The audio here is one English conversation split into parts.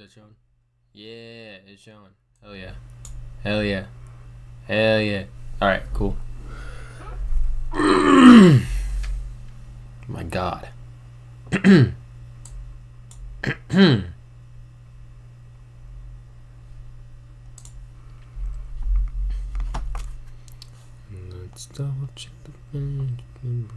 that showing? Yeah, it's showing. Hell yeah. Hell yeah. Hell yeah. Alright, cool. My god. Let's double check the promotions.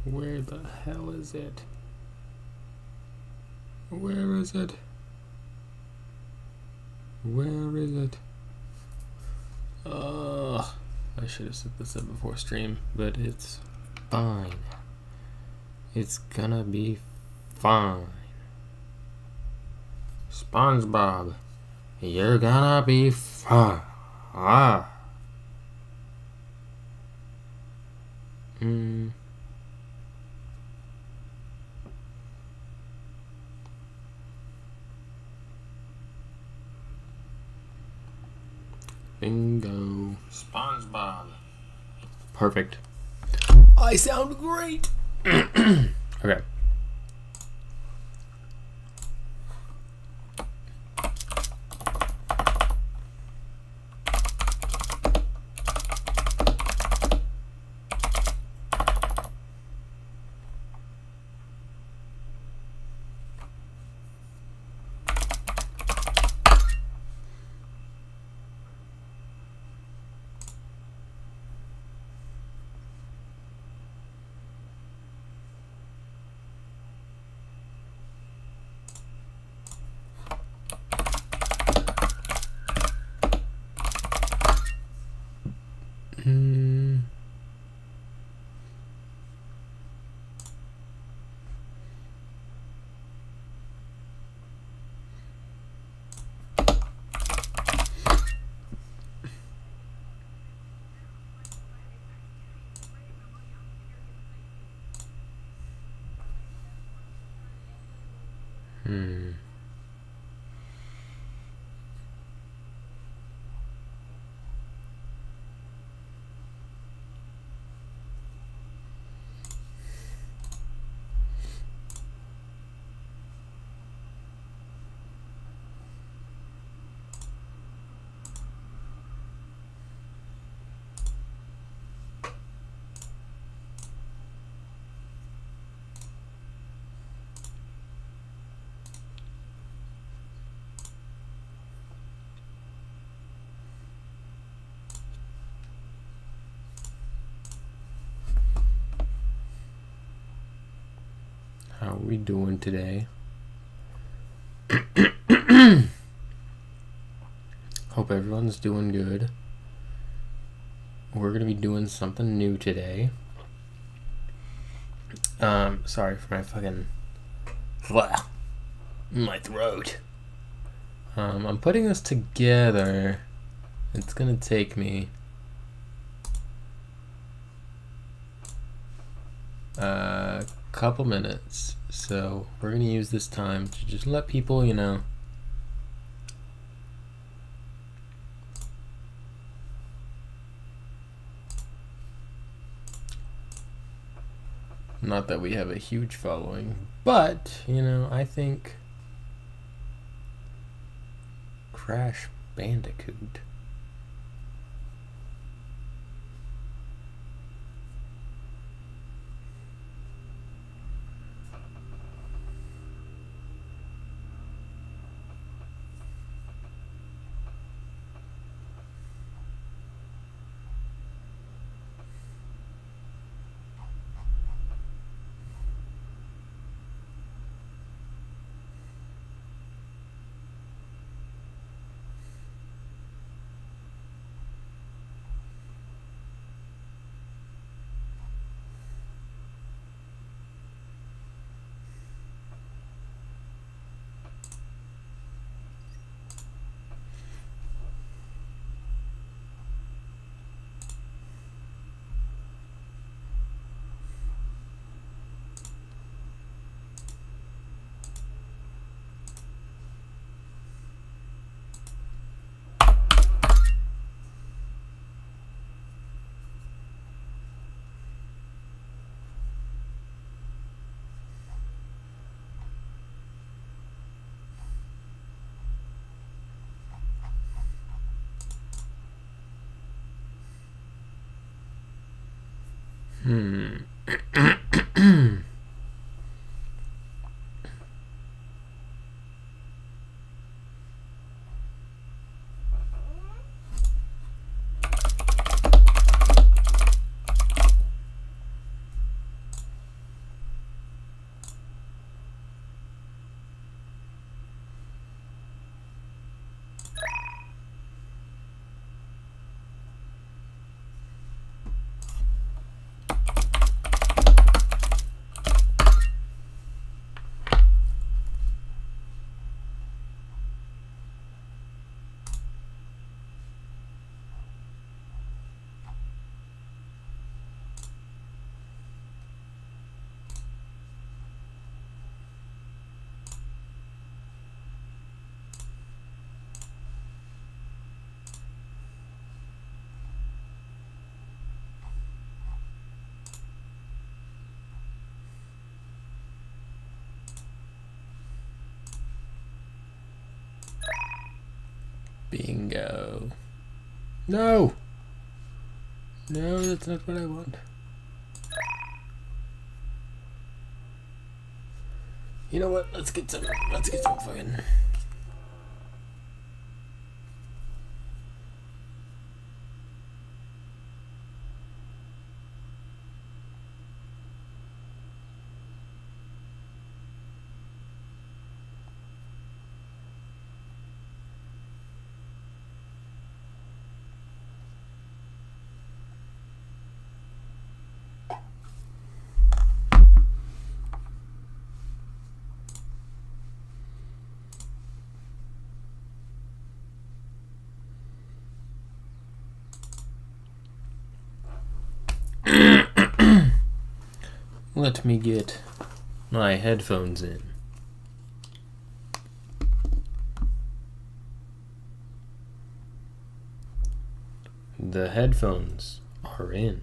Where the hell is it? Where is it? Where is it? I should have set this up before stream, but it's fine. It's gonna be fine. SpongeBob, you're gonna be fine. Bingo. SpongeBob. Perfect. I sound great. Okay. How are we doing today? Hope everyone's doing good. We're gonna be doing something new today. Sorry for my fucking my throat. I'm putting this together. It's gonna take me a couple minutes, so we're gonna use this time to just let people, not that we have a huge following, but I think Crash Bandicoot Hmm. Bingo. No! No, that's not what I want. You know what? Let's get some fucking... Let me get my headphones in. The headphones are in.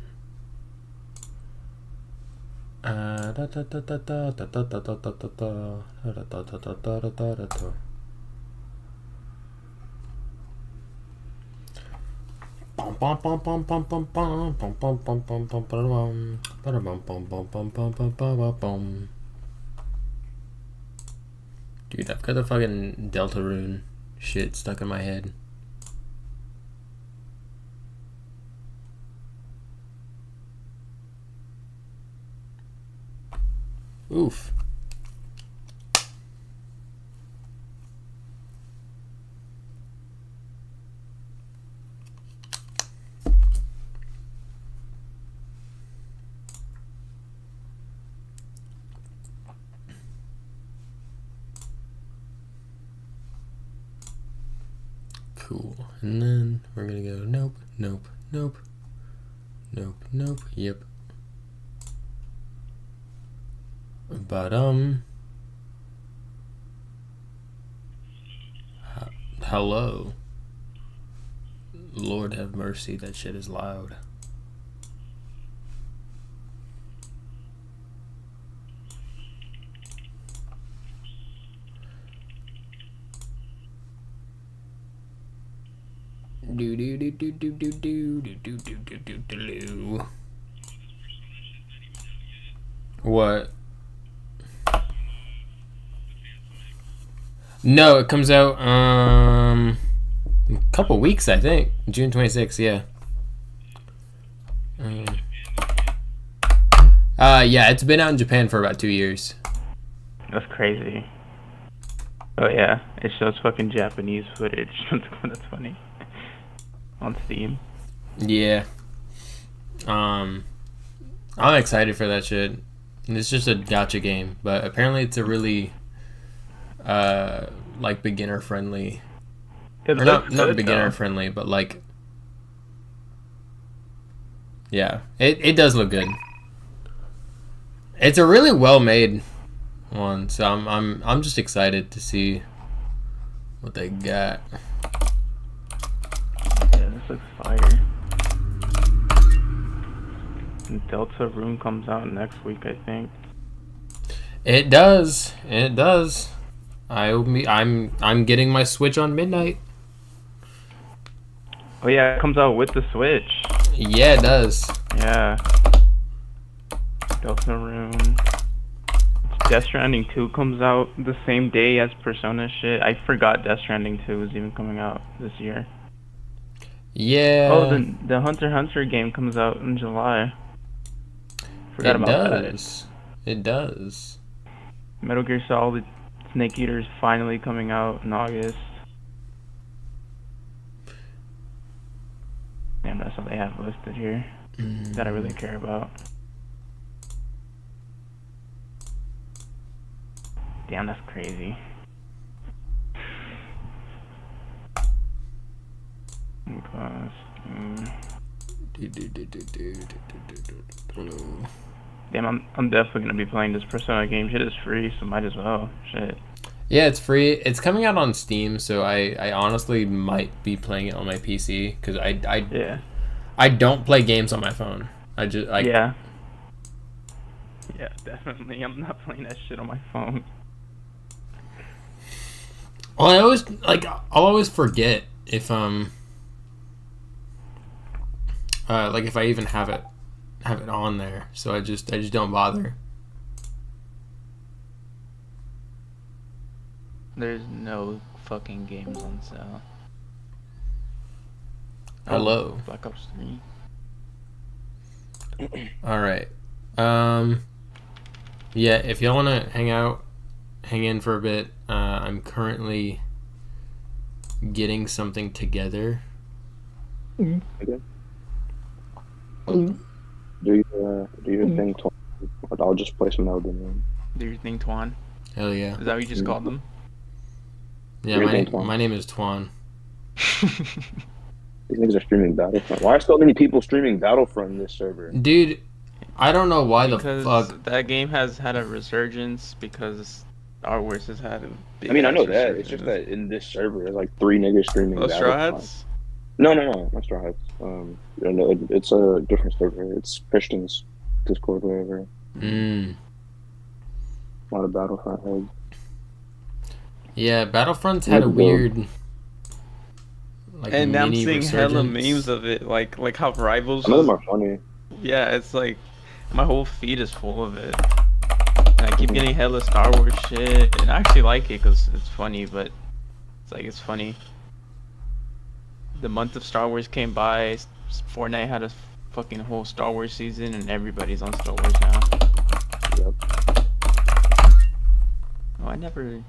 Dude, I've got the fucking Deltarune shit stuck in my head. Oof. Cool. And then we're gonna go nope, nope, nope, nope, nope, yep. But hello. Lord have mercy, that shit is loud. Do do do do do do do do do do do do do. What? No, it comes out a couple weeks, I think. June 26th, yeah. Yeah, it's been out in Japan for about 2 years. That's crazy. Oh yeah, it shows fucking Japanese footage. That's funny. On Steam. Yeah. I'm excited for that shit. It's just a gacha game, but apparently it's a really like beginner friendly. Or not beginner friendly, but like yeah, it does look good. It's a really well made one, so I'm just excited to see what they got. Yeah, this looks fire. And Deltarune comes out next week, I think. It does. It does. I'm getting my Switch on midnight. Oh yeah, it comes out with the Switch. Yeah, it does. Yeah. Deltarune. Death Stranding 2 comes out the same day as Persona shit. I forgot Death Stranding 2 was even coming out this year. Yeah. Oh, the Hunter x Hunter game comes out in July. Forgot about that. It does. Metal Gear Solid Snake Eater is finally coming out in August. Damn, that's all they have listed here that I really care about. Damn, that's crazy. Damn, I'm definitely gonna be playing this Persona game. Shit is free, so might as well. Shit. Yeah, it's free. It's coming out on Steam, so I honestly might be playing it on my PC because I don't play games on my phone. Yeah, definitely. I'm not playing that shit on my phone. Well, I'll always forget if if I even have it on there, so I just don't bother. There's no fucking games on sale. Hello. Black Ops 3. All right. Yeah, if y'all want to hang in for a bit, I'm currently getting something together. Okay. Do your thing, Twan. I'll just play some Elden Ring. Do your thing, Twan. Hell yeah. Is that what you just called them? Yeah, my name is Twan. These niggas are streaming Battlefront. Why are so many people streaming Battlefront in this server? Dude, I don't know why because the fuck. That game has had a resurgence because Star Wars has had a big I know that. It's just that in this server, there's like 3 niggas streaming Battlefront. Straw No, not Straw Hats. It's a different server. It's Christians, Discord, whatever. A lot of Battlefront heads. Yeah, Battlefront's had a weird. And I'm seeing hella memes of it, like how Rivals. Some of them are funny. Yeah, it's like my whole feed is full of it, and I keep getting hella Star Wars shit, and I actually like it because it's funny, but it's funny. The month of Star Wars came by. Fortnite had a fucking whole Star Wars season, and everybody's on Star Wars now. Yep. Oh, I never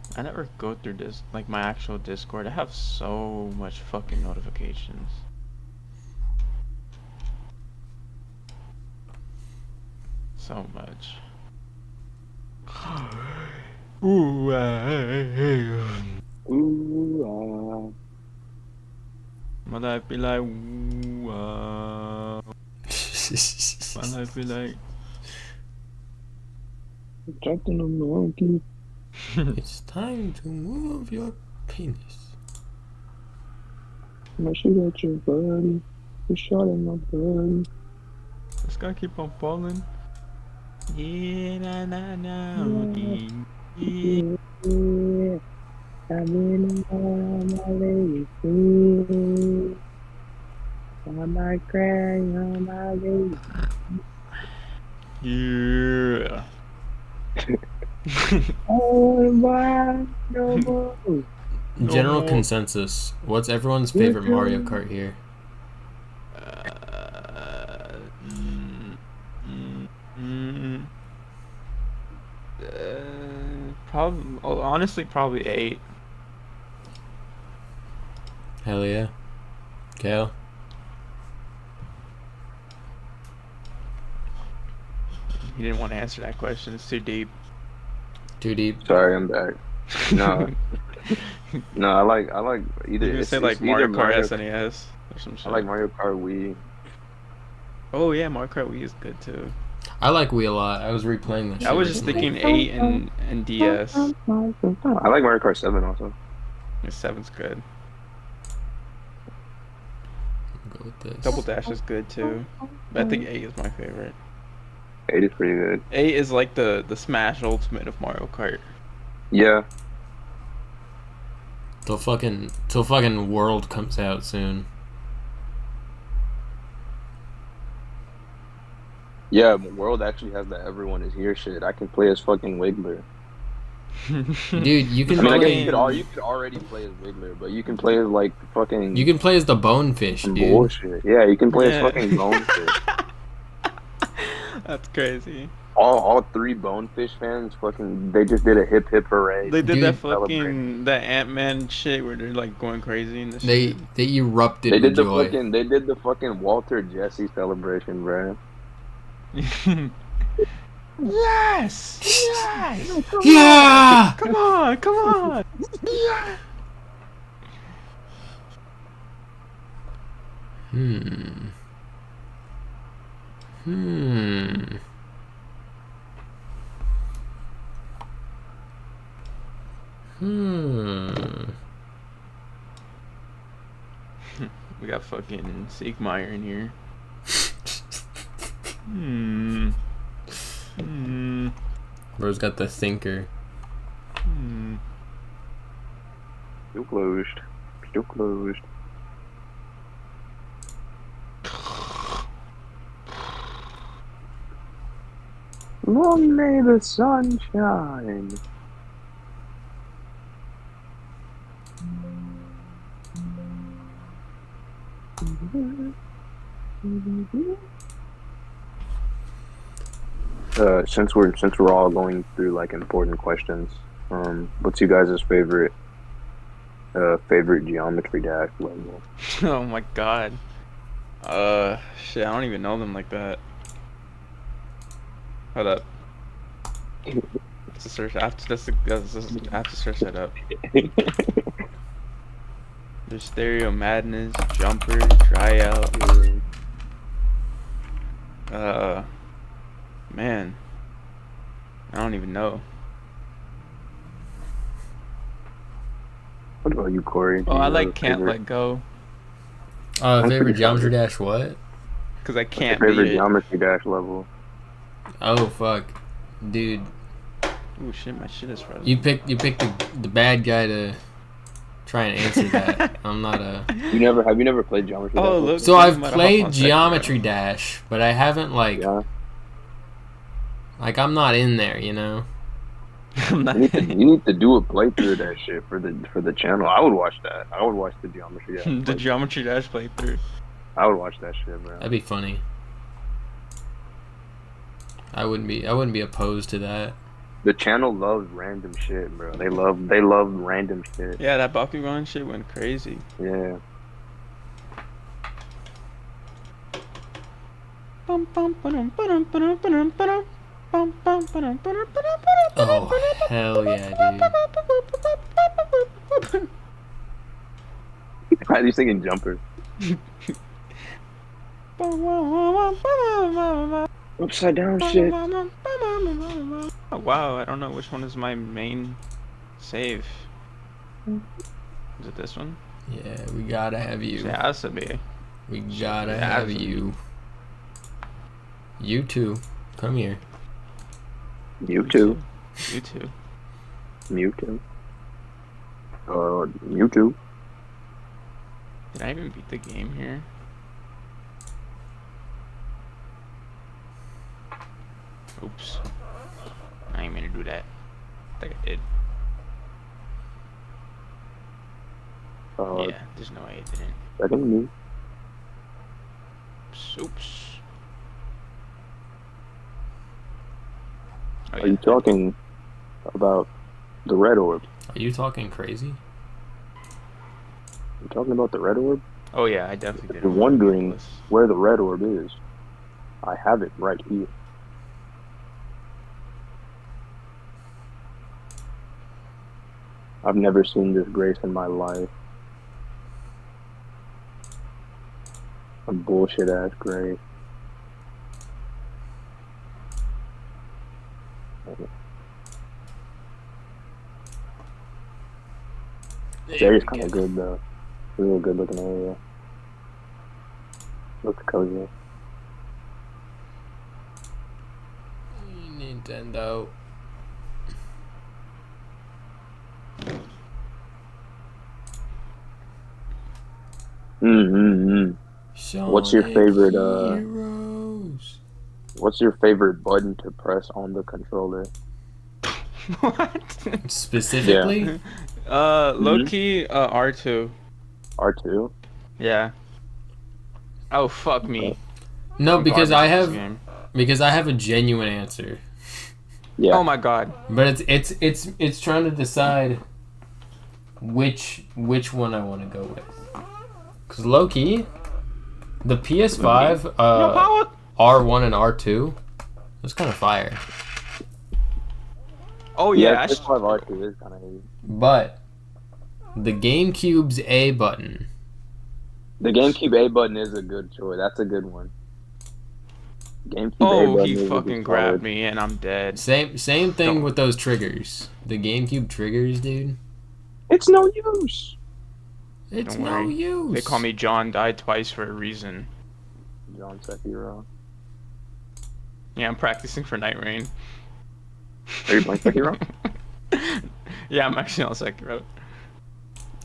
go through this like my actual Discord. I have so much fucking notifications. So much. Ooh, My life be like, ooh, my life be like. Jumping on the monkey. It's time to move your penis. I'm gonna shoot at your buddy. You shot at my buddy. This guy keep on falling. Yeah, nah. Yeah. I'm in my lady. I might cry on my lady. Yeah. Oh, why no more? General consensus. What's everyone's favorite Mario Kart here? Honestly, probably 8. Hell yeah. Kale? He didn't want to answer that question. It's too deep. Too deep. Sorry, I'm back. No, I like either. You say like Mario Kart SNES or some shit. I like Mario Kart Wii. Oh yeah, Mario Kart Wii is good too. I like Wii a lot. I was replaying that shit. I was just thinking 8 and DS. I like Mario Kart 7 also. 7's good. I'll go with this. Double Dash is good too. But I think 8 is my favorite. 8 is pretty good. 8 is like the Smash Ultimate of Mario Kart. Yeah. Till fucking World comes out soon. Yeah, World actually has the everyone is here shit. I can play as fucking Wiggler. Dude, you can I mean, I guess play. you could already play as Wiggler, but you can play as like You fucking can play as the bonefish, some dude. bullshit. Yeah, you can play as Yeah. fucking Bonefish. That's crazy. All three Bonefish fans fucking they just did a hip hip hooray. They did that Dude. fucking that Ant-Man shit where they're like going crazy and the shit. They erupted They with did joy. they did the fucking Walter Jesse celebration, bro. Yes! Yes! Yeah. Come on! Come on! Hmm. Hmm. Hmm. We got fucking Siegmeyer in here. Hmm. Hmm. Bro's got the thinker. Hmm. Still closed. Still closed. Long may the sun shine. Since we're all going through like important questions, what's you guys' favorite Geometry Dash level? Oh my god. Shit, I don't even know them like that. Hold up. It's a search. I have to search that up. There's Stereo Madness, Jumper, Tryout. Man, I don't even know. What about you, Corey? Do Oh, you I have like a Can't favorite- Let Go Favorite pretty Geometry solid. Dash what? because I What's your can't favorite beat it. Geometry Dash level? Oh fuck, dude, Oh shit, my shit is frozen. you picked the bad guy to try and answer that. I'm not a. Have you never played Geometry Oh, Dash? look. So I'm I've about to hop played on second Geometry row. Dash, but I haven't Yeah. like I'm not in there, you know. I'm not. You need to do a playthrough of that shit for the channel. I would watch that. I would watch the Geometry Dash. The playthrough. Geometry Dash playthrough. I would watch that shit, bro. That'd be funny. I wouldn't be opposed to that. The channel loves random shit, bro. They love random shit. Yeah, that Bakugan shit went crazy. Yeah. Oh hell yeah, dude. Why are you singing Jumper? Upside down shit. Oh, wow, I don't know which one is my main save. Is it this one? Yeah, we gotta have you. It has to be. We Shit, gotta it have has to you. You too. Come here. Mewtwo. You too. Mewtwo. Mewtwo. Did I even beat the game here? Oops. I ain't mean to do that. I think I did. Yeah, there's no way it didn't. I think me. Oops. Oh, Are you talking about the red orb? Are you talking crazy? You talking about the red orb? Oh yeah, I definitely did. If you're wondering where the red orb is, I have it right here. I've never seen this grace in my life. A bullshit ass grace. Jerry's kind of good though. It's a real good looking area. Looks cozy. Nintendo. What's your Sonic favorite? Heroes. What's your favorite button to press on the controller? What? Specifically, Low key, R2. R2. Yeah. Oh fuck me. no, I'm because garbage at this game. I have a genuine answer, Yeah. Oh my god. but it's trying to decide which one I want to go with. Cause low key, the PS5 Yo, power. R1 and R2, it's kind of fire. Oh yeah. Yeah, PS5 R2 is kind of heavy. But the GameCube's A button, The GameCube A button is a good choice. That's a good one. GameCube A Oh, button he is a fucking good grabbed solid. me and I'm dead. same thing with those triggers. The GameCube triggers, dude. It's no use. It's Don't no worry. use. They call me John died twice for a reason. John Sekiro. Yeah, I'm practicing for Night Rain. Are you playing Sekiro? Yeah, I'm actually on Sekiro.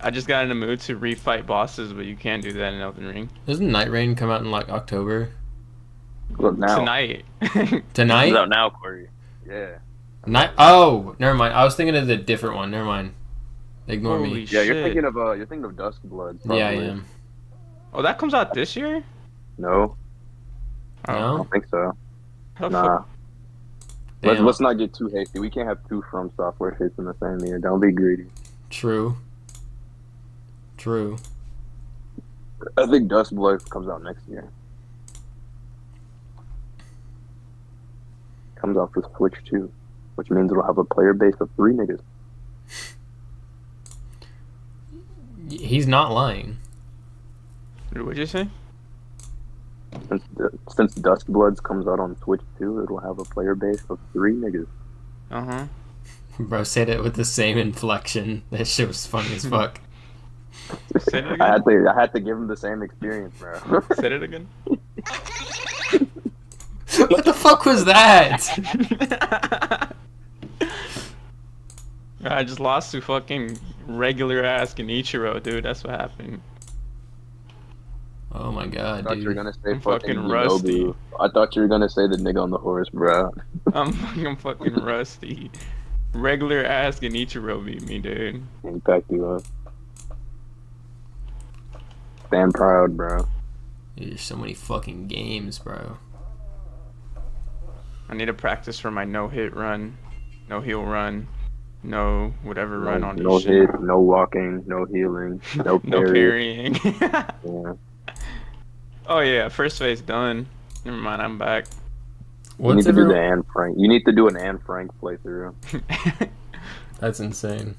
I just got in the mood to refight bosses, but you can't do that in Elden Ring. Doesn't Night Rain come out in like October? Look now. Tonight. Tonight? No, now, Corey. Yeah. Night. Oh, never mind. I was thinking of the different one. Never mind. Ignore Holy me. Yeah, you're shit. thinking of Dusk Blood. Yeah, I probably. am. Oh, that comes out this year? No, Oh, I No? don't think so. how the Nah. fuck- Damn. Let's not get too hasty. We can't have two From Software hits in the same year. Don't be greedy. True. I think Dusk Blood comes out next year. Comes out for Switch too, which means it'll have a player base of 3 niggas. He's not lying. What'd you say? Since Dusk Bloods comes out on Switch too, it'll have a player base of 3 niggas. Uh-huh. Bro, said it with the same inflection. That shit was funny as fuck. Say it again. I had to give him the same experience, bro. Say it again. What the fuck was that? I just lost to fucking regular ass Genichiro, dude. That's what happened. Oh my I god, thought you were dude. gonna say I'm fucking Yonobu. rusty. I thought you were gonna say the nigga on the horse, bro. I'm fucking rusty. Regular ass Genichiro beat me, dude. He packed you up. Stand proud, bro. Dude, there's so many fucking games, bro. I need to practice for my no-hit run, no-heal run, no whatever run on No this shit. hit, no walking, no healing, no No parry. parrying. Yeah. Oh yeah, first phase done. Never mind, I'm back. You need What's to do the everyone... Anne Frank. You need to do an Anne Frank playthrough. That's insane.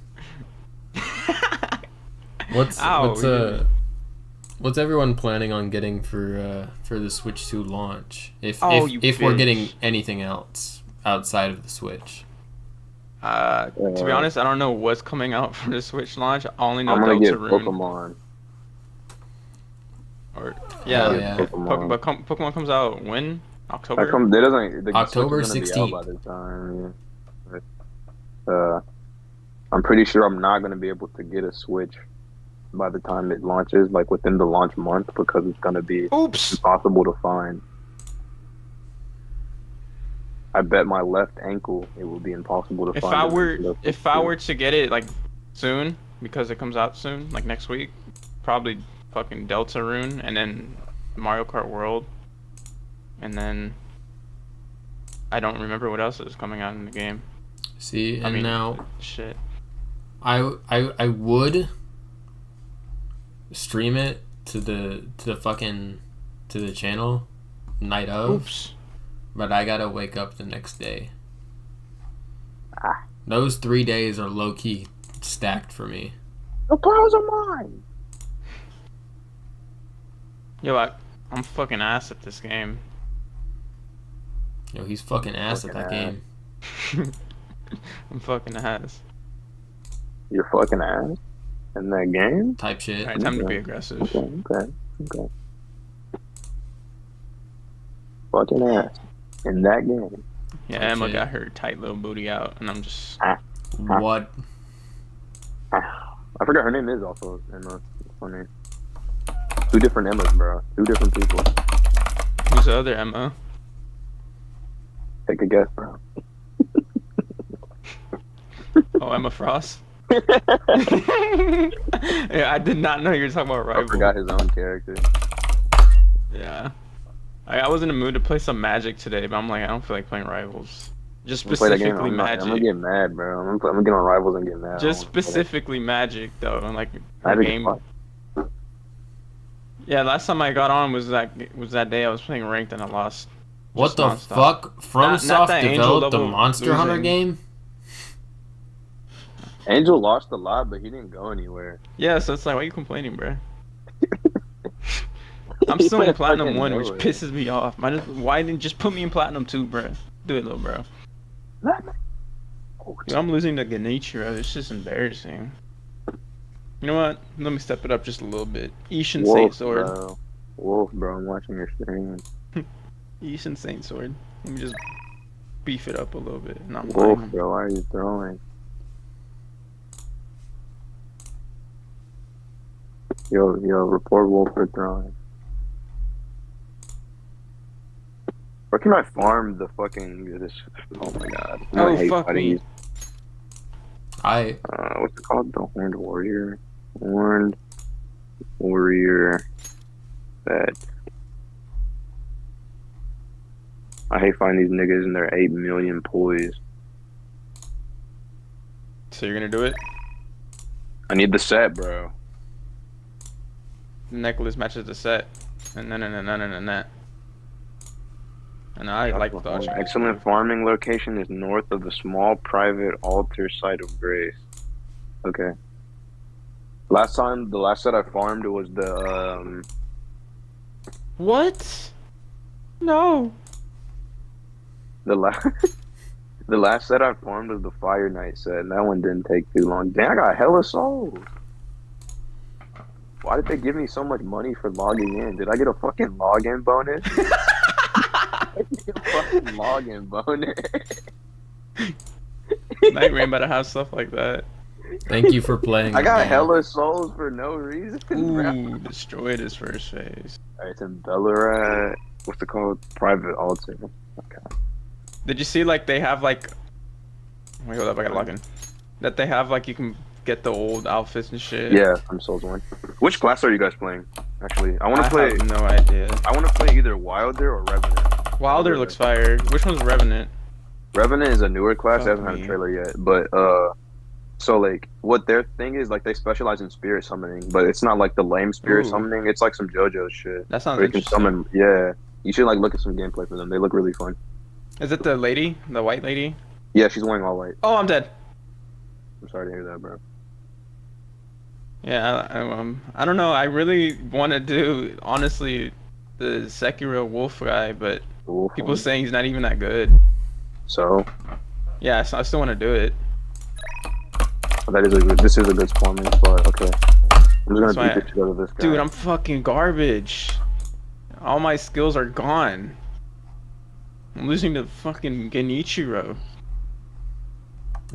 What's Ow, what's you did what's everyone planning on getting for the Switch 2 launch? If Oh, you if we're bitch. getting anything else outside of the Switch. To be honest, I don't know what's coming out for the Switch launch. I only know I'm gonna get Deltarune. Pokemon. Or Oh, yeah, yeah. Pokemon. Pokemon comes out when? October. That doesn't. The October Switch is gonna 16th. be out by the time. Yeah. I'm pretty sure I'm not gonna be able to get a Switch by the time it launches, like within the launch month, because it's gonna be Oops. impossible to find. I bet my left ankle it will be impossible to If find. I it were until if I were to get it like soon, because it comes out soon, like next week, probably fucking Deltarune and then Mario Kart World, and then I don't remember what else is coming out in the game. See, and I mean, now shit. I would stream it to the channel night of, Oops. but I gotta wake up the next day. Ah. Those 3 days are low key stacked for me. The powers are mine. Yo, I'm fucking ass at this game. Yo, he's fucking ass at that Fucking game. I'm fucking ass. You're fucking ass in that game. Type shit. Alright, time to be Okay. aggressive. Okay. Fucking ass in that game. Yeah, Emma Okay. got her tight little booty out, and I'm just. What? I forgot her name is also Emma. It's funny. 2 different Emmas, bro. 2 different people. Who's the other Emma? Take a guess, bro. Oh, Emma Frost. Yeah, I did not know you were talking about I Rival. forgot his own character. Yeah. I was in the mood to play some Magic today, but I'm like, I don't feel like playing Rivals. Just I'm gonna play that game. specifically I'm Magic. gonna get mad, bro. I'm gonna get on Rivals and get mad. Just specifically Magic, though. And like, Magic game. is fun. Yeah, last time I got on was that day I was playing ranked and I lost. What Just the nonstop. fuck? FromSoft that Angel developed a double Monster Hunter losing. game? Angel lost a lot, but he didn't go anywhere. Yeah, so it's like, why are you complaining, bro? I'm still in Platinum Fucking 1, which nowhere. pisses me off. Why didn't you just put me in Platinum 2, bro? Do it, little bro. Dude, I'm losing to Genichiro. It's just embarrassing. You know what? Let me step it up just a little bit. Ishin Saint Sword. Bro. Wolf, bro. I'm watching your stream. Ishin Saint Sword. Let me just beef it up a little bit. Not Wolf, mine. bro. Why are you throwing? Yo, report Wolf for throwing. Where can I farm the fucking this? Oh my god! Oh, I hate fuck fighting me. these- what's it called? The Horned Warrior. Horned Warrior. That. I hate finding these niggas and their 8 million poise. So you're gonna do it? I need the set, bro. Necklace matches the set. And then. And I like dodging. Excellent farming location is north of the small private altar site of grace. Okay. The last set I farmed was the What? No. the last the last set I farmed was the Fire Knight set, and that one didn't take too long. Damn, I got hella souls. Why did they give me so much money for logging in? Did I get a fucking login bonus? I get a fucking login bonus. Nightmare about to have stuff like that. Thank you for playing. I got the game. hella souls for no reason. Ooh, destroyed his first phase. Alright, it's in Bellarat. What's it called? Private altar. Okay. Did you see like they have like? Wait, hold up, I gotta log in. That they have like you can get the old outfits and shit. Yeah, I'm Souls 1. Which class are you guys playing? Actually, I want to play. have no idea. I want to play either Wilder or Revenant. Wilder looks fire. Which one's Revenant? Revenant is a newer class. Fuck It hasn't had me. a trailer yet, but so like what their thing is like they specialize in spirit summoning, but it's not like the lame spirit Ooh. summoning. It's like some JoJo shit. That sounds Where you can interesting. summon. Yeah, you should like look at some gameplay for them. They look really fun. Is it the lady, the white lady? Yeah, she's wearing all white. Oh, I'm dead. I'm sorry to hear that, bro. Yeah, I don't know. I really want to do honestly the Sekiro Wolf guy, but Cool. people saying he's not even that good. So Yeah, so I still want to do it. this is a good spawning spot. Okay, I'm just That's gonna why beat the shit out of this guy. Dude, I'm fucking garbage. All my skills are gone. I'm losing to fucking Genichiro.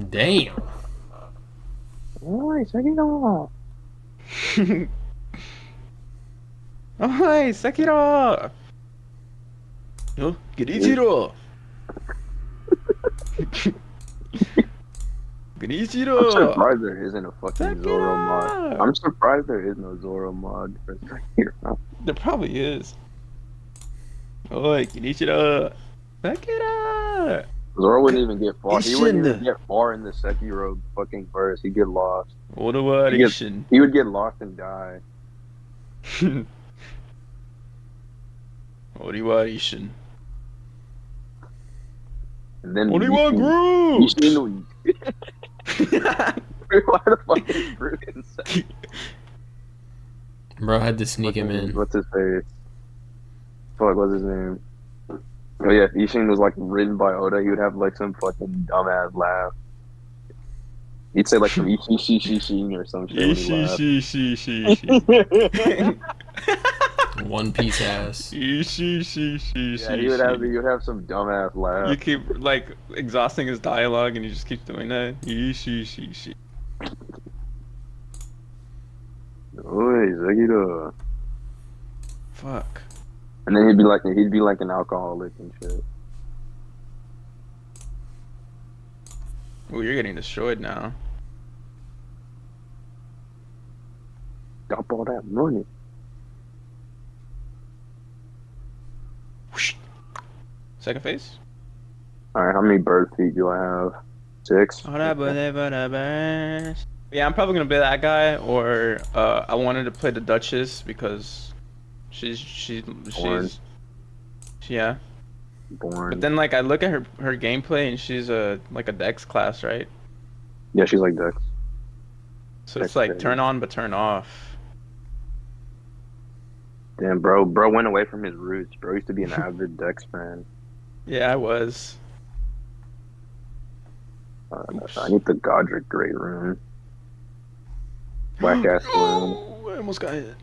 Damn. Nice, I get off. Oh, Sekiro! Yo, Genichiro! I'm Genichiro! surprised there isn't a fucking Zoro mod. Sekiro! I'm surprised there is no Zoro mod for Sekiro. There probably is. Oi, Genichiro! Sekiro! Zoro wouldn't even get far. He wouldn't even Ishin. get far in the Sekiro fucking verse. He'd get lost. Odawarishin. He would get lost and die. Oriwarishin. And then Oriwa Groot. Groot! Why the fuck is Groot inside? Bro, I had to sneak him in. What's his face? Fuck, what's his name? Oh yeah, Ishin was like written by Oda. He would have like some fucking dumbass laugh. He'd say like some Ishin or some shit. When he laughed. One Piece ass. Yeah, he would have some dumbass laugh. You keep like exhausting his dialogue, and he just keeps doing that. Oi, Zegito. Fuck. And then he'd be like an alcoholic and shit. Ooh, you're getting destroyed now. Dump all that money. Whoosh. Second phase. All right, how many bird feet do I have? 6. Yeah, I'm probably gonna be that guy, or I wanted to play the Duchess because she's Born. yeah. Born. But then like I look at her gameplay and she's like a Dex class, right? Yeah, she's like Dex. So Dex it's like heavy. turn on but turn off. Damn, bro went away from his roots. Bro used to be an avid Dex fan. Yeah, I was. I need the Godric Great Rune. Whack ass rune. I almost got hit.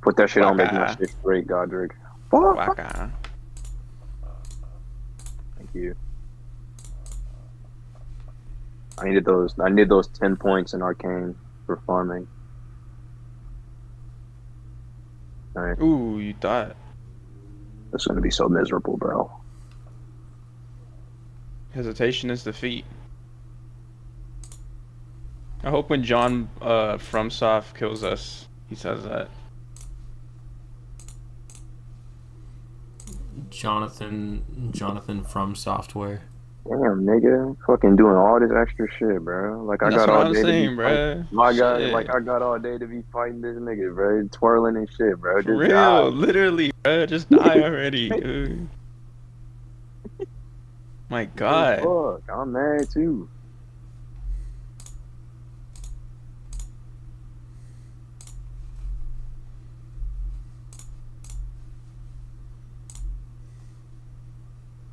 Put that shit on, make my Waka. shit straight, Godric. Fuck. Waka. Thank you. I needed those 10 points in Arcane for farming. Alright. Ooh, you thought. It's gonna be so miserable, bro. Hesitation is defeat. I hope when John FromSoft kills us, he says that. Jonathan from Software. Damn, nigga, fucking doing all this extra shit, bro. Like I That's got what all I'm day saying, to be bro. fighting. My God, Shit. like I got all day to be fighting this nigga, bro. Twirling and shit, bro. For Just real, die. literally, bro. Just die already, dude. My God. Fuck, I'm mad too.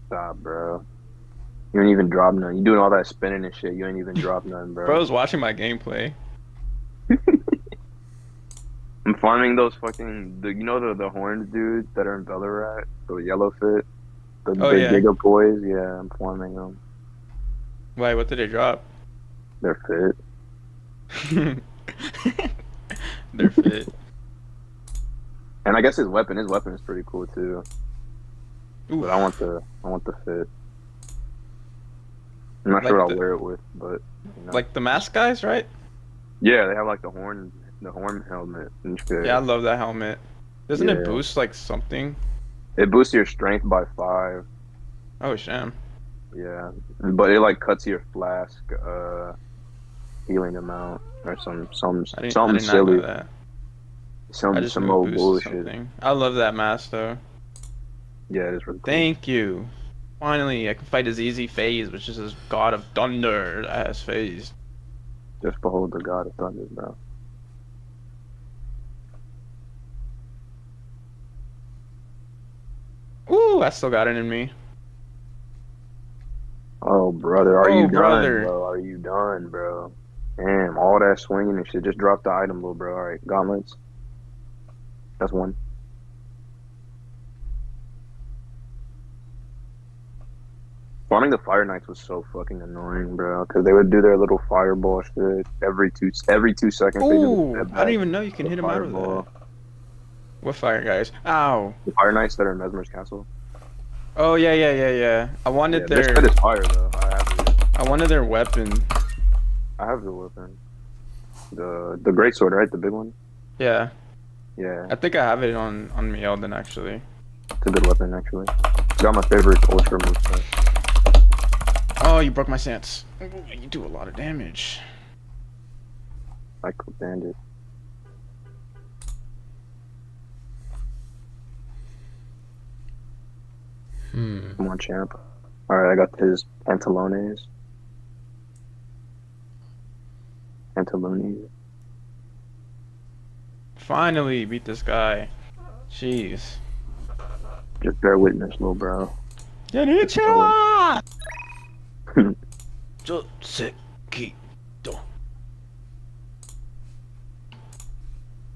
Stop, bro. You ain't even drop none. You doing all that spinning and shit. You ain't even drop none, bro. Bro's watching my gameplay. I'm farming those fucking the horns dudes that are in Valorant, the yellow fit, the Oh, big yeah. Giga boys. Yeah, I'm farming them. Why? What did they drop? They're fit. They're fit. And I guess his weapon is pretty cool too. Oof. But I want the fit. I'm not Like sure what the- I'll wear it with, but you know. Like the mask guys, right? Yeah, they have like the horn helmet and shit. Yeah, I love that helmet. Doesn't it Yeah. boost like something? It boosts your strength by 5. Oh, sham. Yeah, but it like cuts your flask healing amount or something I did something not silly. know that. I Some just some knew it old boosted bullshit. something. I love that mask though. Yeah, it is really cool. Thank you. Finally, I can fight his easy phase, which is his God of Thunder ass phase. Just behold the God of Thunder, bro. Ooh, I still got it in me. Oh, brother, are Oh, you brother. done, bro? Are you done, bro? Damn, all that swinging and shit. Just drop the item, little bro. All right, gauntlets. That's one. Farming the Fire Knights was so fucking annoying, bro. Because they would do their little fireball shit every 2 seconds. They just Ooh, step I back, didn't even know you can the hit him out of fireball. that. What fire guys? Ow. The Fire Knights that are in Mesmer's Castle. Oh yeah. I wanted Yeah, their their shit is fire though. I wanted their weapon. I have the weapon. The great sword, right? The big one. Yeah. Yeah, I think I have it on me, Elden, actually. it's a good weapon actually. It's got my favorite ultra moveset. Oh, you broke my stance. You do a lot of damage. Cycle Bandit. Come on, champ. Alright, I got his pantalones. Pantalones. Finally beat this guy. Jeez. Just bear witness, little bro. Konnichiwa!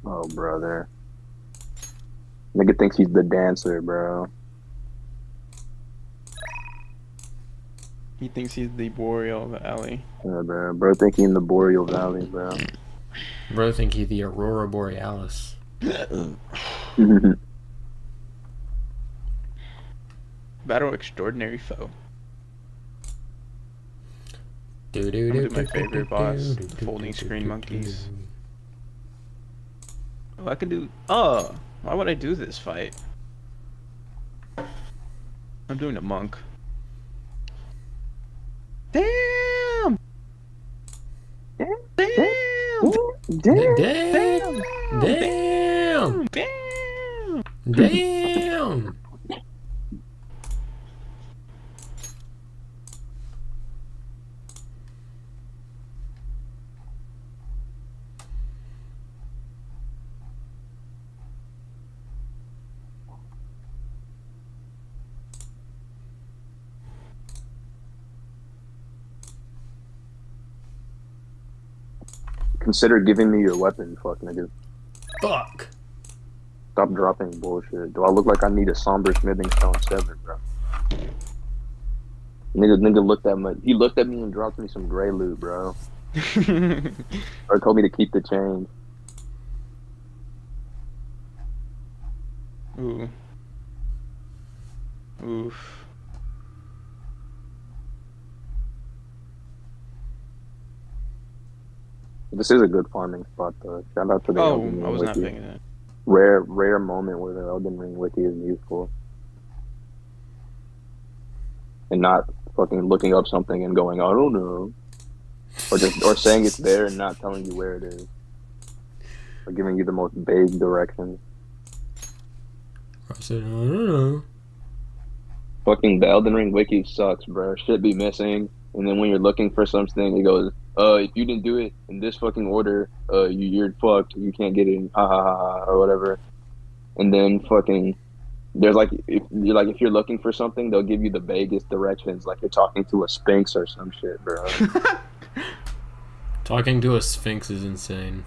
Oh, brother. Nigga thinks he's the dancer, bro. He thinks he's the Boreal Valley. Yeah, bro. Bro think he in the Boreal Valley, bro. Bro, think he the Aurora Borealis. Battle extraordinary foe. Do, I'm gonna do my favorite boss, the folding screen monkeys. Oh, I can do. Oh, why would I do this fight? I'm doing a monk. Damn! Damn, Damn! damn, Damn! Damn! Damn! Damn! Consider giving me your weapon, fuck nigga. Fuck! Stop dropping bullshit. Do I look like I need a somber smithing stone 7, bro? Nigga looked at me. He looked at me and dropped me some gray loot, bro. Or told me to keep the change. Ooh. Oof. This is a good farming spot, though. Shout out to the Oh, Elden Ring I was not Wiki. paying that. Rare moment where the Elden Ring Wiki is useful. And not fucking looking up something and going, I don't know. Or saying it's there and not telling you where it is. Or giving you the most vague directions. I said, I don't know. Fucking the Elden Ring Wiki sucks, bro. Shit be missing. And then when you're looking for something, it goes, if you didn't do it in this fucking order, you're fucked. You can't get it, ha ha ha ha, or whatever. And then fucking, there's like, if you're looking for something, they'll give you the vaguest directions, like you're talking to a sphinx or some shit, bro. Talking to a sphinx is insane.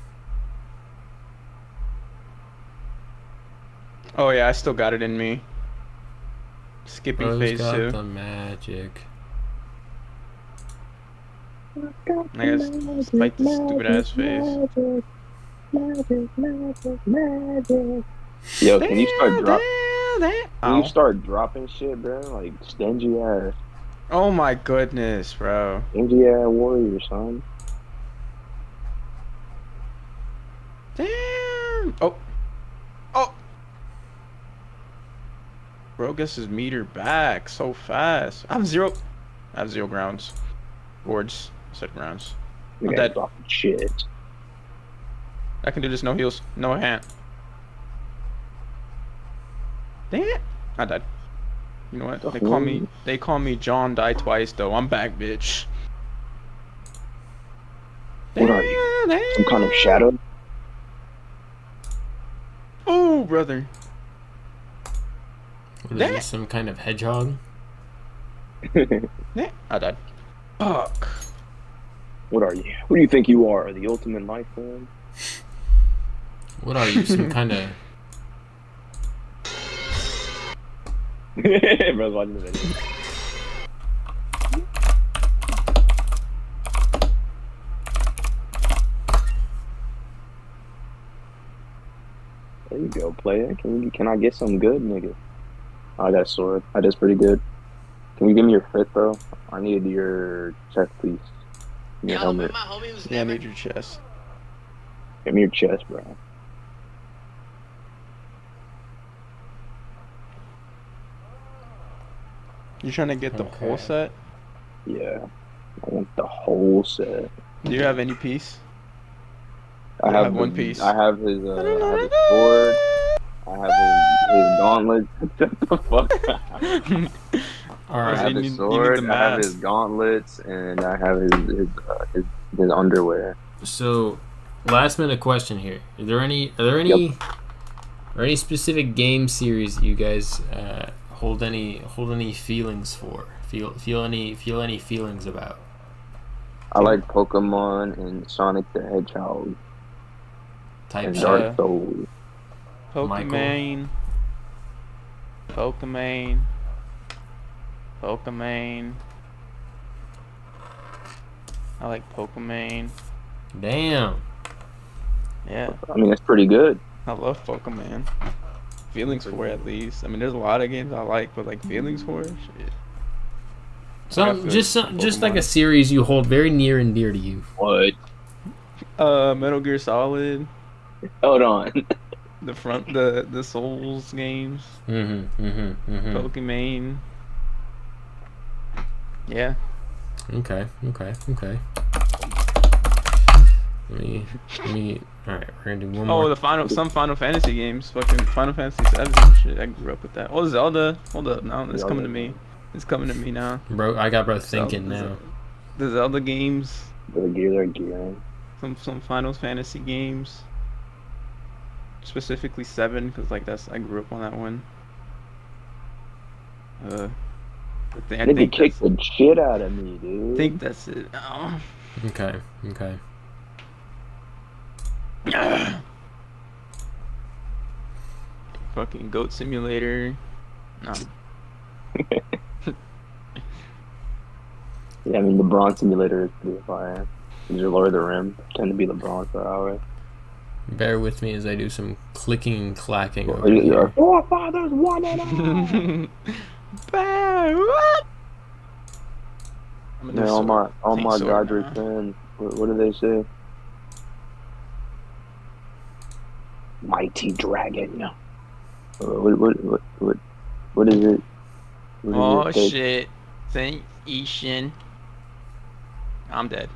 Oh yeah, I still got it in me. Skipping Bro's phase got 2. the magic. I guess fight this stupid ass phase. Yo, can you Ow. start dropping shit, bro? Like stingy ass Oh my goodness, bro. warrior, son. Damn. Oh. Oh. Bro gets his meter back so fast. I have zero grounds. Boards. I said grounds. I'm Nigga dead. dropping shit. I can do this, no heals, no hand. Dang it. I died. You know what? They call me John Die Twice though. I'm back, bitch. What are you? Some kind of shadow? Oh, brother. What is Damn this, it. some kind of hedgehog? I died. Fuck. What are you? Who do you think you are? The ultimate life form? What are you, some kind of... Bro's watching the video. There you go, player. Can I get some good, nigga? Oh, I got a sword. That is pretty good. Can you give me your fit, though? I need your chest, please. Your helmet. Yeah, I need your chest. Give me your chest, bro. You trying to get the whole set? Yeah. I want the whole set. Do you have any piece? I have one piece. I have his sword. I have his gauntlet. Shut the fuck up. I Alright, have his sword. I have his gauntlets, and I have his underwear. so last minute question here. Are there any specific game series you guys hold any feelings for? Feel any feelings about? I like Pokemon and Sonic the Hedgehog Type and shit. Dark Souls. Pokemon. I like Pokemon. Damn. Yeah, I mean, it's pretty good. I love Pokemon. Feelings for it, at least. I mean, there's a lot of games I like, but like feelings for it, shit. Just like a series you hold very near and dear to you. What? Metal Gear Solid, Hold on. the Souls games, Pokemon. Yeah. Okay. Let me. All right, we're gonna do one more. Some Final Fantasy games, fucking Final Fantasy 7 shit. I grew up with that. Oh, Zelda. Hold up, now it's coming to me. It's coming to me now. Bro, I got thinking now. The Zelda games. The gear. Some Final Fantasy games. Specifically 7, because I grew up on that one. I think kicked the shit out of me, dude. I think that's it. Oh. Okay. Fucking Goat Simulator. No. Yeah, I mean LeBron Simulator is pretty fire. These are Lord of the Rim. Tend to be LeBron for hours. Bear with me as I do some clicking and clacking over here. here. Forefathers one and what? Man, all my Dodger fans. What do they say? Mighty Dragon. What is it? Shit! Saint Ishin. I'm dead.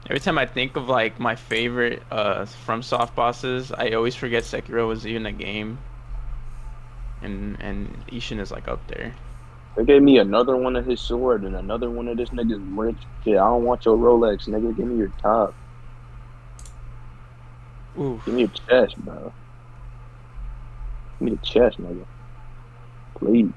Every time I think of my favorite FromSoft bosses, I always forget Sekiro was even a game. And Ishin is up there. They gave me another one of his sword and another one of this nigga's rich shit. I don't want your Rolex, nigga. Give me your top. Oof. Give me your chest, bro. Give me the chest, nigga. Please.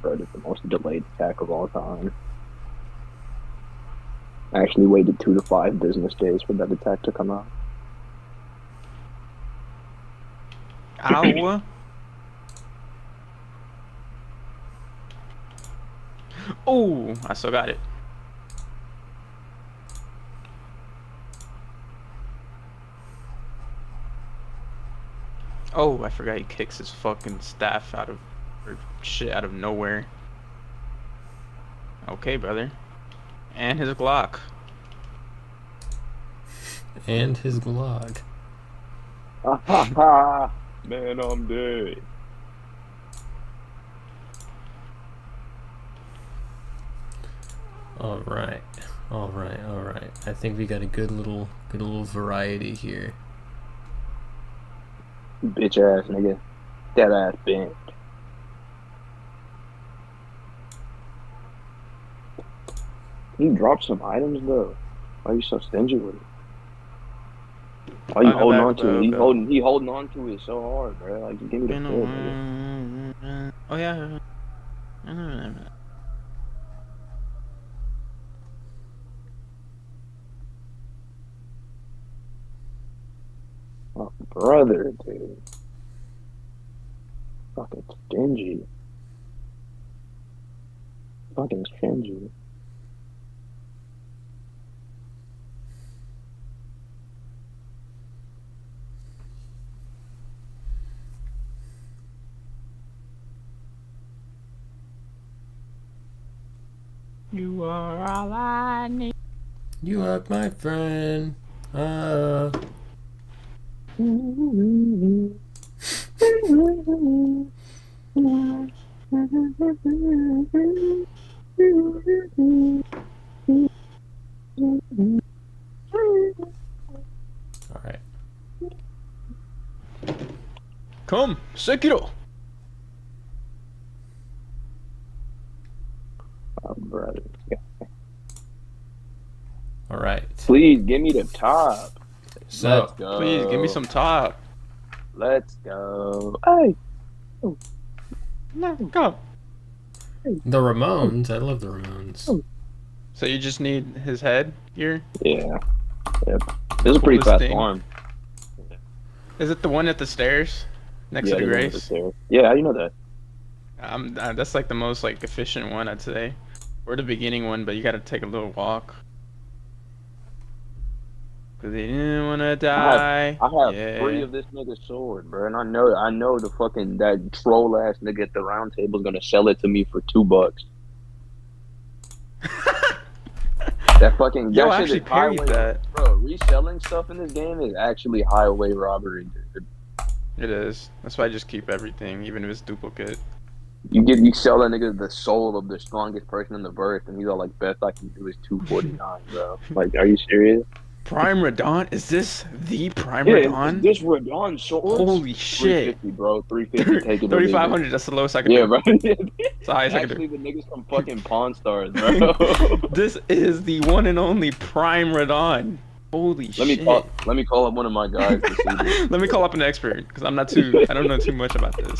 Bro, it's the most delayed attack of all time. I actually waited 2 to 5 business days for that attack to come out. Ow. Oh, I still got it. Oh, I forgot he kicks his fucking staff out of nowhere. Okay, brother. And his Glock. And his Glock. Man, I'm dead. All right. I think we got a good little variety here. Bitch ass nigga. That ass bent. He dropped some items though. Why are you so stingy with it? Why are you holding on to it? He holding on to it so hard, bro. Like, give me the food, nigga. Oh yeah. Oh, brother, dude. Fucking stingy. Fucking stingy. You are all I need. You are my friend. Alright. Come, Sekiro. Oh, brother. Alright. Please give me the top. So, let's go. Please give me some top. Let's go. Hey. Oh. No, go. The Ramones. I love the Ramones. So you just need his head here? Yeah. Yep. This is a pretty fast farm. Is it the one at the stairs next to the Grace? Yeah, how do you know that? That's the most efficient one, I'd say. Or the beginning one, but you gotta take a little walk. Cause they didn't wanna I die. have Yeah. 3 of this nigga's sword, bro, and I know the fucking that troll ass nigga at the round table is gonna sell it to me for $2. That fucking Yo, that I shit actually is parried highway, that. bro. Reselling stuff in this game is actually highway robbery, dude. It is. That's why I just keep everything, even if it's duplicate. You sell that nigga the soul of the strongest person in the verse, and he's all like, "Best I can do is 249, bro." Like, are you serious? Prime Radon? Is this the Prime Yeah, Radon? this Radon swords, Holy shit. 350, bro. 350, take it or leave it. 3,500, that's the lowest I can Yeah, do. bro. It's the highest I can Actually, the niggas from fucking Pawn Stars, bro. do. This is the one and only Prime Radon. Holy shit. Let me call up one of my guys to see this. Let me call up an expert, because I don't know too much about this.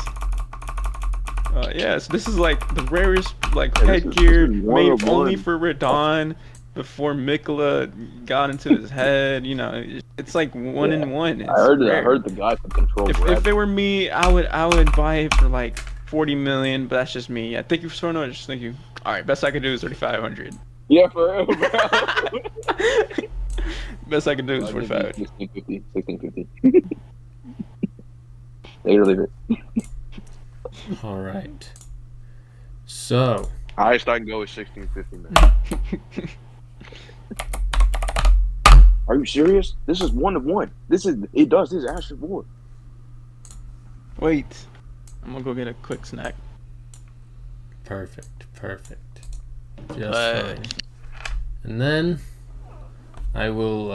Yes, this is like the rarest like Yeah, this headgear is one made of only one. for Radon before Mikola got into his head. You know, it's like one Yeah. in one. It's I rare. heard the guy could control If gravity. it were me, I would buy it for like 40 million, but that's just me. I thank you for so much. Thank you. All right, best I can do is 3,500. Yeah, for real, bro. Best I can do is I'll give you 45. 1650. 1650. Take it or leave it. All right. So, Highest I can go is 1650, man. Are you serious? This is 1 of 1. This is Asher Ward. Wait, I'm gonna go get a quick snack. perfect. Just fine. And then I will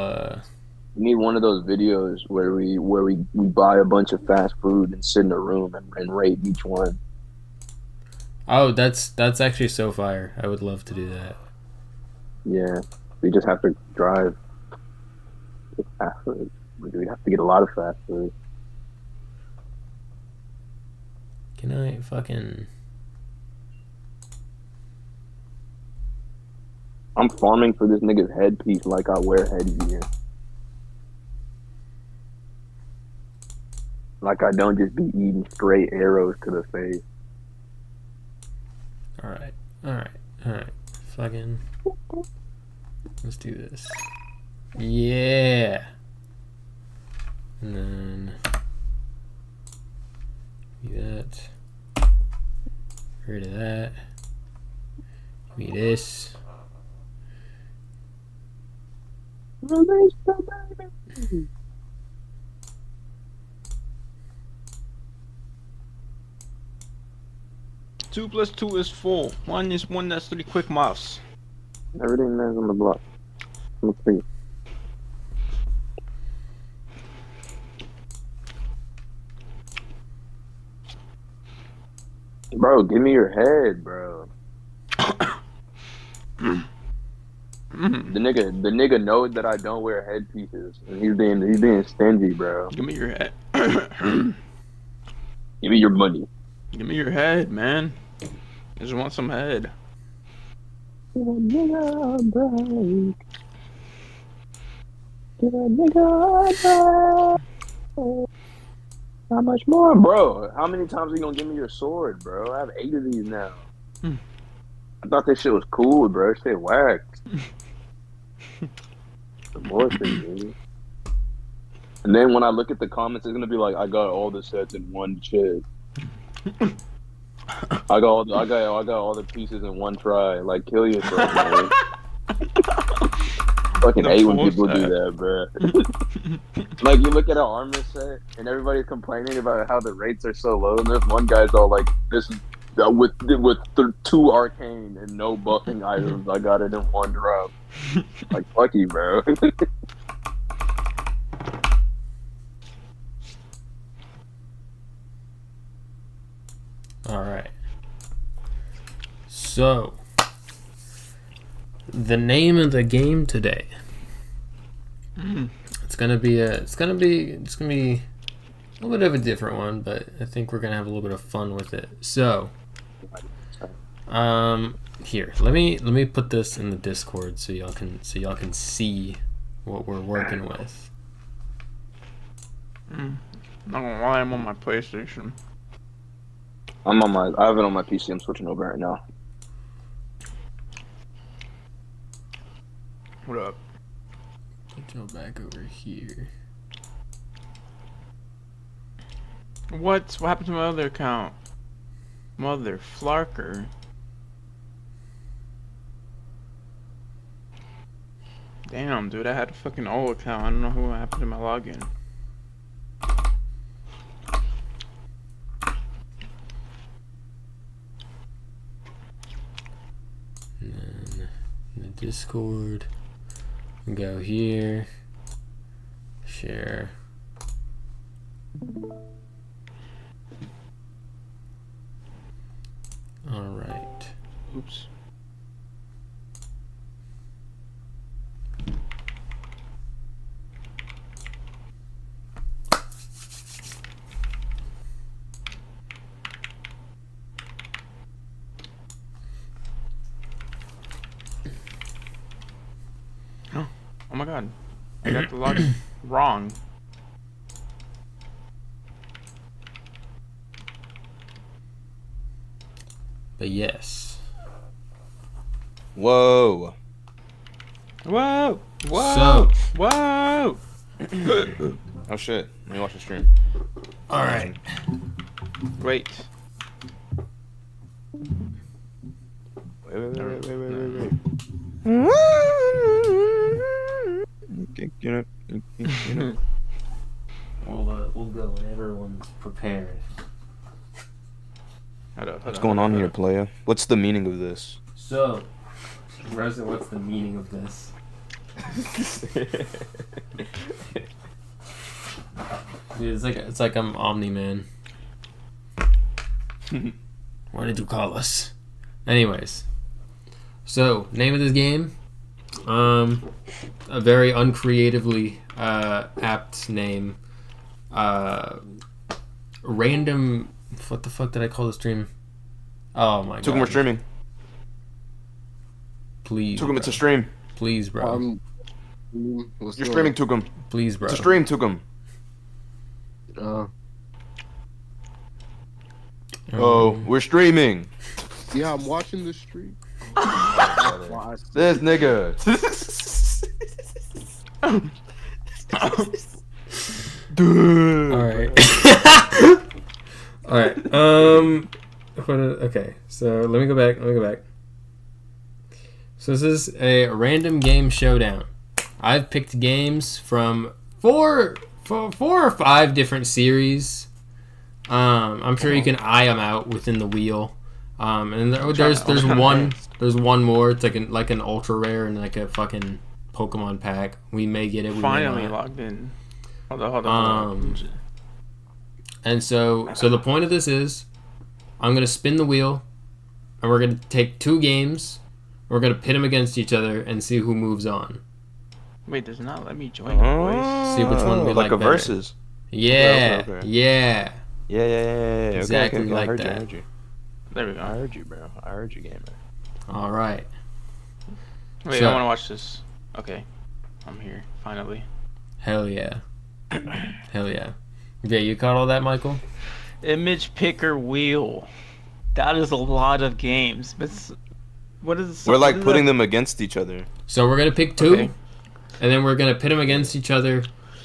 We need one of those videos where we buy a bunch of fast food and sit in a room and rate each one. Oh, that's actually so fire. I would love to do that. Yeah, we just have to drive. Get fast food. We'd have to get a lot of fast food. Can I fucking... I'm farming for this nigga's headpiece like I wear headgear. Like I don't just be eating straight arrows to the face. Alright. Fucking... Let's do this. Yeah! And then... Do that. Get rid of that. Give me this. Release the baby. 2 plus 2 is 4. 1 is 1, that's 3 quick mouse. Everything lands on the block. Let's see. Bro, give me your head, bro. The nigga knows that I don't wear headpieces, and he's being stingy, bro. Give me your head. Give me your money. Give me your head, man. I just want some head. Give a nigga a break. Give a nigga a break. How much more, bro? How many times are you gonna give me your sword, bro? I have 8 of these now. I thought this shit was cool, bro. This shit whacked. The bullshit, dude. And then when I look at the comments, it's gonna be like, I got all the sets in one shit. I got all the pieces in one try. Like, kill yourself, man. Fucking hate when people do that, bro. Like, you look at an armor set, and everybody's complaining about how the rates are so low, and there's one guy's all like, "This is with 2 arcane and no buffing items. I got it in 1 drop." Like, fuck you, bro. Alright. So, the name of the game today. It's gonna be a little bit of a different one, but I think we're gonna have a little bit of fun with it. So, here, let me put this in the Discord so y'all can see what we're working with. Not gonna lie, I'm on my PlayStation. I have it on my PC. I'm switching over right now. What up? Go back over here. What happened to my other account? Mother flarker. Damn, dude, I had a fucking old account. I don't know what happened to my login. And then in the Discord, go here, share. All right. Oops. Oh my god. I got the log wrong. But yes. Whoa. Whoa! Whoa! So, Whoa! Oh shit. Let me watch the stream. all right. Wait. Wait. We'll go when everyone's prepared. What's going on here, playa? What's the meaning of this? So, Rosa, what's the meaning of this? Dude, it's like I'm Omni-Man. Why did you call us? Anyways, so name of this game, a very uncreatively apt name. Random. What the fuck did I call the stream? Oh my god. Took him, we're streaming. Please. Took him, it's a stream. Please, bro. You're streaming, took him. Please, bro. It's a stream, took him. Oh, we're streaming. Yeah, I'm watching the stream. This nigga. Dude. All right. All right. Okay. So let me go back. So this is a random game showdown. I've picked games from four or five different series. I'm sure you can eye them out within the wheel. And there's one more. It's like an ultra rare and like a fucking Pokemon pack. We may get it. We Finally may not. logged in. Hold on. And so the point of this is, I'm gonna spin the wheel, and we're gonna take two games. We're gonna pit them against each other and see who moves on. Wait, does it not let me join the voice? See which one we like a better. versus. Yeah, Okay. yeah. Yeah. Exactly okay. like I that. heard you. There we go. I heard you, bro. I heard you, gamer. All right. Wait, So- I want to watch this. Okay. I'm here, finally. Hell yeah. Hell yeah. Yeah, you caught all that, Michael? Image picker wheel. That is a lot of games. But what is? We're like putting them against each other. So we're gonna pick two, Okay. and then we're gonna pit them against each other.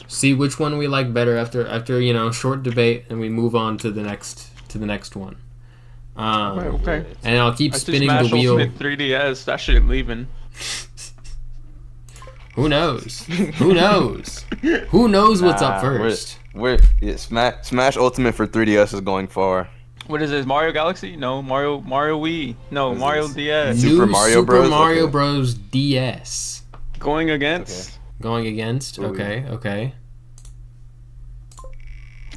See which one we like better after short debate, and we move on to the next one. Okay. And I'll keep I see spinning Smash the wheel. Ultimate 3DS. That shit leaving. Who knows? Who knows? Who knows what's up Nah, first? Smash Ultimate for 3DS is going far. What is this? Mario Galaxy? No. Mario Wii? No. What is Mario this? DS. Super Mario Bros? Super Mario Okay. Bros. DS. Going against. Going against? Ooh. Okay.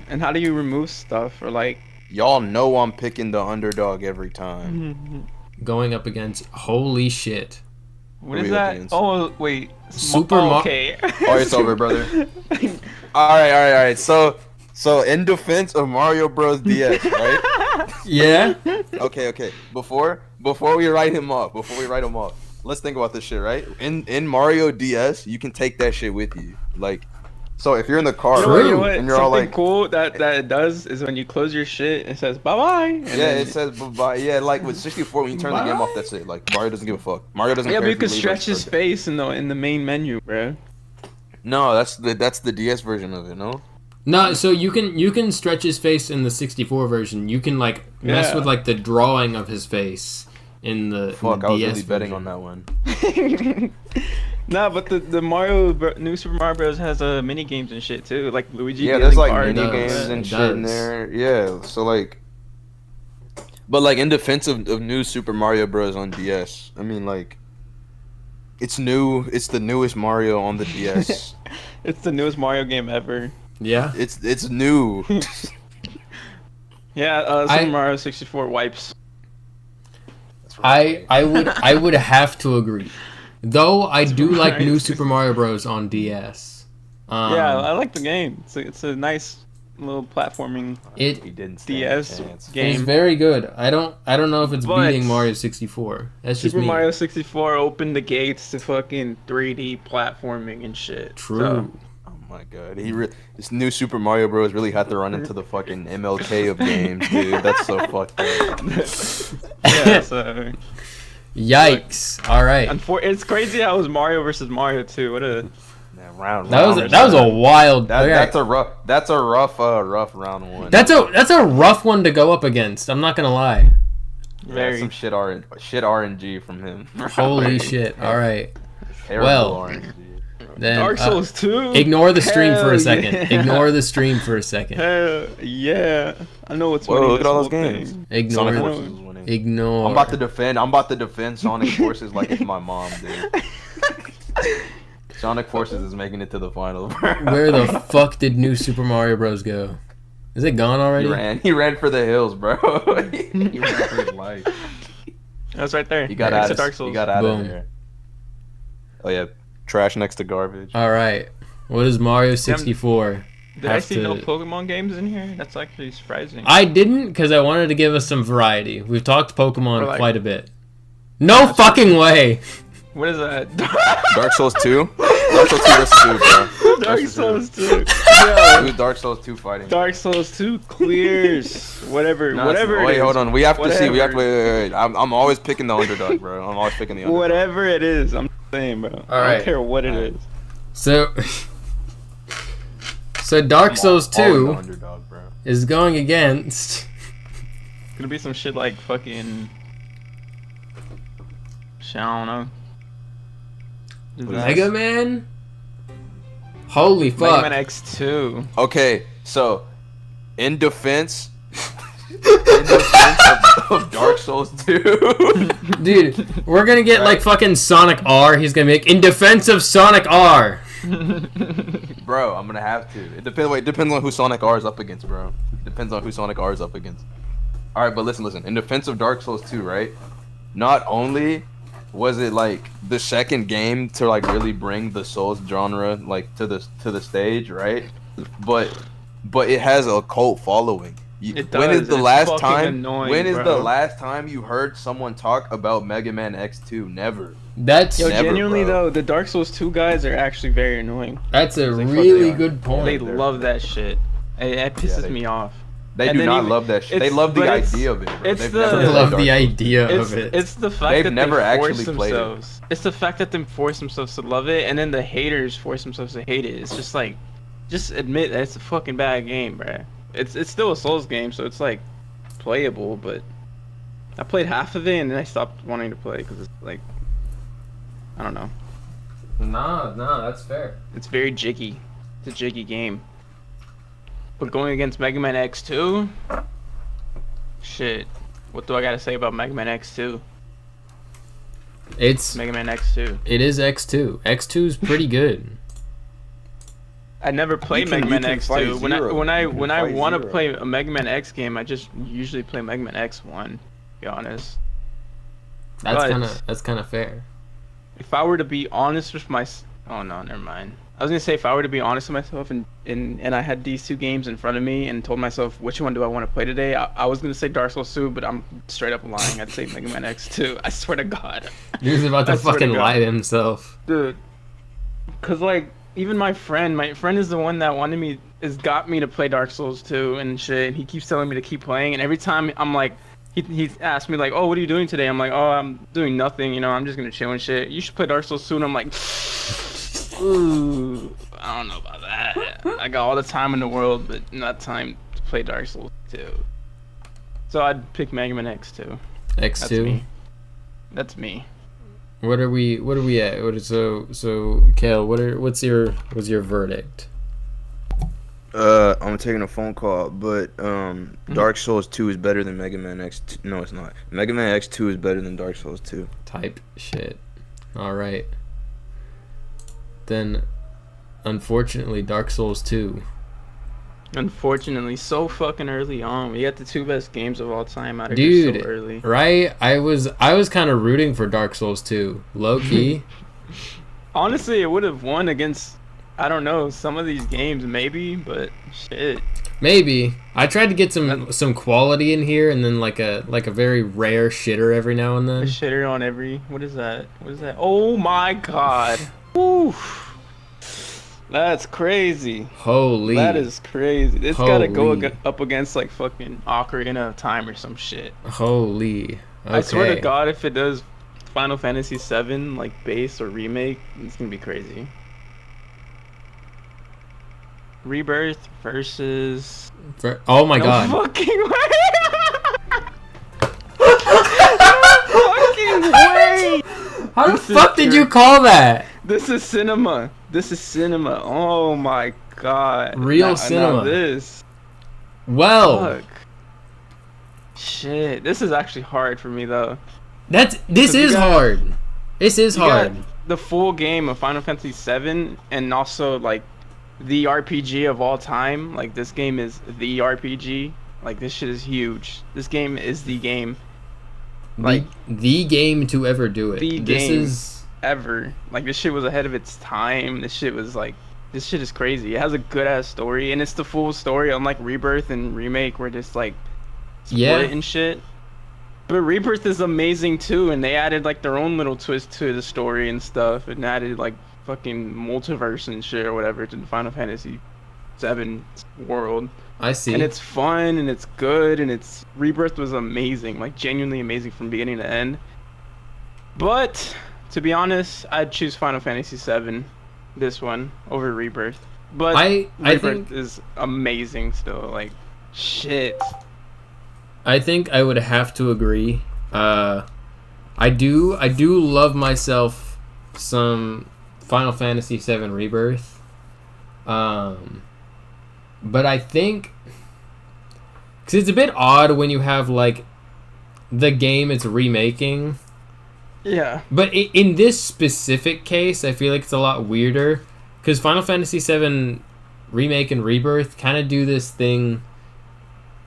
And how do you remove stuff or like? Y'all know I'm picking the underdog every time. Going up against, holy shit. What Who is we up that? against? Oh wait. Super Okay. Oh, it's over, brother. All right. So in defense of Mario Bros. DS, right? Yeah? Okay. Before we write him off, let's think about this shit, right? In Mario DS, you can take that shit with you. Like, so if you're in the car, True. You know what? and you're all Something like, cool that it does is when you close your shit, it says bye bye. it says bye. Yeah, like with 64, when you turn the game off, that's it. Like Mario doesn't give a fuck. Mario doesn't. Yeah, care but you if can leave stretch or- his face in the main menu, bro. No, that's the DS version of it. No. No, so you can stretch his face in the 64 version. You can like mess Yeah. with like the drawing of his face in the Fuck, in I was DS really betting version. on that one. Nah, but the new Super Mario Bros. Has mini games and shit too, like Luigi. Yeah, there's like cards mini It games does. and It shit in does. there. Yeah, so like, but like in defense of new Super Mario Bros. On DS, I mean like, it's new. It's the newest Mario on the DS. It's the newest Mario game ever. Yeah. It's new. Yeah, Super Mario 64 wipes. I would have to agree. Though I do like Mario new 64. Super Mario Bros on DS. Yeah, I like the game. It's a nice little platforming it He didn't stand a DS chance. is game. very good. I don't know if it's But beating Mario 64. That's just Super me. Mario 64 opened the gates to fucking 3D platforming and shit. True. Oh my god, this new Super Mario Bros. Really had to run into the fucking MLK of games, dude. That's so fucked up. So, yeah, so Yikes! All right, it's crazy how it was Mario versus Mario 2. What a Man, round that was a wild. That, okay. that's a rough round one. That's a rough one to go up against. I'm not gonna lie. Yeah, very some shit RNG from him. Holy shit! All right, Terrible Well, RNG. then Dark Souls 2. ignore the stream for Hell a second. yeah. Ignore the stream for a second. Hell yeah! I know what's Whoa, winning look at this all those whole games. thing. Ignore. Sonic it. Forces is winning. Ignore. I'm about to defend Sonic Forces like it's my mom, dude. Sonic Forces is making it to the final. Where the fuck did new Super Mario Bros. Go? Is it gone already? He ran for the hills, bro. He ran for his life. That's right there. He got Next out to of Dark Souls. He got out Boom. of there. Oh yeah, trash next to garbage. All right. What is Mario 64? Did I have see to- no Pokemon games in here? That's actually surprising. I didn't because I wanted to give us some variety. We've talked Pokemon Or like- quite a bit. No fucking way. What is that? Dark Souls 2? Dark Souls 2 versus 2, bro. Dark versus Souls 2. Dude, Dark Souls 2 fighting. Dark Souls 2 clears. Whatever. No, whatever. Wait, it is. hold on. We have to see. We have to Whatever. wait. I'm always picking the underdog, bro. I'm always picking the underdog. Whatever it is, I'm saying, bro. I right. don't care what it Alright. is. So Dark Souls I'm all in 2 the underdog, bro. is going against It's gonna be some shit like fucking. Shit, I don't know. Mega Man. Holy Mega fuck. Man X2. Okay, so in defense of Dark Souls 2. Dude, we're gonna get Right. like fucking Sonic R. He's gonna make in defense of Sonic R. Bro, I'm gonna have to. It depends. Wait, depends on who Sonic R is up against, bro. Depends on who Sonic R is up against. All right, but listen. In defense of Dark Souls 2, right? Not only was it like the second game to like really bring the Souls genre like to the stage, right? But it has a cult following. It When is does, the it's last fucking time? annoying, When is bro. the last time you heard someone talk about Mega Man X2? Never. That's Yo, Never, genuinely bro. though, the Dark Souls 2 guys are actually very annoying. that's a They really fucking are. good point. They they're- love that shit. It pisses they- me off. They And do then not even- love that shit. They it's- love the but it's- idea of it, bro. it's They've the- never I I played love Dark the Souls. idea It's, of it. it's the fact They've that never they actually force played it. themselves. It's the fact that they force themselves to love it, and then the haters force themselves to hate it. It's just like, just admit that it's a fucking bad game, bruh. It's still a Souls game, so it's like playable, but I played half of it and then I stopped wanting to play because it's like, I don't know. No, that's fair. It's very jiggy. It's a jiggy game. But going against Mega Man X2, shit. What do I gotta say about Mega Man X2? It's Mega Man X2. it is X2. X2's pretty good. I never play You can- Mega you Man can fight X2. Zero. When I You can fight want to Zero. play a Mega Man X game, I just usually play Mega Man X1. To be honest. That's kind of fair. If I were to be honest with oh no, never mind. I was gonna say if I were to be honest with myself and I had these two games in front of me and told myself which one do I want to play today, I was gonna say Dark Souls 2, but I'm straight up lying. I'd say Mega Man X2. I swear to God. Dude's about to I swear to fucking God. lie to himself. Dude, cause like even my friend is the one that got me to play Dark Souls 2 and shit. And he keeps telling me to keep playing, and every time I'm like, he asked me like, oh, what are you doing today? I'm like, oh, I'm doing nothing. You know, I'm just gonna chill and shit. You should play Dark Souls 2, and I'm like, ooh, I don't know about that. I got all the time in the world, but not time to play Dark Souls 2. So I'd pick Mega Man X2. X2. That's me. That's me. What are we at? So Kale, what's your verdict? I'm taking a phone call, but Dark Souls 2 is better than Mega Man X2. No, it's not. Mega Man X2 is better than Dark Souls 2. Type shit. All right. Then, unfortunately, Dark Souls 2. Unfortunately, so fucking early on. We got the 2 best games of all time out of Dude, here so early. Right? I was kind of rooting for Dark Souls 2. Low key. Honestly, it would have won against, I don't know, some of these games maybe, but shit. Maybe. I tried to get some quality in here, and then like a very rare shitter every now and A then. shitter on every. What is that? What is that? Oh my god. Woo. That's crazy. Holy. That is crazy. This gotta go Holy. up against like fucking Ocarina of Time or some shit. Holy. Okay. I swear to God, if it does Final Fantasy VII like base or remake, it's gonna be crazy. Rebirth versus. Oh my No god. fucking way! No fucking way! How the This is fuck did pure- you call that? This is cinema. This is cinema. Oh my god. Real cinema. Now this. Well, Fuck. Shit. This is actually hard for me though. this you is got- hard. This is You got hard. the full game of Final Fantasy VII and also like the RPG of all time. Like this game is the RPG. Like this shit is huge. This game is the game like- the game to ever do it. The This game. is ever. Like this shit was ahead of its time. This shit is crazy. It has a good ass story and it's the full story, unlike Rebirth and Remake where just like split Yeah. and shit. But Rebirth is amazing too, and they added like their own little twist to the story and stuff, and added like fucking multiverse and shit or whatever to the Final Fantasy VII world. I see. And it's fun and it's good and it's Rebirth was amazing, like genuinely amazing from beginning to end. But to be honest, I'd choose Final Fantasy VII, this one, over Rebirth. But I Rebirth think is amazing still. Like shit. I think I would have to agree. I do love myself some Final Fantasy VII Rebirth. But I think because it's a bit odd when you have like the game it's remaking. Yeah. But in this specific case, I feel like it's a lot weirder because Final Fantasy VII Remake and Rebirth kind of do this thing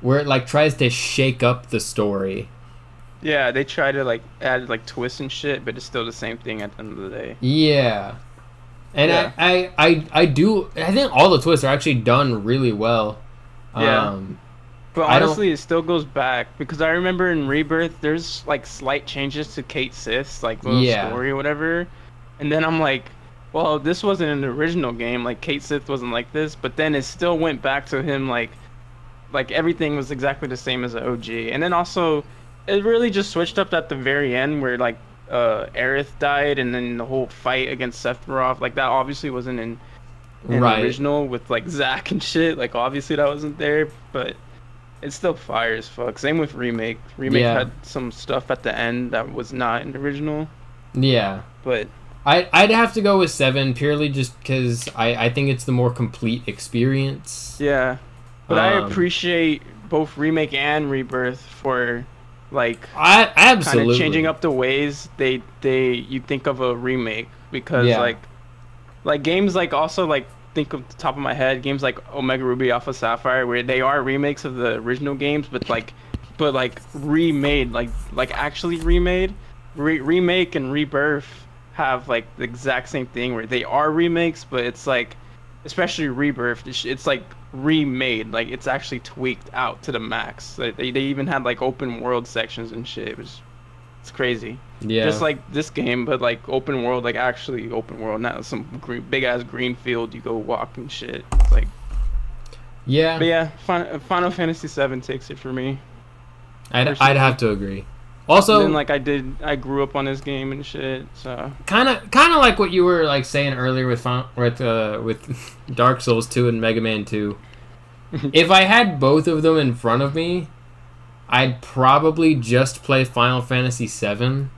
where it like tries to shake up the story. Yeah, they try to like add like twists and shit, but it's still the same thing at the end of the day. Yeah. And Yeah. I think all the twists are actually done really well. Yeah. But I don't- honestly, it still goes back because I remember in Rebirth, there's like slight changes to Kate Sith's like little Yeah. story or whatever, and then I'm like, well, this wasn't in the original game. Like Kate Sith wasn't like this, but then it still went back to him like everything was exactly the same as the OG, and then also it really just switched up at the very end where like Aerith died, and then the whole fight against Sephiroth, like that obviously wasn't in Right. the original with like Zack and shit. Like obviously that wasn't there, but it's still fire as fuck. Same with Remake. Remake Yeah. had some stuff at the end that was not in the original, Yeah. but I'd have to go with 7 purely just because I think it's the more complete experience. yeah. But I Um, appreciate both Remake and Rebirth for like I kind absolutely of changing up the ways they you think of a remake, because Yeah. like games like also like think of the top of my head games like Omega Ruby Alpha Sapphire where they are remakes of the original games but remade like actually remade. Remake and Rebirth have like the exact same thing where they are remakes, but it's like especially Rebirth it's like remade, like it's actually tweaked out to the max. Like, they even had like open world sections and shit. It's crazy. Yeah. Just like this game, but like open world, like actually open world, not some big ass green field you go walk and shit. It's like, Yeah. but yeah, Final Fantasy VII takes it for me. I'd personally. have to agree. Also, And then I grew up on this game and shit. So kind of like what you were like saying earlier with with Dark Souls 2 and Mega Man 2. If I had both of them in front of me, I'd probably just play Final Fantasy 7.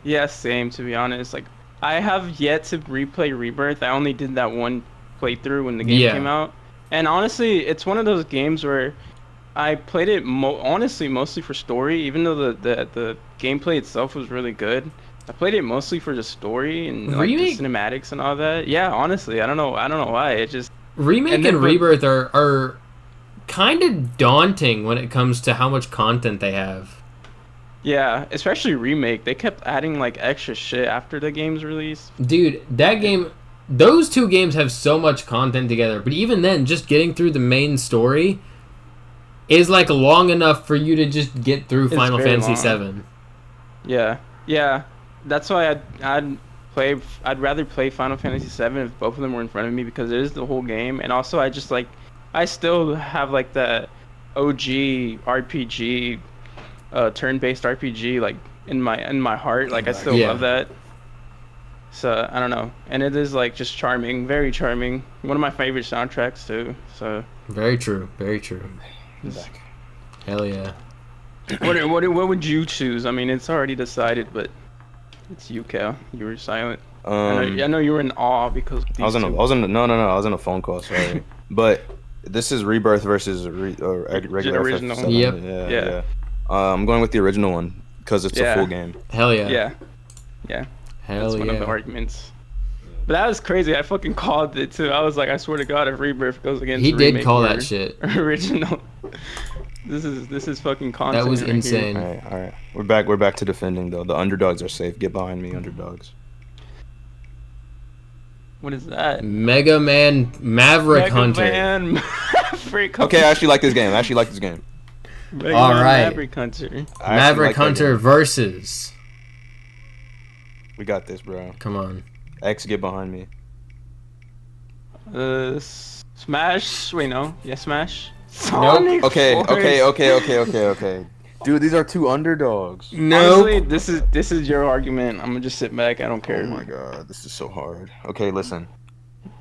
yeah, same to be honest. Like I have yet to replay Rebirth. I only did that one playthrough when the game came out. And honestly, it's one of those games where I played it honestly mostly for story, even though the gameplay itself was really good. I played it mostly for the story and like the cinematics and all that. Yeah, honestly, I don't know why. It just Remake and Rebirth are kind of daunting when it comes to how much content they have. Yeah, especially Remake. They kept adding like extra shit after the game's release. Dude, those two games have so much content together, but even then, just getting through the main story is like long enough for you to just get through Final Fantasy VII. Yeah. That's why I'd rather play Final Fantasy VII if both of them were in front of me, because it is the whole game, and also I still have like the OG RPG, turn-based RPG like in my heart. Like I still love that. So I don't know, and it is like just charming, very charming. One of my favorite soundtracks too. So very true. Hell yeah. What would you choose? I mean, it's already decided, but it's you, Kale. You were silent. I know you were in awe because I was in a phone call. Sorry, but this is Rebirth versus regular original. FF7. Yeah. I'm going with the original one because it's a full game. Hell yeah. Yeah. Hell That's one of the arguments. But that was crazy. I fucking called it too. I was like, I swear to God, if Rebirth goes against he did call that shit. Original. This is fucking content. That was right insane. Here. All right. We're back to defending though. The underdogs are safe. Get behind me, underdogs. What is that? Mega Man Maverick Hunter. Man Maverick Hunter. Okay, I actually like this game. All right. Maverick Hunter. Maverick Hunter versus. We got this, bro. Come on. X, get behind me. Smash. Wait, no. Yeah, Smash. Nope. Okay. Dude, these are two underdogs. No. Honestly, this is your argument. I'm gonna just sit back. I don't care. Oh my god, this is so hard. Okay, listen.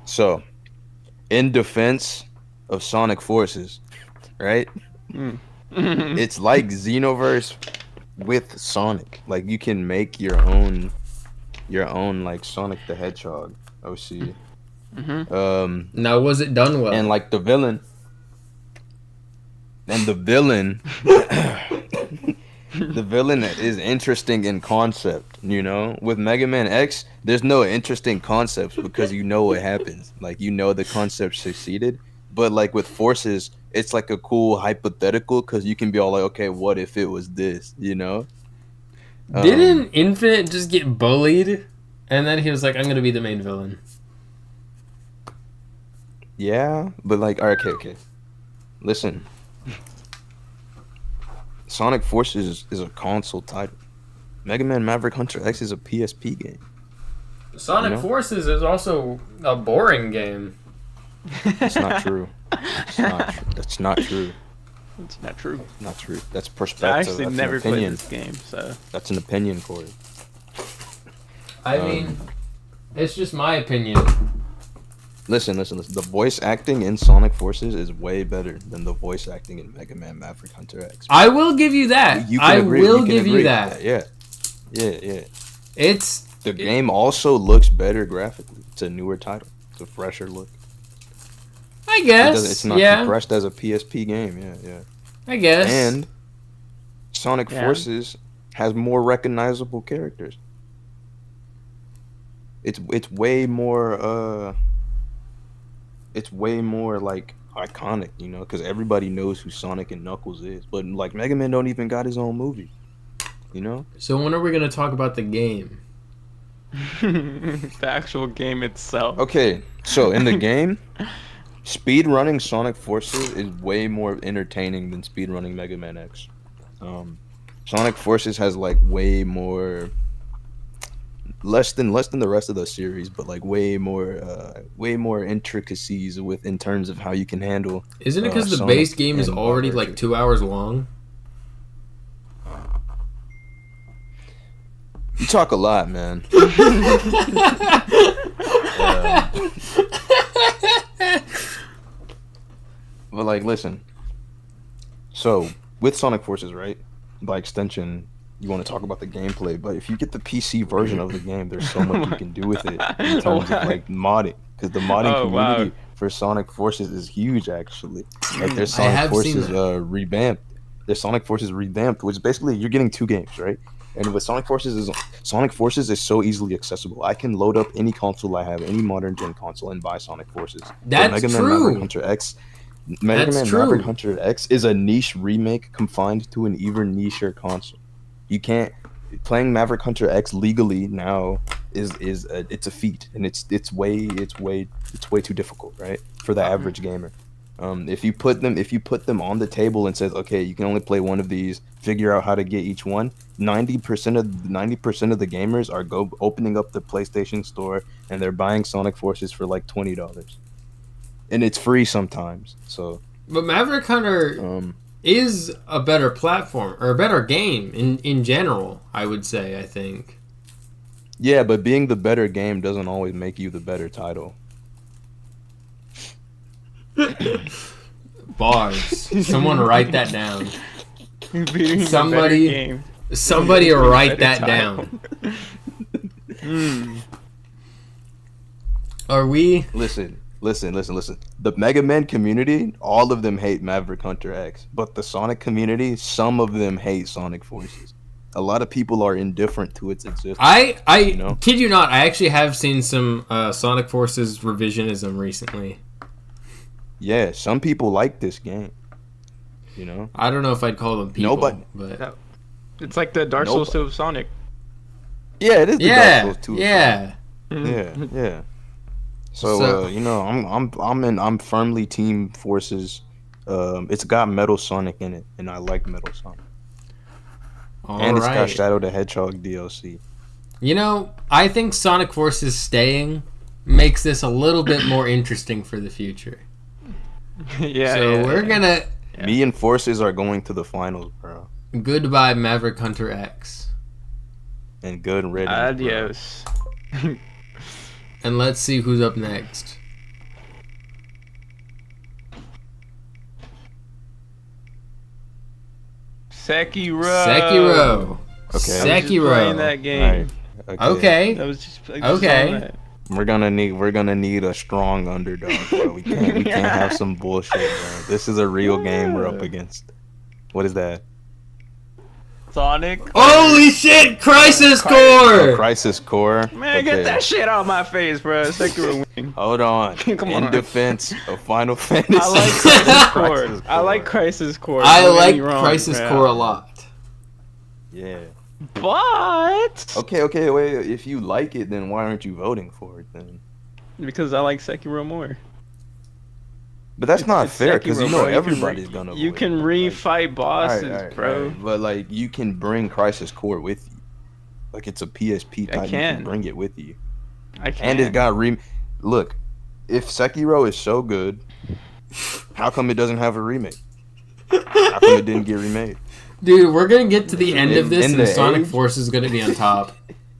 So, in defense of Sonic Forces, right? It's like Xenoverse with Sonic. Like you can make your own like Sonic the Hedgehog OC. Now was it done well? And like the villain the villain is interesting in concept, you know? With Mega Man X, there's no interesting concepts because you know what happens. Like you know the concept succeeded. But like with Forces, it's like a cool hypothetical because you can be all like, okay, what if it was this, you know? Didn't Infinite just get bullied? And then he was like, I'm going to be the main villain. Yeah, but like, all right, okay. Listen. Sonic Forces is a console title. Mega Man Maverick Hunter X is a PSP game. Sonic Forces is also a boring game. That's not true. That's not true. It's not true. Not true. That's perspective. I actually That's never played this game, so that's an opinion, Corey. I mean, it's just my opinion. Listen. The voice acting in Sonic Forces is way better than the voice acting in Mega Man Maverick Hunter X. I will give you that. I will give you that. Yeah. It's the game also looks better graphically. It's a newer title. It's a fresher look. I guess. It's not compressed as a PSP game. Yeah. I guess. And Sonic Forces has more recognizable characters. It's way more like iconic, you know, because everybody knows who Sonic and Knuckles is. But like Mega Man don't even got his own movie, you know. So when are we gonna talk about the game? The actual game itself. Okay, so in the game, speed running Sonic Forces is way more entertaining than speed running Mega Man X. Sonic Forces has like way more. Less than the rest of the series, but like way more intricacies in terms of how you can handle. Isn't it because the base game is already like 2 hours long? You talk a lot, man. But like, listen. So with Sonic Forces, right? By extension, you want to talk about the gameplay, but if you get the PC version of the game, there's so much you can do with it in terms of like modding, because the modding community for Sonic Forces is huge. Actually, like there's Sonic Forces revamped. There's Sonic Forces revamped, which basically you're getting two games, right? And with Sonic Forces is so easily accessible. I can load up any console I have, any modern gen console, and buy Sonic Forces. That's Mega Man true. Maverick Hunter X. Mega Man Maverick Hunter X is a niche remake confined to an even nicher console. You can't playing Maverick Hunter X legally now it's a feat, and it's way too difficult, right, for the average gamer. If you put them on the table and says, okay, you can only play one of these, figure out how to get each one. 90% of the gamers are opening up the PlayStation Store and they're buying Sonic Forces for like $20, and it's free sometimes. So, but Maverick Hunter is a better platform or a better game in general. I would say. I think. Yeah, but being the better game doesn't always make you the better title. Bars. Someone write that down. Somebody write that down. Are we? Listen. The Mega Man community, all of them hate Maverick Hunter X, but the Sonic community, some of them hate Sonic Forces. A lot of people are indifferent to its existence. I kid you not, I actually have seen some Sonic Forces revisionism recently. Yeah, some people like this game. You know? I don't know if I'd call them people. Nobody. But it's like the Dark Souls 2 of Sonic. Yeah, it is the Dark Souls 2 of Sonic. Yeah. So I'm firmly Team Forces. It's got Metal Sonic in it, and I like Metal Sonic. It's got Shadow the Hedgehog DLC. You know, I think Sonic Forces staying makes this a little bit more interesting for the future. We're gonna. Me and Forces are going to the finals, bro. Goodbye, Maverick Hunter X. And good riddance. Adios. And let's see who's up next. Sekiro. Okay. Sekiro. Playing that game. Right. Okay. That was just okay. We're gonna need a strong underdog, bro. We can't have some bullshit, bro. This is a real game we're up against. What is that? Sonic. Holy shit! Crisis Core. Crisis Core. Man, get that shit out of my face, bro. Sekiro winning. Hold on. Come on. In defense of Final Fantasy. I like Crisis Core. I like Crisis Core. I like Crisis Core a lot. Yeah. But okay, wait. If you like it, then why aren't you voting for it then? Because I like Sekiro more. But that's not fair, because Sekiro, you know bro. everybody's gonna. You can re-fight bosses, bro. Right. But like, you can bring Crisis Core with you. Like, it's a PSP type. You can bring it with you. I can. And it got Look, if Sekiro is so good, how come it doesn't have a remake? How come it didn't get remade? Dude, we're gonna get to the end of this, and Sonic Forces is gonna be on top.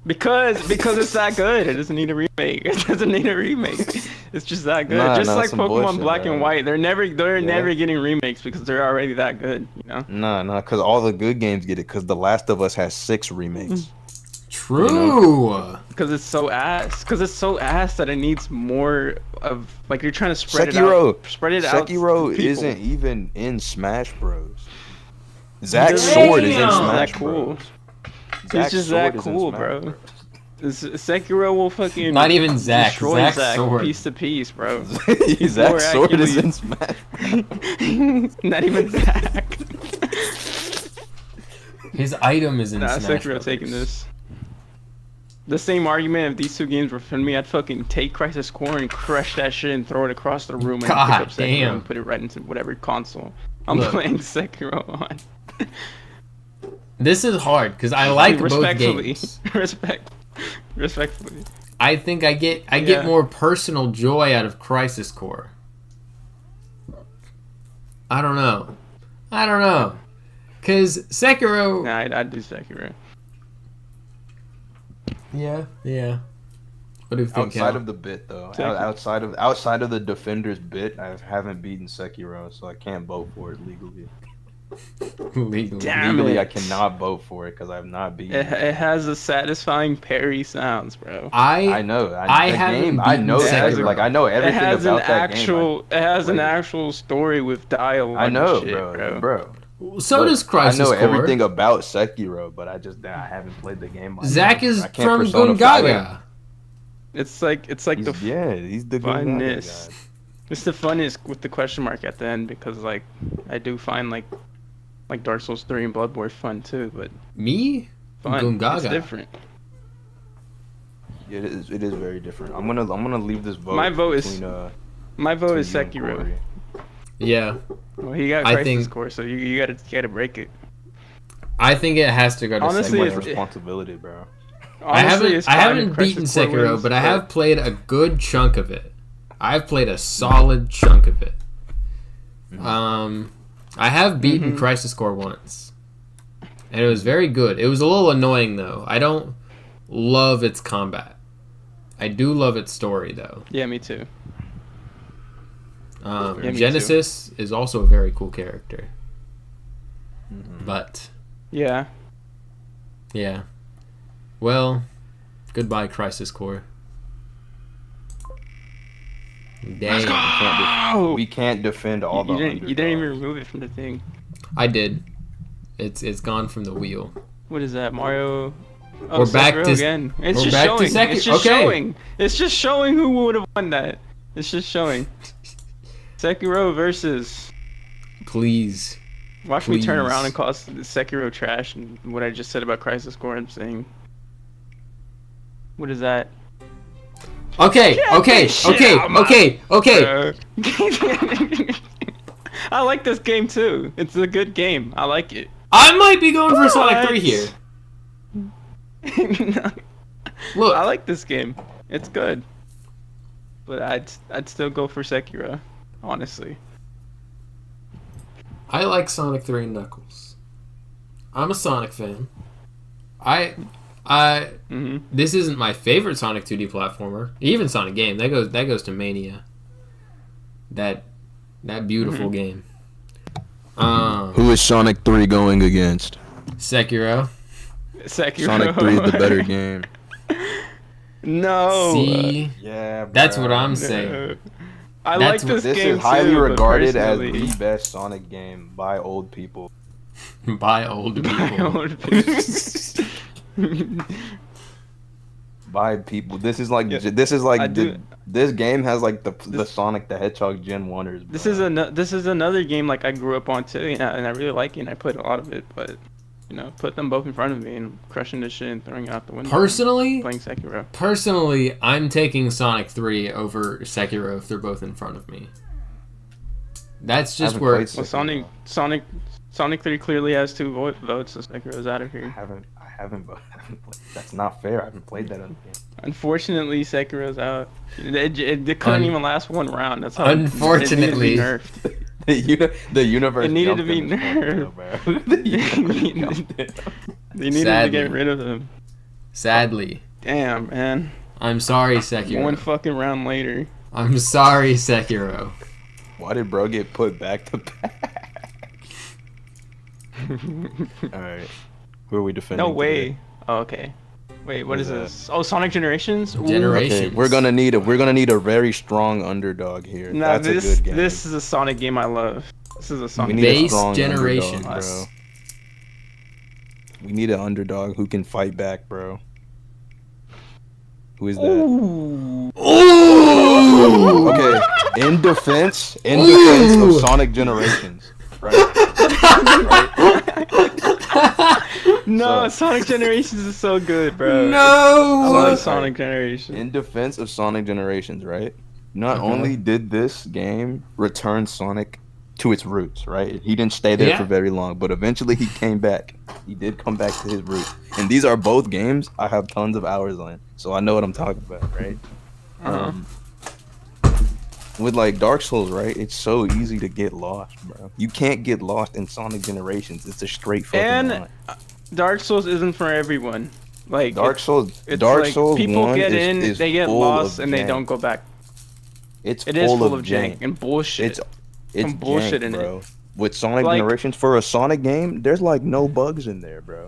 Because it's that good. It doesn't need a remake. It doesn't need a remake. It's just that good. Just like Pokemon bullshit, Black and White, they're never getting remakes because they're already that good. You know? Nah, because all the good games get it. Because The Last of Us has 6 remakes. True. You know? Because it's so ass. Because it's so ass that it needs more of, like, you're trying to spread it out. Sekiro isn't even in Smash Bros. Zack's sword is in Smash Bros. It's just that cool, bro. Sekiro will fucking not even Zack. Destroy Zack's sword. piece to piece, bro. Zack's sword is in Smash. Not even Zack. His item is in Smash. Sekiro taking this. The same argument if these two games were for me, I'd fucking take Crisis Core and crush that shit and throw it across the room and pick up Sekiro and put it right into whatever console I'm playing Sekiro on. This is hard because I like both games. Respectfully. I think I get more personal joy out of Crisis Core. I don't know. Cause Sekiro. Nah, I'd do Sekiro. Yeah. What do you think? Outside of the bit though, outside of the Defender's bit, I haven't beaten Sekiro, so I can't vote for it legally. legally. Damn Legally, it. I cannot vote for it because I have not beaten It has the satisfying parry sounds, bro. I know. I haven't game. I know beaten that. Sekiro. Like I know It everything has about an that actual. game. It has an played it. actual story with dialogue. I know, and shit, bro. So does Crisis I know Core. everything about Sekiro, but I haven't played the game. Like Zach that. is I can't from personify it. Gungaga. It's like He's the funnest. guy. It's the funnest with the question mark at the end because like I do find like Dark Souls 3 and Bloodborne fun too, but Me? fun. Gungaga. It's different. It is very different. I'm gonna leave this vote. My vote is between, My vote is between you and Sekiro. Corey. Yeah. Well, he got I Crisis think- Core, so you gotta break it. I think it has to go to Honestly, Much Sekiro. responsibility, bro. Honestly, it's I fine haven't if Crisis beaten Core Sekiro, wins, but I have played a good chunk of it. I've played a solid chunk of it. I have beaten Crisis Core once, and it was very good. It was a little annoying though. I don't love its combat. I do love its story though. Yeah, me too. me Genesis is also a very cool character, but Yeah. yeah. Well, goodbye, Crisis Core. Dang. Oh, We can't defend all the. you didn't even underdogs. remove it from the thing. I did. It's gone from the wheel. What is that, Mario? Oh, We're back Sekiro to- again. It's we're just back to showing. It's just okay. showing. It's just showing who would have won that. It's just showing. Sekiro versus. Please. Watch me turn Please. around and call Sekiro trash and what I just said about Crisis Core. I'm saying. What is that? Okay, Get okay, this shit okay, out of my- okay. I like this game too. It's a good game. I like it. I might be going for Sonic 3 here. Look, I like this game. It's good. But I'd still go for Sekiro, honestly. I like Sonic 3 and Knuckles. I'm a Sonic fan. This isn't my favorite Sonic 2D platformer. Even Sonic game. That goes to Mania. That beautiful game. Who is Sonic 3 going against? Sekiro. Sekiro. Sonic 3 is the better game. No. See, Yeah, that's what I'm saying. No. I That's like this This game is highly too, but regarded as personally- the best Sonic game by old people. By old people. By people. This is like Yeah, this do- this game has like the This- Sonic the Hedgehog Gen 1ers. This is another game like I grew up on too, and I really like it. And I played a lot of it, but put them both in front of me and I'm crushing this shit and throwing it out the window. Personally, Playing Sekiro. I'm taking Sonic 3 over Sekiro if they're both in front of me. That's just haven't where played Well, Sonic 3 clearly has 2 votes, so Sekiro's out of I here. haven't played. That's not fair. I haven't played that other game. Unfortunately, Sekiro's out. It couldn't even last one round. That's how. Unfortunately. It needed to be nerfed. The universe. It needed to jumped be in this one, bro. The universe jumped in. They needed to Sadly. get rid of him. sadly. Damn, man. I'm sorry, Sekiro. One fucking round later. I'm sorry, Sekiro. Why did bro get put back to back? All right, who are we defending? No way. today? Oh, okay. Wait, what What is is that? this? Oh, Sonic Generations? Ooh. Generations. Okay, we're gonna need a very strong underdog here. Nah, That's a good game. this is a Sonic game I love. This is a we Sonic need game. Base a strong Generations. underdog, bro. We need an underdog who can fight back, bro. Who is that? Ooh. Ooh! Okay, in defense Ooh. of Sonic Generations, right? No, So- Sonic Generations is so good, bro. I No! love Sonic Generations. In defense of Sonic Generations, right? Not Okay. only did this game return Sonic to its roots, right? He didn't stay there Yeah. for very long, but eventually he came back. He did come back to his roots. And these are both games I have tons of hours on, so I know what I'm talking about, right? Uh-huh. With like Dark Souls, right? It's so easy to get lost, bro. You can't get lost in Sonic Generations. It's a straight fucking And line. Dark Souls isn't for everyone. Like Dark Souls. it's Dark like Souls people 1 get is, in, is they get full lost, of and they jank. don't go back. It's It is full of jank. jank and bullshit. It's Some bullshit jank, in it. bro. With Sonic Like- Generations, for a Sonic game, there's like no bugs in there, bro.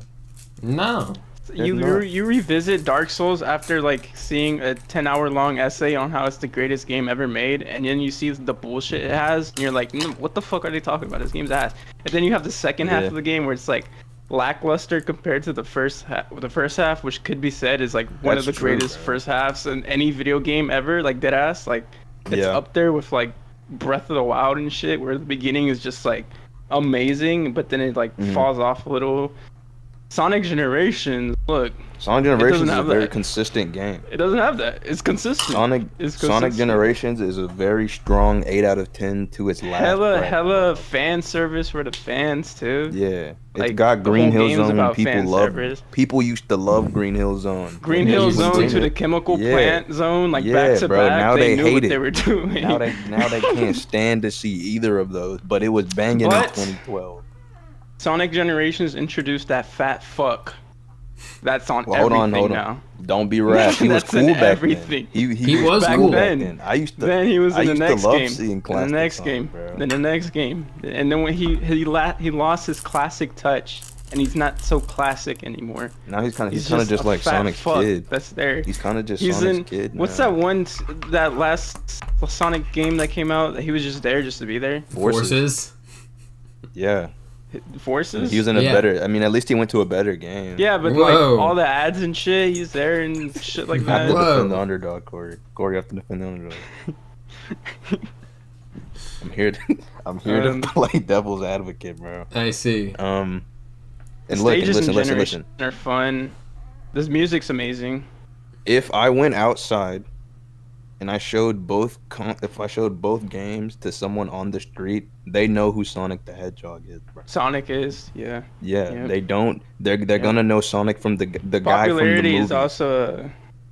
No. You revisit Dark Souls after like seeing a 10-hour long essay on how it's the greatest game ever made, and then you see the bullshit it has, and you're like, what the fuck are they talking about? This game's ass. And then you have the second half Yeah. of the game where it's like lackluster compared to the first half, which could be said is like one of That's the true, greatest bro. first halves in any video game ever. Like dead ass, like it's Yeah. up there with like Breath of the Wild and shit, where the beginning is just like amazing, but then it like Mhm. falls off a little. Sonic Generations, look, Sonic doesn't Generations is a have very that. consistent game. it doesn't have that. It's consistent. Sonic It's Sonic consistent. Generations is a very strong 8 out of 10 to its last. breath, Hella bro. fan service for the fans too. Yeah, it's Like, got the Green whole Hill game's Zone. about People fan love. service. People used to love Green Hill Zone. Green Yeah, Hill you Zone can to do the it. chemical Yeah. plant zone, like Yeah, back to bro, back. now they they knew hate what it. they were doing. Now they can't stand to see either of those. But it was banging But- in 2012. Sonic Generations introduced that fat fuck. That's on Well, hold everything on. now. Don't be rash. He was That's in cool back everything. then. He was cool cool. back Then. then. I used to. Then he was I in the used next to love game. seeing In the classic next Sonic, game. bro. Then the next game. And then when he lost his classic touch, and he's not so classic anymore. Now he's kind of He's just a like fat Sonic's fuck kid. That's there. He's kind of just He's Sonic's in. kid. What's now. that last Sonic game that came out? That he was just there just to be there. Forces. Yeah, Forces. he was in a Yeah. better. I mean, at least he went to a better game. Yeah, but Whoa. like all the ads and shit, he's there and shit like You have to that. Whoa. defend the underdog, Corey. Corey, you have to defend the underdog. I'm here Um, to play devil's advocate, bro. I see. And The look, stages and listen. generations are fun. This music's amazing. If I went outside and I showed if I showed both games to someone on the street, they know who Sonic the Hedgehog is, bro. Sonic is, yeah. Yeah, Yep. they don't. They're Yep. gonna know Sonic from the guy from the Popularity movies. is also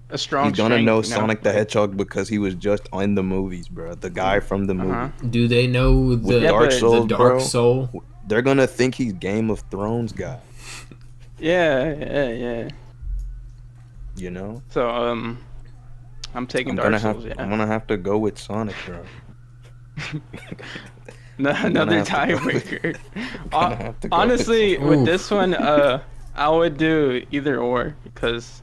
a strong. He's gonna strength, know you Sonic the Hedgehog because he was just in the movies, bro. The guy from the movie. Uh-huh. Do they know the Yeah, Dark but- Souls, the bro. Dark Soul? They're gonna think he's Game of Thrones guy. Yeah. You know. So I'm taking I'm Dark gonna Souls. have. Yeah. I'm gonna have to go with Sonic, bro. Another have to go with- tiebreaker. gonna have to go with Honestly, Sonic. with Oof. this one, I would do either or because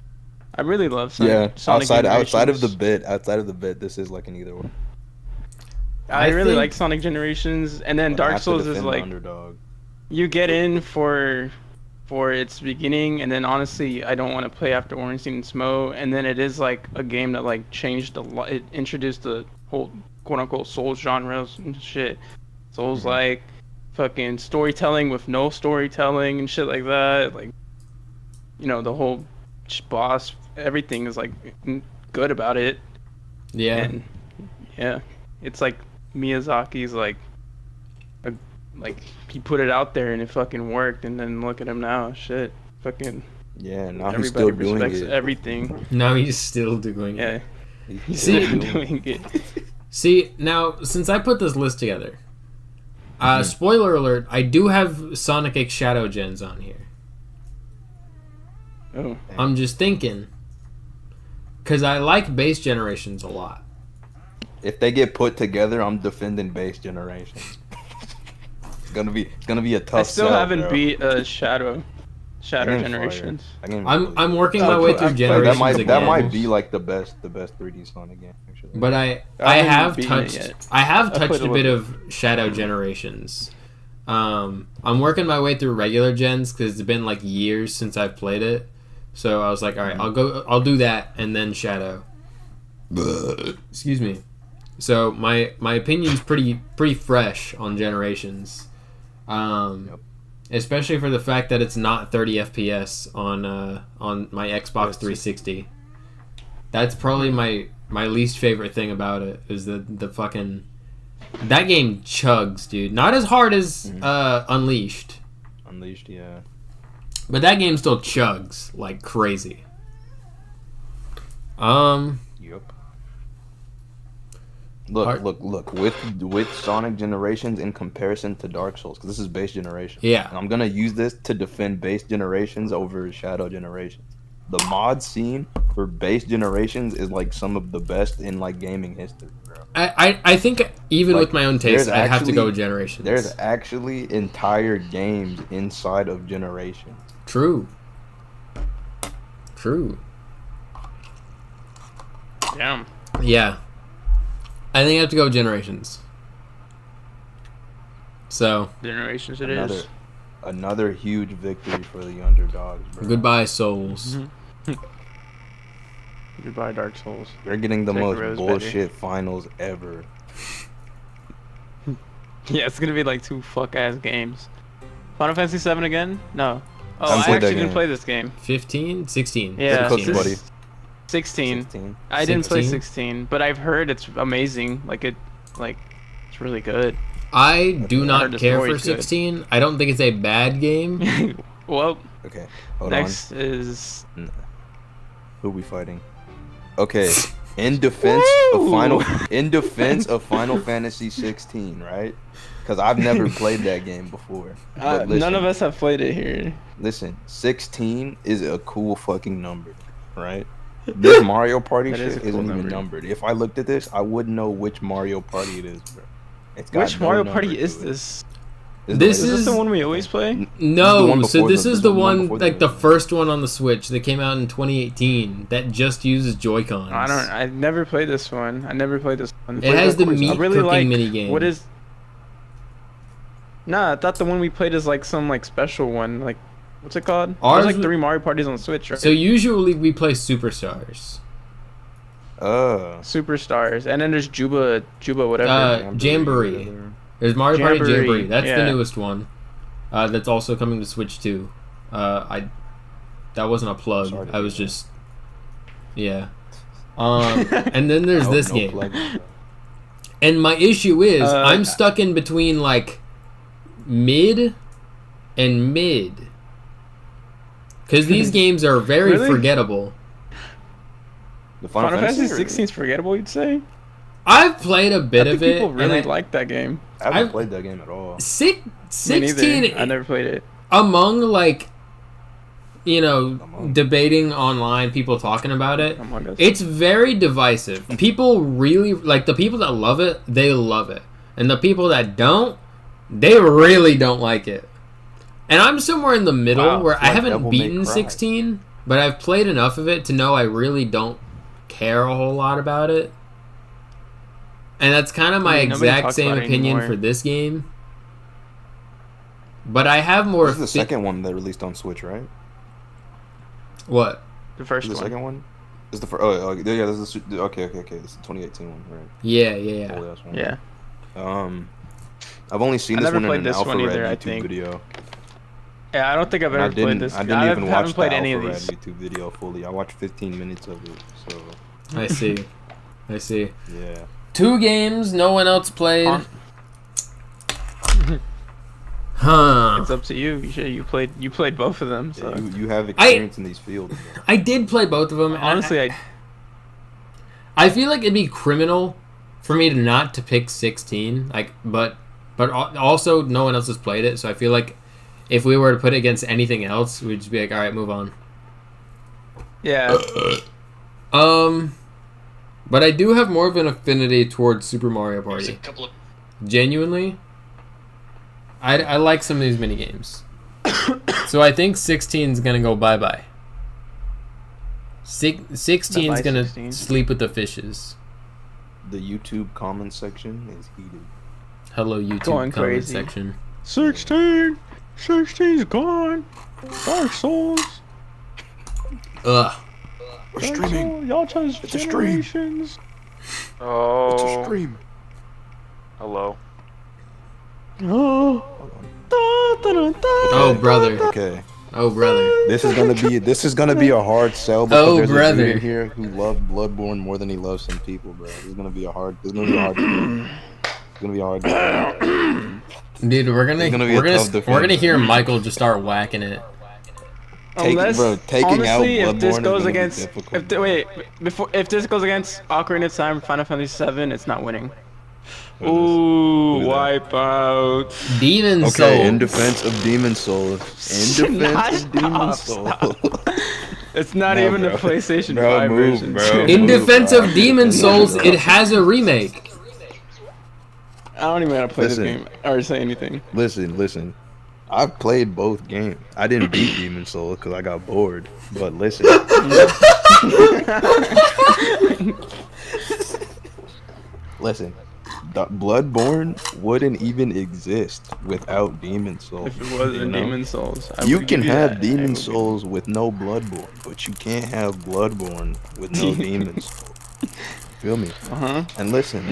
I really love Sonic. Yeah. Sonic outside of Generations. the bit, this is like an either or. I I really think- like Sonic Generations, and then But I Dark have to Souls is defend the like underdog. you get in for its beginning, and then honestly, I don't want to play after Ornstein and Smo, and then it is like a game that like changed a lot. It introduced the whole quote unquote Souls genres and shit. Souls like fucking storytelling with no storytelling and shit like that. Like, you know, the whole boss, everything is like good about it. Yeah. And yeah, it's like Miyazaki's like he put it out there and it fucking worked, and then look at him now, shit, fucking Yeah, now he's everybody still doing respects it. everything. Now he's still doing Yeah, it. he's See- still doing it. See, now, since I put this list together, Mm-hmm. spoiler alert, I do have Sonic X Shadow Gens on here. Oh, I'm just thinking, because I like base generations a lot. If they get put together, I'm defending base generations. it's gonna be a tough. I still sell, haven't bro. beat Shadow That game's Generations. fire. That game's I'm really working So my way I've through played- generations that again. might be like the best 3D Sonic game actually. But I I haven't have beaten it touched yet. I have I played touched a a bit little of Shadow Generations. I'm working my way through regular gens because it's been like years since I've played it. So I was like, all right, I'll do that and then Shadow. Excuse me. So my opinion's pretty fresh on Generations. Yep. Especially for the fact that it's not 30 FPS on my Xbox 360. That's probably my least favorite thing about it is the fucking that game chugs, dude. Not as hard as Unleashed, Unleashed, yeah. but that game still chugs like crazy. Yep. Alright. Look. With Sonic Generations in comparison to Dark Souls, because this is base generation. Yeah. And I'm gonna use this to defend base generations over Shadow Generations. the mod scene for base generations is like some of the best in like gaming history, bro. I think even Like, with my own taste, there's I'd have to go actually- with Generations. There's actually entire games inside of generations. True. True. Damn. Yeah. I think I have to go with Generations. So, Generations it Another, is. another huge victory for the underdogs, bro. goodbye, Souls. Goodbye, Dark Souls. They're getting the Sekiro's most bullshit finals ever. Yeah, it's gonna be like 2 fuck-ass games. Final Fantasy 7 again? No. Oh, Haven't I played that actually didn't game. play this game. 15? 16. Yeah, Cookie, 16. buddy. 16. 16. I didn't play 16? 16, but I've heard it's amazing. It's really good. I do I not heard the care for story's good. 16. I don't think it's a bad game. Well, Okay, hold next is on. Who we fighting? Okay, in defense of Final Fantasy 16, right? Because I've never played that game before. But none of us have played it here. Listen, 16 is a cool fucking number, right? This Mario Party That is shit a cool isn't even number. numbered. If I looked at this, I wouldn't know which Mario Party it is, bro. It's got Which no Mario number Party to is it. this? This Is this is- the one we always play? the No, one so before this the- is the the one one, before like the- the first one on the Switch that came out in 2018 that just uses Joy-Cons. I never played this one. I never played this one. It has the I meat really cooking like mini game. what is. Nah, I thought the one we played is like some like special one. Like, what's it called? Ours There's like was- 3 Mario parties on the Switch, right? So usually we play Superstars. Superstars, and then there's Juba whatever. Jamboree. There's Mario Party Jamboree, Jamboree. That's the yeah. newest one. That's also coming to Switch too. That wasn't a plug. Sorry to I hear was that. just, yeah. And then there's Oh, this no game. plug. And my issue is I'm Uh, stuck in between like mid and mid. Because these games are very Really? forgettable. The Final Fantasy or- 16 is forgettable, you'd say? I've played a bit I of think it. people really and like that game. I haven't I've- played that game at all. Me 16 neither. I never played it. among like, you know, Among. debating online, people talking about it. Among Us. It's very divisive. People really like the people that love it, they love it. And the people that don't, they really don't like it. And I'm somewhere in the middle Wow, where it's I like haven't Devil May beaten Cry. 16, but I've played enough of it to know I really don't care a whole lot about it. And that's kind of my I mean, nobody exact talks same about it opinion anymore. for this game. But I have more. This is the fi- second one that released on Switch, right? What? The This first is the one. second one? This is the first. Oh, yeah, this is the, okay. This is the 2018 one, right? Yeah. Old ass one. Yeah. I've only seen I this never one in played an this alpha one red either, I YouTube think. video. Yeah, I don't think I've And ever played this. I didn't even watch haven't played the any of alpha red these. YouTube video fully. I watched 15 minutes of it. So I see. I see. yeah. 2 games, no one else played. On- Huh. It's up to you. You played both of them. So Yeah, you have experience in these fields. Bro. I did play both of them. and honestly, I feel like it'd be criminal for me to not to pick 16. Like, but also no one else has played it, so I feel like if we were to put it against anything else, we'd just be like, all right, move on. yeah. But I do have more of an affinity towards Super Mario Party. Genuinely, I like some of these mini games. So I think 16 is gonna go bye bye. 16 is gonna 16. sleep with the fishes. The YouTube comment section is heated. Hello, YouTube Going comment crazy. section. 16's gone. Dark Souls. Ugh. We're streaming. Y'all chose It's a stream. generations. It's a Oh, stream. hello. Oh. Oh, brother. Okay. Oh, brother. This is gonna be a hard sell because Oh, there's a brother. dude in here who loved Bloodborne more than he loves some people, bro. It's gonna be a hard. It's gonna be a hard. It's gonna be a hard. Dude, we're gonna It's gonna be a tough defense. we're gonna hear Michael just start whacking it. Taking honestly, out if this Bloodborne goes is gonna against, be difficult. if this goes against Ocarina of Time, Final Fantasy 7, it's not winning. Who Ooh, is that? wipeout. Demon Okay, in Souls. defense of Demon Souls. In defense of Demon Stop. Souls. It's not No, even bro. a PlayStation Bro, 5 move, version. bro. In Move, defense bro. of Demon Souls, it has a remake. I don't even know how to play Listen. this game or say anything. Listen. I've played both games. I didn't beat Demon Souls because I got bored. But listen, listen. Bloodborne wouldn't even exist without Demon Souls. If it wasn't you know? Demon Souls, I You would can give have that. I Demon would Souls with no Bloodborne, but you can't have Bloodborne with no demons. Feel me? Uh-huh. And listen.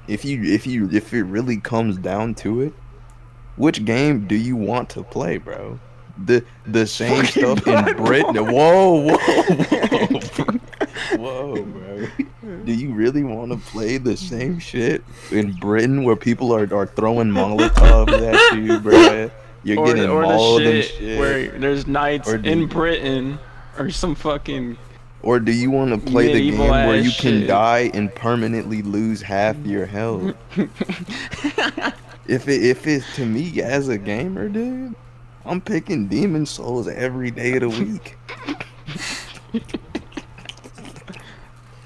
If it really comes down to it, which game do you want to play, bro? The same stuff in Britain. Whoa, bro. Do you really want to play the same shit in Britain where people are throwing Molotovs at you, bro? You're getting or mauled the and shit shit. where there's knights Or do in you- Britain or some fucking Or do you want to play the medieval game where ass you can shit. die and permanently lose half your health? If it's to me as a gamer, dude, I'm picking Demon Souls every day of the week.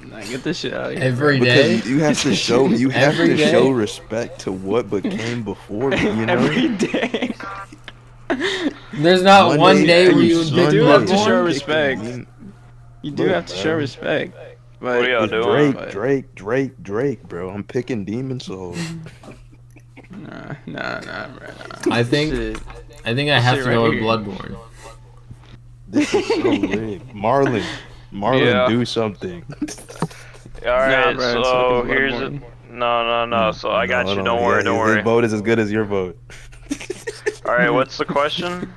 Nah, get this shit out of here. Every bro. day? Because you have to show Every day? show respect to what became before, you know. Every day. There's not one day where you would You pick do have to Bloodborne? show respect. You do Look, have to show bro. respect. But What are y'all It's doing? Drake, bro. I'm picking Demon Souls. Nah, bro. I think Shit. I have Shit to go right with here. Bloodborne. This is so rigged. Marlon, Yeah. do something. Alright, bro, it's so fucking here's Bloodborne. no. So I got you. Don't worry. His vote is as good as your vote. Alright, what's the question?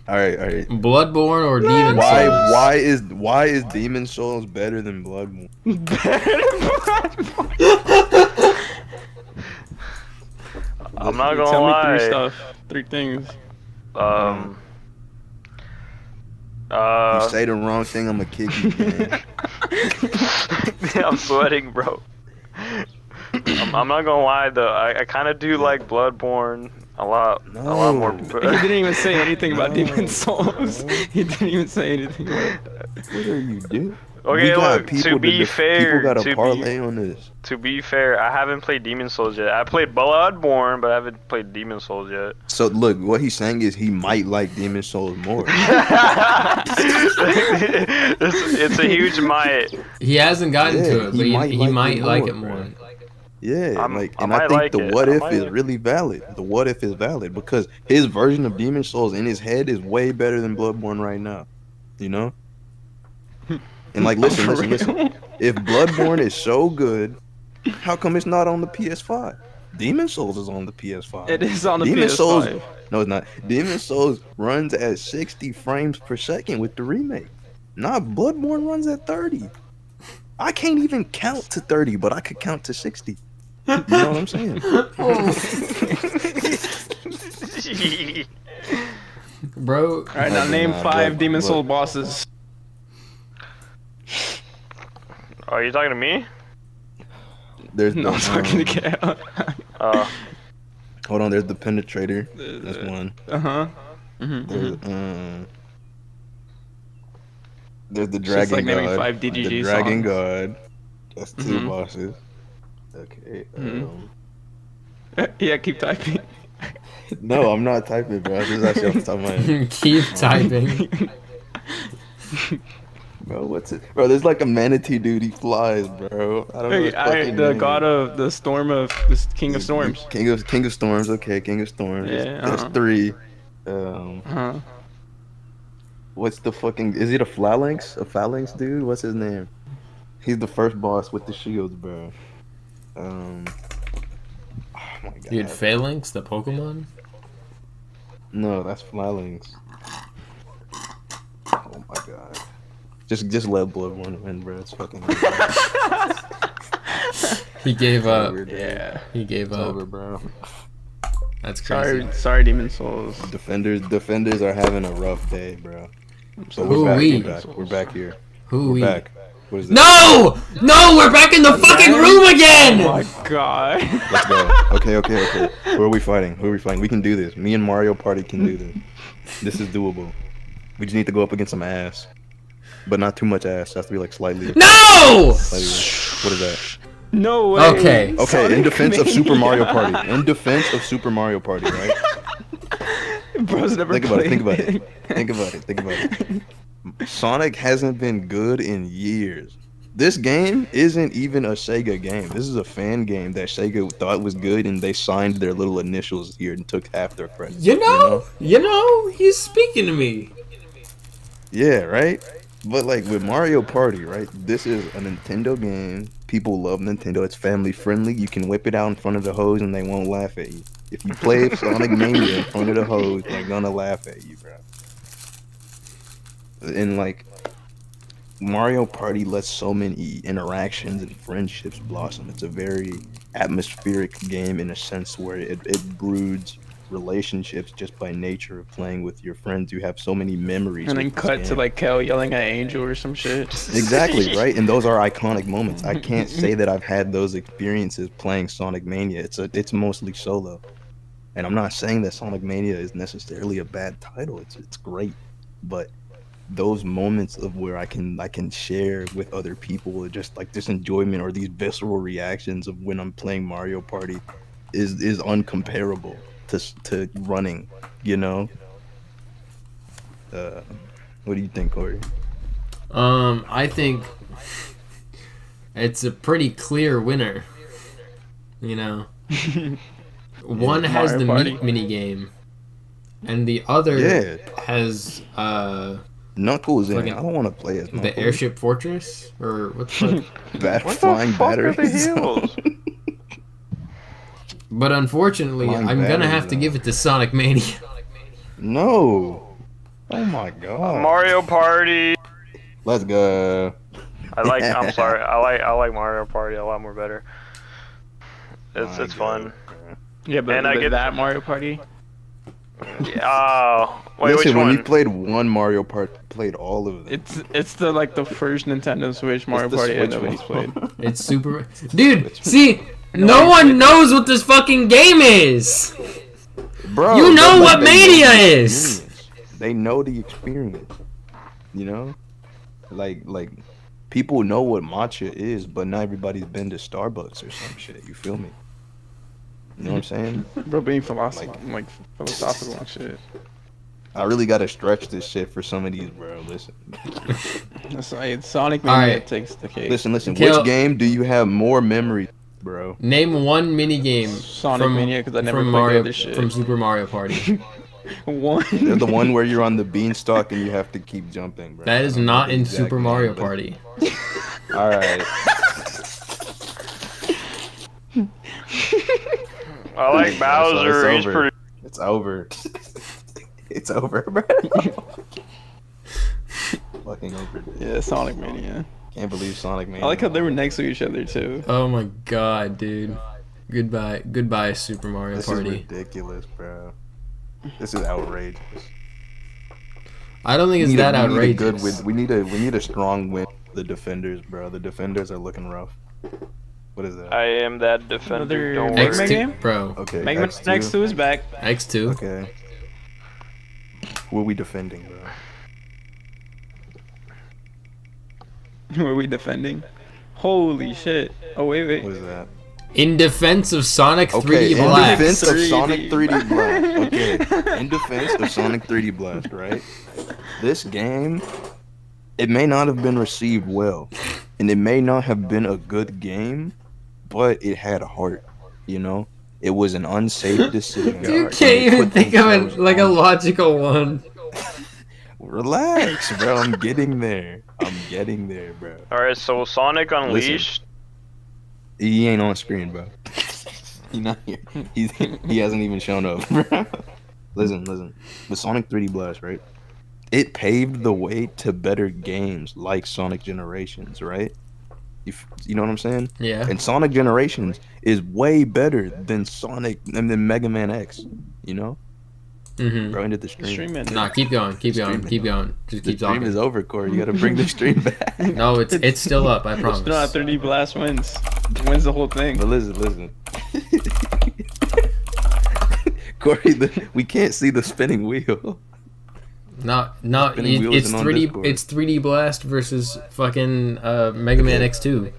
All right. Bloodborne or Demon Souls? Why is Demon Souls better than Bloodborne? I'm not gonna Tell me lie. three things. Um. You say the wrong thing, I'm gonna kick you, man. I'm sweating, bro. I'm not gonna lie though. I kind of do like Bloodborne a lot more. He didn't even say anything about Demon Souls. He didn't even say anything about that. What are you doing? Okay, look. To be fair, people got to to parlay on this. be fair, I haven't played Demon Souls yet. I played Bloodborne, but I haven't played Demon Souls yet. So look, what he's saying is he might like Demon Souls more. it's a huge might. He hasn't gotten to it, but he might like it bro. more. Yeah, I and I think might the like it. what I if might is like it. really valid. The what if is valid because his version of Demon Souls in his head is way better than Bloodborne right now. You know? And like, listen. If Bloodborne is so good, how come it's not on the PS5? Demon Souls is on the PS5. It is on the Demon PS5. Souls, no, it's not. Demon Souls runs at 60 frames per second with the remake. Bloodborne runs at 30. I can't even count to 30, but I could count to 60. You know what I'm saying? Bro, Alright, now name Nah, 5 Demon Blood- Soul bosses. Are you talking to me? There's No, I'm talking to Kale. Hold on, there's the Penetrator. That's one. Uh-huh. There's the It's Dragon just like naming God. 5 DGG The Dragon songs. God. That's 2 Mhm. bosses. Okay. Yeah, keep typing. No, I'm not typing, bro. This is actually off the top of my head. keep typing. Bro, what's it? Bro, there's like a manatee dude. He flies, bro. I don't know. His fucking The name. god of the storm of the King of Storms. King of Storms. Okay, King of Storms. Yeah, That's 3. What's the fucking? Is it a phalanx? A phalanx dude? What's his name? He's the first boss with the shields, bro. Oh my god. Dude, Phalanx, the Pokemon? No, that's phalanx. Oh my god. Just let Bloodborne win, bro. It's fucking. He gave up. Yeah. He gave It's up. over, bro. That's crazy. Sorry, Demon Souls. Defenders are having a rough day, bro. So Ooh-wee. we're back here. Who We're we? back. What is that? No, we're back in the fucking room again. Oh my god. Let's go. Okay. Who are we fighting? We can do this. Me and Mario Party can do this. This is doable. We just need to go up against some ass, but not too much ass. It has to be like slightly. No! What is that? No way. Okay. Okay, Sonic in defense of Super Mania. Mario Party. In defense of Super Mario Party, right? Bro's never Think about it. played Think about it. Think about it. Think about it. Sonic hasn't been good in years. This game isn't even a Sega game. This is a fan game that Sega thought was good, and they signed their little initials here and took half their credit. You know, he's speaking to me. Yeah, right? But like with Mario Party, right? This is a Nintendo game. People love Nintendo. It's family friendly. You can whip it out in front of the hose and they won't laugh at you. If you play Sonic Mania in front of the hose, they're gonna laugh at you, bro. And like Mario Party lets so many interactions and friendships blossom. It's a very atmospheric game in a sense where it broods relationships just by nature of playing with your friends. You have so many memories. And then with this cut to game. like Kale yelling at Angel or some shit. Exactly, right? And those are iconic moments. I can't say that I've had those experiences playing Sonic Mania. It's mostly solo. And I'm not saying that Sonic Mania is necessarily a bad title. It's great. But those moments of where I can share with other people just like this enjoyment or these visceral reactions of when I'm playing Mario Party is uncomparable to running, you know? What do you think, Corey? I think it's a pretty clear winner. You know, one has Mario the Party. meat mini game, and the other has Knuckles in it. fucking- I don't want to play as Knuckles. the airship fortress or what the fuck. What Flying the fuck are the batteries. hills? But unfortunately, Flying I'm gonna batteries, have to though. give it to Sonic Mania. No. Oh my god. Mario Party. Let's go. I'm sorry. I like Mario Party a lot more better. It's My fun. God. Yeah, but And I get- that Mario Party. Oh, wait, Listen, which when one? we played one Mario Party, played all of them. It's the first Nintendo Switch Mario the Party Switch nobody's one. played. It's super. Dude, see, no one knows what this fucking game is. Bro, You know but, what they know Mania the is. experience. They know the experience. You know? Like people know what matcha is, but not everybody's been to Starbucks or some shit. You feel me? You know what I'm saying? Bro, being philosophical and shit. I really gotta stretch this shit for some of these, bro. Listen. That's like Sonic Mania Alright. takes the cake. Listen. Kale- Which game do you have more memories, bro? Name one mini game Sonic from Mania, 'cause I never from played the Mario other shit. from Super Mario Party. One. They're the one where you're on the beanstalk and you have to keep jumping, bro. That is I don't know not the in exact Super name, Mario but- Party. All right. I like Bowser. it's He's over. pretty. It's over. It's over, bro. Fucking over. Dude. Yeah, Sonic Mania. Can't believe Sonic Mania. I like how they were next to each other too. Oh my god, dude. Goodbye, Super Mario This Party. is ridiculous, bro. This is outrageous. I don't think it's that outrageous. We need a strong win. The defenders, bro. The defenders are looking rough. What is that? I am that defender. Another Don't Mega worry. Man game? Bro, Okay. Mega Man X2. next to his back. X2. Okay. Who are we defending, bro? Who are we defending? Holy shit. Oh, wait. What is that? In defense of Sonic Okay, 3D in Blast. defense of 3D. Sonic 3D Blast. Okay, in defense of Sonic 3D Blast, right? This game, it may not have been received well, and it may not have been a good game, but it had heart, you know? It was an unsafe decision. You and can't they even put think of themselves it like a on- logical one. Relax, bro. I'm getting there. Bro. All right, so Sonic Unleashed. He ain't on screen, bro. He's not here. He hasn't even shown up, bro. Listen. The Sonic 3D Blast, right? It paved the way to better games like Sonic Generations, right? You know what I'm saying? Yeah. And Sonic Generations is way better than Sonic and then Mega Man X. You know? Mm-hmm. Bro, into the stream. Stream it. Nah, keep going. Just Streaming. keep The keep stream talking. is over, Corey. You gotta bring the stream back. No, it's still up. I It's not promise. 3D Blast wins. Wins the whole thing. But listen. Corey, we can't see the spinning wheel. No, Spinning wheels it's and on 3D. Discord. It's 3D Blast versus fucking Mega Man X2.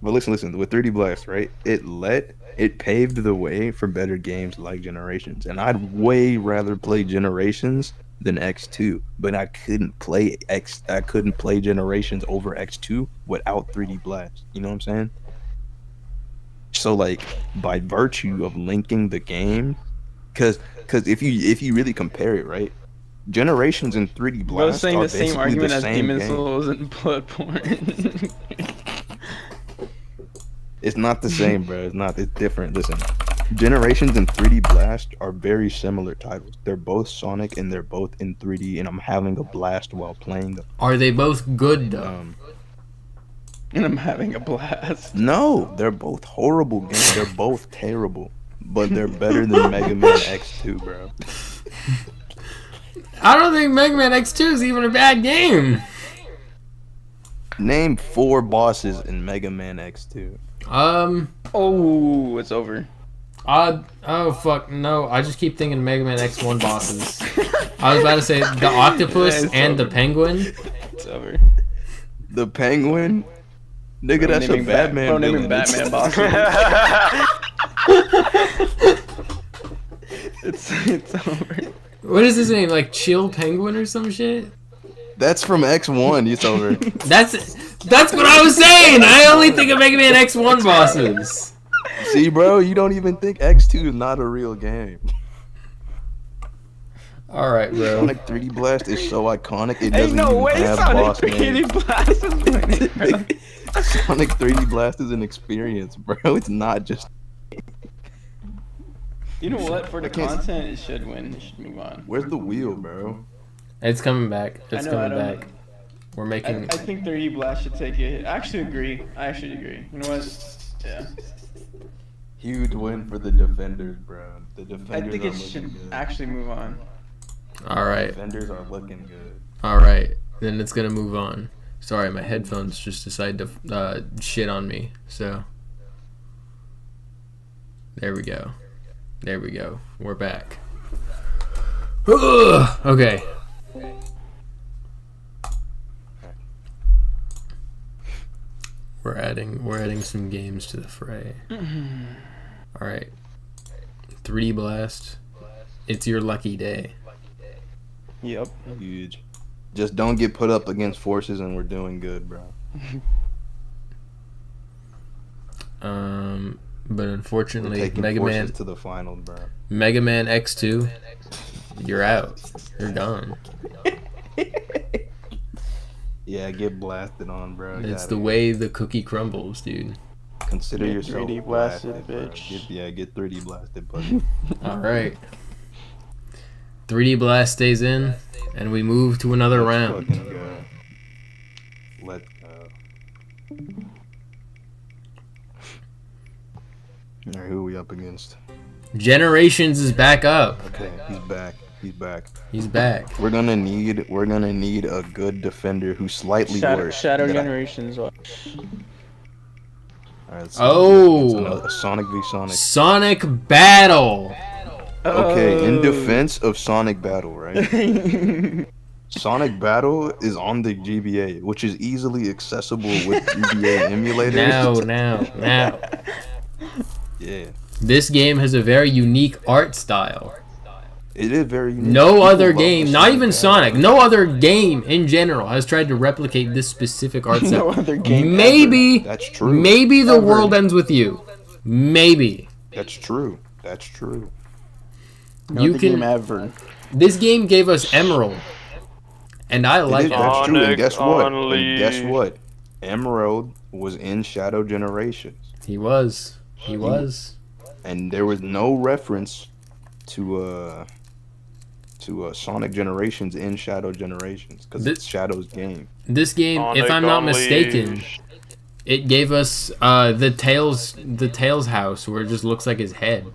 But listen, with 3D Blast, right? It paved the way for better games like Generations, and I'd way rather play Generations than X2. But I couldn't play Generations over X2 without 3D Blast. You know what I'm saying? So like by virtue of linking the game, because if you really compare it, right? Generations and 3D Bro, Blast saying are the same basically argument the as same Demon game. Souls and Bloodborne. It's not the same, bro. It's not. It's different. Listen, Generations and 3D Blast are very similar titles. They're both Sonic and they're both in 3D, and I'm having a blast while playing them. Are they both good though? And I'm having a blast. No, they're both horrible games. They're both terrible, but they're better than Mega Man X2, bro. I don't think Mega Man X2 is even a bad game. Name 4 bosses in Mega Man X2. Oh, it's over. Oh fuck no! I just keep thinking Mega Man X1 bosses. I was about to say the octopus Yeah, it's and the over. penguin. It's over. The Penguin, nigga, Bro, that's a naming Batman naming villain. Batman boss. It's over. What is his name? Like Chill Penguin or some shit? That's from X1. It's over. That's what I was saying. I only think of Mega Man X1 bosses. See, bro, you don't even think X2 is not a real game. All right, bro. Sonic 3D Blast is so iconic. It Hey, doesn't no even way, have Sonic boss 3D names. Blast is winning, bro. Sonic 3D Blast is an experience, bro. It's not just. You know what? For the I can't- content, it should win. It should move on. Where's the wheel, bro? It's coming back. It's I coming don't back. know. We're I making. think 3D Blast should take it. I actually agree. You know what? Yeah. Huge win for the defenders, bro. The defenders I think are it looking should good. actually move on. All right. Defenders are looking good. All right. Then it's gonna move on. Sorry, my headphones just decided to shit on me. So there we go. There we go. We're back. Ugh. Okay. We're adding some games to the fray. All right. 3D Blast. It's your lucky day. Yep. Huge. Just don't get put up against forces, and we're doing good, bro. But We're unfortunately, taking Mega forces Man to the final, bro. Mega Man X2, you're out. You're gone. Yeah, get blasted on, bro. It's Gotta the way the cookie crumbles, dude. consider Get yourself 3D blasted, bro. bitch. Get 3D blasted, buddy. All right. 3D Blast stays in, and we move to another Let's round. fucking go. Let's go. All right, who are we up against? Generations is back up. Okay, he's back. He's back. He's back. We're gonna need a good defender who's slightly worse. Shadow that I- Generations. All right, let's see. Oh. It's another Sonic v Sonic. Sonic Battle. Okay, in defense of Sonic Battle, right? Sonic Battle is on the GBA, which is easily accessible with GBA emulators. Now. Yeah, This game has a very unique art style. it is very unique. No People other love game, the not even Battle. Sonic, no other game in general has tried to replicate this specific art style. No other game Maybe, That's true. maybe the Ever. world ends with you. Maybe. That's true. That's true. No You other can- game ever. This game gave us Emerald, and I like it. That's true. And Sonic guess what? Unleashed. Emerald was in Shadow Generations, He was. He was. and there was no reference to Sonic Generations in Shadow Generations because This- it's Shadow's game. This game, if Sonic I'm not mistaken, Unleashed. it gave us the Tails house where it just looks like his head.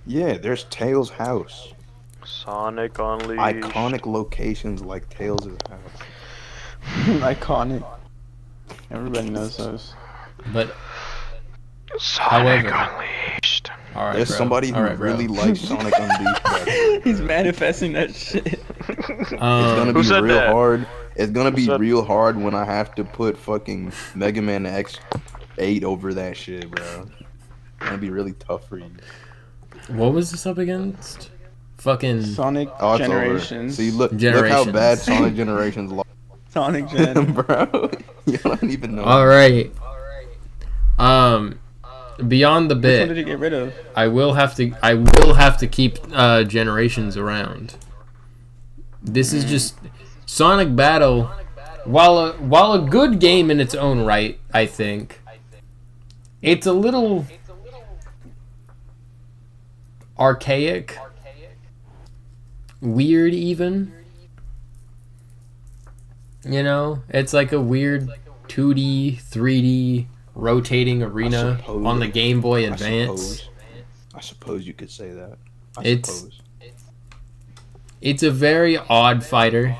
Yeah, there's Tails' house. Sonic Unleashed. Iconic locations like Tails' house. Iconic. Everybody knows those. But Sonic However- Unleashed. all right, There's bro. somebody who All right, bro. really likes Sonic Unleashed. Bro. He's manifesting that shit. It's gonna Who be said real that? hard. It's gonna be said- real hard when I have to put fucking Mega Man X8 over that shit, bro. It's gonna be really tough for you. What was this up against? Fucking Sonic Oh, it's over. Generations. See, look how Generations. bad Sonic Generations lost, Sonic Gen. bro. You don't even know. all right. Beyond the Which one bit, did you get rid of? I will have to keep Generations around. This is just Sonic Battle. While a good game in its own right, I think it's a little archaic, weird even. You know, it's like a weird 2D, 3D rotating arena suppose- on the Game Boy I Advance. suppose you could say that. It's a very odd fighter.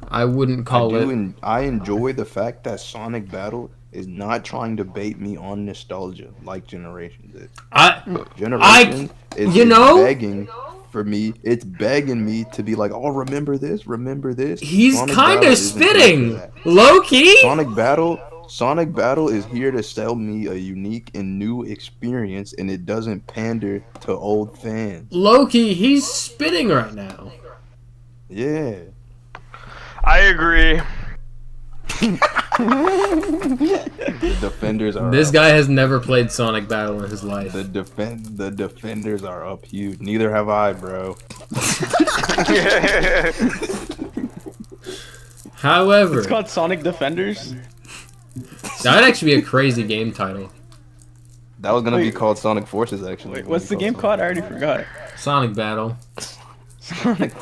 I wouldn't call it. I enjoy the fact that Sonic Battle is not trying to bait me on nostalgia like Generations is. Generations is you know? begging for me. It's begging me to be like, oh, remember this, remember this. He's Sonic kind Battle of isn't here for spitting, that. low key. Sonic Battle is here to sell me a unique and new experience, and it doesn't pander to old fans. Low key, he's spitting right now. Yeah. I agree. The defenders are This up. guy has never played Sonic Battle in his life. The defenders are up huge. Neither have I, bro. However, It's called Sonic Defenders. that'd actually be a crazy game title. That was gonna be Wait. called Sonic Forces, actually. Wait, what's the game called? I already forgot. Sonic Battle. Sonic.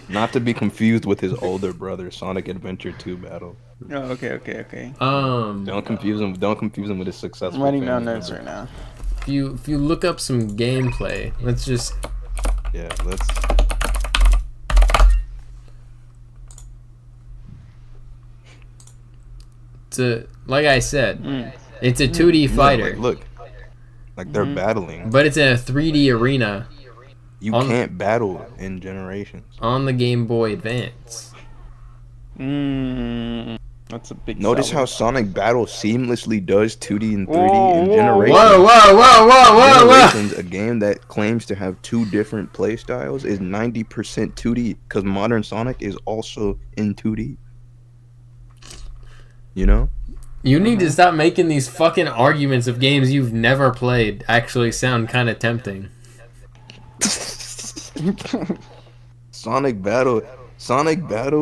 Not to be confused with his older brother, Sonic Adventure 2 Battle. Oh, okay. Don't confuse him. Don't confuse him with his successful. I'm writing down family notes member. right now. if you look up some gameplay, let's just Yeah, let's. like I said, Mm. it's a 2D Yeah, fighter, like, look, like they're battling. but it's in a 3D arena You on- can't battle in Generations. on the Game Boy Advance. That's a big. Notice seller. how Sonic Battle seamlessly does 2D and 3D Whoa, in whoa, Generations. Whoa! Generations, a game that claims to have two different play styles, is 90% 2D because modern Sonic is also in 2D. You know? You need to stop making these fucking arguments of games you've never played actually sound kind of tempting. Sonic Battle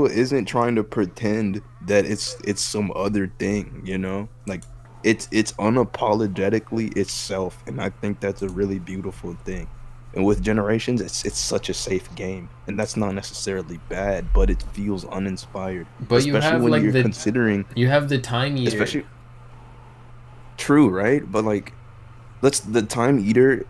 isn't trying to pretend that it's some other thing, you know? Like it's unapologetically itself, and I think that's a really beautiful thing. And with Generations, it's such a safe game, and that's not necessarily bad, but it feels uninspired. But you have, like, the- considering, You have the Time Eater. especially true, right? But like, the Time Eater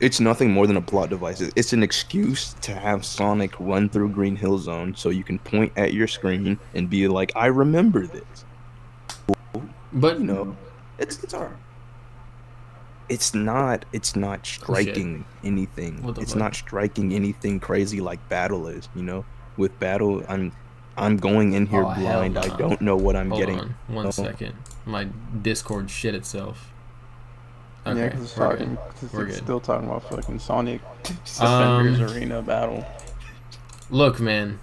it's nothing more than a plot device. It's an excuse to have Sonic run through Green Hill Zone so you can point at your screen and be like, I remember this. But You know, it's alright. It's not striking anything. What the It's fuck? not striking anything crazy like Battle is, you know? With Battle, I'm going in here Oh, hell blind. no. I don't know what I'm hold getting. on, one second. My Discord shit itself. Yeah, Okay, because it's we're talking. good. 'Cause We're it's good. still talking about fucking Sonic Defenders Arena Battle. Look, man.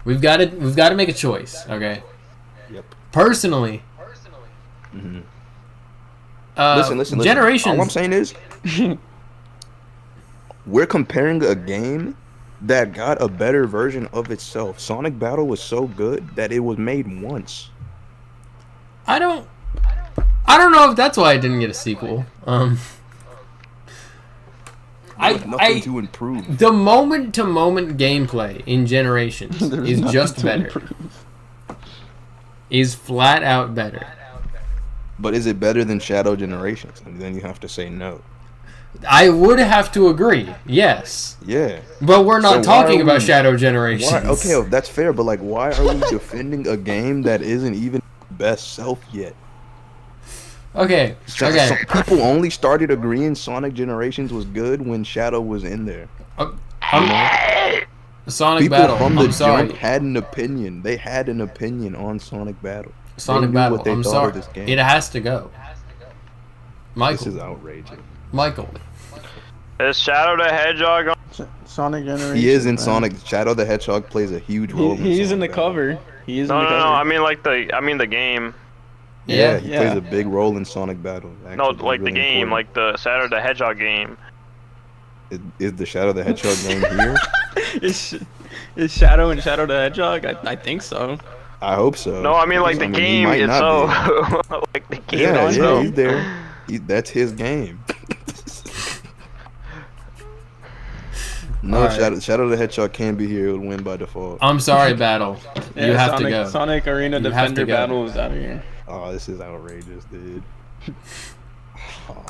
We've got to make a choice, okay? Yep. Personally, Mhm. Listen. Generations. All I'm saying is, we're comparing a game that got a better version of itself. Sonic Battle was so good that it was made once. I don't know if that's why I didn't get a sequel. There was nothing to improve. The moment-to-moment gameplay in Generations There's is nothing just to better. improve. Is flat out better. But is it better than Shadow Generations? And then you have to say no. I would have to agree, yes. Yeah. But we're So not why talking are about we- Shadow Generations. Why? Okay, that's fair. But like, why are we defending a game that isn't even best self yet? Okay. Okay. People only started agreeing Sonic Generations was good when Shadow was in there. Sonic People Battle. from the I'm sorry. jump had an opinion. They had an opinion on Sonic Battle. Sonic knew Battle. what they I'm thought sorry. of this game. It has to go. This is Michael. outrageous. Michael. Is Shadow the Hedgehog on? Sonic Generations. He is in man. Sonic. Shadow the Hedgehog plays a huge role. He's in the Sonic Battle. cover. He is No, in no, the no. cover. I mean like the game. Yeah, he Yeah. plays a big role in Sonic Battle. No, Actually, like the really game, important. like the Shadow the Hedgehog game. Is the Shadow the Hedgehog game here? Is Shadow and Shadow the Hedgehog? I think so. I hope so. No, I mean like the he game might not itself. Like the game Yeah, itself. he's there. That's his game. No, Alright. Shadow the Hedgehog can be here. It would win by default. I'm sorry, Battle. You Yeah, have Sonic, to go. Sonic Arena You have to Defender go. Battle is out of here. Oh, this is outrageous, dude.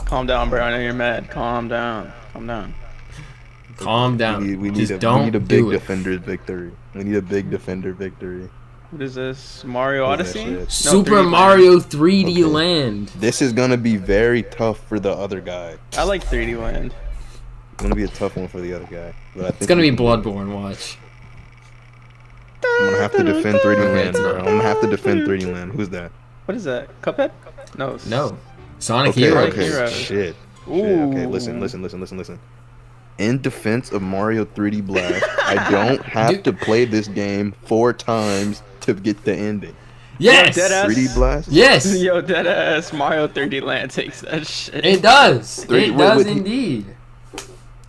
Calm down, bro. I know you're mad. Calm down. Calm down. Calm down. We Just need don't a big do it. defender victory. We need a big defender victory. What is this? Mario What is that Odyssey? shit? No, Super 3D Land. Mario 3D Okay. Land. This is gonna be very tough for the other guy. I like 3D Land. It's gonna be a tough one for the other guy. But I think It's gonna we be can do it. Bloodborne. Watch. I'm gonna have to defend 3D Okay, Land, it's bro. not. I'm gonna have to defend 3D Land. Who's that? What is that? Cuphead? No. No. Sonic Okay, Heroes. okay. Heroes. Shit. Ooh. Okay, listen. In defense of Mario 3D Blast, I don't have to play this game 4 times to get the ending. Yes. Deadass. 3D Blast? Yes. Yo, deadass Mario 3D Land takes that shit. It does. Three- It wait, does wait. indeed.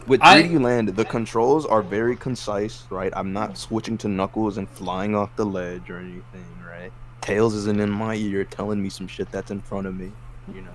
With I- 3D Land, the controls are very concise, right? I'm not switching to Knuckles and flying off the ledge or anything, right? Tails isn't in my ear telling me some shit that's in front of me, you know?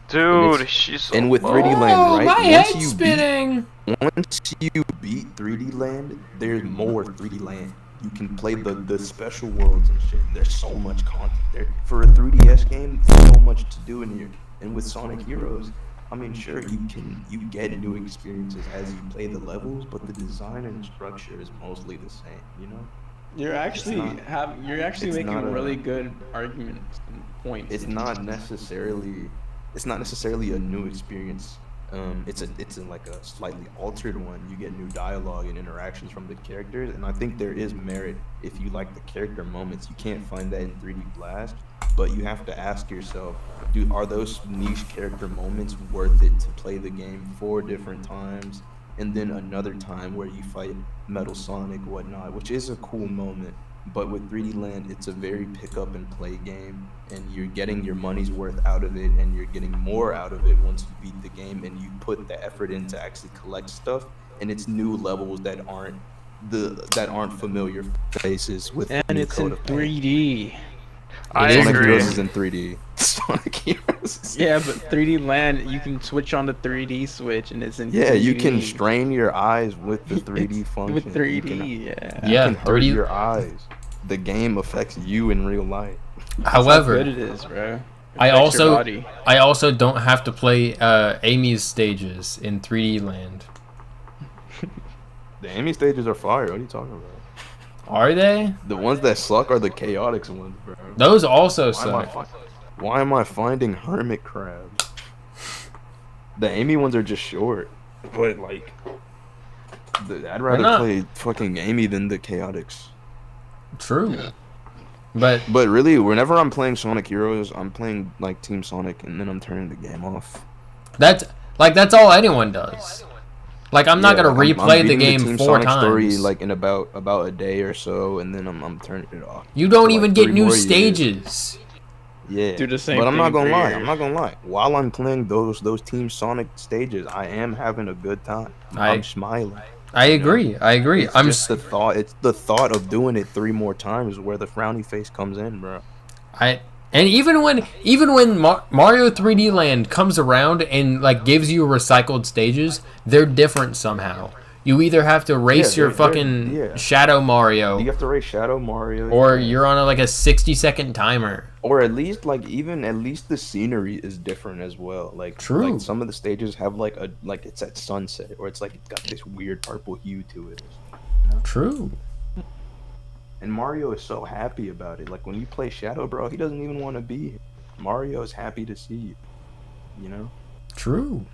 Dude, she's so and with low. 3D Land, Oh, right? my Once head's you beat- spinning. Once you beat 3D Land, there's more 3D Land. You can play the special worlds and shit. There's so much content there. For a 3DS game, there's so much to do in here. And with Sonic Heroes, I mean, sure, you get new experiences as you play the levels, but the design and structure is mostly the same, you know? You're actually it's making not a- really good arguments and points. It's not necessarily a new experience. It's like a slightly altered one. You get new dialogue and interactions from the characters, and I think there is merit if you like the character moments. You can't find that in 3D Blast, but you have to ask yourself, are those niche character moments worth it to play the game 4 different times, and then another time where you fight Metal Sonic, whatnot, which is a cool moment. But with 3D Land, it's a very pick up and play game, and you're getting your money's worth out of it, and you're getting more out of it once you beat the game, and you put the effort in to actually collect stuff, and it's new levels that aren't familiar faces with and new it's in Code of Pain. 3D. I It is Sonic agree. Heroes is in 3D. Sonic Heroes. Is Yeah, but 3D Land, you can switch on the 3D switch, and it's in. Yeah, you 3D. can strain your eyes with the 3D It's function. with You 3D. Yeah. Yeah, can hurt 3D. your eyes. The game affects you in real life. That's how good However, it is, bro. I Affects your also body. I also don't have to play Amy's stages in 3D Land. The Amy stages are fire. What are you talking about? Are they? The ones that suck are the chaotics ones, bro. Those also Why am I suck. Why am I finding hermit crabs? The Amy ones are just short, but like, I'd rather not. play fucking Amy than the chaotics. True. But But really, whenever I'm playing Sonic Heroes, I'm playing like Team Sonic, and then I'm turning the game off. that's all anyone does. Like I'm not Yeah, gonna like, replay I'm the beating game Team 4 Sonic times. story like in about a day or so, and then I'm turning it off. You don't for, like, even get 3 new more years. stages. Yeah, Do the same but I'm not thing gonna for lie. years. I'm not gonna lie. While I'm playing those Team Sonic stages, I am having a good time. I'm smiling. I agree. I agree. It's I'm just the thought. It's the thought of doing it 3 more times where the frowny face comes in, bro. And even when Mario 3D Land comes around and like gives you recycled stages, they're different somehow. You either have to race Yeah, your they're- fucking yeah. Shadow Mario, You have to race Shadow Mario, or you're on like a 60-second timer. or at least the scenery is different as well. Like True. like some of the stages have like it's at sunset, or it's like it's got this weird purple hue to it. True. And Mario is so happy about it. Like when you play Shadow, bro, he doesn't even want to be here. Mario's happy to see you. You know. True.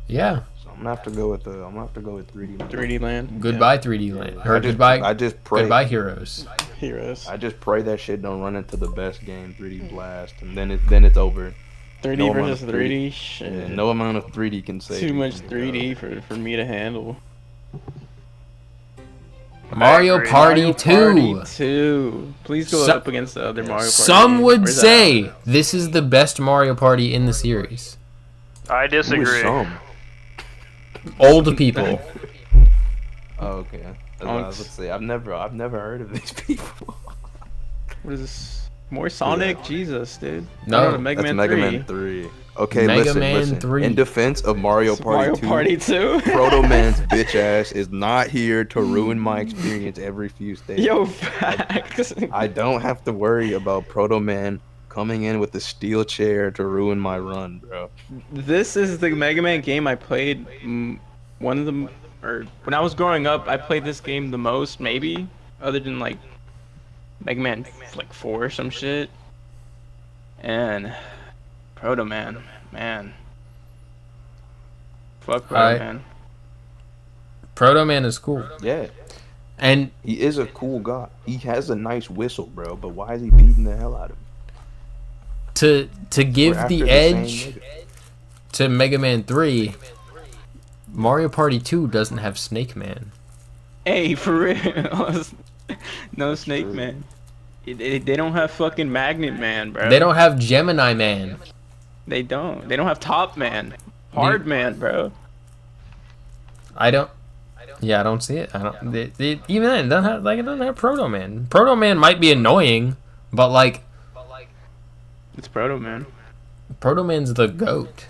Yeah. So I'm gonna have to go with 3D. 3D Land. Goodbye 3D Land. Or I just pray. Goodbye Heroes. Heroes. I just pray that shit don't run into the best game, 3D Blast, and then it's over. 3D No amount versus of 3D. Shit. Yeah, no amount of 3D can save. Too me much from 3D for me to handle. Mario agree. Party Mario 2. Party 2. Please go So- up against the other Mario Party. Some would Where's that? say this is the best Mario Party in the series. I Who is disagree. some? Old people. Oh, okay. That's what I was about to say. I've never heard of these people. What is this? More Sonic? Jesus, dude. No, Mega That's Man Mega 3. Man 3. Okay, Mega listen, Man listen. 3. In defense of Mario It's Party Mario 2, Party 2. Proto Man's bitch ass is not here to ruin my experience every few stages. Yo, facts. I don't have to worry about Proto Man coming in with the steel chair to ruin my run, bro. This is the Mega Man game I played. One of them, or when I was growing up, I played this game the most, maybe, other than like Mega Man like 4 or some shit. And Proto Man, man. Fuck Proto Man. Proto Man is cool. Yeah, And he is a cool guy. He has a nice whistle, bro, but why is he beating the hell out of him? to give We're after the same edge nigga. to Mega Man 3, Mario Party 2 doesn't have Snake Man. Hey, for real. No Snake true. Man. They don't have fucking Magnet Man, bro. They don't have Gemini Man. They don't. They don't have Top Man. Hard Man, bro. I don't see it. I don't. Even then, it doesn't have Proto Man. Proto Man might be annoying, but like It's Proto Man. Proto Man's the goat.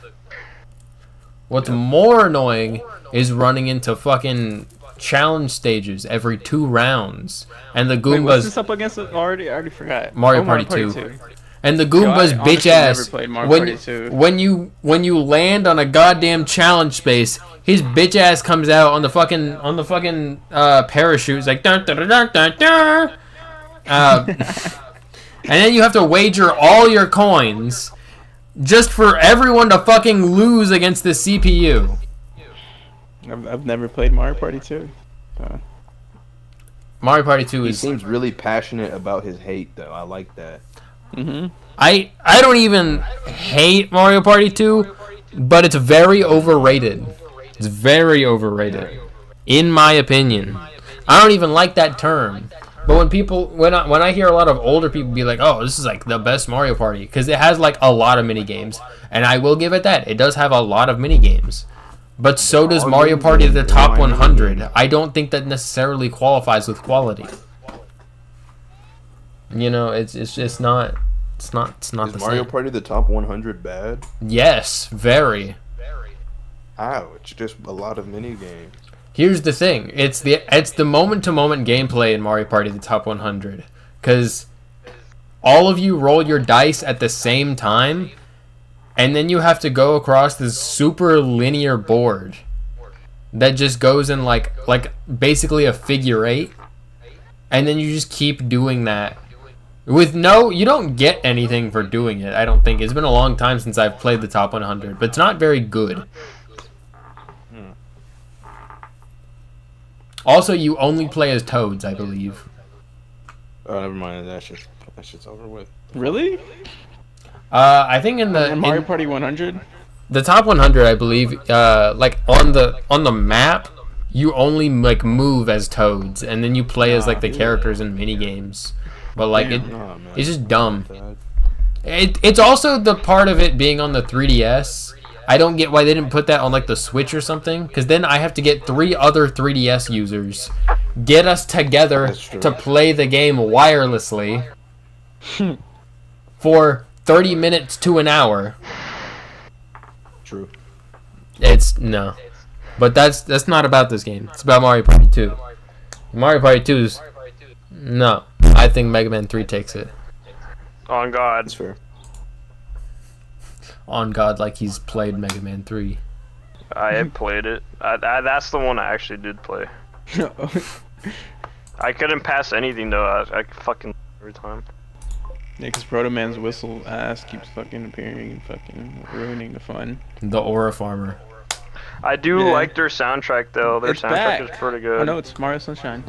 What's more annoying is running into fucking challenge stages every 2 rounds, and the Wait, what's Goombas this up against? I already forgot. Mario Oh, Party 2. And the Goombas Yo, I bitch honestly ass never played Mario when Party 2. when you land on a goddamn challenge space, his bitch ass comes out on the fucking parachute. It's like dun, dun, dun, dun, dun, dun. And then you have to wager all your coins just for everyone to fucking lose against the CPU. I've never played Mario Party 2. Mario Party 2 He is seems really passionate about his hate, though. I like that. I don't even hate Mario Party 2, but it's very overrated. It's very overrated, in my opinion. I don't even like that term. But when I hear a lot of older people be like, "Oh, this is like the best Mario Party," because it has like a lot of mini games, and I will give it that. It does have a lot of mini games, but so does Mario Party the top 100. I don't think that necessarily qualifies with quality. You know, it's just not. It's not Is the Mario same. Party the top 100 bad? Yes, very. How? It's just a lot of mini games. Here's the thing. It's the moment-to-moment gameplay in Mario Party the top 100. Because all of you roll your dice at the same time, and then you have to go across this super linear board that just goes in like basically a figure 8, and then you just keep doing that. You don't get anything for doing it, I don't think. It's been a long time since I've played the top 100, but it's not very good. Also, you only play as Toads, I believe. Oh, never mind. That shit's over with. Really? I think in Mario Party 100? the top 100, I believe, like on the map, you only like move as Toads, and then you play as like the characters in mini games. But like Damn. Oh, man. it's just dumb. It's also the part of it being on the 3DS. I don't get why they didn't put that on like the Switch or something, because then I have to get 3 other 3DS users, get us together That's true. to play the game wirelessly for 30 minutes to an hour. True. No. But that's not about this game. It's about Mario Party 2. Mario Party 2's... No. I think Mega Man 3 takes it. On God. That's fair. On God, like he's played Mega Man 3. I have played it. That's the one I actually did play. I couldn't pass anything though. I fucking every time. Yeah, because Proto Man's whistle ass keeps fucking appearing and fucking ruining the fun. The Aura Farmer. I do Yeah. like their soundtrack though. Their It's soundtrack back. is pretty I good. know it's Mario Sunshine.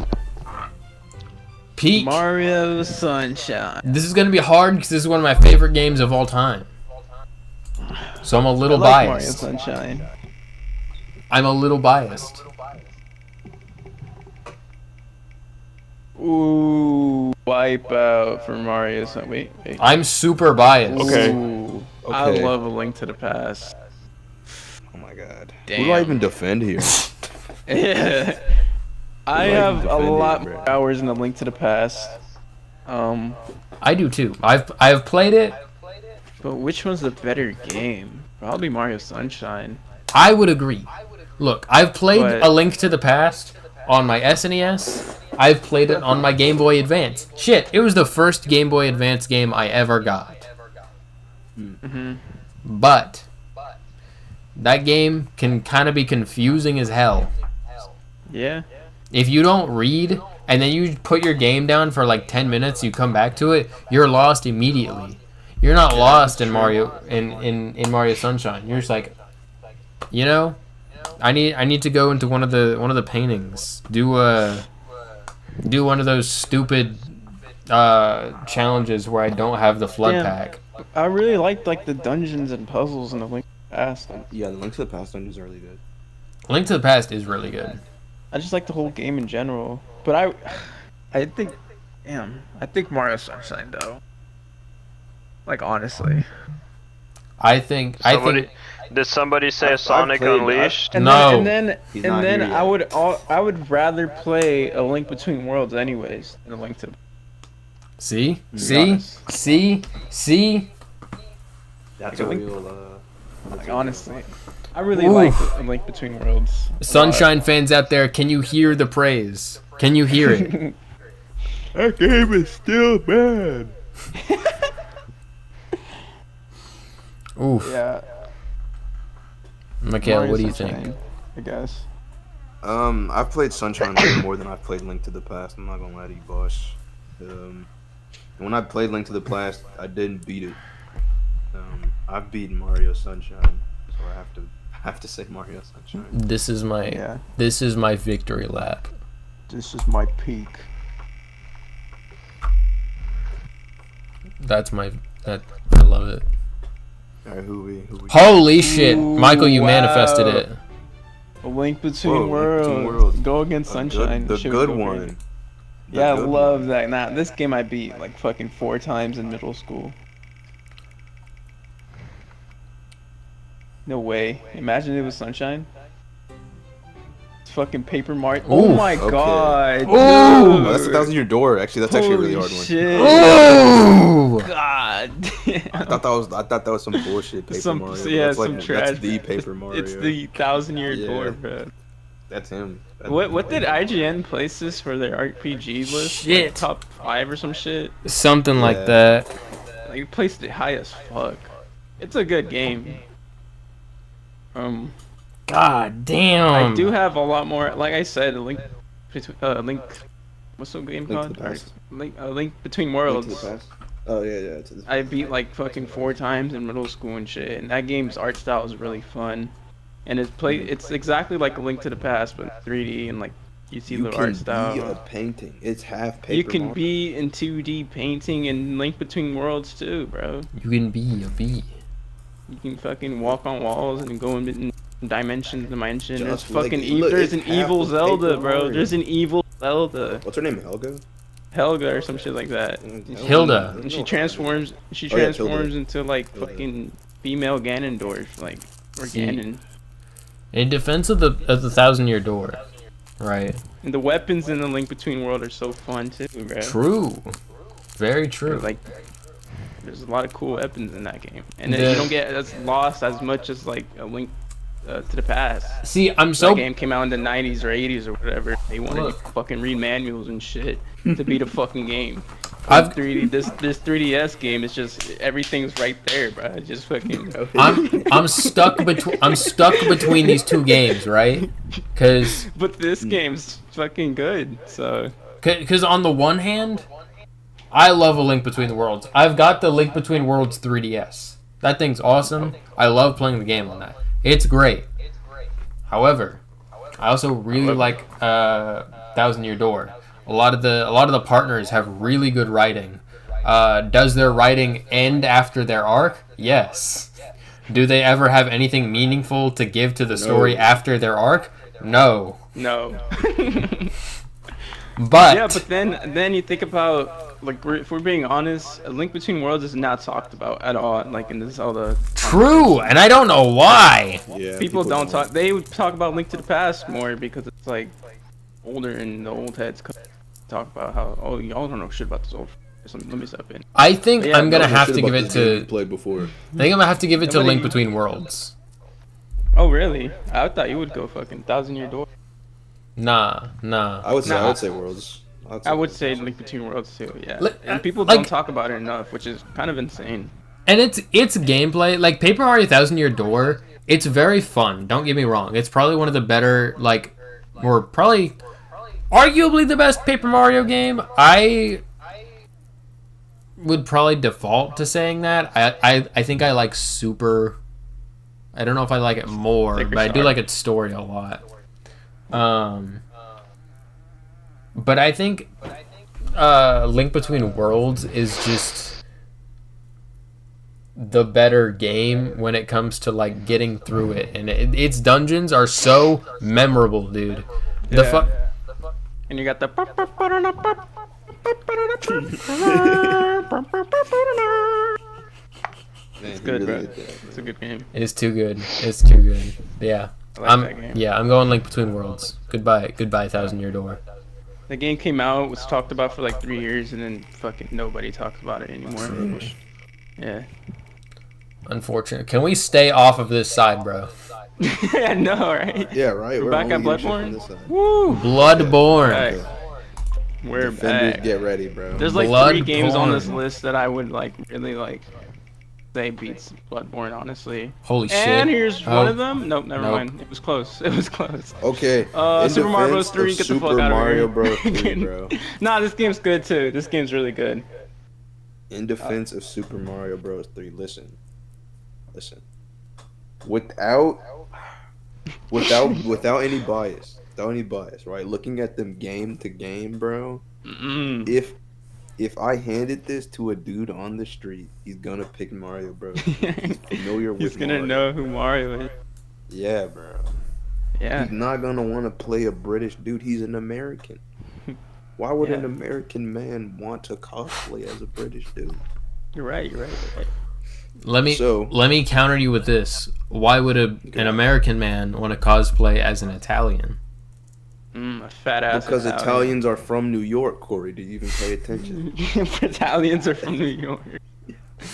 Peak. Mario Sunshine. This is gonna be hard because this is one of my favorite games of all time. So I'm a little I like Mario biased. Sunshine. I'm a little biased. Ooh, Wipeout for Mario. Wait. I'm super biased. Okay. Ooh, I Okay. love A Link to the Past. Oh my god. Damn. Who do I even defend here? I Like have a defending, lot bro. more hours in A Link to the Past. I do too. I've played it. But which one's the better game? Probably Mario Sunshine. I would agree. Look, I've played But- A Link to the Past on my SNES. I've played it on my Game Boy Advance. Shit, it was the first Game Boy Advance game I ever got. Mm-hmm. But that game can kind of be confusing as hell. Yeah. If you don't read and then you put your game down for like 10 minutes, you come back to it, you're lost immediately. You're not lost in Mario in Mario Sunshine. You're just like, you know, I need to go into one of the paintings. Do one of those stupid challenges where I don't have the flood Damn. pack. I really liked like the dungeons and puzzles in A Link to the Past. Yeah, the Link to the Past dungeons are really good. Link to the Past is really good. I just like the whole game in general. But I think Mario Sunshine though. Like honestly. I think Did somebody say I've Sonic played- Unleashed? No. And then He's not here yet. I would rather play A Link Between Worlds anyways than A Link to the see. That's Like a a Link- real. Like honestly. I really Ooh. like A Link Between Worlds. Sunshine fans out there, can you hear the praise? Can you hear it? That game is still bad. Oof. Yeah. Mikhail, Mario what do you Sunshine, think? I guess. I've played Sunshine way more than I've played Link to the Past. I'm not gonna lie to you, boss. When I played Link to the Past, I didn't beat it. I've beaten Mario Sunshine, so I have to say Mario Sunshine. This is my victory lap. This is my peak. I love it. All right, who we? Holy shit, Ooh, Michael, you wow. manifested it. A Link Between Whoa, Link Worlds. Between Worlds. Go against Sunshine. The Shit was good so one. great. The Yeah, I good love one. that. Nah, this game I beat like fucking 4 times in middle school. No way. Imagine it was Sunshine. It's fucking Paper Mario. Oh Ooh, my okay. god. Ooh. Oh, that's 1,000 Year Door. Actually, that's actually a really hard one. Shit. Ooh! God damn. I thought that was some bullshit Paper Mario. Yeah, That's some like, trash. That's the Paper Mario. It's the 1,000-year Yeah. door, bro. That's him. That's What did IGN place this for their RPG list? Shit. Like top 5 or some shit? Something like Yeah. that. Like, you placed it high as fuck. It's a good game. God damn. I do have a lot more. Like I said, a link between what's the game Link to called? the Past. Link Between Link to Worlds. the Past. Oh yeah. To the... I beat like fucking 4 times in middle school and shit. And that game's art style is really fun. And it's exactly like A Link to the Past, but 3D and like you see You the can art style. be a painting. It's half paper. You can Mario. be in 2D painting and Link Between Worlds too, bro. You can be a bee. You can fucking walk on walls and go in dimension to dimension. There's Just like- fucking look, there's it's an half evil of Zelda, Paper bro. Mario. There's an evil Zelda, What's her name? Helga. Helga or some shit like that. Hilda. And she transforms. She Oh, yeah, transforms Hilda. into like Hilda. fucking female Ganondorf, like or See. Ganon. In defense of the 1,000-year door, right? And the weapons in the Link Between World are so fun too, bro. True. Very true. Like, there's a lot of cool weapons in that game, and then The- you don't get as lost as much as like a Link to the Past. See, I'm That so game came out in the 90s or 80s or whatever. They wanted you to fucking read manuals and shit to beat a fucking game. I've- 3D this 3DS game is just everything's right there, bro. It's just fucking. I'm stuck between these two games, right? Cuz But this game's fucking good. So on the one hand, I love A Link Between the Worlds. I've got the Link Between Worlds 3DS. That thing's awesome. I love playing the game on that. It's great. However, I also really like Thousand Year Door. A lot of the partners have really good writing. Does their writing end after their arc? Yes. Do they ever have anything meaningful to give to the story after their arc? No. No. But Yeah, but then you think about, like, if we're being honest, A Link Between Worlds is not talked about at all, like in the Zelda. true, and I don't know why. Yeah, People don't talk. They would talk about Link to the Past more because it's like older and the old heads talk about how y'all don't know shit about this old. Let me step in. I think Yeah, I'm gonna Don't know have shit to give about it this game to. you played before. I think I'm gonna have to give it to Nobody- Link Between Worlds. Oh really? I thought you would go fucking Thousand Year Door. Nah. I would say Nah. Worlds. I would say Link Between Worlds too. Yeah. Li- And people like- don't talk about it enough, which is kind of insane. And it's gameplay. Like Paper Mario Thousand Year Door, it's very fun. Don't get me wrong. It's probably one of the better, like, or probably arguably the best Paper Mario game. I would probably default to saying that. I think I like Super. I don't know if I like it more, Sacred but I do Star. like its story a lot. But I think Link Between Worlds is just the better game when it comes to like getting through it, and its dungeons are so memorable, dude. The Yeah. And you got the. It's good, bro. It's a good game. It's too good. It's too good. Yeah. I like that game. Yeah, I'm going Link Between Worlds. Goodbye, Thousand Year Door. The game came out, was talked about for like 3 years, and then fucking nobody talks about it anymore. Yeah. Unfortunate. Can we stay off of this side, bro? I know, right? Yeah, right. We're back only at getting shit from Bloodborne? this side. Woo! Bloodborne. Back. We're Defenders, back. get ready, bro. There's like Bloodborne. 3 games on this list that I would like really like say beats Bloodborne, honestly. Holy shit. And here's Oh. one of them. Nope, never Nope. mind. It was close. It was close. Okay. in Super Mario Bros. defense 3, of get the Super fuck out Mario of here. Bros. 3, bro. Nah, this game's good too. This game's really good. In defense of Super Mario Bros. 3, listen. Without any bias, right? Looking at them game to game, bro. Mm-mm. If I handed this to a dude on the street, he's gonna pick Mario Bros. He's familiar with He's gonna Mario. know who Mario is. Yeah, bro. Yeah. He's not gonna want to play a British dude. He's an American. Why would an Yeah. American man want to cosplay as a British dude? You're right. Let me counter you with this. Why would an American man want to cosplay as an Italian? A fat ass. Because Italians are from New York, Corey. Did you even pay attention? Italians are from New York.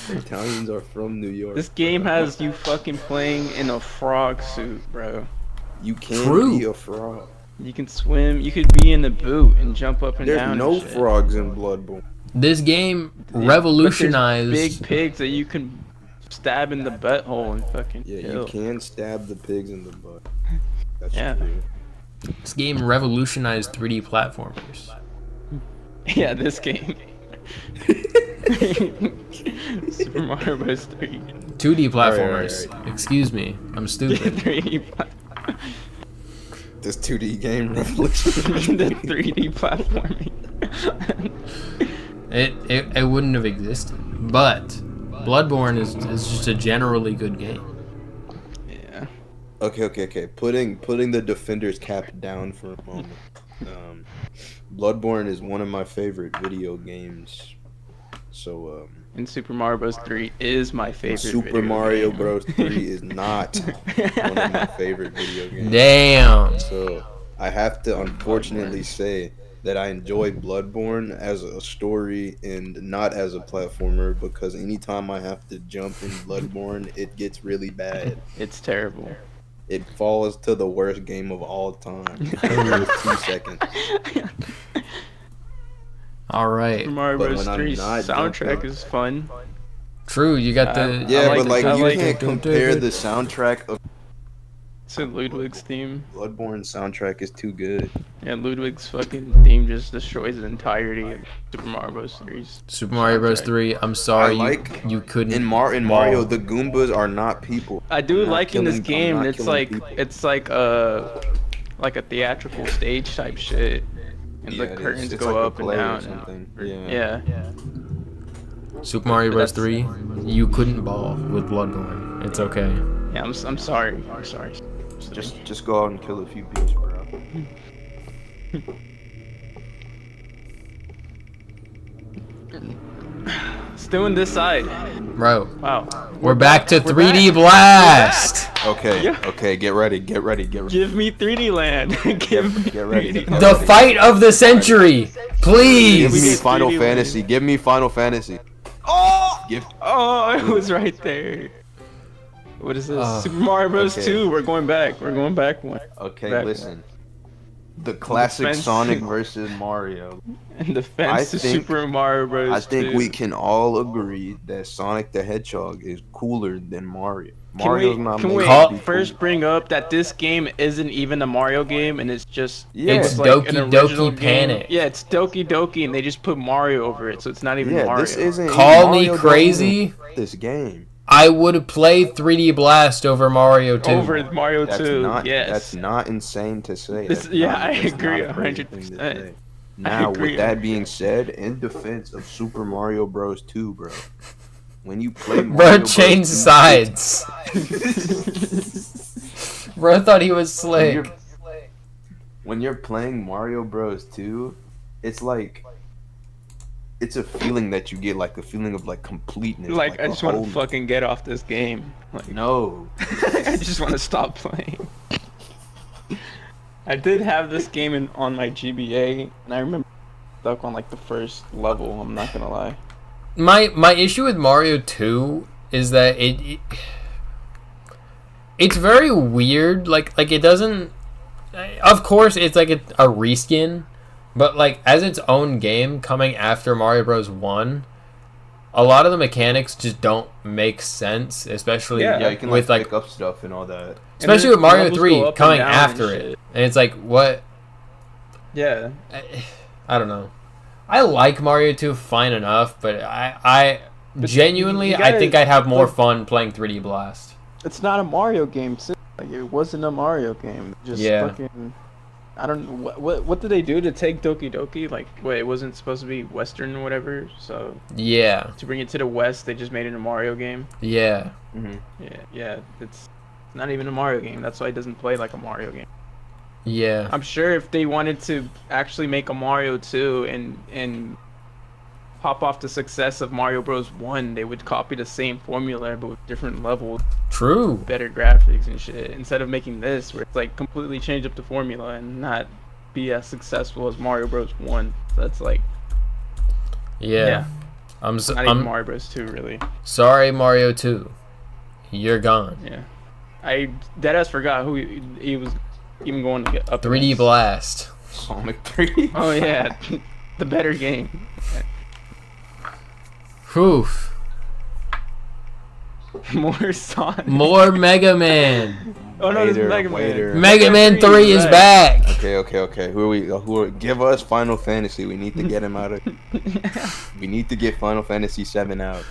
Italians are from New York. This game has you fucking playing in a frog suit, bro. You can True. be a frog. You can swim. You could be in the boot and jump up and There's down. no and shit. frogs in Bloodborne. This game But there's revolutionized. big pigs that you can stab in the butthole and fucking Yeah, kill. you can stab the pigs in the butt. That's Yeah. true. This game revolutionized 3D platformers. Yeah, this game. Super Mario Bros. 3. 2D platformers. Right. Excuse me, I'm stupid. 3D This 2D game revolution. the 3D platforming. It wouldn't have existed. But Bloodborne is just a generally good game. Yeah. Okay. Putting the defender's cap down for a moment. Bloodborne is one of my favorite video games. So And Super Mario Bros. 3 is my favorite. Super video Mario game. Bros. 3 is not one of my favorite video games. Damn. So I have to unfortunately say that I enjoy Bloodborne as a story and not as a platformer, because anytime I have to jump in Bloodborne, it gets really bad. It's terrible. It falls to the worst game of all time. Every 2 seconds. All right. Super Mario But Bros. when I'm 3's not soundtrack jumping- is fun. True, you got the Yeah, I but like I you like can't it. compare the soundtrack of It's a Ludwig's theme. Bloodborne soundtrack is too good. Yeah, Ludwig's fucking theme just destroys the entirety of Super Mario Bros. Series. Super Mario Bros. Soundtrack. 3. I'm sorry, I like you couldn't. in Mario, the Goombas are not people. I do I'm not like in this killing- I'm game. not It's killing like people. it's like a theatrical stage type shit, and Yeah, the it is. curtains It's go like a up and play or down. something. And, Yeah. Super Mario Bros. That's- 3. You couldn't ball with Bloodborne. It's okay. Yeah, I'm sorry. I'm sorry. Just go out and kill a few beasts, bro. Still in this side. Bro, Wow. we're back to We're 3D back. Blast. Okay, Yeah. okay, get ready. Give me 3D land. Give me Get ready. 3D. The fight of the century. Give Please. me get Final 3D Fantasy. Give me Final Fantasy. Give. Oh, it was right there. What is this? Super Mario Bros. okay. 2. We're going back. We're going back one. Okay, Back. listen. The classic Defense. Sonic versus Mario. In defense to think- Super Mario Bros. I think 2. we can all agree that Sonic the Hedgehog is cooler than Mario. Mario's not Can made we to Call- be first cool. bring up that this game isn't even a Mario game and it's just Yeah. It's like an Doki original Doki game. Panic. Yeah, it's Doki Doki and they just put Mario over it, so it's not even Yeah, Mario. this isn't. Call Mario me don't crazy. even This game. I would play 3D Blast over Mario 2. over Mario That's 2. not. Yes. That's not insane to say. This- That's yeah, not- I that's agree not a crazy thing to 100%. say. Now, agree. with that being said, in defense of Super Mario Bros. 2, bro, when you play Mario Bro Bros. changed 2, sides. Bro thought he was slick. when you're playing Mario Bros. 2, it's like it's a feeling that you get, like a feeling of like completeness. Like, I a just want to wholeness. fucking get off this game. Like, No. I just want to stop playing. I did have this game on my GBA, and I remember stuck on like the first level. I'm not gonna lie. My issue with Mario 2 is that it's very weird. Like it doesn't. Of course, it's like a reskin, but like as its own game coming after Mario Bros. 1, a lot of the mechanics just don't make sense, especially Yeah, you can with like like pick up stuff and all that. especially And with Mario levels go 3 up and coming down and after shit. it, and it's like what. Yeah. I don't know. I like Mario 2 fine enough, but I But genuinely you I gotta- think I'd have more like- fun playing 3D Blast. It's not a Mario game. Like, it wasn't a Mario game. Just Yeah. fucking. I don't know what did they do to take Doki Doki? Like, wait, it wasn't supposed to be Western or whatever. So Yeah, to bring it to the West, they just made it a Mario game. yeah, Yeah. It's not even a Mario game. That's why it doesn't play like a Mario game. yeah. I'm sure if they wanted to actually make a Mario 2 and pop off the success of Mario Bros. 1, they would copy the same formula but with different levels, True. better graphics and shit, instead of making this where it's like completely change up the formula and not be as successful as Mario Bros. 1. That's like Yeah. I'm not even I'm Mario Bros. 2 really. sorry, Mario 2. You're gone. Yeah. I deadass forgot who he was even going to get up 3D against. Blast. Sonic 3. Oh yeah. The better game. Whew. More Sonic. More Mega Man. Oh no, this is Waiter, Mega Man. waiter. Mega Man 3 is back. Okay. Who are give us Final Fantasy. We need to get him out of. We need to get Final Fantasy 7 out.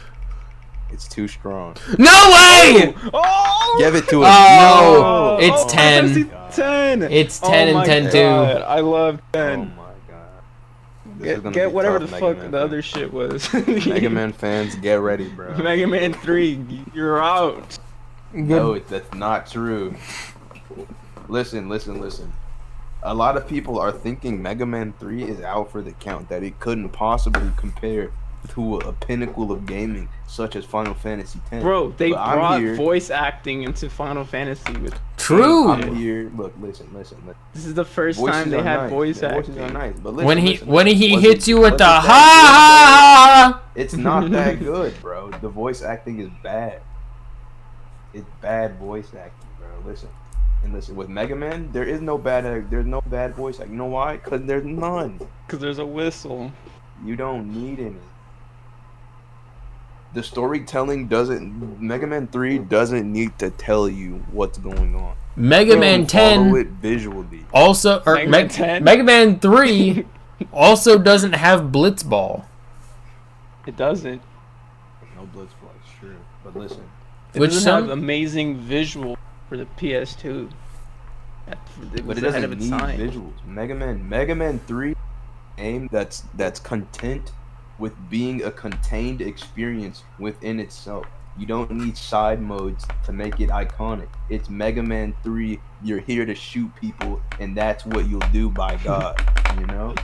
It's too strong. No way! Oh! Give it to us. Oh, No. it's 10. Fantasy 10. It's 10 and my 10 too. God, I love Oh 10. my god. This is gonna Get be whatever tough, the Mega fuck Man the fans. other shit was. Mega Man fans, get ready, bro. Mega Man 3, you're out. No, that's not true. Listen. A lot of people are thinking Mega Man 3 is out for the count, that it couldn't possibly compare to a pinnacle of gaming such as Final Fantasy X. Bro, they But I'm brought here- voice acting into Final Fantasy. With True. I'm here. Look, listen. This is the first Voices time they are had nice. voice The acting. Voices are nice, but listen, When he listen, hits wasn't- you with the wasn't ha that ha ha. good. It's not that good, bro. The voice acting is bad. It's bad voice acting, bro. Listen. With Mega Man, there's no bad voice acting. You know why? Because there's none. Because there's a whistle. You don't need any. The storytelling doesn't. Mega Man 3 doesn't need to tell you what's going on. Mega Man You follow 10 it visually. also, or Mega Man 10? Mega Man 3 also doesn't have Blitzball. It doesn't. No Blitzball, it's true. But listen, It Which doesn't some- have amazing visual for the PS2. It but was it ahead of doesn't its need time. visuals. Mega Man 3 game that's content with being a contained experience within itself. You don't need side modes to make it iconic. It's Mega Man 3. You're here to shoot people, and that's what you'll do by God, you know?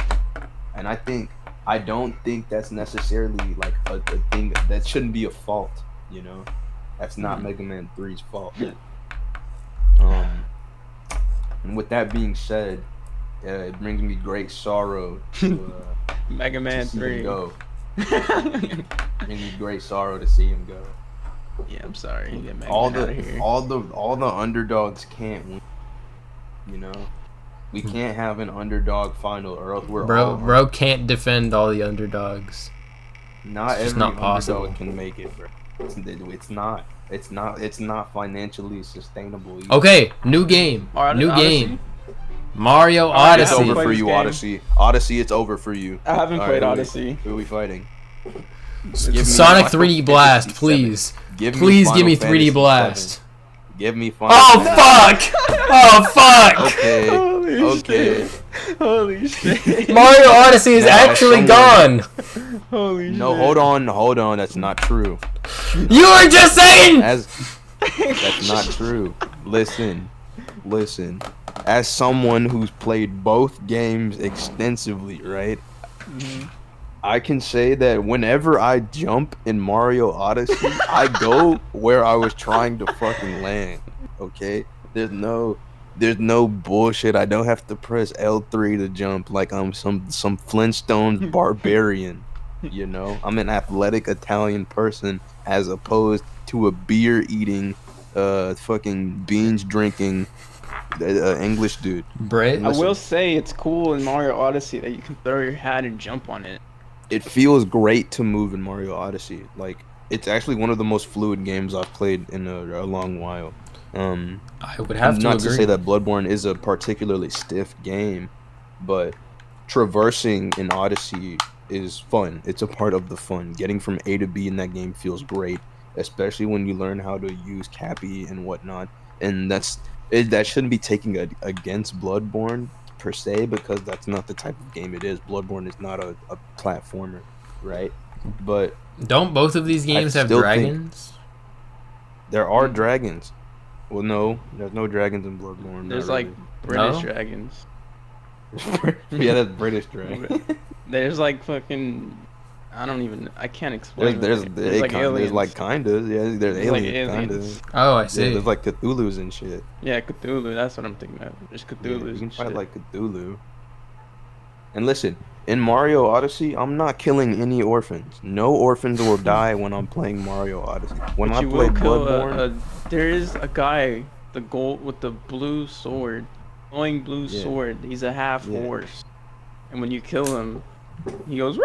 And I don't think that's necessarily like a thing that shouldn't be a fault, you know? That's not Mega Man 3's fault. And with that being said, it brings me great sorrow to Mega Man see 3. him go. It brings me great sorrow to see him go. Yeah, I'm sorry. Get Mega All Man out of here. the underdogs can't win. You know, we can't have an underdog final, or else we're all Bro can't defend all the underdogs. Not It's just every not underdog possible. can make it, bro. It's not financially sustainable. either. Okay, new game. New Odyssey? game. Mario Alright, It's Odyssey. over Play for this you, game. Odyssey. Odyssey, it's over for you. I haven't All played right, Odyssey. Who are we fighting? Sonic 3D Blast, please. Please give me 3D Blast. Give me Final Oh Fantasy. fuck! Oh fuck! Okay. Holy Okay. shit. Holy shit. Mario Odyssey is Now, actually someone- gone. Holy No, shit. hold on. That's not true. You were just saying. That's not true. Listen. As someone who's played both games extensively, right? I can say that whenever I jump in Mario Odyssey, I go where I was trying to fucking land. Okay? There's no bullshit. I don't have to press L3 to jump like I'm some Flintstones barbarian. You know? I'm an athletic Italian person as opposed to a beer eating, fucking beans drinking English dude. Brett, I will say it's cool in Mario Odyssey that you can throw your hat and jump on it. It feels great to move in Mario Odyssey. Like, it's actually one of the most fluid games I've played in a long while. I would have to Not agree. to say that Bloodborne is a particularly stiff game, but traversing in Odyssey is fun. It's a part of the fun. Getting from A to B in that game feels great, especially when you learn how to use Cappy and whatnot. And that shouldn't be taken against Bloodborne per se, because that's not the type of game it is. Bloodborne is not a platformer, right? But Don't both of these games have still think- dragons? there are dragons. Well, no, there's no dragons in Bloodborne. There's not like No? British dragons. really. Yeah, that's British dragon. There's like fucking. I can't explain. There's it. like kinda, yeah. There's There's, like, aliens, kinda. aliens. Oh, I Yeah, see. there's like Cthulhu's and shit. Yeah, Cthulhu. That's what I'm thinking of. There's Yeah, Cthulhu's you can and fight shit. like Cthulhu. And listen, in Mario Odyssey, I'm not killing any orphans. No orphans will die when I'm playing Mario Odyssey. When But I you play will kill Bloodborne, there is a guy, the gold with the blue sword, glowing blue Yeah. sword. He's a half Yeah. horse, and when you kill him, he goes.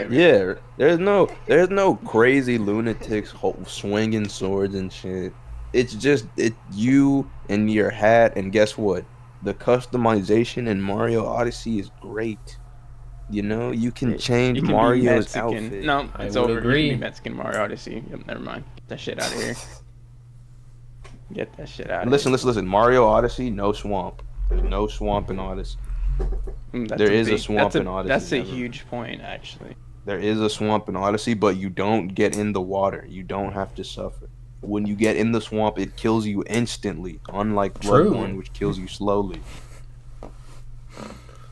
yeah, there's no crazy lunatics swinging swords and shit. It's just you and your hat, and guess what? The customization in Mario Odyssey is great. You know, you can change You can be Mario's Mexican. outfit. No, I it's would over. agree. You can be Mexican Mario Odyssey. Yep, never mind. Get that shit out of here. Get that shit out. And listen. Mario Odyssey, no swamp. There's no swamp in Odyssey. There is a swamp in Odyssey, That's a never. huge point, actually. There is a swamp in Odyssey, but you don't get in the water. You don't have to suffer. When you get in the swamp, it kills you instantly, unlike True. Bloodborne, which kills you slowly.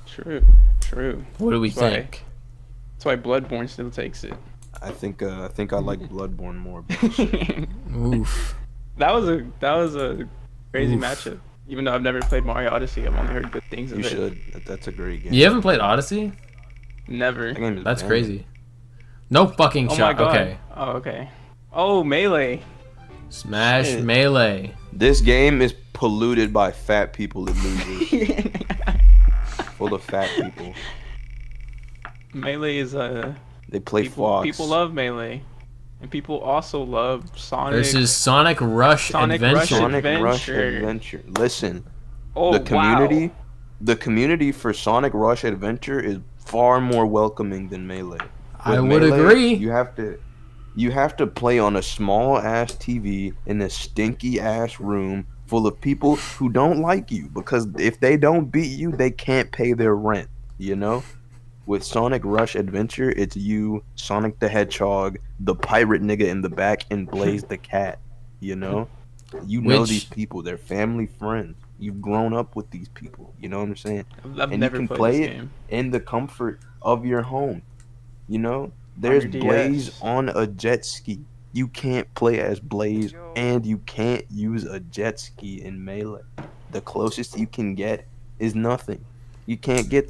True. What do we That's why- think? That's why Bloodborne still takes it. I think I like Bloodborne more. But Oof. That was a crazy Oof. matchup. Even though I've never played Mario Odyssey, I've only heard good things of you it. should. That's a great game. You haven't played Odyssey? Never. That game is That's banging. crazy. No fucking Oh my shot. god. Okay. Oh, okay. Oh, Melee. Smash Shit. Melee. This game is polluted by fat people and losers. Full of fat people. Melee is They play people, Fox. people love Melee. and people also love Sonic. Versus Sonic Rush Sonic Adventure. Rush Sonic Rush Adventure. Adventure. Listen, Oh, the community, wow. the community for Sonic Rush Adventure is far more welcoming than Melee. I With would Melee, agree. You have to play on a small ass TV in a stinky ass room full of people who don't like you, because if they don't beat you, they can't pay their rent, you know? With Sonic Rush Adventure, it's you, Sonic the Hedgehog, the pirate nigga in the back, and Blaze the cat, you know? You know Which- these people, they're family friends. You've grown up with these people, you know what I'm saying? I've And never you can played play this it game. in the comfort of your home. You know, there's your Blaze DS. on a jet ski. You can't play as Blaze, and you can't use a jet ski in Melee. The closest you can get is nothing. You can't get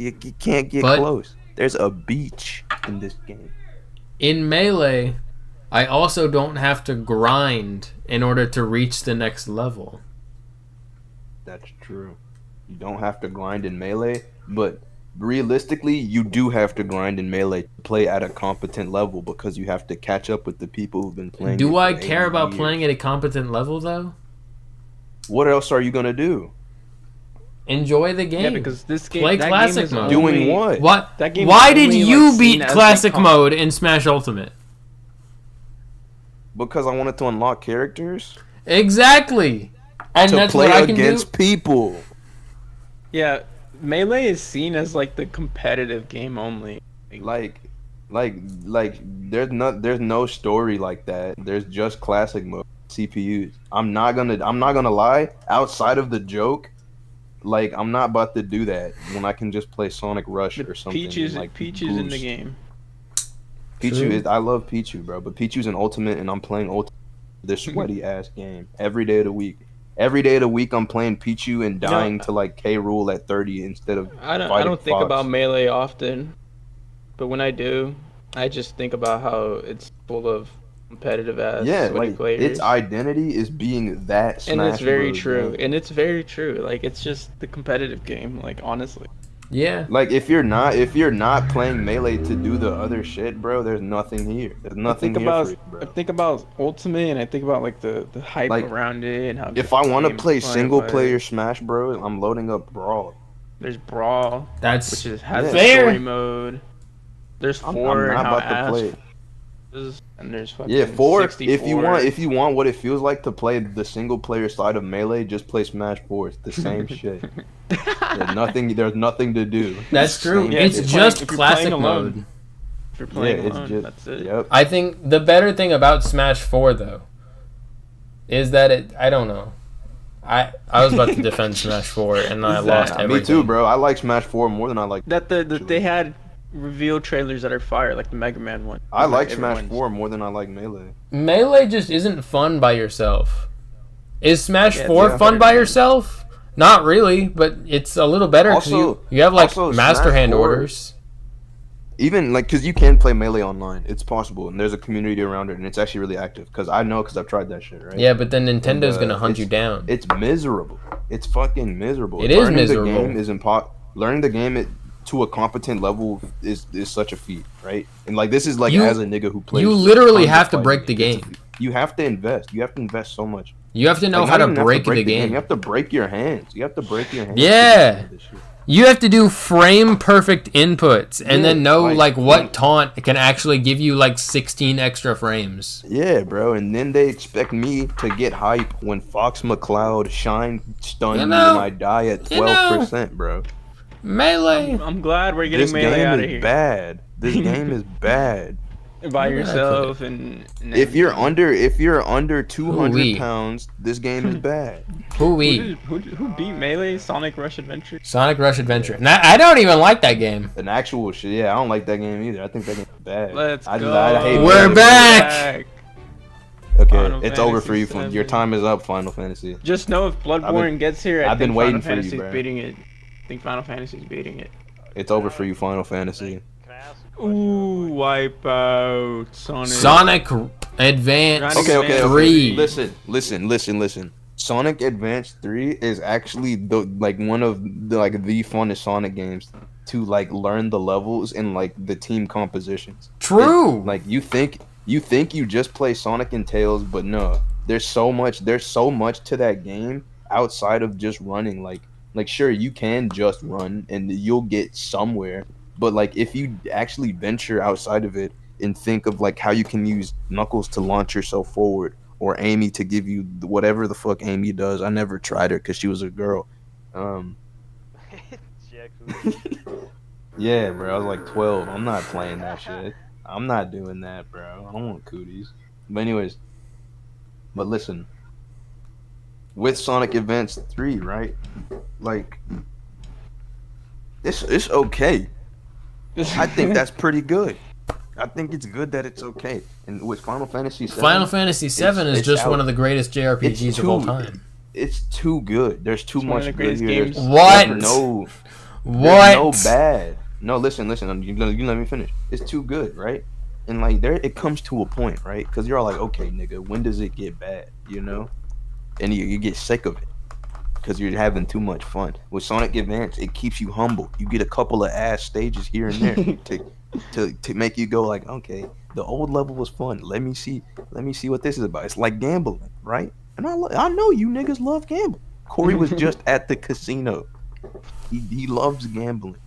But- close. There's a beach in this game. In Melee, I also don't have to grind in order to reach the next level. That's true. You don't have to grind in Melee, but realistically, you do have to grind in Melee to play at a competent level, because you have to catch up with the people who've been playing. Do it I for care 80 about years. playing at a competent level, though? What else are you gonna do? Enjoy the game. Yeah, because this game. Play that classic game is mode. Doing only- what? What? That game Why is did only, you like, beat seen as, like, classic mode in Smash Ultimate? Because I wanted to unlock characters Exactly. And to that's play what I can against do. people. Yeah, Melee is seen as like the competitive game only. Like, there's no story like that. There's just classic mode CPUs. I'm not gonna lie. Outside of the joke, like, I'm not about to do that when I can just play Sonic Rush or something. Peaches, and, like, Peaches in the boost. game. Pichu True. is. I love Pichu, bro. But Pichu's an ultimate, and I'm playing ultimate. This sweaty ass game every day of the week. Every day of the week, I'm playing Pichu and dying to like K Rule at 30 instead of. I don't fighting think Fox. about Melee often, but when I do, I just think about how it's full of competitive ass Yeah, sweaty like players. its identity is being that Smash and it's very Bros. true. game. And it's very true. Like, it's just the competitive game. Like, honestly. Yeah. Like, if you're not playing Melee to do the other shit, bro, there's nothing here. There's nothing here for you, I bro. think about Ultimate, and I think about like the hype Like, around it and how. If I want to games play fun, single but player Smash Bros, I'm loading up Brawl. there's Brawl, That's which has Yeah. a fair. story mode. There's I'm 4 and not how about to ass play it. is, and there's fucking Yeah, 4. 64. If you want what it feels like to play the single player side of Melee, just play Smash 4. It's the same shit. There's nothing to do. That's true. Same Yeah, It's if shit. you're playing- just if you're classic playing alone. mode. If you're playing it's alone, just that's it. Yep. I think the better thing about Smash 4 though is that I don't know. I was about to defend Smash 4 and I Is lost that- everything. Me too, bro. I like Smash 4 more than I like. That they had reveal trailers that are fire, like the Mega Man one. I like Everyone's- Smash 4 more than I like Melee. Melee just isn't fun by yourself. Is Smash Yeah, 4 yeah. fun by yourself? Not really, but it's a little better because Also- you have like also master Smash hand 4 orders. Even like, because you can play Melee online, it's possible, and there's a community around it, and it's actually really active. Because I've tried that shit, right? Yeah, but then Nintendo's And, gonna hunt you down. It's miserable. It's fucking miserable. It is Learning miserable. The game is Learning the game to a competent level is such a feat, right? And like, this is like, You- as a nigga who plays. you literally tons of have to fighting break the games, game. You have to invest. You have to invest so much. You have to know Like, how not to even have break the game. You have to break your hands. You have to break your hands. Yeah. to do this shit. You have to do frame perfect inputs and Yeah, then know like, what taunt can actually give you like 16 extra frames. Yeah, bro, and then they expect me to get hype when Fox McCloud shine stun You me know, and I die at 12%, bro. Melee. I'm glad we're getting This Melee game out of is here bad. This game is bad. by Where did I put yourself and If you're everything. under 200 Ooh-wee. pounds, this game is bad. Hooey. Who beat Melee? Sonic Rush Adventure. Sonic Rush Adventure. And I don't even like that game. An actual shit, yeah, I don't like that game either. I think that game is bad. Let's I go. hate We're Melee. back! Okay, Final it's over for you. Fantasy Your VII. time is up, Final Fantasy. Just know if Bloodborne gets here, I I've been think waiting Final for you, Fantasy's bro. beating it. I think Final Fantasy's beating it. It's over for you, Final Fantasy. Can I ask a question Ooh, Wipeout, Sonic. Sonic Advance Okay. 3. Listen. Sonic Advance 3 is actually one of the funnest Sonic games to like learn the levels and like the team compositions. True. Like you think You think you just play Sonic and Tails, but no. There's so much to that game outside of just running. Like sure, you can just run and you'll get somewhere, but like if you actually venture outside of it and think of like how you can use Knuckles to launch yourself forward or Amy to give you whatever the fuck Amy does. I never tried her cuz she was a girl. She actually. Yeah, bro. I was like 12. I'm not playing that shit. I'm not doing that, bro. I don't want cooties. But anyways, but listen, with Sonic Advance 3, right? Like, it's okay. I think that's pretty good. I think it's good that it's okay. And with Final Fantasy 7, Final Fantasy 7 is it's just out. one of the greatest JRPGs It's of all too- time. It's too good. There's too It's one much of the good greatest here. games. What? There's no What? bad. No, listen. You let me finish. It's too good, right? And like there, it comes to a point, right? Because you're all like, okay, nigga, when does it get bad? You know? And you get sick of it because you're having too much fun. With Sonic Advance, it keeps you humble. You get a couple of ass stages here and there to make you go like, okay, the old level was fun. Let me see what this is about. It's like gambling, right? And I know you niggas love gambling. Corey was just at the casino. He loves gambling,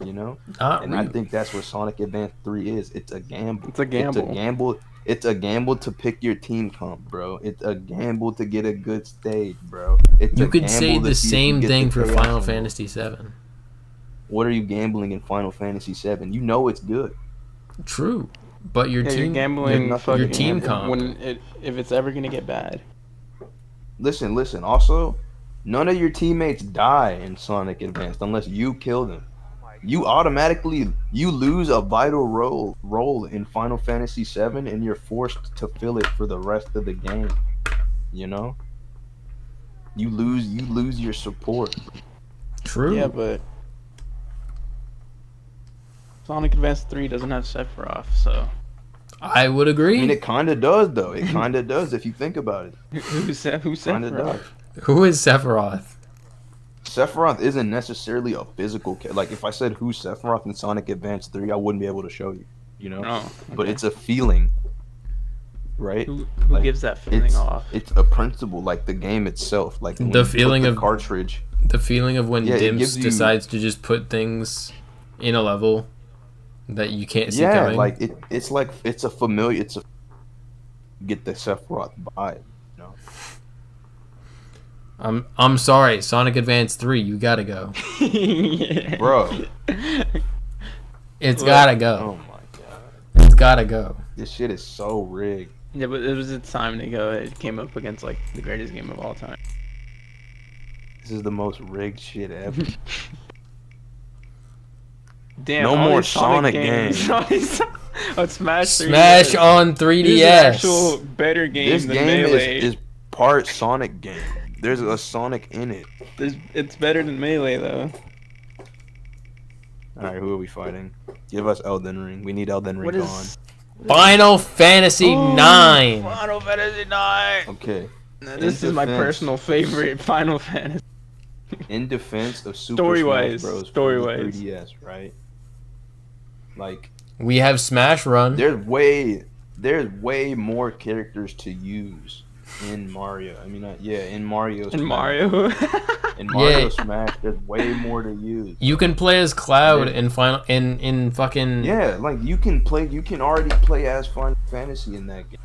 you know? Not And I really. think that's what Sonic Advance 3 is. It's a gamble. It's a gamble. It's a gamble to pick your team comp, bro. It's a gamble to get a good stage, bro. You could say the same thing for Final Fantasy. Fantasy 7. What are you gambling in Final Fantasy 7? You know it's good. True. But your Yeah, team, you're gambling your fucking team comp. if it's ever gonna get bad. Listen. Also, none of your teammates die in Sonic Advance unless you kill them. You automatically lose a vital role in Final Fantasy 7 and you're forced to fill it for the rest of the game. You know? You lose your support. True. Yeah, but Sonic Advance 3 doesn't have Sephiroth, so I would I agree. mean, it kind of does though. It kind of does if you think about it. who's Kind of Sephiroth? does. Who is Sephiroth? Sephiroth isn't necessarily a physical like if I said who's Sephiroth in Sonic Advance 3, I wouldn't be able to show you, you know? Oh, But okay. it's a feeling, right? Who like, gives that feeling off? It's a principle, like the game itself, like when The you put feeling the of- cartridge. The feeling of when Yeah, it Dimps gives you- decides to just put things in a level that you can't see Yeah, coming. like it's a familiar. Get the Sephiroth vibe, you know? I'm sorry, Sonic Advance 3, you gotta go. Yeah. Bro. It's gotta Oh go. my god, It's gotta go. this shit is so rigged. Yeah, but it was its time to go. It came up against like the greatest game of all time. This is the most rigged shit ever. Damn, No all more these Sonic Sonic games. Oh, Smash 3DS. Smash on 3DS. This is an actual better game This than game Melee. is part Sonic game. There's a Sonic in it. It's better than Melee though. All right, who are we fighting? Give us Elden Ring. We need Elden Ring What gone. is Final Fantasy 9. Final Fantasy 9? Okay. This In is my defense- personal favorite Final Fantasy. In defense of Super Story-wise, Smash Bros. for the story-wise. 3DS, right? Like We have Smash Run. there's way more characters to use in Mario. I mean, in Mario. And Smash. Mario. In Mario Yeah. Smash, there's way more to use. You can play as Cloud Yeah. in Final in fucking Yeah, like you can already play as Final Fantasy in that game.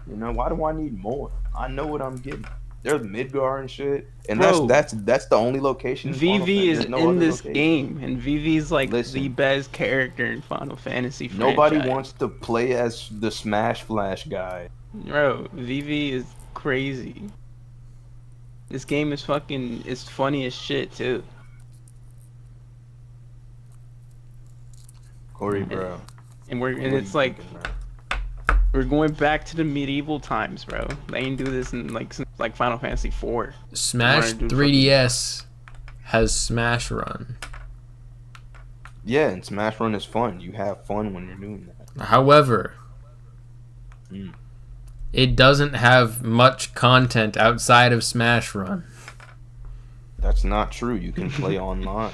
You know, why do I need more? I know what I'm getting. There's Midgar and shit, and Bro, that's the only location. in Final VV Fan- is there's no in other this location. game, and VV's like Listen. the best character in Final Fantasy Nobody franchise. wants to play as the Smash Flash guy. Bro, VV is crazy. This game is it's funny as shit too. Corey, bro. And what are it's you like thinking, man? we're going back to the medieval times, bro. They ain't do this in since Final Fantasy 4. Smash Wanna do 3DS has Smash Run. Yeah, and Smash Run is fun. You have fun when you're doing that. However, Mm. it doesn't have much content outside of Smash Run. That's not true. You can play online.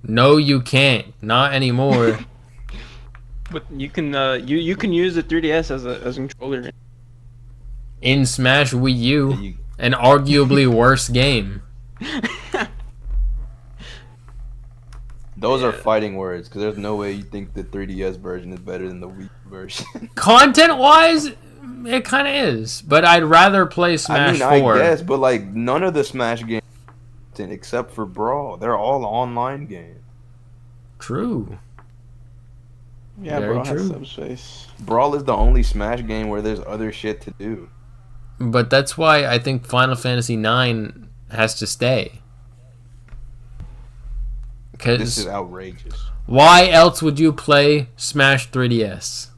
No, you can't. Not anymore. But you can you can use the 3DS as a controller. In Smash Wii U, You- an arguably worse game. Those are fighting words, because there's no way you think the 3DS version is better than the Wii version. Content-wise, it kind of is. But I'd rather play Smash 4. I guess, but like none of the Smash games, except for Brawl, they're all online games. True. Yeah, Very bro, true. has subspace. Brawl is the only Smash game where there's other shit to do. But that's why I think Final Fantasy IX has to stay. This Because is outrageous. why else would you play Smash 3DS?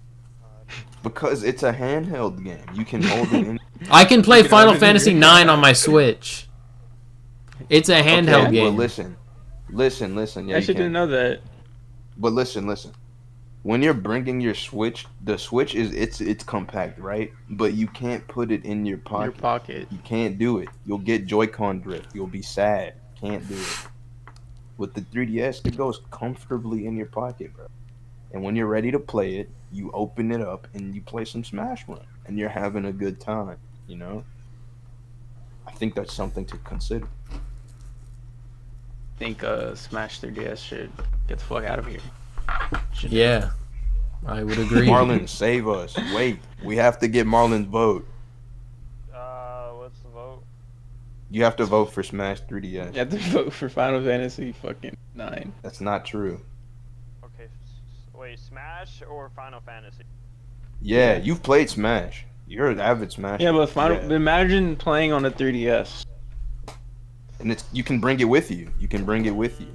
Because it's a handheld game. You can hold it in. I can play You can Final open it Fantasy in IX your- on my Switch. It's a handheld Okay, game. But listen. Yeah, I you actually can. didn't know that. But listen. When you're bringing your Switch, the Switch is it's compact, right? But you can't put it in your In pocket. your pocket. You can't do it. You'll get Joy-Con drift. You'll be sad. Can't do it. With the 3DS, it goes comfortably in your pocket, bro. And when you're ready to play it, you open it up and you play some Smash Run, and you're having a good time. You know. I think that's something to consider. I think Smash 3DS should get the fuck out of here. Yeah, I would agree. Marlon, save us. Wait, we have to get Marlon's vote. What's the vote? You have to vote for Smash 3DS. You have to vote for Final Fantasy fucking 9. That's not true. Okay, wait, Smash or Final Fantasy? Yeah, you've played Smash. You're an avid Smash. Yeah, but Yeah. imagine playing on a 3DS. And it's you can bring it with you. You can bring it with you.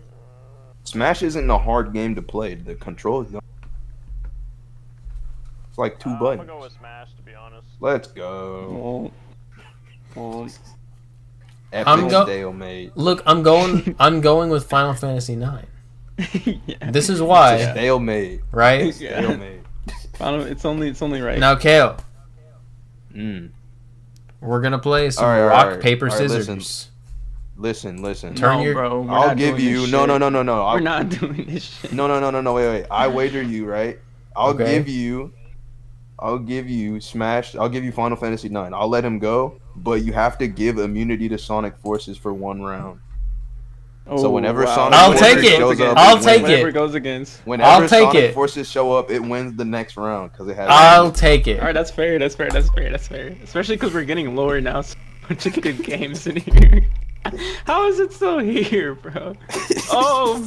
Smash isn't a hard game to play. The controls, it's like two I'm buttons. gonna go with Smash, to be honest. Let's go. Epic I'm go- stalemate. Look, I'm going with Final Fantasy IX. Yeah. This is why, Stalemate. right? Yeah. Stalemate. It's only right. Now, Kale, Mm. we're gonna play some Alright, rock, alright. paper, Alright, scissors. Listen. Turn no, your- bro. We're I'll not give doing you this no. shit. I'll, We're not doing this shit. No. Wait. I wager you, right? I'll Okay. give you Smash. I'll give you Final Fantasy 9. I'll let him go, but you have to give immunity to Sonic Forces for one round. So whenever Sonic I'll Forces take it. shows up, I'll it take wins. it. Whatever it goes against. Whenever I'll take Sonic it. Forces show up, it wins the next round because it has. I'll take it. All right, that's fair. That's fair. Especially because we're getting lower now. So much of good games in here. How is it still here, bro? Oh,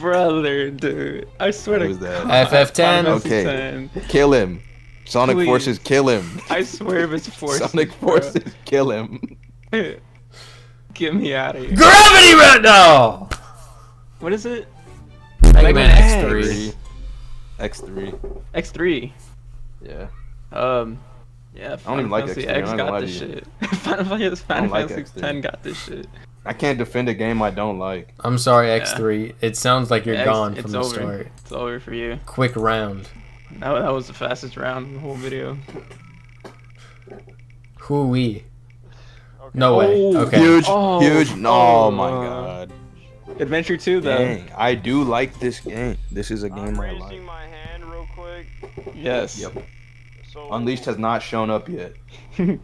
brother, dude. I swear to Who's that? God. FF10. Final Fantasy Okay. 10. Kill him. Sonic Please. Forces, kill him. I swear if it's Forces. Sonic Forces, kill him. Bro. Get me out of here. Gravity Run! No! What is it? Mega Man Man X3. X3. X3. Yeah. Yeah. I don't even like Fantasy X3, I'm X not gonna got lie to this you. shit. Final like Fantasy X3. 10 got this shit. I can't defend a game I don't like. I'm sorry, X3. It sounds like you're X- gone it's from the over. start. It's over for you. Quick round. That was the fastest round in the whole video. Hoo-wee. No way. Oh, Okay. Huge. Oh, Oh my god. Adventure 2 though. Dang, I do like this game. This is a I'm game I raising like. my hand real quick. Yes. Yep. So Unleashed has not shown up yet. Okay,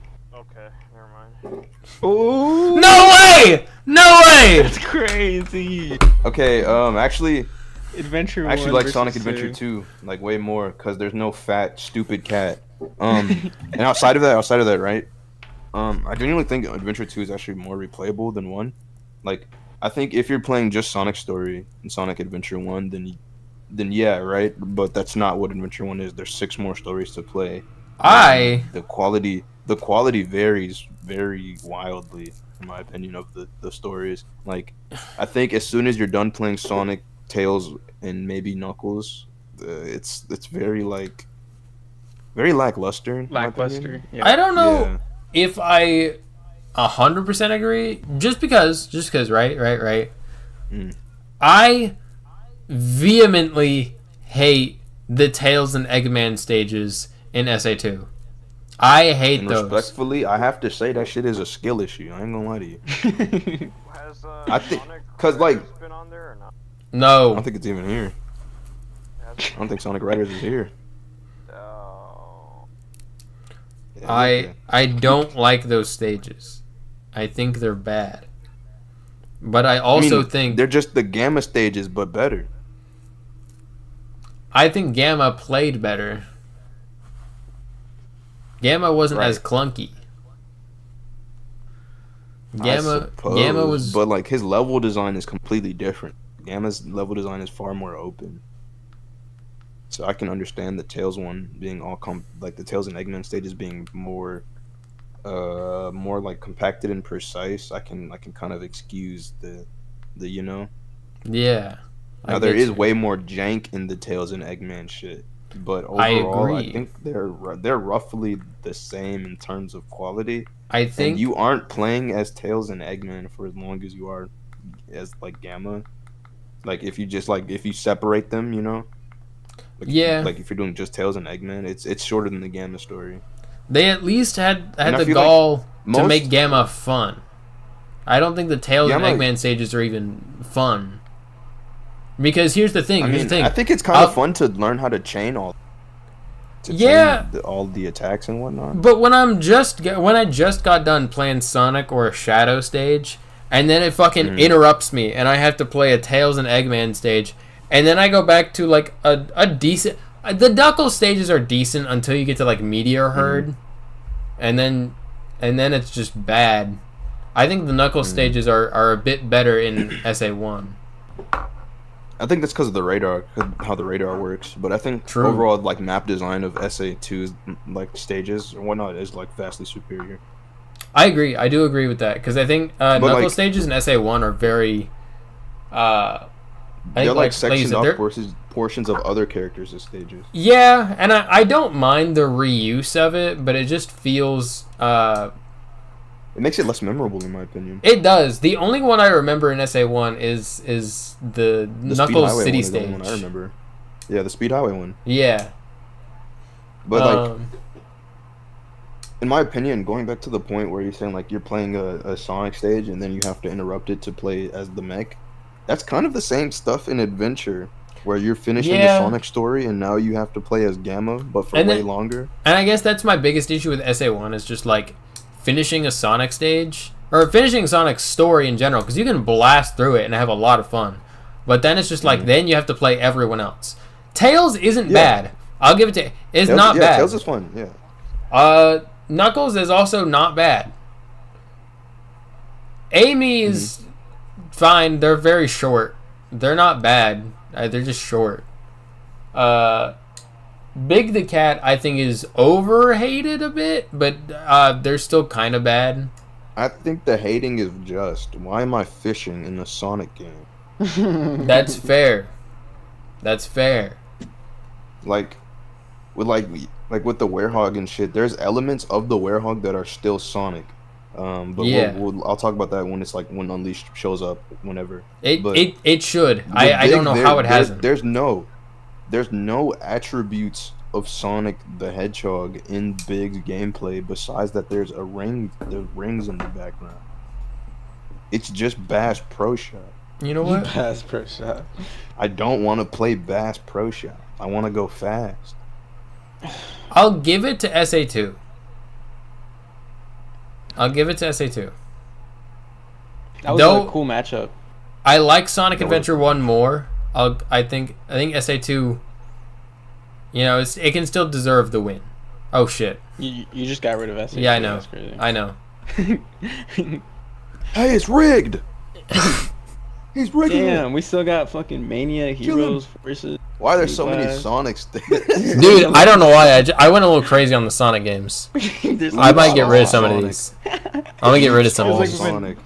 never mind. Ooh. No way! No way! That's crazy. Okay, actually, Adventure I actually 1 like versus Sonic Adventure 2 like way more because there's no fat stupid cat. And outside of that, right? I genuinely think Adventure 2 is actually more replayable than 1. Like, I think if you're playing just Sonic Story and Sonic Adventure 1, then yeah, right? But that's not what Adventure 1 is. There's 6 more stories to play. The quality varies very wildly, in my opinion, of the stories. Like, I think as soon as you're done playing Sonic, Tails, and maybe Knuckles, it's very lackluster. in my opinion. Lackluster. Yeah. I don't know Yeah. if I 100% agree. Just because, right? Mm. I vehemently hate the Tails and Eggman stages in SA2. I hate And those. respectfully, I have to say that shit is a skill issue. I ain't gonna lie to you. Has I think- Sonic 'cause, like- been on there or not? I No. don't think it's even here. Has I don't think Sonic Riders is here. Oh. Yeah, I don't like those stages. I think they're bad. But I also think they're just the Gamma stages, but better. I think Gamma played better. Gamma wasn't Right. as clunky. I Gamma suppose, was but like his level design is completely different. Gamma's level design is far more open. So I can understand the Tails one being like the Tails and Eggman stages being more like compacted and precise. I can kind of excuse the you know. yeah. Now there is way more jank in the Tails and Eggman shit, but overall I agree. think they're roughly the same in terms of quality. I think And you aren't playing as Tails and Eggman for as long as you are as like Gamma. Like if you separate them, you know. Like, Yeah. Like if you're doing just Tails and Eggman, it's shorter than the Gamma story. they at least had And I the feel like gall to most- make Gamma fun. I don't think the Tails and Gamma- Eggman stages are even fun. Because here's the thing. I Here's mean, the thing. I think it's kind I'll- of fun to learn how to chain all. Yeah. All the attacks and whatnot. But when I just got done playing Sonic or a Shadow stage, and then it fucking interrupts me, and I have to play a Tails and Eggman stage, and then I go back to like a decent. The Knuckles stages are decent until you get to like Meteor Herd, and then it's just bad. I think the Knuckles stages are a bit better in SA1. I think that's because of the radar, how the radar works. But I think True. overall, like map design of SA2's like stages or whatnot is like vastly superior. I agree. I do agree with that because I think Knuckles like- stages in SA1 are very. I They're think, like sectioned said, off they're- portions of other characters' stages. Yeah, and I don't mind the reuse of it, but it just feels. It makes it less memorable, in my opinion. It does. The only one I remember in SA1 is the The Speed Knuckles Highway City one is the stage. only one I remember. Yeah, the Speed Highway one. Yeah. But like, Um, in my opinion, going back to the point where you're saying like you're playing a Sonic stage and then you have to interrupt it to play as the mech, that's kind of the same stuff in Adventure, where you're finishing Yeah. the Sonic story and now you have to play as Gamma, but for And way then- longer. and I guess that's my biggest issue with SA1 is just like finishing a Sonic stage or finishing Sonic's story in general because you can blast through it and have a lot of fun, but then it's just like then you have to play everyone else. Tails isn't bad. I'll give it to. It's not yeah, bad. Tails is fun. Yeah. Knuckles is also not bad. Amy is fine. They're very short. They're not bad. They're just short. Big the Cat, I think, is overhated a bit, but they're still kind of bad. I think the hating is just. Why am I fishing in a Sonic game? That's fair. That's fair. Like with with the Werehog and shit, there's elements of the Werehog that are still Sonic. But Yeah. I'll talk about that when it's like when Unleashed shows up, whenever. But It should. the I don't know Big, how it there- hasn't. There's no attributes of Sonic the Hedgehog in Big's gameplay besides that there's rings in the background. It's just Bass Pro Shop. You know what? Pass pro shot. I don't want to play Bass Pro Shop. I want to go fast. I'll give it to SA2. I'll give it to SA2. That was Though- a cool matchup. I like Sonic That was- Adventure 1 more. I think SA2, you know, it can still deserve the win. Oh shit. You just got rid of SA. Yeah, I know. That's crazy. I know. Hey, it's rigged. He's rigging it. Damn, we still got fucking Mania Heroes versus. Why are there so many Class. Sonics? Dude, I don't know why. I went a little crazy on the Sonic games. I might get rid of some of Sonic. these. I'm gonna get rid of some of Sounds like these. we've Sonic.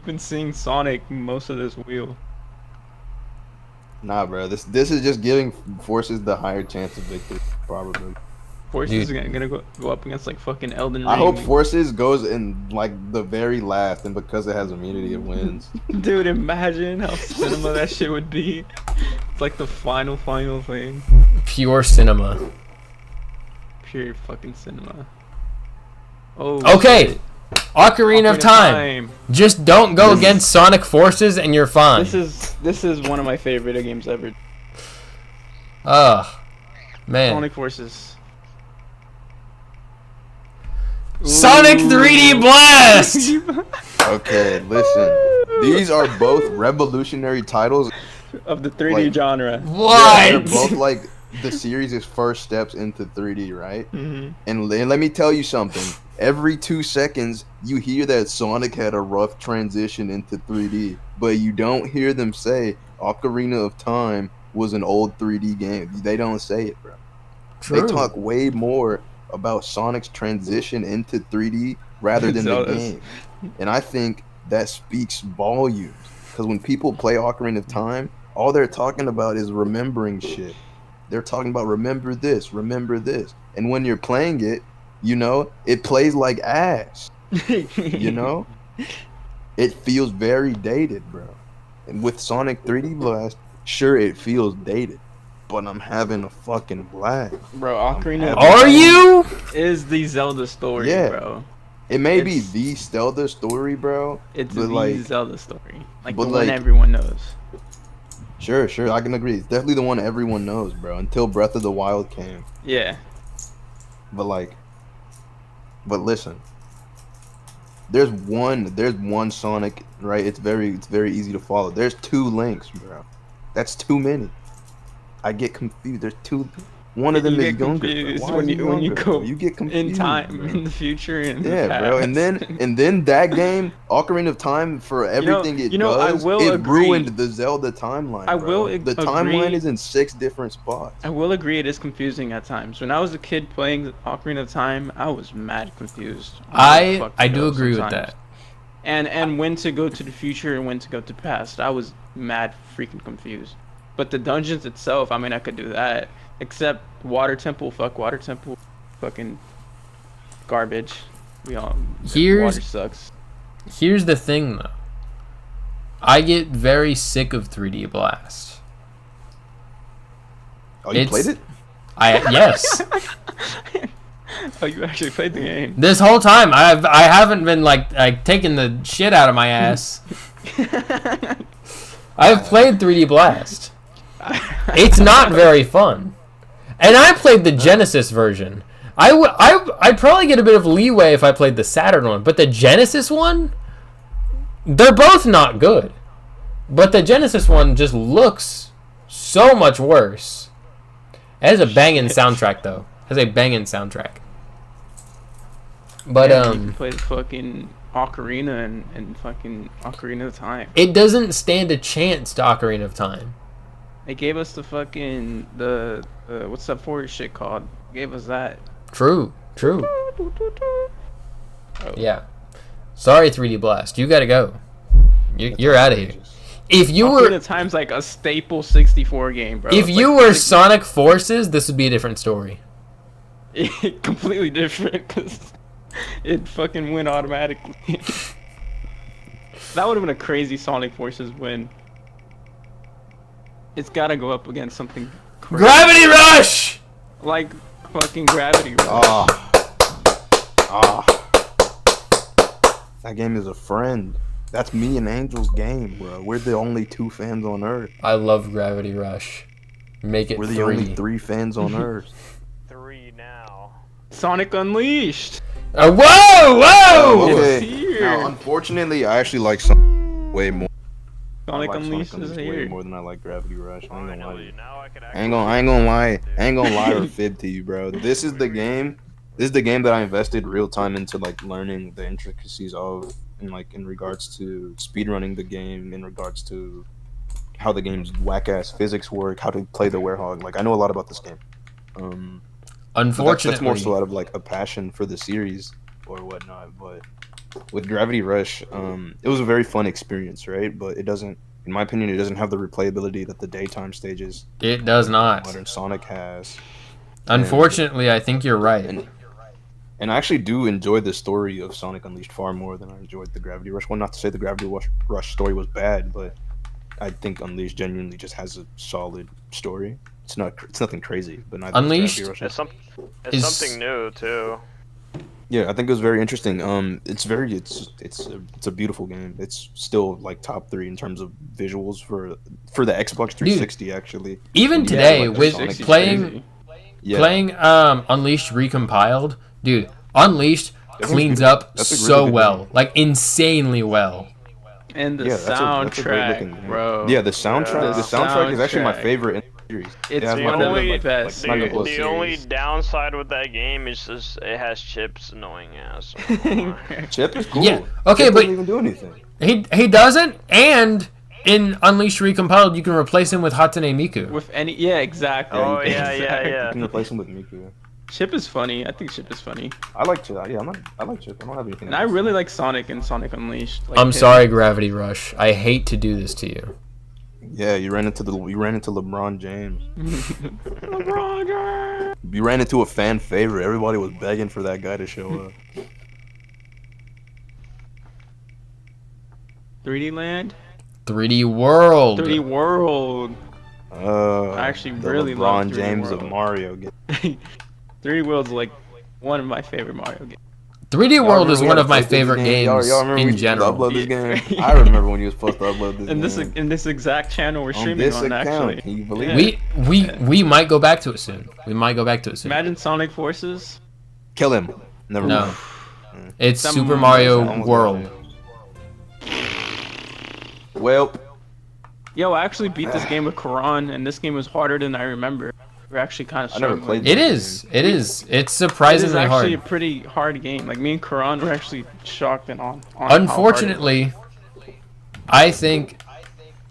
been seeing Sonic most of this wheel. Nah, bro. This is just giving Forces the higher chance of victory, probably. Forces is gonna go up against like fucking Elden Ring. I hope Forces goes in like the very last, and because it has immunity, it wins. Dude, imagine how cinema that shit would be. It's like the final thing. Pure cinema. Pure fucking cinema. Oh. Okay. shit. Ocarina of Time. Just don't go against Sonic Forces and you're fine. This is one of my favorite video games ever. Ugh, man. Sonic Forces. Sonic 3D Blast. Okay, listen. These are both revolutionary titles. Of the 3D Like- genre. What? They're both like the series' first steps into 3D, right? Mm-hmm. And let me tell you something. Every 2 seconds, you hear that Sonic had a rough transition into 3D, but you don't hear them say Ocarina of Time was an old 3D game. They don't say it, bro. True. They talk way more about Sonic's transition into 3D rather than the Zelda's. game. And I think that speaks volumes. Because when people play Ocarina of Time, all they're talking about is remembering shit. They're talking about remember this. And when you're playing it, you know, it plays like ass. You know? It feels very dated, bro. And with Sonic 3D Blast, sure, it feels dated. But I'm having a fucking blast. Bro, Ocarina of Are you? is the Zelda story, Yeah. bro. It may be It's- the Zelda story, bro. It's but the like, Zelda story. Like but the one like- everyone knows. sure, I can agree. It's definitely the one everyone knows, bro. Until Breath of the Wild came. Yeah. But like, but listen. There's one Sonic, right? It's very easy to follow. There's 2 links, bro. That's too many. I get confused. There's 2. One of them You is get younger. Bro. confused Why when is he you younger, go bro? You get confused In time, bro. in the future, and Yeah, the past. bro, and then that game, Ocarina of Time, for everything it I does, will it agree. ruined the Zelda timeline. I bro. will The agree. timeline is in 6 different spots. I will agree it is confusing at times. When I was a kid playing Ocarina of Time, I was mad confused. on where the fuck to I do go agree with sometimes. that. And when to go to the future and when to go to the past. I was mad freaking confused. But the dungeons itself, I mean, I could do that. Except Water Temple, fuck Water Temple. Fucking garbage. Water sucks. Here's the thing, though. I get very sick of 3D Blast. Oh, you It's- played it? Yes. Oh, you actually played the game. This whole time, I haven't been like taking the shit out of my ass. I've played 3D Blast. It's not very fun. And I played the Genesis version. I'd probably get a bit of leeway if I played the Saturn one, but the Genesis one, they're both not good. But the Genesis one just looks so much worse. It has a banging soundtrack, though. It has a banging soundtrack. But Yeah, you can play the fucking Ocarina and fucking Ocarina of Time. it doesn't stand a chance to Ocarina of Time. They gave us the fucking the what's that forest shit called? Gave us that. True. Oh. Yeah. Sorry, 3D Blast. You gotta go. You're out of here. If you Ocarina were of Time's like a staple 64 game, bro. if It's you like were Sonic Forces, this would be a different story. completely different because it fucking went automatically. That would have been a crazy Sonic Forces win. It's gotta go up against something crazy. Gravity Rush! Like fucking Gravity Rush. That game is a friend. That's me and Angel's game, bro. We're the only 2 fans on Earth. I love Gravity Rush. Make it We're the 3. only 3 fans on Earth. 3 now. Sonic Unleashed. Whoa! It's Okay. here. Now, unfortunately, I actually like some way more. Sonic I like Unleashed is way here. more than I like Gravity Rush. I ain't gonna lie to Finally, you. now I can I ain't gonna lie or fib to you, bro. This is the game that I invested real time into, like, learning the intricacies of, and like in regards to speedrunning the game, in regards to how the game's whack ass physics work, how to play the werehog. Like, I know a lot about this game. But Unfortunately, that's more so out of like a passion for the series or whatnot. But with Gravity Rush, it was a very fun experience, right? But it doesn't, in my opinion, it doesn't have the replayability that the daytime stages it does not. modern Sonic has. Unfortunately, I think you're right. And I actually do enjoy the story of Sonic Unleashed far more than I enjoyed the Gravity Rush one. Not to say the Gravity Rush story was bad, but I think Unleashed genuinely just has a solid story. It's nothing crazy, but neither Unleashed? does Gravity Rush. It's Is- something new too. Yeah, I think it was very interesting. It's a beautiful game. It's still like top 3 in terms of visuals for the Xbox 360 actually. Even And you today, feel like the with Sonic playing crazy. Yeah, playing Unleashed recompiled, dude, Unleashed that game's cleans beautiful. up That's a really so good well, game. like insanely well. And the Yeah, that's a great looking soundtrack, game. bro. Yeah, the soundtrack. The soundtrack is actually my soundtrack. favorite in the series. It's Yeah, The one of only- the like best. not even The, close. the only series. downside with that game is just it has chips, annoying ass. Chip is cool. Yeah, okay, Chip but- doesn't even do anything. He doesn't, and in Unleashed recompiled, you can replace him with Hatsune Miku. With any, yeah, exactly. Oh, you can. yeah. You can replace him with Miku. Chip is funny. I think Chip is funny, I like Chip. Yeah, I like Chip. I don't have anything. and I against really him. like Sonic and Sonic Unleashed. Like I'm him. sorry, Gravity Rush. I hate to do this to you. Yeah, you ran into LeBron James. LeBron James. You ran into a fan favorite. Everybody was begging for that guy to show up. 3D Land, 3D World. 3D World. I actually the really love LeBron 3D James of World. Mario game. 3D World's like one of my favorite Mario games. 3D Y'all World remember is we one had of to my play through favorite this game? games Y'all remember we in used to general. upload this game? Yeah. I remember when you were supposed to upload this And this game. in this exact channel we're on streaming this on account. actually. Can you believe Yeah. it? We might go back to it soon. We might go back to it soon. Imagine Sonic Forces. Kill him. Never No. mind. It's Some- Super Mario Almost World. Well, Yo, I actually beat this game with Quran, and this game was harder than I remember. We're actually kind of I never struggling. played It is. It is. It's It is surprisingly actually a hard. pretty hard game. Like me and Quran were actually shocked and on how hard it was. Unfortunately, I think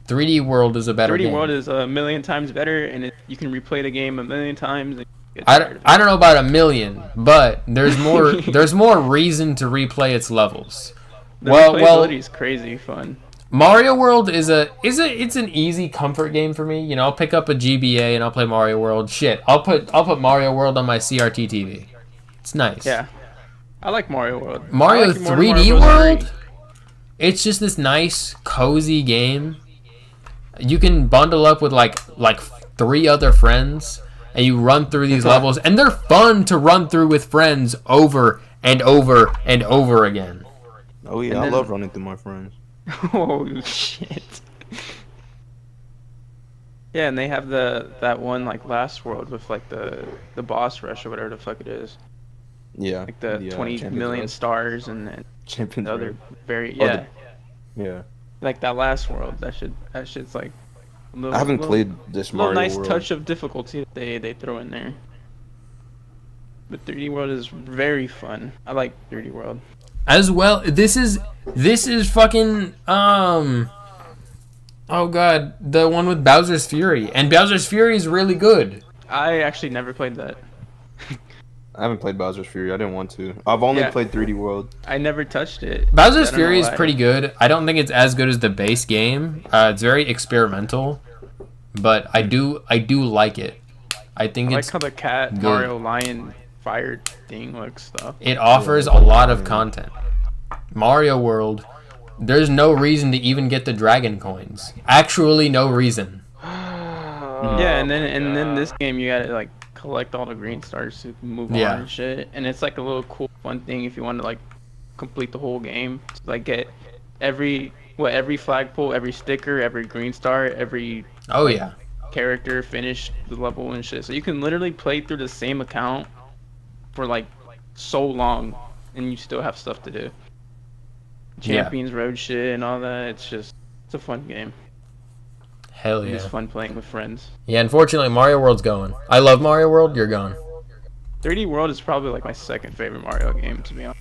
3D World is a better 3D game. World is a million times better, and you can replay the game a million times. And get I tired don't, of it. I don't know about a million, but there's more reason to replay its levels. The well, replayability is crazy fun. Mario World is an easy comfort game for me. You know, I'll pick up a GBA and I'll play Mario World. Shit, I'll put Mario World on my CRT TV. It's nice. Yeah, I like Mario World. Mario I like it more than 3D Mario Bros. World. 3. It's just this nice, cozy game. You can bundle up with like 3 other friends, and you run through these levels, and they're fun to run through with friends over and over and over again. oh yeah, And I then- love running through my friends. Oh shit. Yeah, and they have that one like last world with like the boss rush or whatever the fuck it is. Yeah, Like the 20 Champions million Rush. stars and Champions the other Rush. very Oh, yeah. Yeah, Like that last world. That shit's like a little, I haven't little, played this little Mario nice World. touch of difficulty that they throw in there. But 3D World is very fun. I like 3D World. As well, this is fucking oh god, the one with Bowser's Fury, and Bowser's Fury is really good. I actually never played that. I haven't played Bowser's Fury. I didn't want to. I've only Yeah. played 3D World. I never touched it. Bowser's I don't Fury know is why. pretty good. I don't think it's as good as the base game. It's very experimental, but I do like it. I think I like it's how the cat good. Mario lion fire thing looks though. it offers a lot of content. Mario World, there's no reason to even get the dragon coins. Actually, no reason. Yeah, and then this game you gotta like collect all the green stars to move Yeah. on and shit. And it's like a little cool fun thing if you want to like complete the whole game. To, like get every flagpole, every sticker, every green star, every Oh yeah. character, finish the level and shit. So you can literally play through the same account for like so long and you still have stuff to do. Yeah. Champions Road shit and all that. It's a fun game. Hell It's yeah. fun playing with friends. Yeah, unfortunately, Mario World's going. I love Mario World. You're gone. 3D World is probably like my second favorite Mario game, to be honest.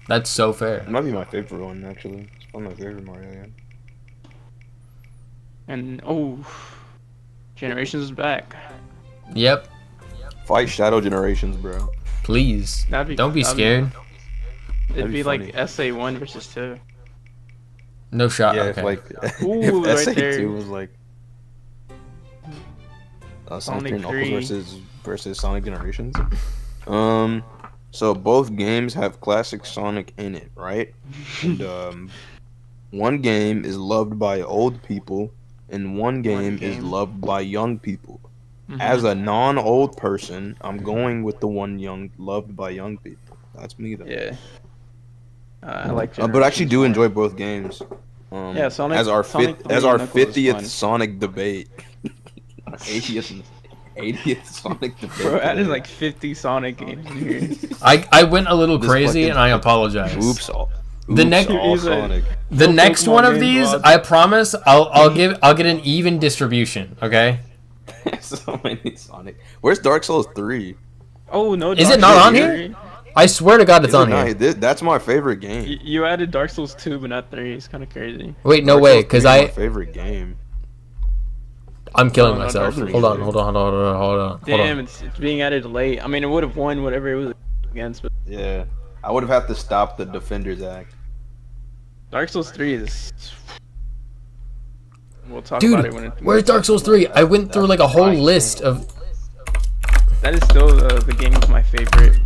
That's so fair. It might be my favorite one actually. It's one of my favorite Mario games. And Generations is back. Yep. Fight Shadow Generations, bro. Please. That'd be Don't be that'd scared. It'd That'd be be like funny. SA1 versus 2. No shot. Yeah, Okay. if like Ooh, if right SA2 there. was like Sonic Sonic 3 and Knuckles 3. versus Sonic Generations. So both games have classic Sonic in it, right? And one game is loved by old people, and one game is game. loved by young people. Mhm. As a non-old person, I'm going with the one loved by young people. That's me though. Yeah. I like. But I actually Generations do more. enjoy both games. Yeah, Sonic. as our Sonic fifth 3 as and our Knuckles is 50th fun. Sonic debate. 80th Sonic debate. Bro, added like 50 Sonic games in here. I went a little This crazy fucking- and I apologize. Oops, all. The Oops, next- all He's a- Sonic. The No next Pokemon one of games, these, Rob. I promise, I'll get an even distribution. Okay. So many Sonic. Where's Dark Souls 3? Oh no! Is Dark it not Souls on here? 3. I swear to God, it's Is it on not? here. That's my favorite game. You added Dark Souls 2, but not 3. It's kind of crazy. Wait, no Dark way, Souls 3 because is my I favorite game. I'm killing No, no, myself. Dark Hold Souls on, hold on, hold on, hold on, hold on. Damn, it's being added late. I mean, it would have won whatever it was against, but Yeah, I would have had to stop the Defenders Act. Dark Souls 3 is. We'll talk about it when Dude, it. where's Dark Souls 3? I went through like a whole list of. That is still the game with my favorite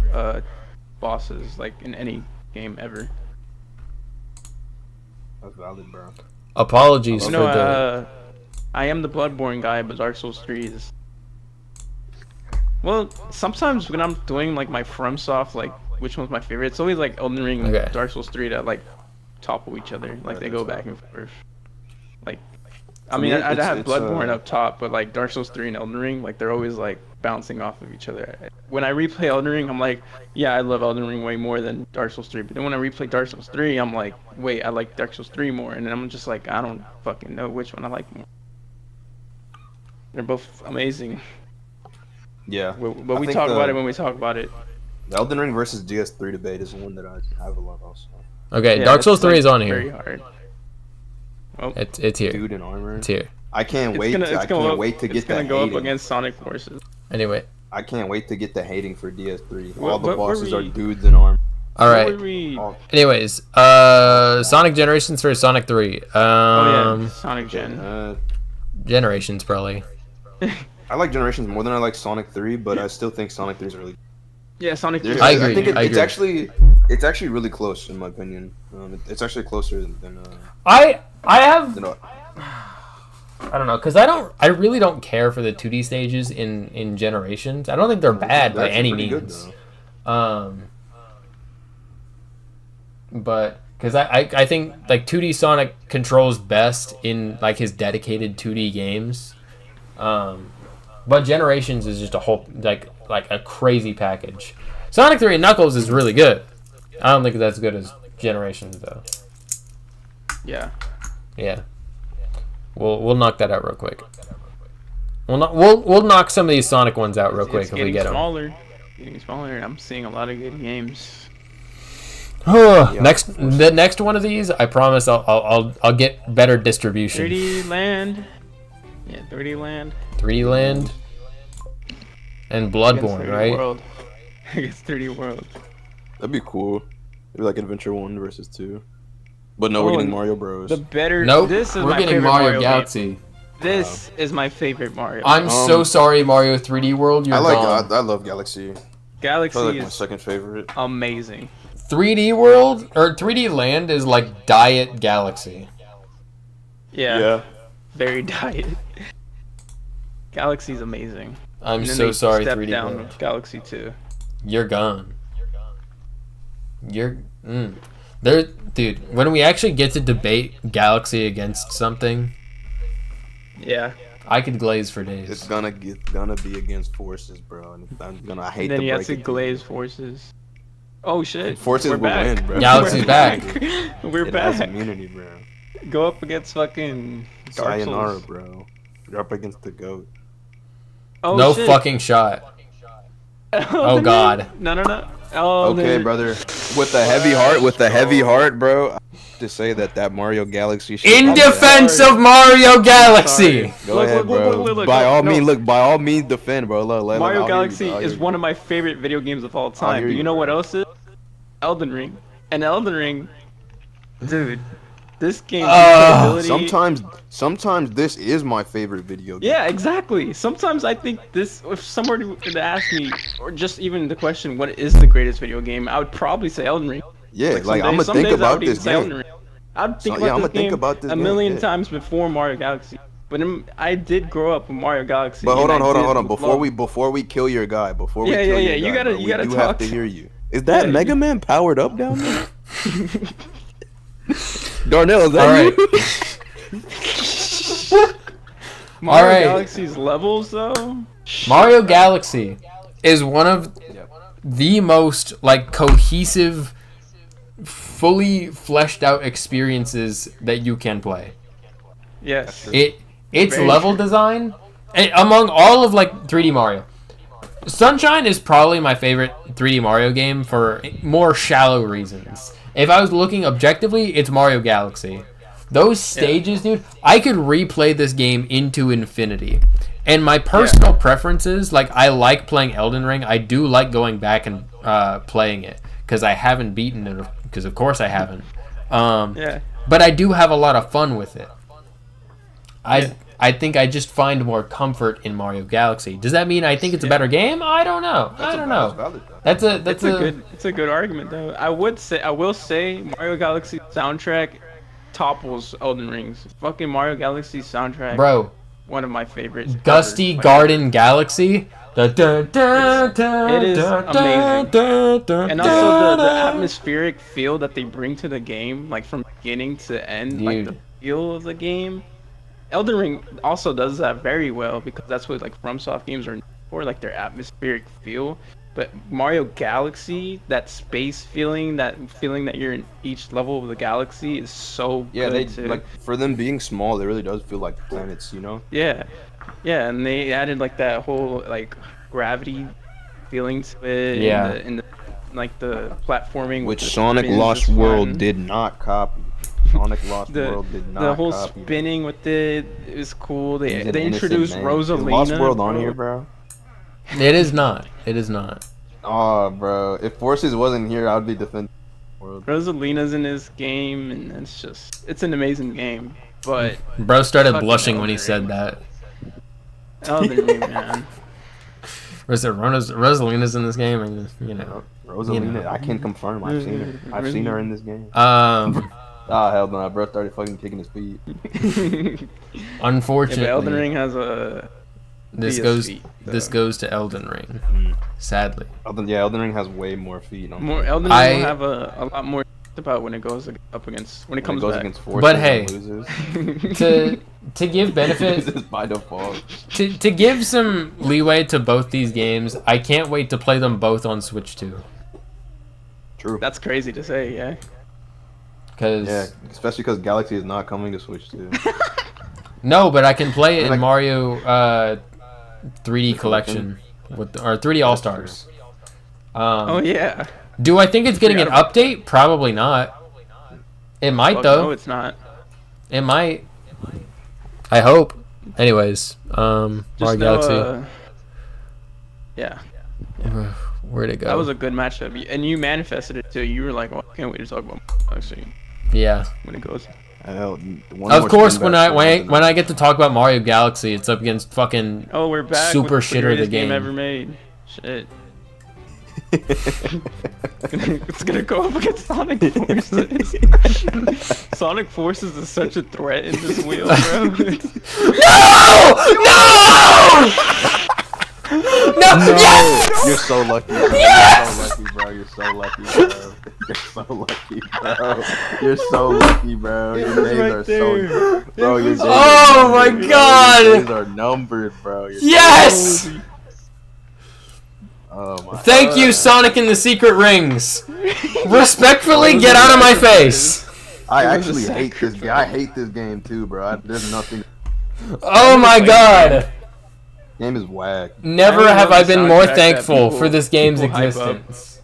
bosses, like in any game ever. That's valid, bro. Apologies You for know, the. I am the Bloodborne guy, but Dark Souls 3 is. Well, sometimes when I'm doing like my FromSoft, like which one's my favorite, it's always like Elden Ring and Okay. Dark Souls 3 that like topple each other, like they go back and forth. Like, I mean, me, I'd have it's, Bloodborne up top, but like Dark Souls 3 and Elden Ring, like they're always like bouncing off of each other. When I replay Elden Ring, I'm like, yeah, I love Elden Ring way more than Dark Souls 3. But then when I replay Dark Souls 3, I'm like, wait, I like Dark Souls 3 more, and then I'm just like, I don't fucking know which one I like more. They're both amazing. Yeah. But I we think talk the- about it when we talk about it. The Elden Ring versus DS3 debate is one that I have a lot also. Okay, Yeah, Dark it's, Souls 3 like, is on Very here. hard. Oh, It's here. Dude in armor. It's here. I can't it's wait. gonna, I it's gonna can't up, wait to it's get gonna the go hating. up against Sonic Forces. Anyway, I can't wait to get the hating for DS3. What- All the what were bosses are we- dudes in armor. all What right. were we- All- Anyways, Sonic Generations versus Sonic 3. Oh yeah, Sonic Gen. Generations probably. I like Generations more than I like Sonic 3, but I still think Sonic 3 is really. Yeah, Sonic. There's- I agree, think I it's agree. actually really close in my opinion. It's actually closer than I have than I don't know, cause I really don't care for the 2D stages in Generations. I don't think they're bad by That's any pretty good, means. though. But because I think like 2D Sonic controls best in like his dedicated 2D games. But Generations is just a whole like a crazy package. Sonic 3 and Knuckles is really good. I don't think that's good as Generations though. Yeah. Yeah. We'll knock that out real quick. We'll knock some of these Sonic ones out real quick It's if we getting get them. smaller. Getting smaller. I'm seeing a lot of good games. The next one of these, I promise I'll get better distribution. 3D Land. Yeah, 3D Land. 3D Land and Against Bloodborne, 3D right? World. Against 3D World. That'd be cool. Maybe like Adventure 1 versus 2. But no, we're Oh, getting Mario Bros. The better. Nope, This is we're my getting favorite Mario game. Galaxy. This is my favorite Mario. I'm so sorry, Mario 3D World. You're gone. I love Galaxy. Galaxy Probably like my is second favorite. amazing. 3D World or 3D Land is like Diet Galaxy. Yeah. Very diet. Galaxy's amazing. I'm And then so they sorry, stepped 3D down World. with Galaxy 2. You're gone. You're there, dude. When we actually get to debate Galaxy against something, Yeah. I could glaze for It's days. gonna be against Forces, bro. And I hate Then to you have break to it. glaze Forces. Oh shit. Forces We're will back. win, bro. Galaxy's We're back. We're It has back. immunity, bro. Go up against fucking Dark Sayonara, Souls. bro. You're up against the GOAT. Oh, No shit. fucking shot. Oh God. No. Oh, Okay, brother. With the heavy heart, bro. I have to say that Mario Galaxy. shit In probably has- defense of Mario Galaxy. Go Look, ahead, look, bro. look, look, by no, all no. means, by all means, defend, bro. Look, Mario I'll hear you, Galaxy I'll hear is you. one of my favorite video games of all I'll time. hear But you, you know what bro. else is? Elden Ring. And Elden Ring, dude, this game. Sometimes this is my favorite video game. Yeah, exactly. Sometimes I think this. If someone were to ask me, or just even the question, what is the greatest video game? I would probably say Elden Ring. Yeah, like some I'm days- gonna think some days I about would even this say Elden game. Ring. I'd think So, yeah, about I'ma this think game about this a game, million yeah. times before Mario Galaxy. But I did grow up with Mario Galaxy. But hold and on. I did Before love- we kill your guy, Yeah, yeah, you gotta we do talk. have to hear you. Is that Yeah, Mega Man powered up down there? Darnell, is that All right. Mario Alright. Galaxy's levels though. Mario Galaxy is one of the most like cohesive, fully fleshed out experiences that you can play. Yes. Its Very level true. design, among all of like 3D Mario, Sunshine is probably my favorite 3D Mario game for more shallow reasons. If I was looking objectively, it's Mario Galaxy. Those stages, dude, I could replay this game into infinity. And my personal preferences, like I like playing Elden Ring. I do like going back and playing it because I haven't beaten it. Because of course I haven't. But I do have a lot of fun with it. I think I just find more comfort in Mario Galaxy. Does that mean I think it's a better game? I don't know. I don't know. That's It's a good argument though. I will say Mario Galaxy soundtrack topples Elden Ring's. Fucking Mario Galaxy soundtrack. bro. One of my favorites. Gusty ever. Garden Galaxy. It is amazing. And also the atmospheric feel that they bring to the game, like from beginning to end, like the Dude. feel of the game. Elden Ring also does that very well because that's what like FromSoft games are known for, like their atmospheric feel. But Mario Galaxy, that space feeling, that feeling that you're in each level of the galaxy is so Yeah, good they too. like for them being small, it really does feel like planets, you know? Yeah, and they added like that whole like gravity feeling to it. Yeah. And the like the platforming. with Which the Sonic spins Lost is World fun. did not copy. Sonic Lost World did not The whole copy. spinning with it is cool. He's They an innocent introduced man. Rosalina. Is Lost World on bro. here, bro? It is not. It is not. Oh, bro. If Forces wasn't here, I would be defending World. Rosalina's in this game, and it's an amazing game. But Bro started Fucking blushing when he Elden said Ring. that. Elden Ring, man. Rosalina's in this game, and you know. Rosalina, You know. I can confirm. I've seen her. I've seen her in this game. Um, Hell no, bro started fucking kicking his feet. Yeah, unfortunately, but Elden Ring has a this PS goes feet, this so. goes to Elden Ring. Sadly, Elden Ring has way more feet. On More Elden Ring will have a lot more about when it goes up against when it comes goes back. against Forces But hey, and loses. to give benefit Loses by default. to give some leeway to both these games, I can't wait to play them both on Switch too. True. That's crazy to say, yeah. Cause Yeah, especially because Galaxy is not coming to Switch too. no, but I can play it in Like- Mario 3D Collection or 3D All Stars. Oh yeah. Do I think it's getting an Forgot update? Probably not. It might Fuck, though. No, it's not. It might. I hope. Anyways, Mario Just know, Galaxy. yeah. Where'd it go? That was a good matchup, and you manifested it too. You were like, "Well, I can't wait to talk about Galaxy yeah. when it goes." Of course, when I get to talk about Mario Galaxy, it's up against fucking Oh, we're back. Super with the shitter the greatest game. ever made. Shit. It's gonna go up against Sonic Forces. Sonic Forces is such a threat in this wheel, bro. No! Yes! You're so lucky. Bro. Yes! You're so lucky, bro. You're so lucky, bro. You're so lucky, bro. Your days right are there. so. Bro, your days Oh are my numbered, bro. God. Your days are numbered, bro. You're so Yes! lucky. Oh my. Thank you, Sonic and the Secret Rings. Respectfully, get out of my face. I It was a actually hate this game. I hate this game too, bro. There's nothing. Oh my god. Game is whack. Never I have love I the been more soundtrack that thankful people- for this game's people hype up. existence.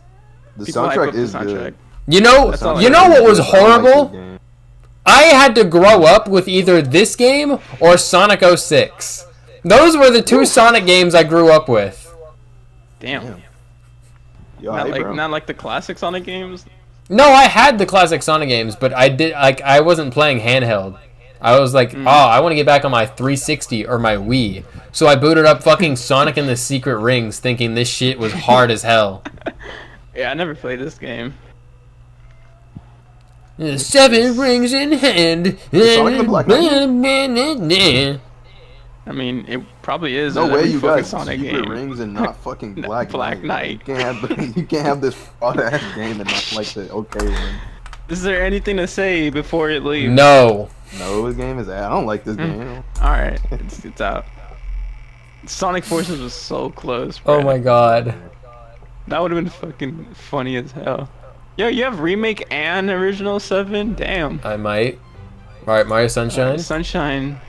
The People hype soundtrack up the is soundtrack. good. You know, That's all you I know like. what was I like this horrible? game. I had to grow up with either this game or Sonic 06. Those were the two Sonic games I grew up with. Damn. Yo, Not hey, like bro. not like the classic Sonic games. No, I had the classic Sonic games, but I wasn't playing handheld. I was like, I want to get back on my 360 or my Wii. So I booted up fucking Sonic and the Secret Rings thinking this shit was hard as hell. Yeah, I never played this game. 7 rings in hand. Sonic the Black Knight? I mean, it probably is. No in way every you fucking got Sonic Secret game. Rings and not fucking Black Black Knight. You can't have this fraud ass game and not like the okay one. Is there anything to say before it leaves? No. No, this game is. I don't like this game. All right, it's out. Sonic Forces was so close. Oh Bro. my god. That would have been fucking funny as hell. Yo, you have remake and original 7? Damn. I might. Alright, Mario Sunshine. Sunshine.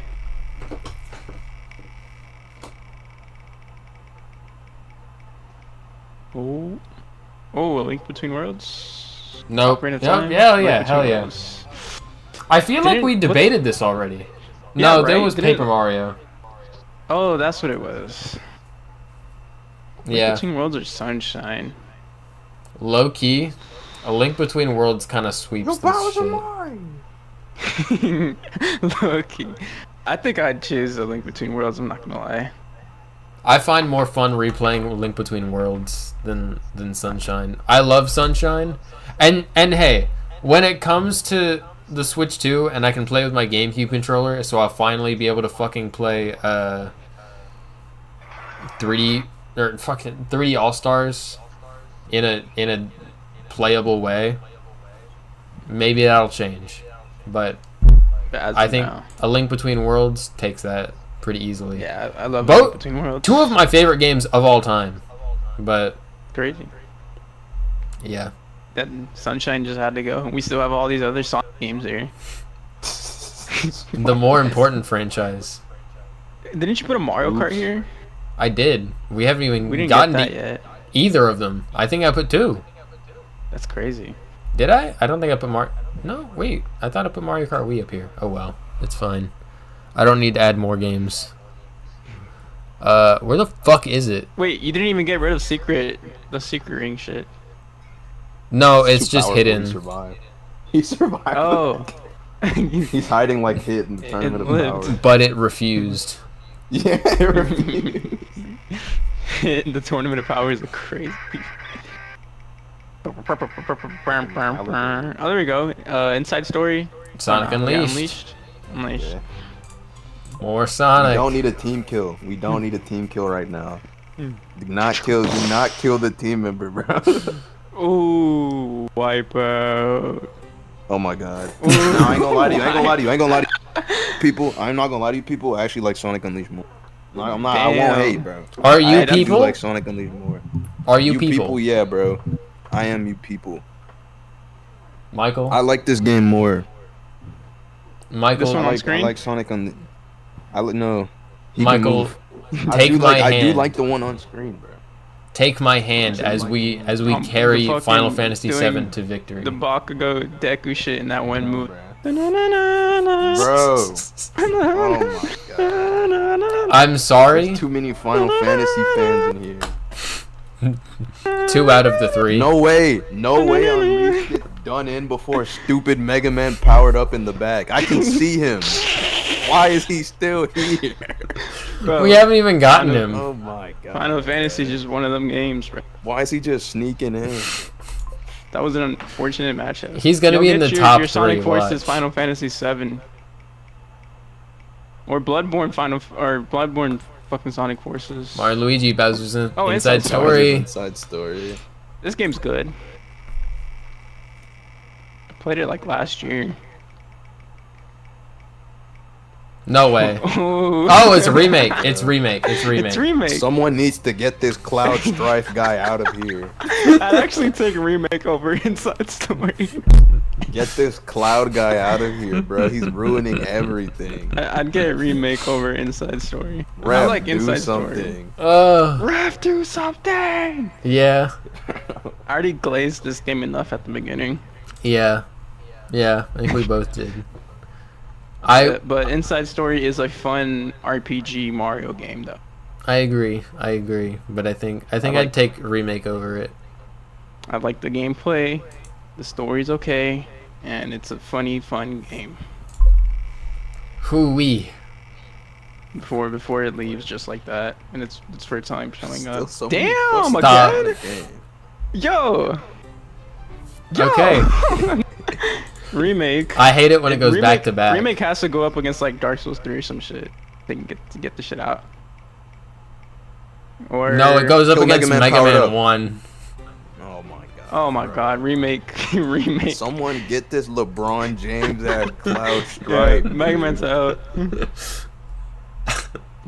Oh. Oh, A Link Between Worlds? Nope. Ocarina of Yep. Time? Yeah, Link yeah, Between hell yeah. Worlds. I feel like Didn't- we what- debated this already. Yeah, No, there right? was Didn't- Paper Mario. Oh, that's what it was. Link Yeah. Between Worlds or Sunshine? Low key. A Link Between Worlds kind of sweeps this shit. Low-key. I think I'd choose A Link Between Worlds, I'm not gonna lie. I find more fun replaying Link Between Worlds than Sunshine. I love Sunshine, and hey, when it comes to the Switch 2 and I can play with my GameCube controller, so I'll finally be able to fucking play 3D or fucking 3D All Stars in a playable way. Maybe that'll change, but But as I of think now, A Link Between Worlds takes that pretty easily. yeah, I love A Both- Link Between Worlds. Two of my favorite games of all time, but Crazy. yeah. That Sunshine just had to go. We still have all these other Sonic games here. The more important franchise. Didn't you put a Mario Kart here? I did. We haven't even We didn't gotten get that to yet. either of them. I think I put 2. That's crazy. Did I? I don't think I put Mario. No, wait. I thought I put Mario Kart Wii up here. Oh well, it's fine. I don't need to add more games. Where the fuck is it? Wait, you didn't even get rid of the secret ring shit. No, it's Too just powerful, hidden. He survived. He survived. Oh. He's hiding like Hit in the Tournament of lived. Power. But it refused. Yeah, it refused. The Tournament of Power is crazy. Oh, there we go. Inside story. Sonic Yeah, Unleashed. Unleashed. Yeah. More We Sonic. don't need a team kill. We don't need a team kill right now. Do not kill the team member, bro. Ooh, wipe out. Oh my god. No, I ain't gonna lie to you. I ain't gonna lie to you. People, I'm not gonna lie to you. People actually like Sonic Unleashed more. No, I'm not. I won't Damn. hate, bro. Are you I do people? like Sonic Unleashed more. Are you people? Yeah, bro. I am you people. Michael? I like this game more. Michael? This one on screen? I like Sonic on. No. He can Michael, move. take my hand. I do like the one on screen, bro. Take my hand as we the carry fucking Final Fantasy doing VII to victory. The Bakugo Deku shit in that one move. Bro. Oh my god. I'm sorry. There's too many Final Fantasy fans in here. 2 out of the 3. No way Unleashed gets done in before stupid Mega Man powered up in the back. I can see him. Why is he still here? Bro, We haven't even gotten him. Oh my god. Final Fantasy is just one of them games, bro. Why is he just sneaking in? That was an unfortunate matchup. He's gonna You'll be in get the your, top your Sonic 3, Forces watch. Final Fantasy 7. Or Bloodborne Bloodborne fucking Sonic Forces. Mario Luigi Bowser's Oh, Inside Inside Story. Inside story. This game's good. I played it like last year. No way. Oh, Oh, it's a remake. It's remake. It's remake. It's remake. Someone needs to get this Cloud Strife guy out of here. I'd actually take a remake over Inside Story. Get this Cloud guy out of here, bro. He's ruining everything. I'd get a remake over Inside Story. I Rap, like do Inside Story. something. Ref, do something! Yeah. I already glazed this game enough at the beginning. Yeah. Yeah. I think we both did. But Inside Story is a fun RPG Mario game, though. I agree. But I think I'd take remake over it. I like the gameplay, the story's okay, and it's a funny, fun game. Hoo-wee. Before it leaves just like that, and it's for time showing Still up. so many Damn, fucks Stop. in the again? game. Yo! Okay. Remake. I hate it when it goes back to back. Remake has to go up against like Dark Souls 3 or some shit. they can get the shit out. Or No, it goes up Kill against Mega Man Mega powered Man up. 1. Oh my god. oh my bro. god, remake, remake. Someone get this LeBron James at Cloud Yeah, Stripe. Mega dude. Man's out.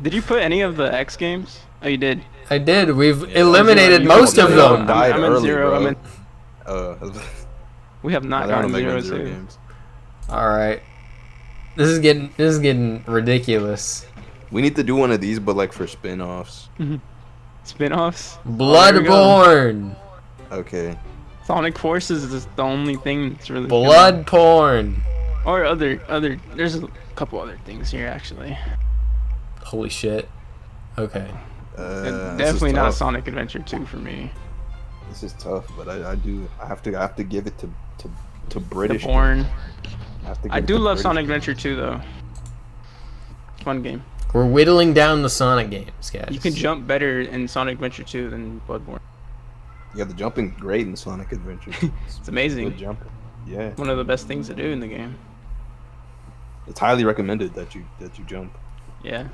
Did you put any of the X games? Oh, you did. I did. We've eliminated You most of know, them. died I'm in early, zero. bro. I'm in, Uh, we have not I don't gotten know Mega zero Man too. games. All right. This is getting ridiculous. We need to do one of these, but like for spin-offs. Spin-offs. Bloodborne. Okay. Sonic Forces is the only thing that's really Blood porn. Or other. There's a couple other things here actually. Holy shit. Okay. This is Definitely not tough. Sonic Adventure 2 for me. This is tough, but I have to give it to The British. Born. I give it do to love British Sonic people. Adventure 2 though. Fun game. We're whittling down the Sonic games, guys. You can jump better in Sonic Adventure 2 than Bloodborne. Yeah, the jumping great in Sonic Adventure. It's amazing. Good jumping. Yeah, One of the best things to do in the game. it's highly recommended that you jump Yeah.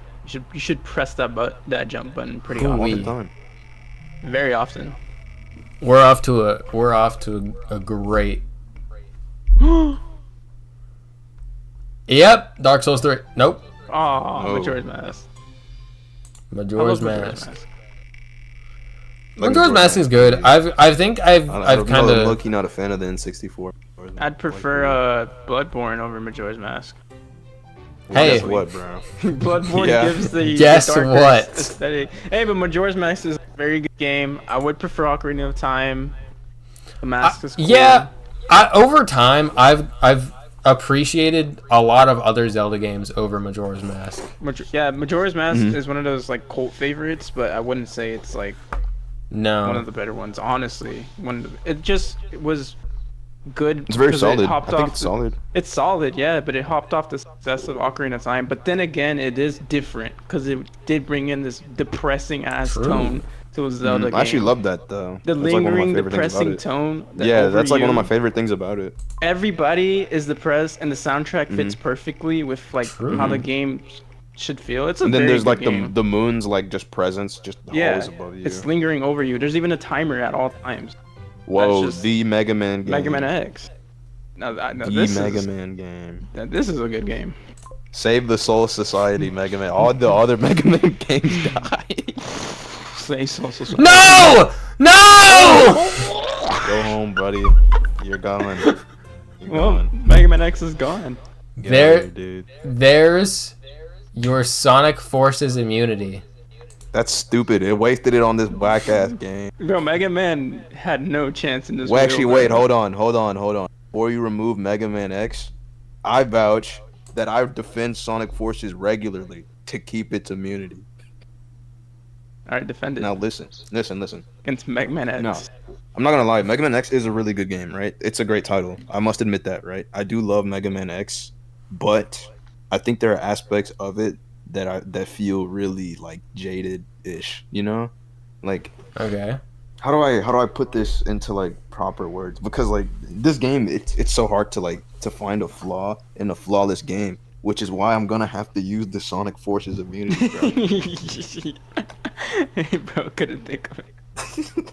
You should press that jump button pretty Ooh, often. all we- the time. Very often. We're off to a great. Yep, Dark Souls 3. Nope. Oh, Oh. Majora's Mask. I Majora's love Mask. Like Majora's Mask is good. I think I've I'm kind of. low-key not a fan of the N64. I'd prefer Bloodborne over Majora's Mask. Hey. Guess what, bro? Bloodborne Yeah. gives the Guess darker what? aesthetic. Hey, but Majora's Mask is a very good game. I would prefer Ocarina of Time. The Mask is cool. Yeah, over time I've appreciated a lot of other Zelda games over Majora's Mask. Majora's Mask Mhm. is one of those like cult favorites, but I wouldn't say it's like No. one of the better ones. Honestly, it was good. It's very 'cause solid. It I hopped think off it's solid. It's solid, yeah, but it hopped off the success of Ocarina of Time. But then again, it is different because it did bring in this depressing ass True. tone to a Zelda game. I actually love that though. the That's like one of my lingering, favorite things about depressing it. tone. that Yeah, that's like one of my overused- favorite things about it. Everybody is depressed, and the soundtrack fits Mm-hmm. perfectly with like True. how the game should feel. It's a And then very there's good like game. the moon's like just presence, just yeah, always above you. it's lingering over you. There's even a timer at all times. Whoa, just- the Mega Man game. Mega Man X. No, The this Mega is Man game. this is a good game. Save the Soul Society, Mega Man. All the other Mega Man games died. Say so. No! No! Go home, buddy. You're gone. You're Well, gone. Mega Man X is gone. Get There- out of here, dude. There's your Sonic Forces immunity. That's stupid. It wasted it on this whack ass game. Bro, Mega Man had no chance in this. Well, actually, real wait. world. Hold on. Before you remove Mega Man X, I vouch that I defend Sonic Forces regularly to keep its immunity. All right, defend it Now listen. against Mega Man X. No. I'm not gonna lie, Mega Man X is a really good game, right? It's a great title. I must admit that, right? I do love Mega Man X, but I think there are aspects of it that feel really like jaded-ish, you know? Like Okay. how do I put this into like proper words? Because like this game, it's so hard to find a flaw in a flawless game, which is why I'm gonna have to use the Sonic Forces immunity, bro. Bro, couldn't think of it.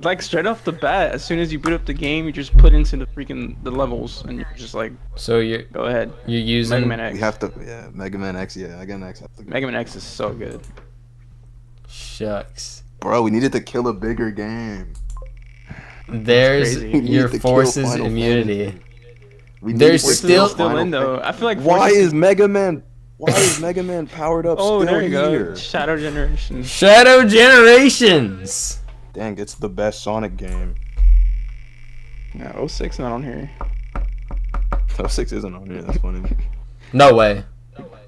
Like straight off the bat, as soon as you boot up the game, you just put into the levels, and you're just like, So you're go ahead. using Mega Man X. We have to, yeah, Mega Man X, yeah, again, X. Have to go. Mega Man X is so good. Shucks. Bro, we needed to kill a bigger game. There's crazy. We need your to kill Forces Final immunity. Fantasy. We There's need to Forces kill is still Final in though. I feel like Why Forces- is Mega Man? Why is Mega Man powered up? Oh, still there you go. here? Shadow Generation. Shadow Generations. Dang, it's the best Sonic game. No, 06 not on here. 6 isn't on here. That's funny. No way.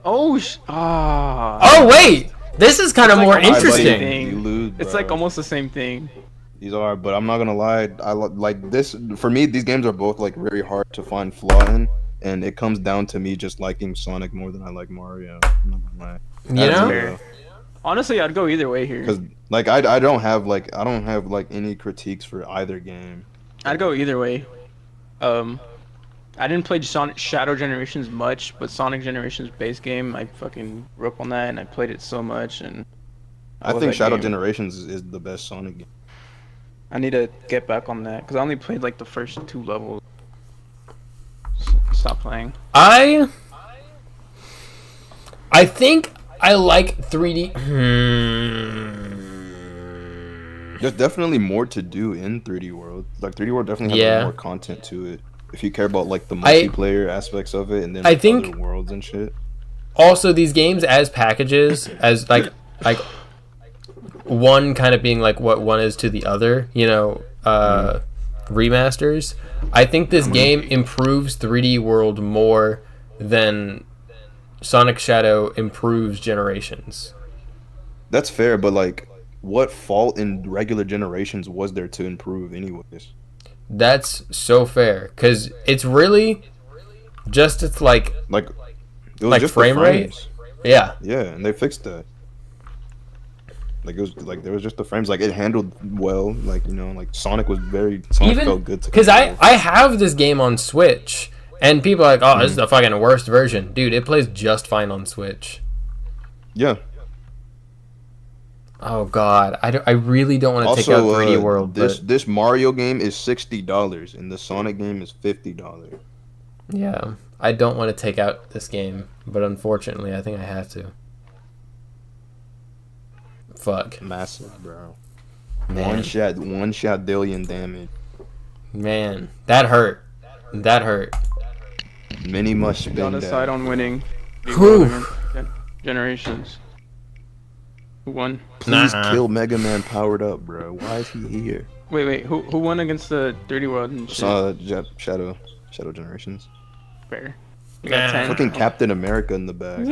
Oh, Oh wait, this is kind of It's more like a hybrid interesting. thing. You lose. it's bro. like almost the same thing. These are, but I'm not gonna lie. Like this for me. These games are both like very hard to find flaw in, and it comes down to me just liking Sonic more than I like Mario. I'm not gonna lie. You That's know? fair. Honestly, I'd go either way here. Because like I don't have like any critiques for either game. I'd go either way. I didn't play Sonic Shadow Generations much, but Sonic Generations base game, I fucking grew up on that, and I played it so much, and I love think that Shadow game. Generations is the best Sonic game. I need to get back on that because I only played like the first 2 levels. Stop playing. I think I like 3D. There's definitely more to do in 3D World. Like 3D World definitely has Yeah. more content to it. If you care about like the multiplayer aspects of it and then I like, think- other worlds and shit. Also, these games as packages, as like one kind of being like what one is to the other, you know, remasters. I think this game improves 3D World more than Sonic Shadow improves Generations. That's fair, but like, what fault in regular Generations was there to improve, anyways? That's so fair because it's really just it's like Like, it was Like just frame the rate? frames. yeah. Yeah, and they fixed that. Like it was like there was just the frames. Like it handled well. Like you know, like Sonic felt good to because control. I have this game on Switch and people are like, oh, this is the fucking worst version, dude. It plays just fine on Switch. Yeah. Oh god, I really don't want to take out 3D World. This Mario game is $60 and the Sonic game is $50. Yeah, I don't want to take out this game, but unfortunately, I think I have to. Fuck, Massive, bro. man, One shot billion damage. man, that hurt. That hurt. Many must spend Gotta that. decide on winning. Whew. Generations. Who won? Please Nah. kill Mega Man powered up, bro. Why is he here? Wait. Who won against the 3D World and shit? Shadow Generations. Fair. You got Nah. 10. Fucking Captain America in the back.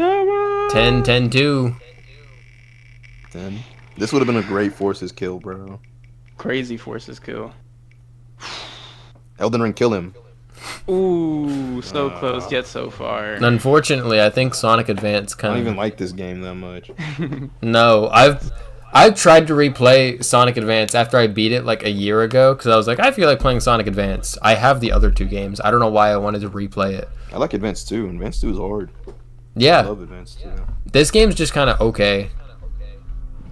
10, 10, 2. 10. This would have been a great Forces kill, bro. Crazy Forces kill. Elden Ring, kill him. Ooh, so close yet so far. Unfortunately, I think Sonic Advance I don't kind even of. like this game that much. No, I've tried to replay Sonic Advance after I beat it like a year ago because I was like, I feel like playing Sonic Advance. I have the other 2 games. I don't know why I wanted to replay it. I like Advance 2. Advance 2 is hard. I Yeah, love Advance 2. this game's just kind of okay.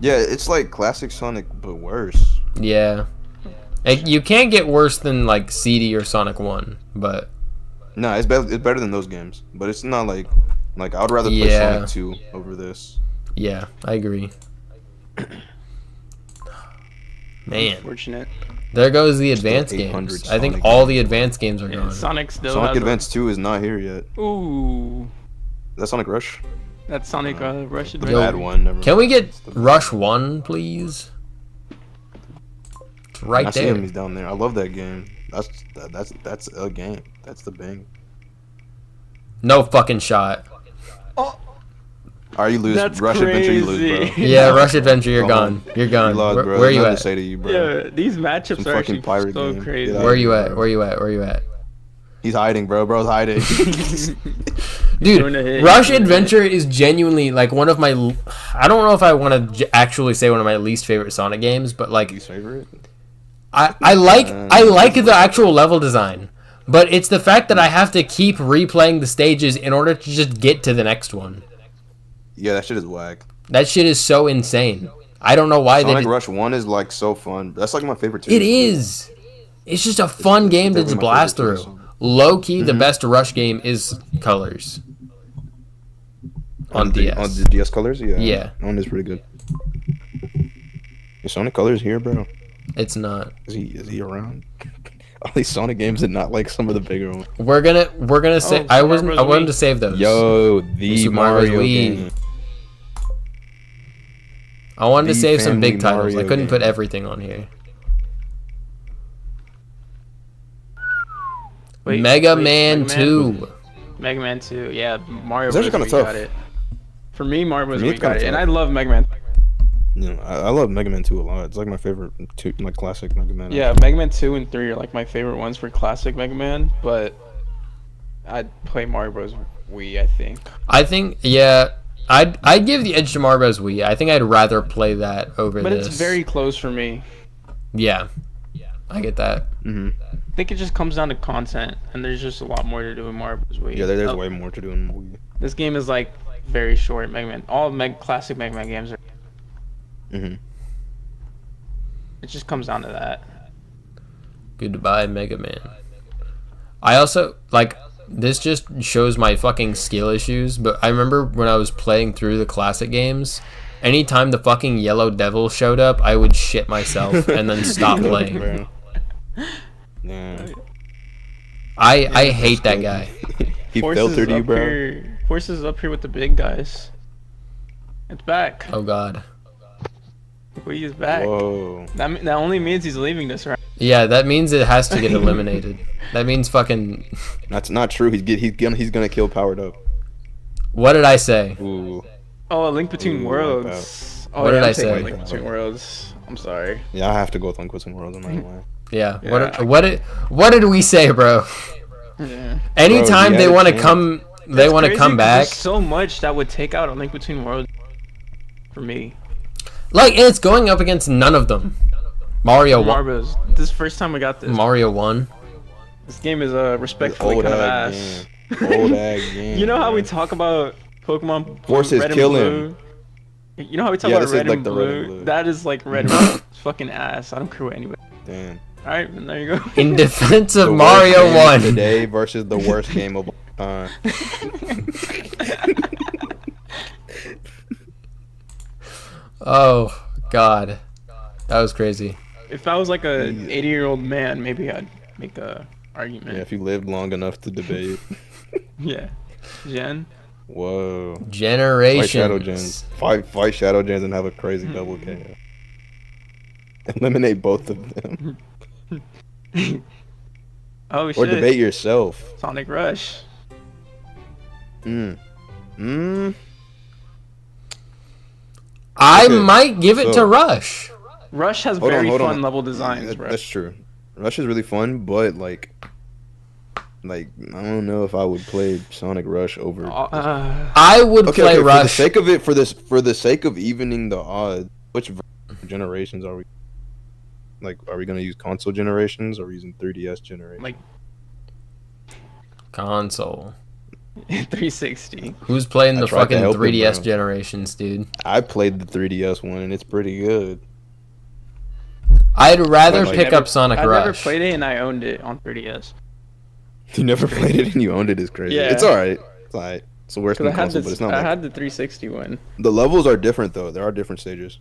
Yeah, it's like classic Sonic, but worse. Yeah. You can't get worse than like CD or Sonic 1, but No, it's better than those games, but it's not like I would rather play Yeah. Sonic 2 over this. yeah, I agree. Man, Unfortunate. there goes the Still advanced 800 games. I think Sonic all games. the advanced games are Yeah, gone. Sonic still Sonic has Advance 2 is not here yet. Ooh. That's Sonic Rush. That's Sonic Rush The Adventure. bad one. Never Can mind. we get It's the- Rush 1, please? It's right I see him. there. He's down there. I love that game. That's a game. That's the bang. No fucking shot. Alright, you lose. That's Rush Adventure, you lose, crazy. bro. Yeah, Rush Adventure, you're Go gone. home. You're gone. You lost, Where, bro. where are you Nothing at? to say to you, bro. Yeah, these matchups Some are fucking actually pirate so game. crazy. Get out Where are of you here, at? bro. Where you at? Where you at? He's hiding, bro. Bro's hiding. Dude, Doing a hit, Rush doing a hit. Adventure is genuinely like one of my. I don't know if I want to actually say one of my least favorite Sonic games, but like Least favorite? I like the actual level design, but it's the fact that I have to keep replaying the stages in order to just get to the next one. Yeah, that shit is whack. That shit is so insane. I don't know why Sonic they. Rush 1 is like so fun. That's like my favorite too. It is. It's just a fun game to just definitely my blast favorite through. too, Low key, the best Rush game is Colors on DS. On the DS Colors? Yeah. Yeah. That one is pretty good. Is Sonic Colors here, bro? It's not. Is he around? All these Sonic games and not like some of the bigger ones. We're gonna say Super I Mario wasn't. I Bros. wanted Wii. to save those. Yo, the Super Mario Mario Wii. game. I wanted to the save some big family titles. I Mario couldn't put game. everything on here. Wait, Mega wait, Man 2. Mega Man 2. Yeah, Mario It's Bros. actually Wii kinda got tough. it. For me, Mario Bros. For me, Wii it's got kinda it, and tough. I love Mega Man. You know, I love Mega Man 2 a lot. It's like my favorite, like classic Mega Man. Yeah, Mega Man 2 and 3 are like my favorite ones for classic Mega Man, but I'd play Mario Bros. Wii, I think. I think yeah. I'd give the edge to Mario Bros. Wii. I think I'd rather play that over But this. it's very close for me. Yeah. I get that. Hmm. I think it just comes down to content, and there's just a lot more to do in Mario Bros. Wii. Yeah, there's way more to do in Wii. This game is like very short. Mega Man, all classic Mega Man games are. Hmm. It just comes down to that. Goodbye, Mega Man. I also, like, this just shows my fucking skill issues, but I remember when I was playing through the classic games, anytime the fucking Yellow Devil showed up, I would shit myself and then stop playing. Bro. Yeah. I hate that guy. He Forces filtered you, up bro. Here, Forces up here with the big guys. It's back. Oh god. Wii is back. Whoa. That only means he's leaving this round. Yeah, that means it has to get eliminated. That means fucking... That's not true. He's gonna kill Powered Up. What did I say? Ooh. Oh, A Link Between Ooh, Worlds. Oh, What did I'm I taking say? Link Between Worlds. I'm sorry. Yeah, I have to go with Unquestioned Worlds. I'm not gonna lie. Yeah. Yeah. What did we say, bro? Yeah. Anytime you they had a want to chance. come, they That's want to crazy come 'cause back. There's so much that would take out A Link Between Worlds for me. Like, and it's going up against none of them. Mario 1. Marbles. This is the first time we got this. Mario 1. This game is respectfully Old kind of ass ass. game. Old ass game. You know how we man. talk about Pokemon Forces Red and kill Blue? him. You know how we talk Yeah, about this is Red, like and the Blue? Red and Blue. That is like Red and Blue. It's fucking ass. I don't care what anybody. Damn. All right, and there you go. In defense of The worst Mario game 1. today versus the worst game of all time. Oh, God. That was crazy. If I was like a 80-year-old man, maybe I'd make a Yeah, argument. if you lived long enough to debate. Yeah. Jen. Whoa. Fight Generations. Shadow Gens. Fight Shadow Gens and have a crazy double KO. Eliminate both of them. Oh shit. Or debate yourself. Sonic Rush. Mm. Mm. I Okay, might give it to so- Rush. Rush has Hold on, very hold on. fun level designs, bro. That's true. Rush is really fun, but like I don't know if I would play Sonic Rush over. I would Okay, play okay, Rush. for the sake of it, for the sake of evening the odds, which generations are we? Like, are we gonna use console generations or are we using 3DS generations? Like Console. 360. Who's playing I the tried to fucking help him, 3DS bro. generations, dude? I played the 3DS one and it's pretty good. I'd rather Like, pick up Sonic I Rush. never played it and I owned it on 3DS. You never played it and you owned it is crazy. Yeah. It's alright. It's alright. It's the worst Cause in I had console, but this, it's not I like had the 360 one. the levels are different though. There are different stages.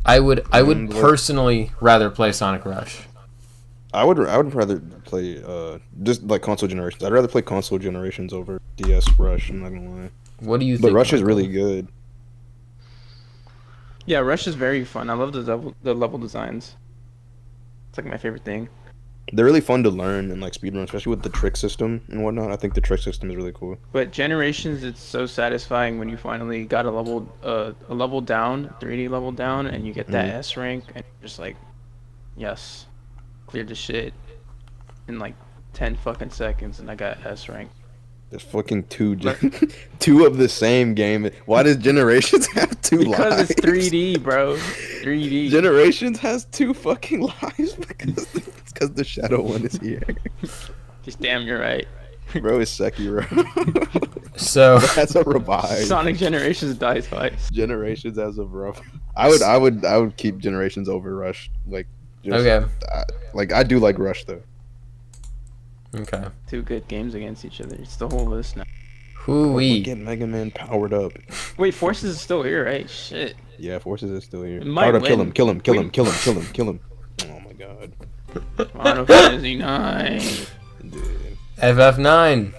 I would what- personally rather play Sonic Rush. I would rather play just like console generations. I'd rather play console generations over DS Rush. I'm not gonna lie, What do you think? but Rush is Michael? really good. Yeah, Rush is very fun. I love the level designs. It's like my favorite thing. They're really fun to learn and like speedrun, especially with the trick system and whatnot. I think the trick system is really cool. But Generations, it's so satisfying when you finally got a level down, 3D level down, and you get that Mhm. S rank, and you're just like, yes, cleared the shit in like 10 fucking seconds, and I got S rank. There's fucking two of the same game. Why does Generations have two Because lives? it's 3D, bro. 3D. Generations has two fucking lives because the Shadow one is here. Just damn, you're right. Bro, it's Sekiro. So That's a revive. Sonic Generations dies twice. Generations as of rough. I would keep Generations over Rush. Like, just, okay, I do like Rush though. okay. Two good games against each other. It's the whole list now. Hoo-wee. Get Mega Man powered up. Wait, Forces is still here, right? Shit. Yeah, Forces is still here. It might Powered up, kill win. him, kill him, kill him, Win. kill him, kill him, kill him. Oh my god. Final Fantasy 9. Dude. FF9.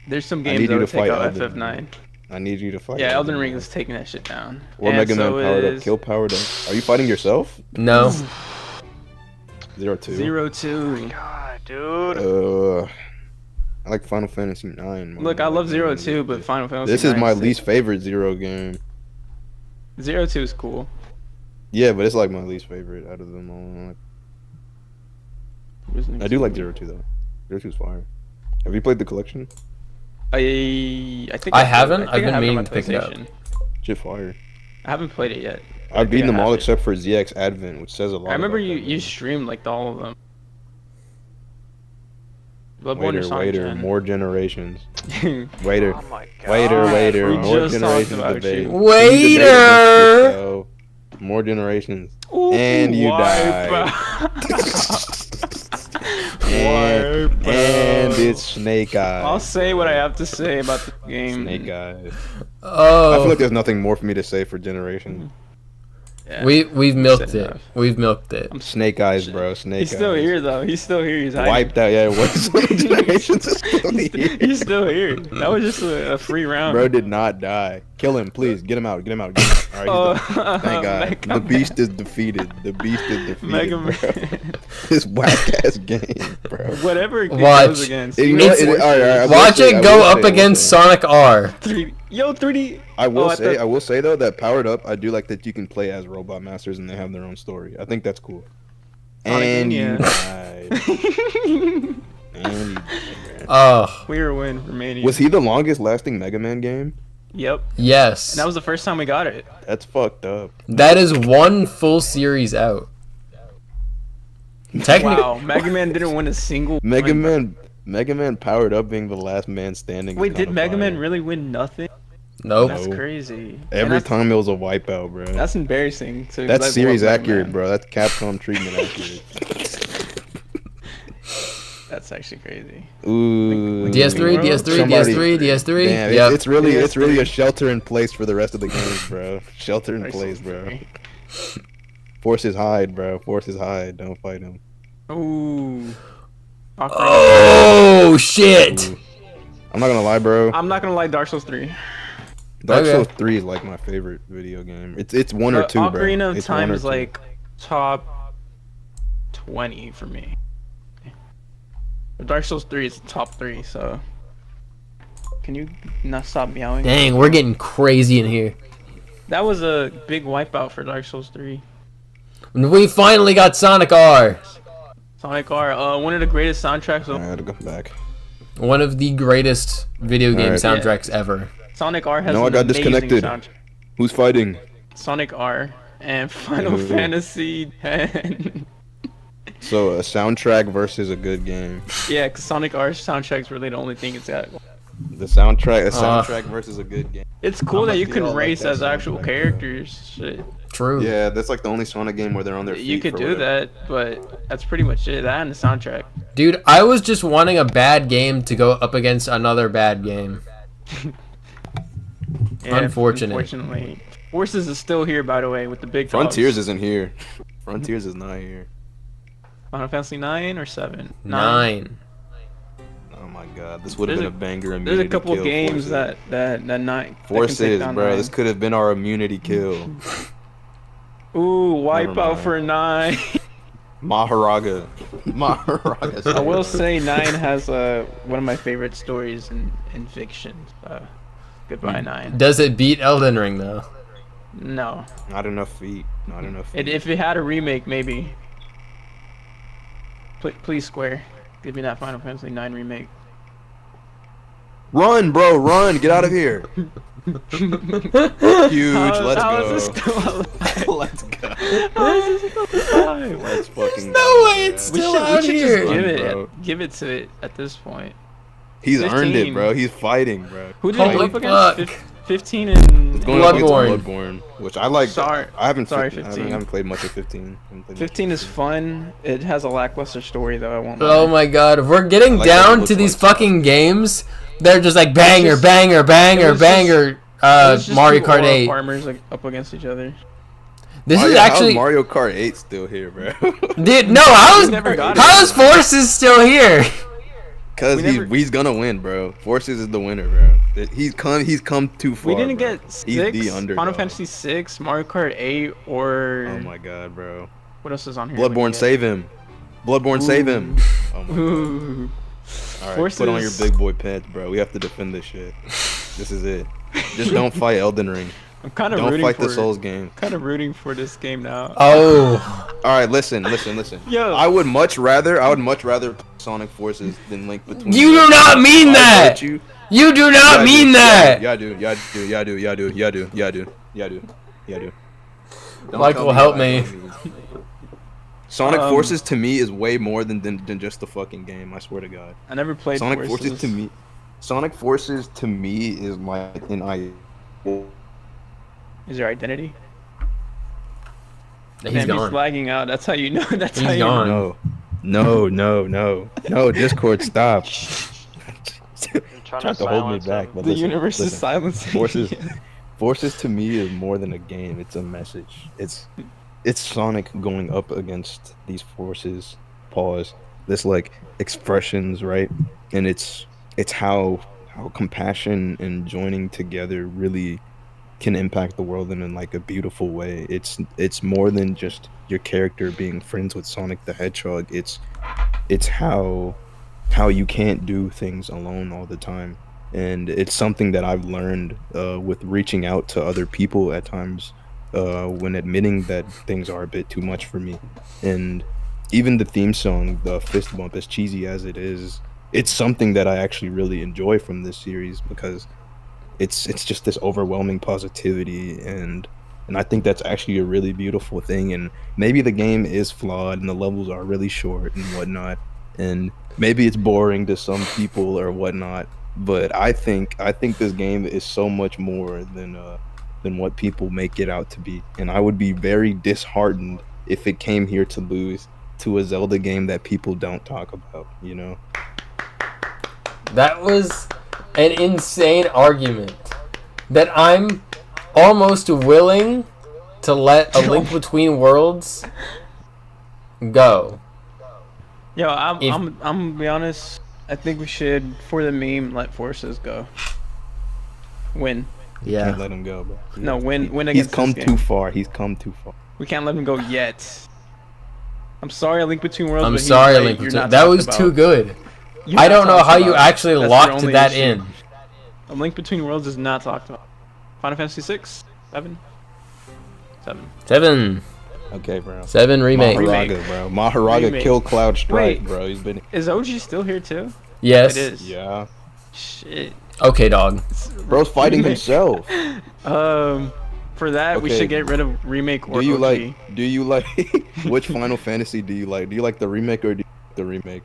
There's some I games need that you would to take fight out Elden FF9. Ring. I need you to fight. Yeah, Elden Ring is taking that shit down. Or And Mega Man so powered up. is Kill powered up. Are you fighting yourself? No. 0-2. 0-2. God, dude. I like Final Fantasy 9. Look, I love 0-2, but Final Fantasy This is 9 my sick. least favorite Zero game. 0-2 is cool. Yeah, but it's like my least favorite out of them all. I do like 0-2 though. 0-2 is fire. Have you played the collection? I think I did. haven't. think I've been have it on meaning my to pick it up. PlayStation. Shit fire. I haven't played it yet. I've beaten them all happen. except for ZX Advent, which says a lot. I remember about that you game. streamed like all of them. Bloodborne or Waiter, Sonic waiter, Gen? more generations. Waiter, Oh my god. waiter, We more just talked generations about debate. you. Waiter! More generations. Ooh, And you wipe died. out. And it's Snake I'll Eyes. say what I have to say about the game. Snake Eyes. I Oh, feel like there's nothing more for me to say for Generations. Yeah. we've milked Said it. enough. We've milked it. Snake Eyes, bro. Snake He's Eyes. still here though. He's still here. He's hiding. Wiped out. Yeah, what's Generations is still here. He's still here. That was just a free round. Bro did not die. Kill him, please. Get him out. Get him out. Get him out. All right, he's done. Thank God. Mega The beast is defeated. The beast is defeated, Mega bro. Man. This whack ass game, bro. Whatever it Watch. goes against. You know, It's- all right, I will Watch say- it I go will up say- I will against say. Sonic R. 3D. Yo, 3D. I will Oh, say, thought- I will say though that powered up, I do like that you can play as robot masters and they have their own story. I think that's cool. Sonic And you Mania. died. And you died. Oh, Clear win for Mania. Was he the longest lasting Mega Man game? Yep. yes. And that was the first time we got it. That's fucked up. That is one full series out. Technically, Wow. Mega Man didn't win a single. Mega one. Man powered up being the last man standing. is Wait, did kinda Mega Man fire. really win nothing? nope. That's No. crazy. And Every that's, time it was a wipeout, bro. That's embarrassing. To That's level series up Mega accurate, Man. bro. That's Capcom treatment accurate. That's actually crazy. Ooh. DS3, DS3, Somebody- DS3, DS3. Damn, Yep. it's really a shelter in place for the rest of the games, bro. Shelter in Dark place, Souls bro. 3. Forces hide, bro. Forces hide. Don't fight him. Ooh. Ocarina. Oh shit! Ooh. I'm not gonna lie, bro. I'm not gonna lie, Dark Souls 3. Dark Okay. Souls 3 is like my favorite video game. It's one or two, bro. Ocarina of It's Time one or is two. like top 20 for me. But Dark Souls 3 is top 3, so. Can you not stop meowing? Dang, we're getting crazy in here. That was a big wipeout for Dark Souls 3. We finally got Sonic R. Sonic R, one of the greatest soundtracks I of gotta go back. One of the greatest video game Alright. soundtracks ever. Sonic R has No, I an got amazing disconnected. soundtrack. Who's fighting? Sonic R and Final Ooh. Fantasy X. So a soundtrack versus a good game. Yeah, because Sonic R's soundtrack's really the only thing it's got. The soundtrack, a soundtrack versus a good game. It's cool that you feel can like race that as actual soundtrack. characters. Shit. True. Yeah, that's like the only Sonic game where they're on their feet. You could for do whatever. that, but that's pretty much it. That and the soundtrack. Dude, I was just wanting a bad game to go up against another bad game. Yeah, Unfortunate. Unfortunately. Forces is still here, by the way, with the big Frontiers dogs. isn't here. Frontiers is not here. Final Fantasy 9 or 7? 9. Oh my god, this would have There's been a banger There's immunity a couple kill. games Forces. that 9. that can take Forces, down bro. 9. This could have been our immunity kill. Ooh, wipe Never out mind. for 9. Maharaga. Maharaga. I will say 9 has one of my favorite stories in fiction. Goodbye, 9. Does it beat Elden Ring though? No. Not enough feet. Not enough feet. If it had a remake, maybe. Please, Square. Give me that Final Fantasy 9 remake. Run, bro, run. Get out of here. Huge. Let's How go. is this still alive? Let's go. How is this still alive? Let's fucking no go, way bro. it's We still should, out we should here. just Bro. give it to it at this point. He's earned it, 15. bro. He's fighting, bro. Who did it Holy go up against? fuck. 15 and Going up against Bloodborne. Bloodborne, which I like. Sorry- I haven't. sorry, I 15. haven't played much of 15. 15 is fun. It has a lackluster story though. I won't. lie. Oh my god, if we're getting I like that it down looks to these like fucking games, they're just like banger, just- banger, it banger, was banger. It was just Mario two Kart aura 8. farmers like, up against each other. This Oh, is yeah, actually, how's Mario Kart 8 still here, bro? dude. No, how is never got how it. is Forces still here? Cause We never- he's gonna win, bro. Forces is the winner, bro. He's come too far. We didn't bro. get He's the 6, underdog. Final Fantasy 6, Mario Kart 8, or Oh my god, bro. what else is on here? Bloodborne, save him. Bloodborne, save him. Oh my god. Ooh. All right, put on your Forces- big boy pants, bro. We have to defend this shit. This is it. Just don't fight Elden Ring. I'm kind of Don't rooting fight for the Souls game. Kind of rooting for this game now. Oh, All right, listen. Yo. I would much rather Sonic Forces than Link Between. you do not mean I that. hurt you. You do not mean that. Yeah, I do. Don't Michael, tell help what I me. don't mean. Sonic Forces to me is way more than just the fucking game. I swear to God. I never played Sonic Forces to me. Sonic Forces to me is like an Is your identity? He's Damn, gone. he's lagging out. That's how you know. That's He's how you gone. know. No, Discord, stop. You're trying to Trying to hold me silence back, him. but The listen, universe is listen. silencing. Forces, you. Forces to me is more than a game. It's a message. It's Sonic going up against these forces. Pause. This like expressions, right? And it's how compassion and joining together really can impact the world in like a beautiful way. It's more than just your character being friends with Sonic the Hedgehog. It's how you can't do things alone all the time, and it's something that I've learned with reaching out to other people at times when admitting that things are a bit too much for me. And even the theme song, the fist bump, as cheesy as it is, it's something that I actually really enjoy from this series because it's just this overwhelming positivity, and I think that's actually a really beautiful thing. And maybe the game is flawed and the levels are really short and whatnot, and maybe it's boring to some people or whatnot, but I think this game is so much more than what people make it out to be, and I would be very disheartened if it came here to lose to a Zelda game that people don't talk about, you know? That was an insane argument that I'm almost willing to let A Link Between Worlds go. Yo, I'm If- gonna be honest. I think we should, for the meme, let Forces go. Win. Can't let him go, bro. No, win He's against come this game. too far. He's come too far. We can't let him go yet. I'm sorry, A Link Between Worlds. I'm but he's sorry, right, Link you're Between. not That talked was about. too good. You're I not don't know talked how you about. actually That's your locked only that issue. in. A Link Between Worlds is not talked about. Final Fantasy 6, 7, 7 Okay, bro. 7 remake. Maharaga, bro. Maharaga Remake. killed Cloud Strife, Wait. bro. He's been. Is OG still here too? Yes. It is. Yeah. Shit. Okay, dog. Bro's fighting Remake. himself. For that we Okay. should get rid of remake or Do you OG. like which Final Fantasy do you like? Do you like the remake or do you like the remake?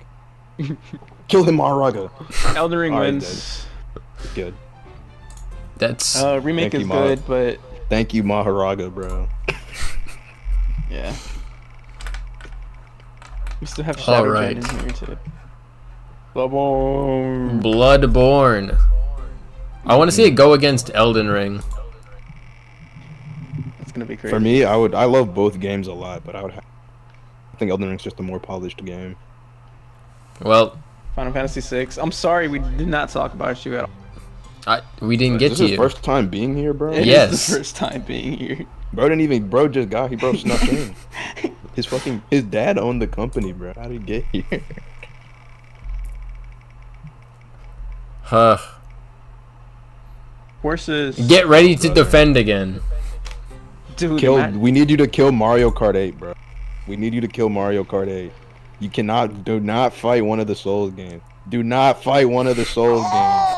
Kill him, Maharaga. Elden Ring Alright, wins. Good. That's Remake Thank you, is Ma. good, but Thank you, Maharaga, bro. yeah. We still have Shadow Alright. Jet in here too. Bloodborne. Bloodborne. I want to see it go against Elden Ring. It's gonna be crazy. For me, I love both games a lot, but I think Elden Ring's just a more polished game. Well, Final Fantasy 6. I'm sorry we did not talk about you at all. we didn't get This to is his you. first time being here, bro. It is Yes. the first time being here. Bro just got. Bro snuck in. His dad owned the company, bro. How did he get here? Huh. Horses. Get ready to defend again. Dude, We need you to kill Mario Kart 8, bro. We need you to kill Mario Kart 8. You cannot. Do not fight one of the Souls games. Do not fight one of the Souls games.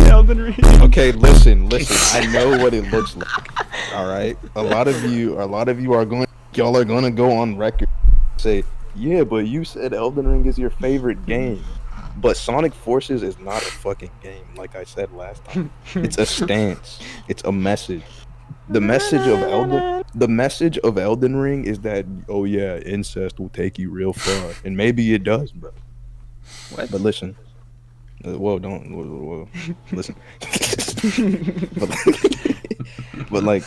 Elden Ring. Okay, listen. I know what it looks like. All right. A lot of you are going. Y'all are gonna go on record and say, yeah, but you said Elden Ring is your favorite game. But Sonic Forces is not a fucking game, like I said last time. It's a stance. It's a message. The message of Elden Ring is that, oh yeah, incest will take you real far, and maybe it does, bro. What? But listen, whoa, listen. but like,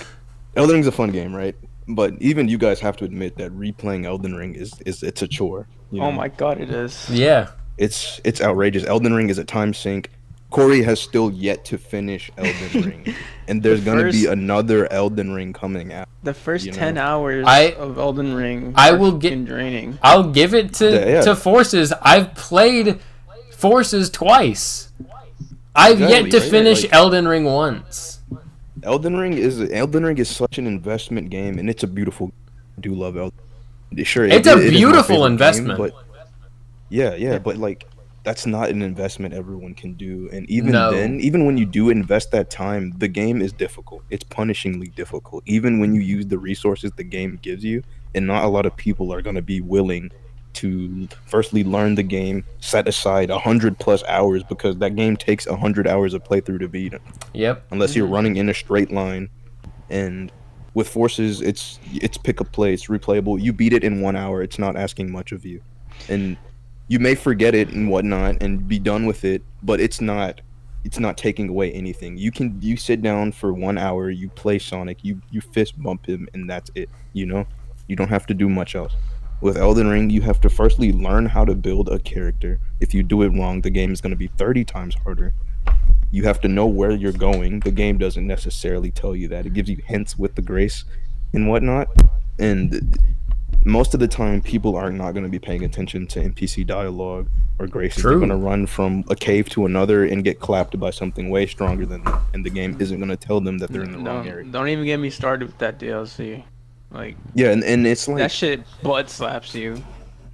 Elden Ring's a fun game, right? But even you guys have to admit that replaying Elden Ring is it's a chore. You know? Oh my god, it is. Yeah. It's outrageous. Elden Ring is a time sink. Corey has still yet to finish Elden Ring, and there's gonna be another Elden Ring coming out. The first You know? 10 hours I- of Elden Ring I are will fucking draining. I'll give it to Yeah. to Forces. I've played Forces twice. I've yet Exactly, to right? finish Like- Elden Ring once. Elden Ring is such an investment game, and it's a beautiful. I do love Elden. Sure, It's a it is my beautiful favorite game, investment. but but like that's not an investment everyone can do. And even No. then, even when you do invest that time, the game is difficult. It's punishingly difficult. Even when you use the resources the game gives you, and not a lot of people are going to be willing to firstly learn the game, set aside 100+ hours, because that game takes 100 hours of playthrough to beat it, Yep. unless you're running in a straight line. And with Forces, it's pick up play, it's replayable. You beat it in 1 hour. It's not asking much of you, and you may forget it and whatnot and be done with it, but it's not taking away anything. You sit down for 1 hour, you play Sonic, you fist bump him, and that's it. You don't have to do much else. With Elden Ring, you have to firstly learn how to build a character. If you do it wrong, the game is going to be 30 times harder. You have to know where you're going. The game doesn't necessarily tell you that. It gives you hints with the grace and whatnot. And most of the time, people are not going to be paying attention to NPC dialogue or graces. True. They're going to run from a cave to another and get clapped by something way stronger than them. And the game isn't going to tell them that they're in the wrong area. Don't even get me started with that DLC. Like, Yeah, and it's like that shit butt slaps you.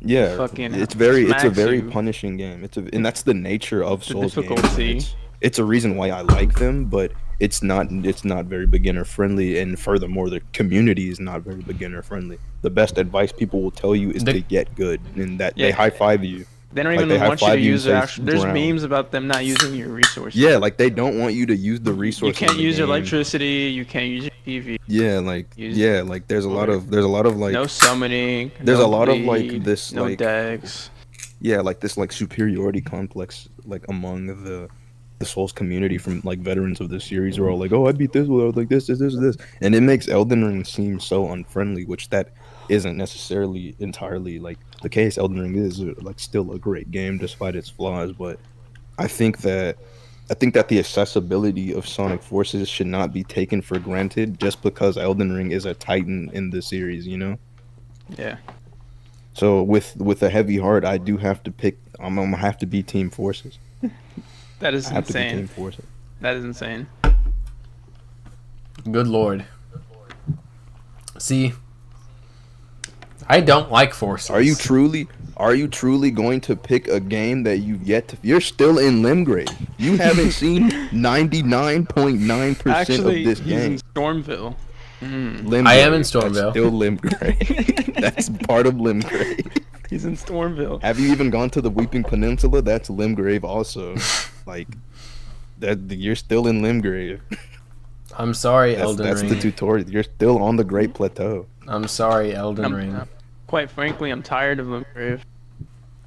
yeah, fucking it's a very smacks you. punishing game. And that's the nature of The Souls games. difficulty. It's a reason why I like them, but it's not very beginner friendly, and furthermore, the community is not very beginner friendly. The best advice people will tell you is to get good, and that they Yeah. high five you. They don't Like, even they want you high-five to you use and their say actual. There's drown. memes about them not using your resources. Yeah, like they don't want you to use the resources. You can't in the use your game. electricity. You can't use your PV. Yeah, like Use- like there's a lot of like No summoning. there's no a lot of, like, bleed, this, No like- dex. this like superiority complex like among the Souls community from like veterans of the series are all like, oh, I beat this without like this, and it makes Elden Ring seem so unfriendly, which that isn't necessarily entirely like the case. Elden Ring is like still a great game despite its flaws, but I think that the accessibility of Sonic Forces should not be taken for granted just because Elden Ring is a titan in the series, Yeah. So with a heavy heart, I do have to pick. I'm gonna have to be Team Forces. That is I have to be Team insane. Forces. That is insane. Good lord. See, I don't like Forces. Are you truly going to pick a game that you've yet to? You're still in Limgrave. You haven't seen 99.9% of Actually, this he's game. in Stormville. Limgrave, I am in that's Stormville. Still Limgrave. That's part of Limgrave. He's in Stormville. Have you even gone to the Weeping Peninsula? That's Limgrave also. Like that, you're still in Limgrave. I'm sorry, That's Elden Ring. the tutorial. You're still on the Great Plateau. I'm sorry, Elden I'm- Ring. Quite frankly, I'm tired of Limgrave.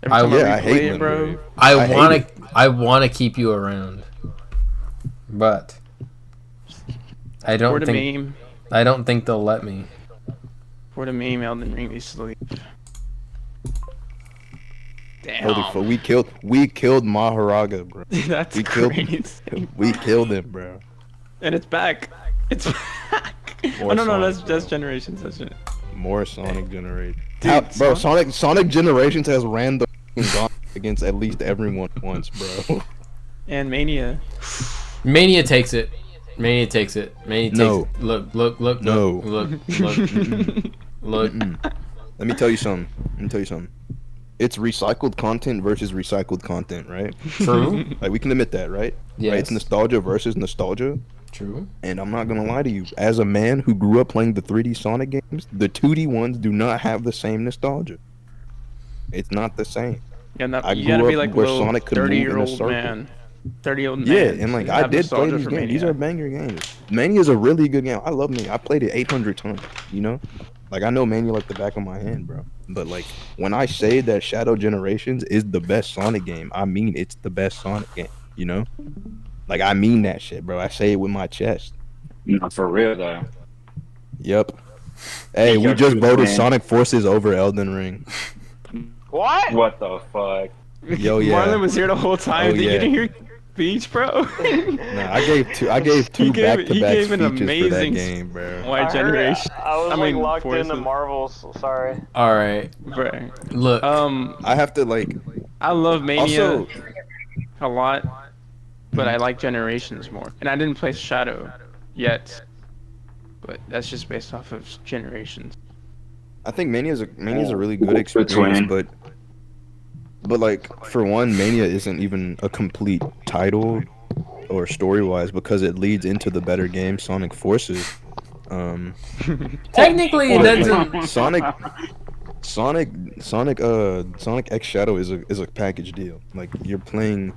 Every I- time yeah, I replay hate it, bro. Limgrave. I hate want it. to. I want to keep you around, but I For don't the think. meme. I don't think they'll let me. For the meme, Elden Ring needs to leave. Damn. Holy fuck, we killed Maharaga, bro. That's we killed- crazy. We killed him, bro. And it's back. It's back. More Oh no, Sonic, that's bro. Generations. That's it. More Sonic Generation. Dude, Bro, Sonic Generations has ran the gauntlet against at least everyone once, bro. And Mania. Mania takes it. Mania takes it. Mania takes No. it. Look. No. Look. Look. Let me tell you something. It's recycled content versus recycled content, right? True. Like, we can admit that, right? Yes. Right? It's nostalgia versus nostalgia. True. And I'm not gonna lie to you. As a man who grew up playing the 3D Sonic games, the 2D ones do not have the same nostalgia. It's not the same. Yeah, I you gotta grew be up like a where little Sonic could move in a 30-year-old circle. man. 30-year-old man. Yeah, and like to I have did play nostalgia these for games. These Mania. are banger games. Mania is a really good game. I love Mania. I played it 800 times. Like I know Mania like the back of my hand, bro. But like when I say that Shadow Generations is the best Sonic game, I mean it's the best Sonic game. Like I mean that shit, bro. I say it with my chest. No, for real though. Yep. Hey, we just voted Sonic Forces over Elden Ring. What? What the fuck? Yo, yeah. Marlon was here the whole time. Oh, Did you yeah. didn't hear speech, bro? Nah, I gave two He gave back-to-back an speeches for that amazing game, bro. White generation. I was I like mean, locked Forces. into Marvels. Sorry. All right. Bro. Look. I have to like I love Mania also. a lot, but I like Generations more. And I didn't play Shadow yet, but that's just based off of Generations. I think Mania's a really good Between. experience, but But like for one, Mania isn't even a complete title or story wise because it leads into the better game Sonic Forces. Technically, it But, doesn't. like, Sonic X Shadow is a package deal. Like you're playing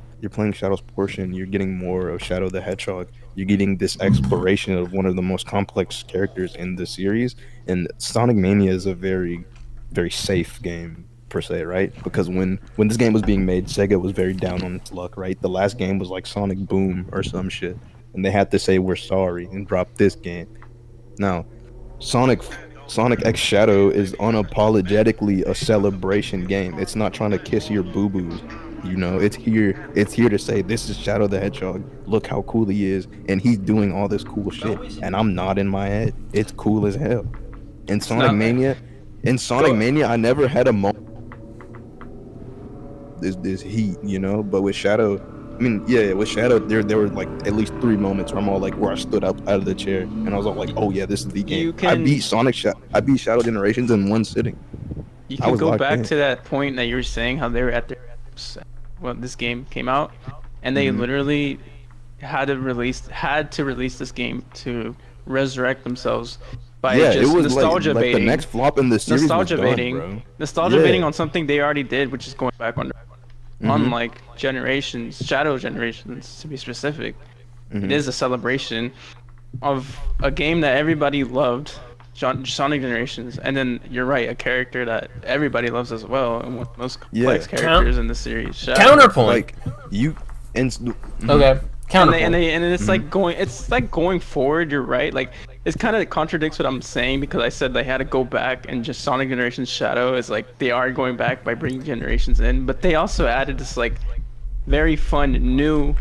Shadow's portion, you're getting more of Shadow the Hedgehog. You're getting this exploration of one of the most complex characters in the series, and Sonic Mania is a very, very safe game per se, right? Because when this game was being made, Sega was very down on its luck, right? The last game was like Sonic Boom or some shit, and they had to say we're sorry and drop this game. Now, Sonic X Shadow is unapologetically a celebration game. It's not trying to kiss your boo-boos. You know, it's here to say this is Shadow the Hedgehog. Look how cool he is, and he's doing all this cool shit, and I'm nodding my head. It's cool as hell. In Sonic Mania, I never had a moment this heat, you know, but with Shadow, I mean, yeah, with Shadow, there were like at least 3 moments where I'm all like, where I stood up out of the chair, and I was all like, oh yeah, this is the game. I beat Shadow Generations in one sitting. You can go back to that point that you were saying how they were at their when this game came out, and they literally had to release this game to resurrect themselves by just it was nostalgia like baiting. The next flop in the series Nostalgia was done, baiting, bro. baiting on something they already did, which is going back on like Shadow Generations to be specific. It is a celebration of a game that everybody loved, Sonic Generations, and then you're right, a character that everybody loves as well, and one of the most complex characters in the series. Shadow. Counterpoint. Like you and Okay. Counterpoint. And it's like going forward. You're right. Like it kind of contradicts what I'm saying because I said they had to go back and just Sonic Generations Shadow is like they are going back by bringing Generations in, but they also added this like very fun new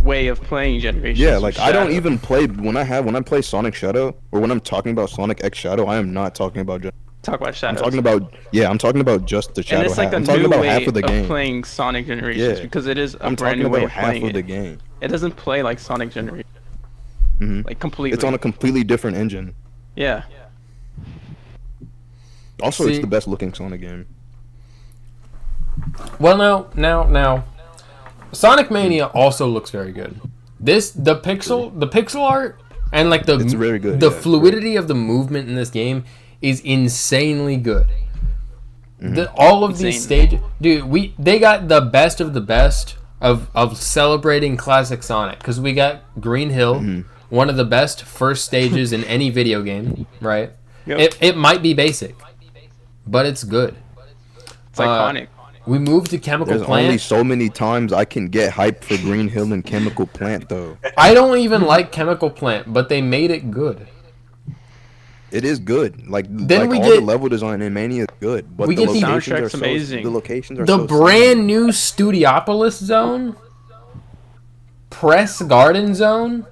way of playing Generations. Yeah, like I don't even play when I play Sonic Shadow or when I'm talking about Sonic X Shadow, I am not talking about talk about Shadow. I'm talking about just the Shadow. And it's like I'm a talking new about way half of the game. playing Sonic Generations because it is a brand new way of playing half of the it. game. It doesn't play like Sonic Generations. Like completely. It's on a completely different engine. Yeah. Also, it's the best looking Sonic game. Well, now, Sonic Mania also looks very good. The pixel art and like it's very good. The fluidity of the movement in this game is insanely good. All of these stages, dude, they got the best of the best of celebrating classic Sonic because we got Green Hill, one of the best first stages in any video game, right? Yep. It might be basic, but it's good. It's iconic. We moved to Chemical There's Plant. only so many times I can get hyped for Green Hill and Chemical Plant, though. I don't even like Chemical Plant, but they made it good. It is good. Like then all the level design in Mania is good, but the soundtrack's amazing. The locations are the brand new Studiopolis zone, Press Garden zone.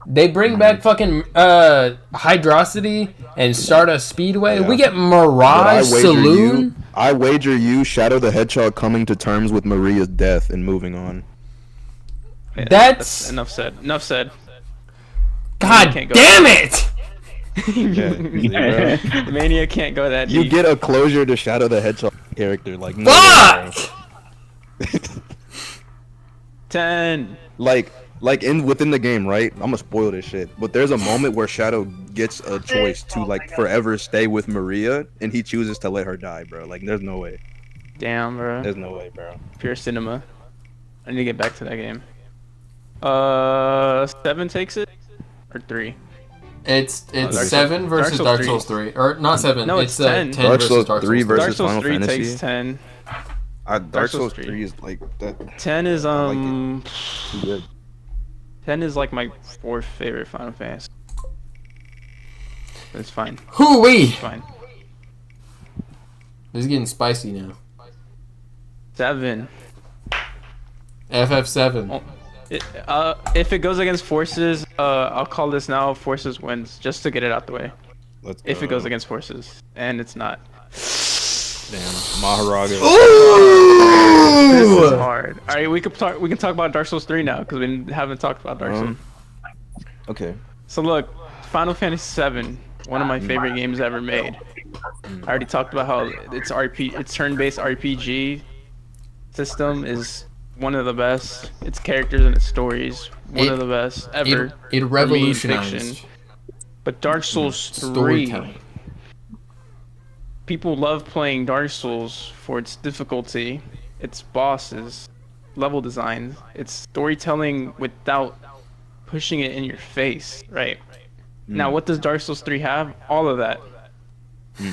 They bring back fucking Hydrocity and Stardust Speedway. We get Mirage Saloon. I wager you Shadow the Hedgehog coming to terms with Maria's death and moving on. Yeah, that's enough said. Enough said. God damn it! Mania can't go that deep. You get a closure to Shadow the Hedgehog character. Like, fuck! 10. Like within the game, right? I'm gonna spoil this shit. But there's a moment where Shadow gets a choice to like forever stay with Maria, and he chooses to let her die, bro. Like, there's no way. Damn, bro. There's no way, bro. Pure cinema. I need to get back to that game. 7 takes it, or 3. It's 7 versus Dark Souls 3, or not 7. No, it's 10. Dark Souls 3 versus Final Fantasy. Fantasy. Takes 10. Dark Souls 3 is like that. 10 is Too good. 10 is like my 4th favorite Final Fantasy. It's fine. Hoo-wee! It's fine. This is getting spicy now. 7. FF7. If it goes against Forces, I'll call this now Forces wins, just to get it out the way. Let's go. If it goes against Forces, and it's not. Damn, Maharaga. This is hard. All right, we can talk about Dark Souls 3 now because we haven't talked about Dark Souls. Okay. So look, Final Fantasy VII, one of my favorite games ever made. I already talked about how it's turn-based RPG. system is one of the best. Its characters and its stories, one of the best ever. It for me in revolutionized fiction. But Dark Souls 3, storytelling. people love playing Dark Souls for its difficulty, its bosses, level design, its storytelling without pushing it in your face, right? Now, what does Dark Souls 3 have? All of that.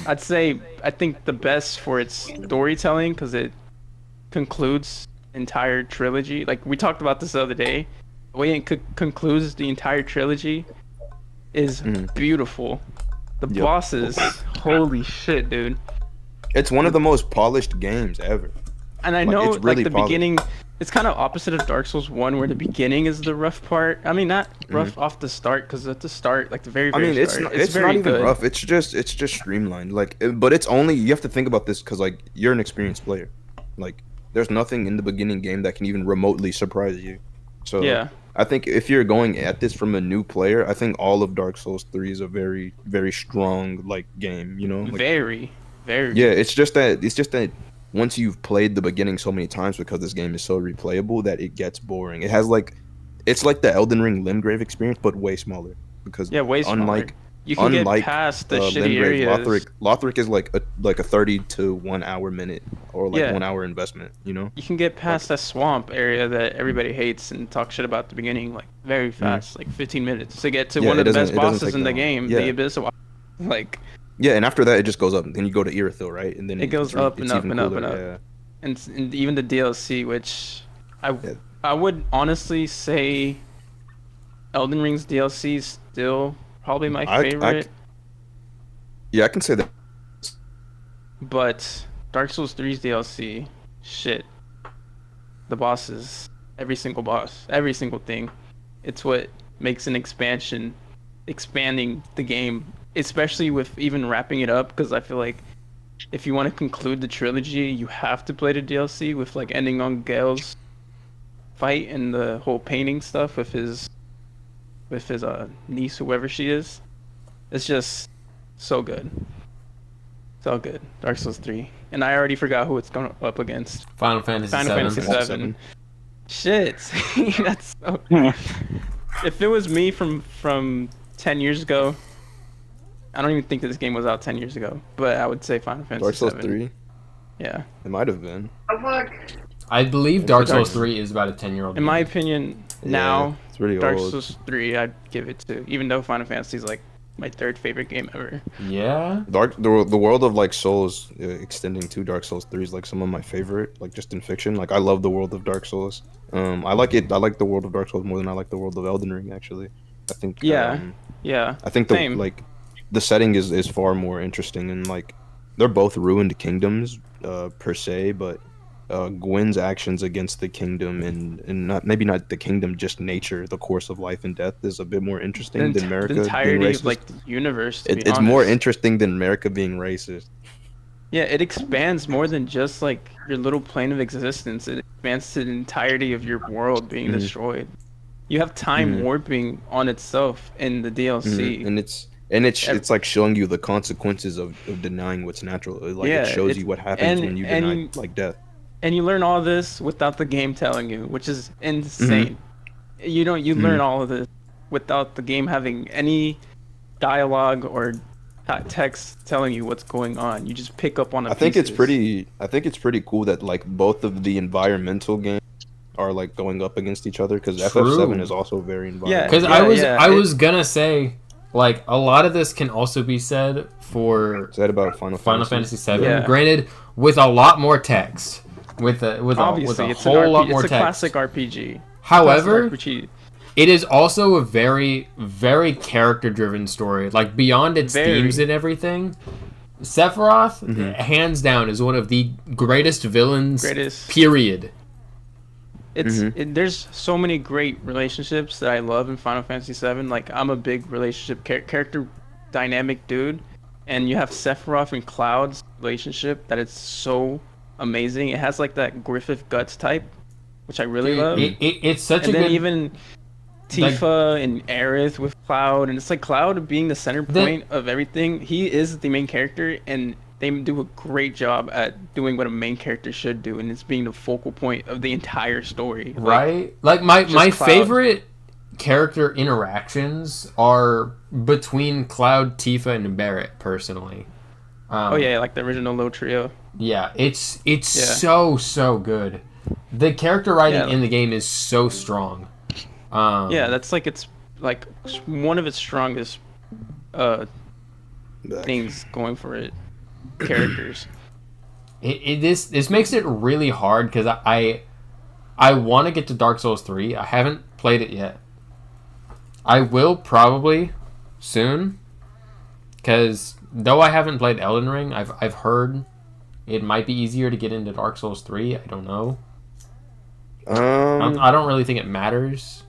I think the best for its storytelling, because it concludes entire trilogy. Like, we talked about this the other day. The way it concludes the entire trilogy is beautiful. The bosses, holy shit, dude. It's one of the most polished games ever. And I Like, know, it's really the polished. beginning, it's kind of opposite of Dark Souls 1, where the beginning is the rough part. I mean, not rough off the start, because at the start, like the very, I very mean, start, it's very not even good. rough. It's just streamlined. Like, but it's only, you have to think about this because like you're an experienced player. Like, there's nothing in the beginning game that can even remotely surprise you. So Yeah. I think if you're going at this from a new player, I think all of Dark Souls 3 is a very, very strong like game. You know, like, Very. yeah. It's just that once you've played the beginning so many times, because this game is so replayable, that it gets boring. It has like, it's like the Elden Ring Limgrave experience, but way smaller. Because Way smaller. unlike You can get unlike past the shitty Limgrave, areas. Lothric is like a 30 to 1 hour minute or like Yeah. 1 hour investment. You know. You can get past that swamp area that everybody hates and talk shit about at the beginning, like very fast, like 15 minutes to get to Yeah, one it of the doesn't- best it doesn't bosses take in the that long. game, Yeah. the Abyss. Like, Yeah, and after that it just goes up. Then you go to Irithyll, right? And then it goes up and it's up even and up cooler, and up. Yeah. And even the DLC, which Yeah. I would honestly say Elden Ring's DLC is still probably my favorite, Yeah, I can say that. but Dark Souls 3's DLC, shit. The bosses, every single boss, every single thing. It's what makes an expansion, expanding the game, especially with even wrapping it up, because I feel like if you want to conclude the trilogy, you have to play the DLC with like ending on Gale's fight and the whole painting stuff with his niece, whoever she is. It's just so good. So good. Dark Souls 3. And I already forgot who it's going up against. Final Fantasy Final 7. Fantasy 7. Shit. That's so... If it was me from 10 years ago, I don't even think that this game was out 10 years ago, but I would say Final Fantasy Dark Souls 7. 3. Yeah. It might have been. I believe Dark Souls 3 is about a 10-year-old. In my opinion, Yeah, now, it's really Dark old. Souls 3, I'd give it to, even though Final Fantasy is like my third favorite game ever. Yeah. The world of like Souls extending to Dark Souls 3 is like some of my favorite, like just in fiction. Like I love the world of Dark Souls. I like the world of Dark Souls more than I like the world of Elden Ring actually. I think Yeah. Yeah. I think Same. the setting is far more interesting, and like they're both ruined kingdoms per se, but Gwyn's actions against the kingdom and not the kingdom, just nature, the course of life and death is a bit more interesting than America The being entirety racist. of like the universe. To be It's more honest. interesting than America being racist. Yeah, it expands more than just like your little plane of existence. It expands to the entirety of your world being destroyed. You have time warping on itself in the DLC. And it's like showing you the consequences of denying what's natural. Like Yeah, it shows it's- you what happens when you deny and- like death. And you learn all this without the game telling you, which is insane. You learn all of this without the game having any dialogue or text telling you what's going on. You just pick up on the I think it's pieces. pretty cool that like both of the environmental games are like going up against each other, because True. FF7 is also very environmental. Because Yeah, I was gonna say, like, a lot of this can also be said for Is that about Final Fantasy 7. Yeah. Granted, with a lot more text, with a Obviously, it's whole lot it's more a text. classic RPG. However, Classic RPG. it is also a very, very character-driven story. Like, beyond its Very. themes and everything, Sephiroth, hands down, is one of the greatest villains. Greatest. Period. There's so many great relationships that I love in Final Fantasy VII. Like, I'm a big relationship character dynamic dude, and you have Sephiroth and Cloud's relationship that is so amazing. It has like that Griffith Guts type, which I really love. It's such And a then good. even Tifa and Aerith with Cloud, and it's like Cloud being the center point of everything. He is the main character, and they do a great job at doing what a main character should do, and it's being the focal point of the entire story. Right? Like my Cloud. favorite character interactions are between Cloud, Tifa, and Barrett, personally. Oh yeah, like the original Low Trio. Yeah, it's so good. The character writing in the game is so strong. Yeah, that's like it's like one of its strongest things going for it. Characters. This makes it really hard because I want to get to Dark Souls 3. I haven't played it yet. I will probably soon, because though I haven't played Elden Ring, I've heard it might be easier to get into Dark Souls 3. I don't know. I don't really think it matters.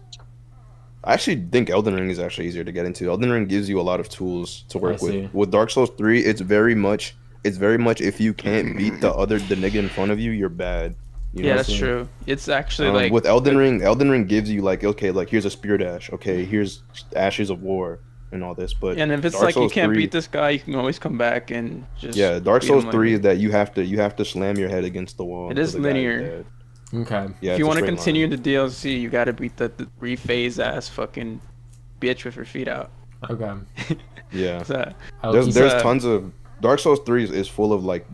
I actually think Elden Ring is actually easier to get into. Elden Ring gives you a lot of tools to work I see. with. With Dark Souls 3, it's very much if you can't beat the nigga in front of you, you're bad. You know Yeah, what that's I'm saying? true. It's actually like with Elden Ring gives you like, okay, like here's a spear dash, okay, here's Ashes of War and all this, but and if it's Dark like you Souls can't 3 beat this guy, you can always come back and just Dark beat Souls him 3 later. is that you have to slam your head against the wall. It is until the guy linear. dead. Okay. Yeah, If you want want to continue the DLC, you gotta beat the 3-phase ass fucking bitch with her feet out. Okay. Yeah. So, There's tons of Dark Souls 3 is full of like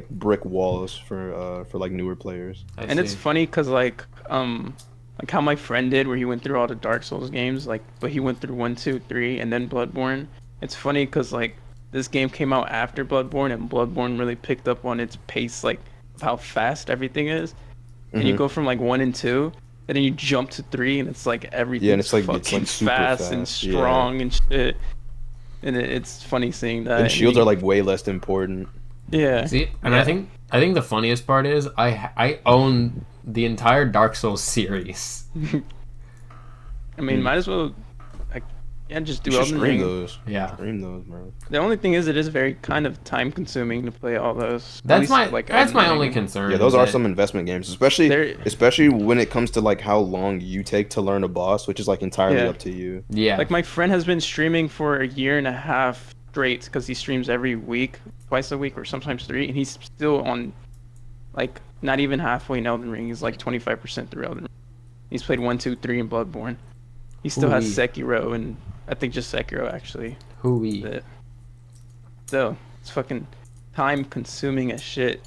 brick walls for like newer players. and it's funny because like how my friend did, where he went through all the Dark Souls games, like, but he went through 1, 2, 3, and then Bloodborne. It's funny because like this game came out after Bloodborne, and Bloodborne really picked up on its pace, like of how fast everything is. And you go from like 1 and 2, and then you jump to 3, and it's like everything. and it's like fucking super fast and fast, yeah. strong and shit. And it's funny seeing that. And shields are like way less important. Yeah. See, and I think the funniest part is I own the entire Dark Souls series. I mean, might as well. Just do You should Elden stream Ring. those. Yeah. Stream those, bro. The only thing is, it is very kind of time consuming to play all those. At That's least, my like, that's Elden my Ring. only concern. Yeah, those are that- some investment games, They're- especially when it comes to like how long you take to learn a boss, which is like entirely Yeah. up to you. Yeah. Like my friend has been streaming for a year and a half straight because he streams every week, twice a week, or sometimes 3, and he's still on, like, not even halfway in Elden Ring. He's like 25% through Elden Ring. He's played 1, 2, 3 in Bloodborne. He still has Ooh-wee. Sekiro, and I think just Sekiro actually. Hooey. But so it's fucking time consuming as shit.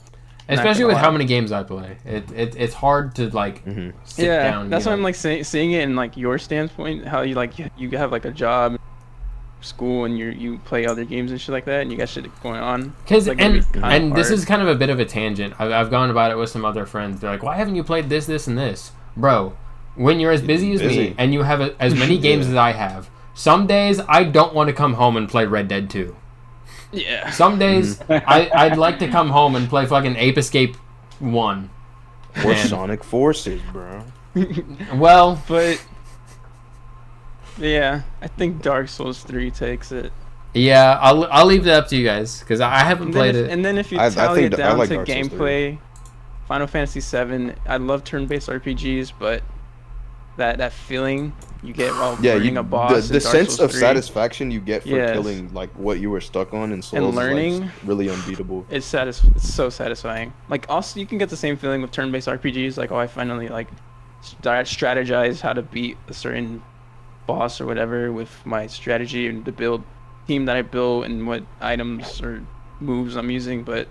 Especially gonna with lie. how many games I play. It's hard to like sit down. and That's be why I'm like, seeing it in like your standpoint, how you like you have like a job, school, and you play other games and shit like that, and you got shit going on. Because It's, like, and gonna be kinda and this hard. is kind of a bit of a tangent. I've gone about it with some other friends. They're like, "Why haven't you played this, this, and this, bro?" When you're as busy as me Busy. and you have as many games as I have, some days I don't want to come home and play Red Dead 2. Yeah. Some days I'd like to come home and play fucking Ape Escape 1. Or Man. Sonic Forces, bro. Well, But yeah, I think Dark Souls 3 takes it. yeah, I'll leave that up to you guys because I haven't And played then, it. and then if you I tally think it that- I down like to Dark Souls 3. gameplay, Final Fantasy 7. I love turn-based RPGs, but that feeling you get while Yeah, burning a boss. the in Dark sense Souls of 3, satisfaction you get for Yes. killing like what you were stuck on in Souls learning. is like, really unbeatable. It's so satisfying. Like also you can get the same feeling with turn-based RPGs. Like, oh, I finally like strategize how to beat a certain boss or whatever with my strategy and the build team that I built and what items or moves I'm using. But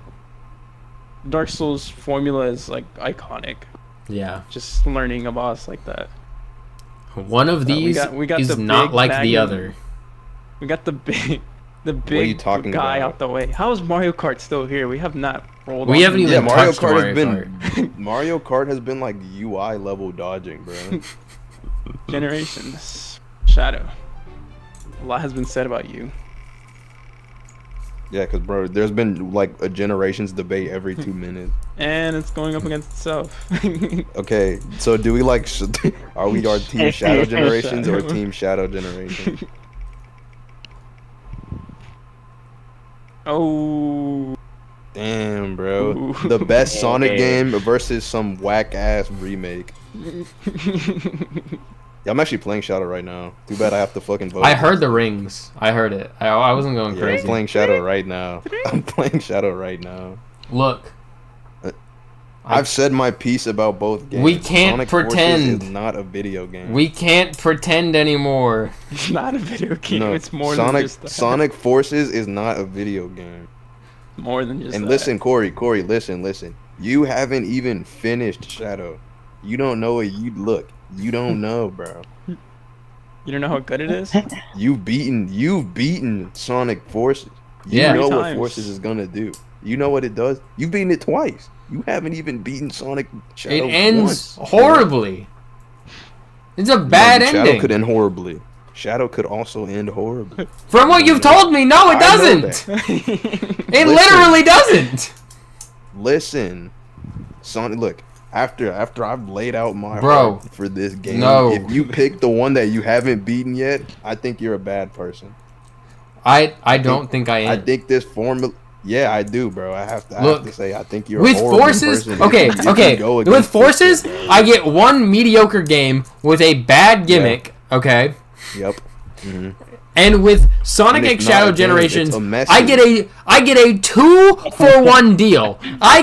Dark Souls formula is like iconic. Yeah, Just learning a boss like that. one of these we got is the not big like the Magnum- other. We got the big are you talking guy about? out the way. How is Mario Kart still here? We have not rolled. We on haven't him even yet. Mario touched Kart Mario has been Mario Kart has been like UI level dodging, bro. Generations. Shadow. A lot has been said about you. Yeah, because bro, there's been like a generations debate every 2 minutes. And it's going up against itself. Okay, so do we like are we our team Shadow generations or team Shadow generation? Oh. Damn, bro, Ooh. the best Sonic Okay. game versus some whack ass remake. Yeah, I'm actually playing Shadow right now. Too bad I have to fucking vote. I heard the rings. I heard it. I wasn't going Yeah, I'm crazy. playing Shadow right now. I'm playing Shadow right now. Look. I've said my piece about both games. We can't Sonic Forces pretend. is not a video game. We can't pretend anymore. It's not a video game. No, It's more Sonic than just that. Sonic Forces is not a video game. More than just And that. listen, Corey, listen. You haven't even finished Shadow. You don't know what you look. You don't know, bro. You don't know how good it is? You've beaten Sonic Forces. You Yeah. know what Times. Forces is gonna do. You know what it does. You've beaten it twice. You haven't even beaten Sonic Shadow. It ends once. horribly. It's a bad Shadow ending. could end horribly. Shadow could also end horribly. From what you've told me, no, it I know doesn't. that. It Listen. literally doesn't. Listen, Sonic. Look, after I've laid out my Bro, heart for this game, no. if you pick the one that you haven't beaten yet, I think you're a bad person. I don't think I am. I think this formula. Yeah, I do, bro. I have Look, to say, I think you're with a horrible Forces, person okay, if you okay. go With against Forces, this shit, bro. I get one mediocre game with a bad gimmick, okay? Yep. Mhm. And with Sonic And X it's not Shadow a game, Generations, it's a message. I get a 2-for-1 deal. I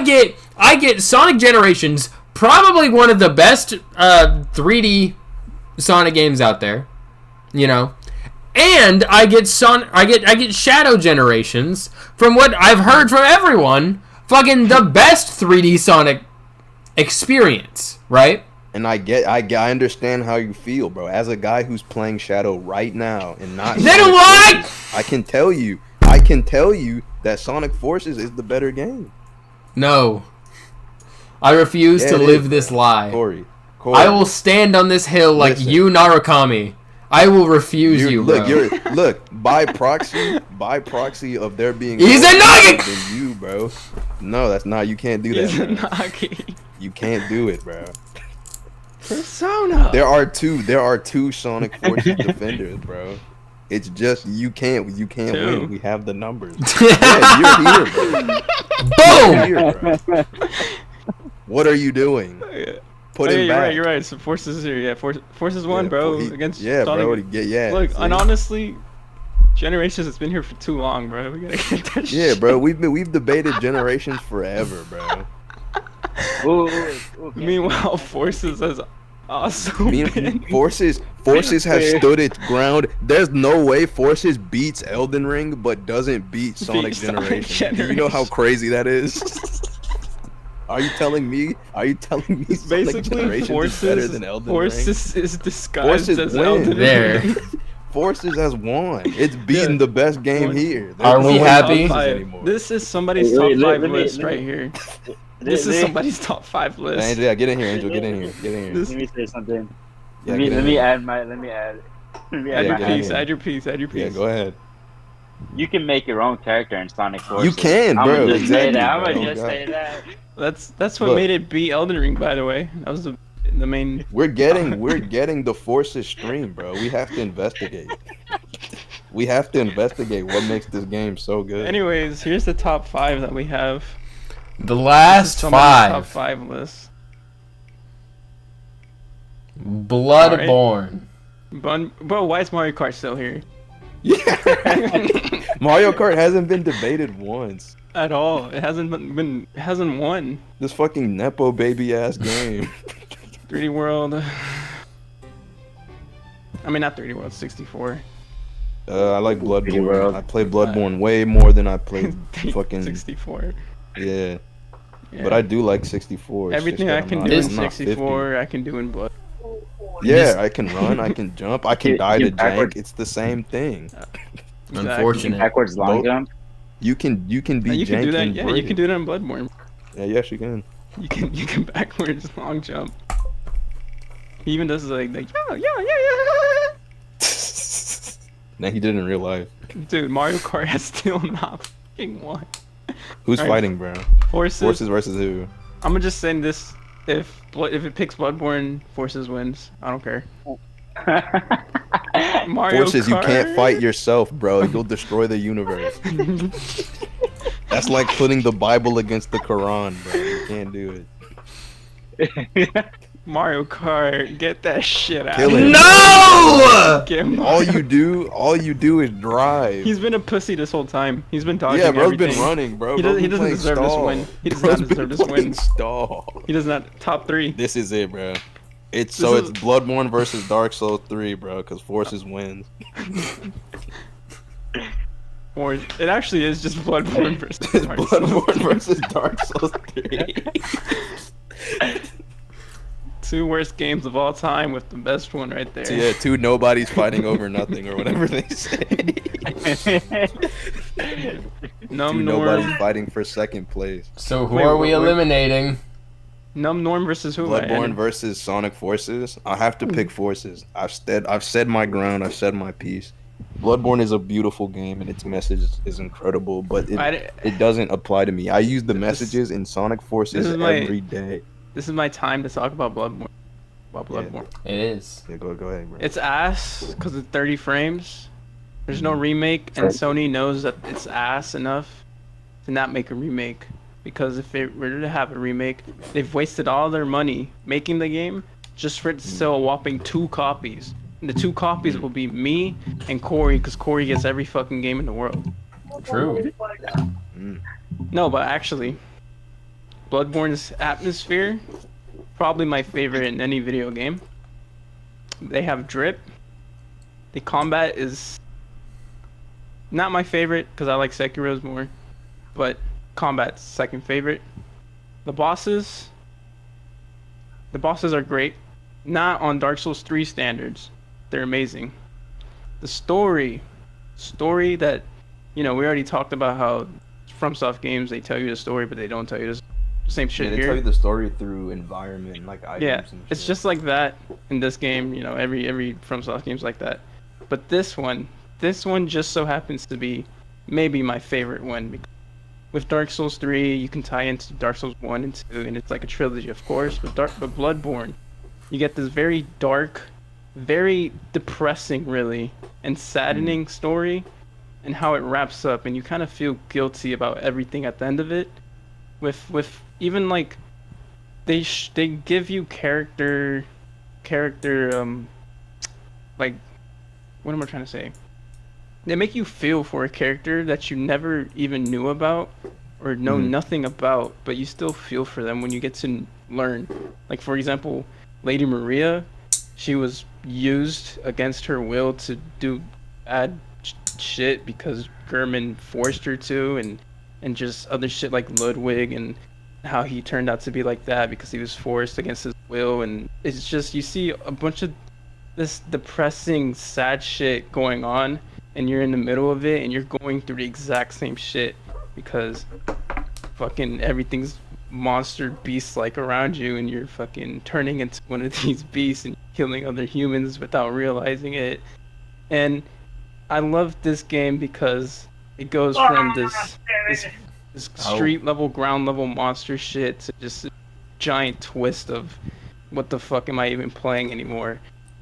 get Sonic Generations, probably one of the best 3D Sonic games out there, you know. And I get Shadow Generations, from what I've heard from everyone, fucking the best 3D Sonic experience, right? And I understand how you feel, bro. As a guy who's playing Shadow right now and not Then Sonic why? Forces, I can tell you that Sonic Forces is the better game. No. I refuse Yeah, to it live is, this bro. lie. Corey. I will stand on this hill like Listen. you, Narukami. I will refuse you, bro. Look, by proxy of there being He's more a nugget! than you, bro. No, that's not. You can't do that. He's a Bro. Nagi. You can't do it, bro. Persona. There are two Sonic Forces defenders, bro. It's just you can't Two. win. We have the numbers. Yeah, you're here, bro. Boom! You're here, bro. What are you doing? Put him you're back. right. You're right. So Forces here. Yeah, Forces won, Yeah, bro. he- Against yeah, Sonic. bro. Yeah. Look, see? and honestly, Generations has been here for too long, bro. We gotta get that Yeah, shit. bro. We've debated Generations forever, bro. Ooh, Meanwhile, Forces has also been. Forces has stood its ground. There's no way Forces beats Elden Ring, but doesn't beat Sonic Sonic Generation. Do you know how Generation. crazy that is? Are you telling me? Sonic Basically, Generations is better than Elden Ring? Forces is disguised Forces as win. Elden There. Ring. Forces has won. It's beaten the best game here. Are There's we no happy? Forces Top anymore. five. This is somebody's Wait, top let 5 me- list let me- right here. This is somebody's top 5 list. Angel, yeah, get in here, Angel. Get in here. Get in here. This- Let me say something. Yeah, Let me get in let me here. add my let me add Add Yeah, your get in piece. here. Add your piece. Add your piece. Yeah, go ahead. You can make your own character in Sonic Forces. You can, bro. I'ma just say Exactly, that. I'm bro. gonna just God. say that. That's what Look. made it beat Elden Ring, by the way. That was the main. We're getting the Forces stream, bro. We have to investigate. We have to investigate what makes this game so good. Anyways, here's the top 5 that we have. The This is last somebody's top 5. 5 list. Bloodborne. Bro, why is Mario Kart still here? Mario Kart hasn't been debated once. At all. It hasn't won. This fucking nepo baby ass game. 3D World. I mean, not 3D World, 64. I like Bloodborne. World. I play Bloodborne way more than I played fucking 64. yeah. Yeah. But I do like 64. It's Everything just I that can I'm do not- in I'm not 50. 64, I can do in Blood. Yeah, I can run, I can jump, I can You- die to you backward- jank. It's the same thing. Unfortunate. Backwards long Both- jump. You can be You can do jank that. and Yeah, you brilliant. can do that in Bloodborne. Yeah, yes, you can. You can backwards long jump. He even does like yeah. Nah, he did in real life. Dude, Mario Kart has still not fucking won. Who's Alright. fighting, bro? Forces. Forces versus who? I'm gonna just say this: if it picks Bloodborne, Forces wins. I don't care. Mario Forces, you Kart? can't fight yourself, bro. You'll destroy the universe. That's like putting the Bible against the Quran, bro. You can't do it. Mario Kart, get that shit out. Kill of it. here. No! Get him. All you do is drive. He's been a pussy this whole time. He's been dodging Yeah, bro's everything. been running, bro. He Bro doesn't, he been doesn't playing deserve this stall. win. He does Bro's not been deserve this playing win. Stall. He does not. Top 3. This is it, bro. It's This so is- it's Bloodborne versus Dark Souls 3, bro, because Forces wins. Or it actually is just Bloodborne versus It's Dark Souls. Bloodborne versus Dark Souls 3. 2 worst games of all time with the best one right there. So yeah, 2 nobodies fighting over nothing or whatever they say. 2 Num nobodies Norm. fighting for second place. So who Wait, are we wait, wait. eliminating? Num Norm versus who? Bloodborne versus Sonic Forces. I have to pick Forces. I've said my ground. I've said my piece. Bloodborne is a beautiful game and its message is incredible, but it doesn't apply to me. I use the messages in Sonic Forces This is my- every day. This is my time to talk about Bloodborne. It is. Yeah, go ahead, bro. It's ass because it's 30 frames. There's no remake, and Sony knows that it's ass enough to not make a remake. Because if they were to have a remake, they've wasted all their money making the game just for it to sell a whopping 2 copies. And the 2 copies will be me and Corey, because Corey gets every fucking game in the world. True. No, but actually, Bloodborne's atmosphere, probably my favorite in any video game. They have drip. The combat is not my favorite because I like Sekiro's more, but combat's second favorite. The bosses are great. Not on Dark Souls 3 standards. They're amazing. The story that, we already talked about how FromSoft games, they tell you the story, but they don't tell you the same shit Yeah, they here. tell you the story through environment, like items Yeah, and it's shit. just like that in this game. Every FromSoft game's like that. But this one just so happens to be maybe my favorite one. With Dark Souls 3, you can tie into Dark Souls 1 and 2, and it's like a trilogy, of course. But Bloodborne, you get this very dark, very depressing, really, and saddening story, and how it wraps up, and you kind of feel guilty about everything at the end of it. With even like they give you character like, what am I trying to say? They make you feel for a character that you never even knew about or know nothing about, but you still feel for them when you get to learn. Like, for example, Lady Maria, she was used against her will to do bad shit because Gurman forced her to, and just other shit like Ludwig and how he turned out to be like that because he was forced against his will. And it's just, you see a bunch of this depressing, sad shit going on, and you're in the middle of it, and you're going through the exact same shit because fucking everything's monster beast like around you, and you're fucking turning into one of these beasts and killing other humans without realizing it. And I love this game because it goes from this street level, ground level monster shit to just a giant twist of what the fuck am I even playing anymore,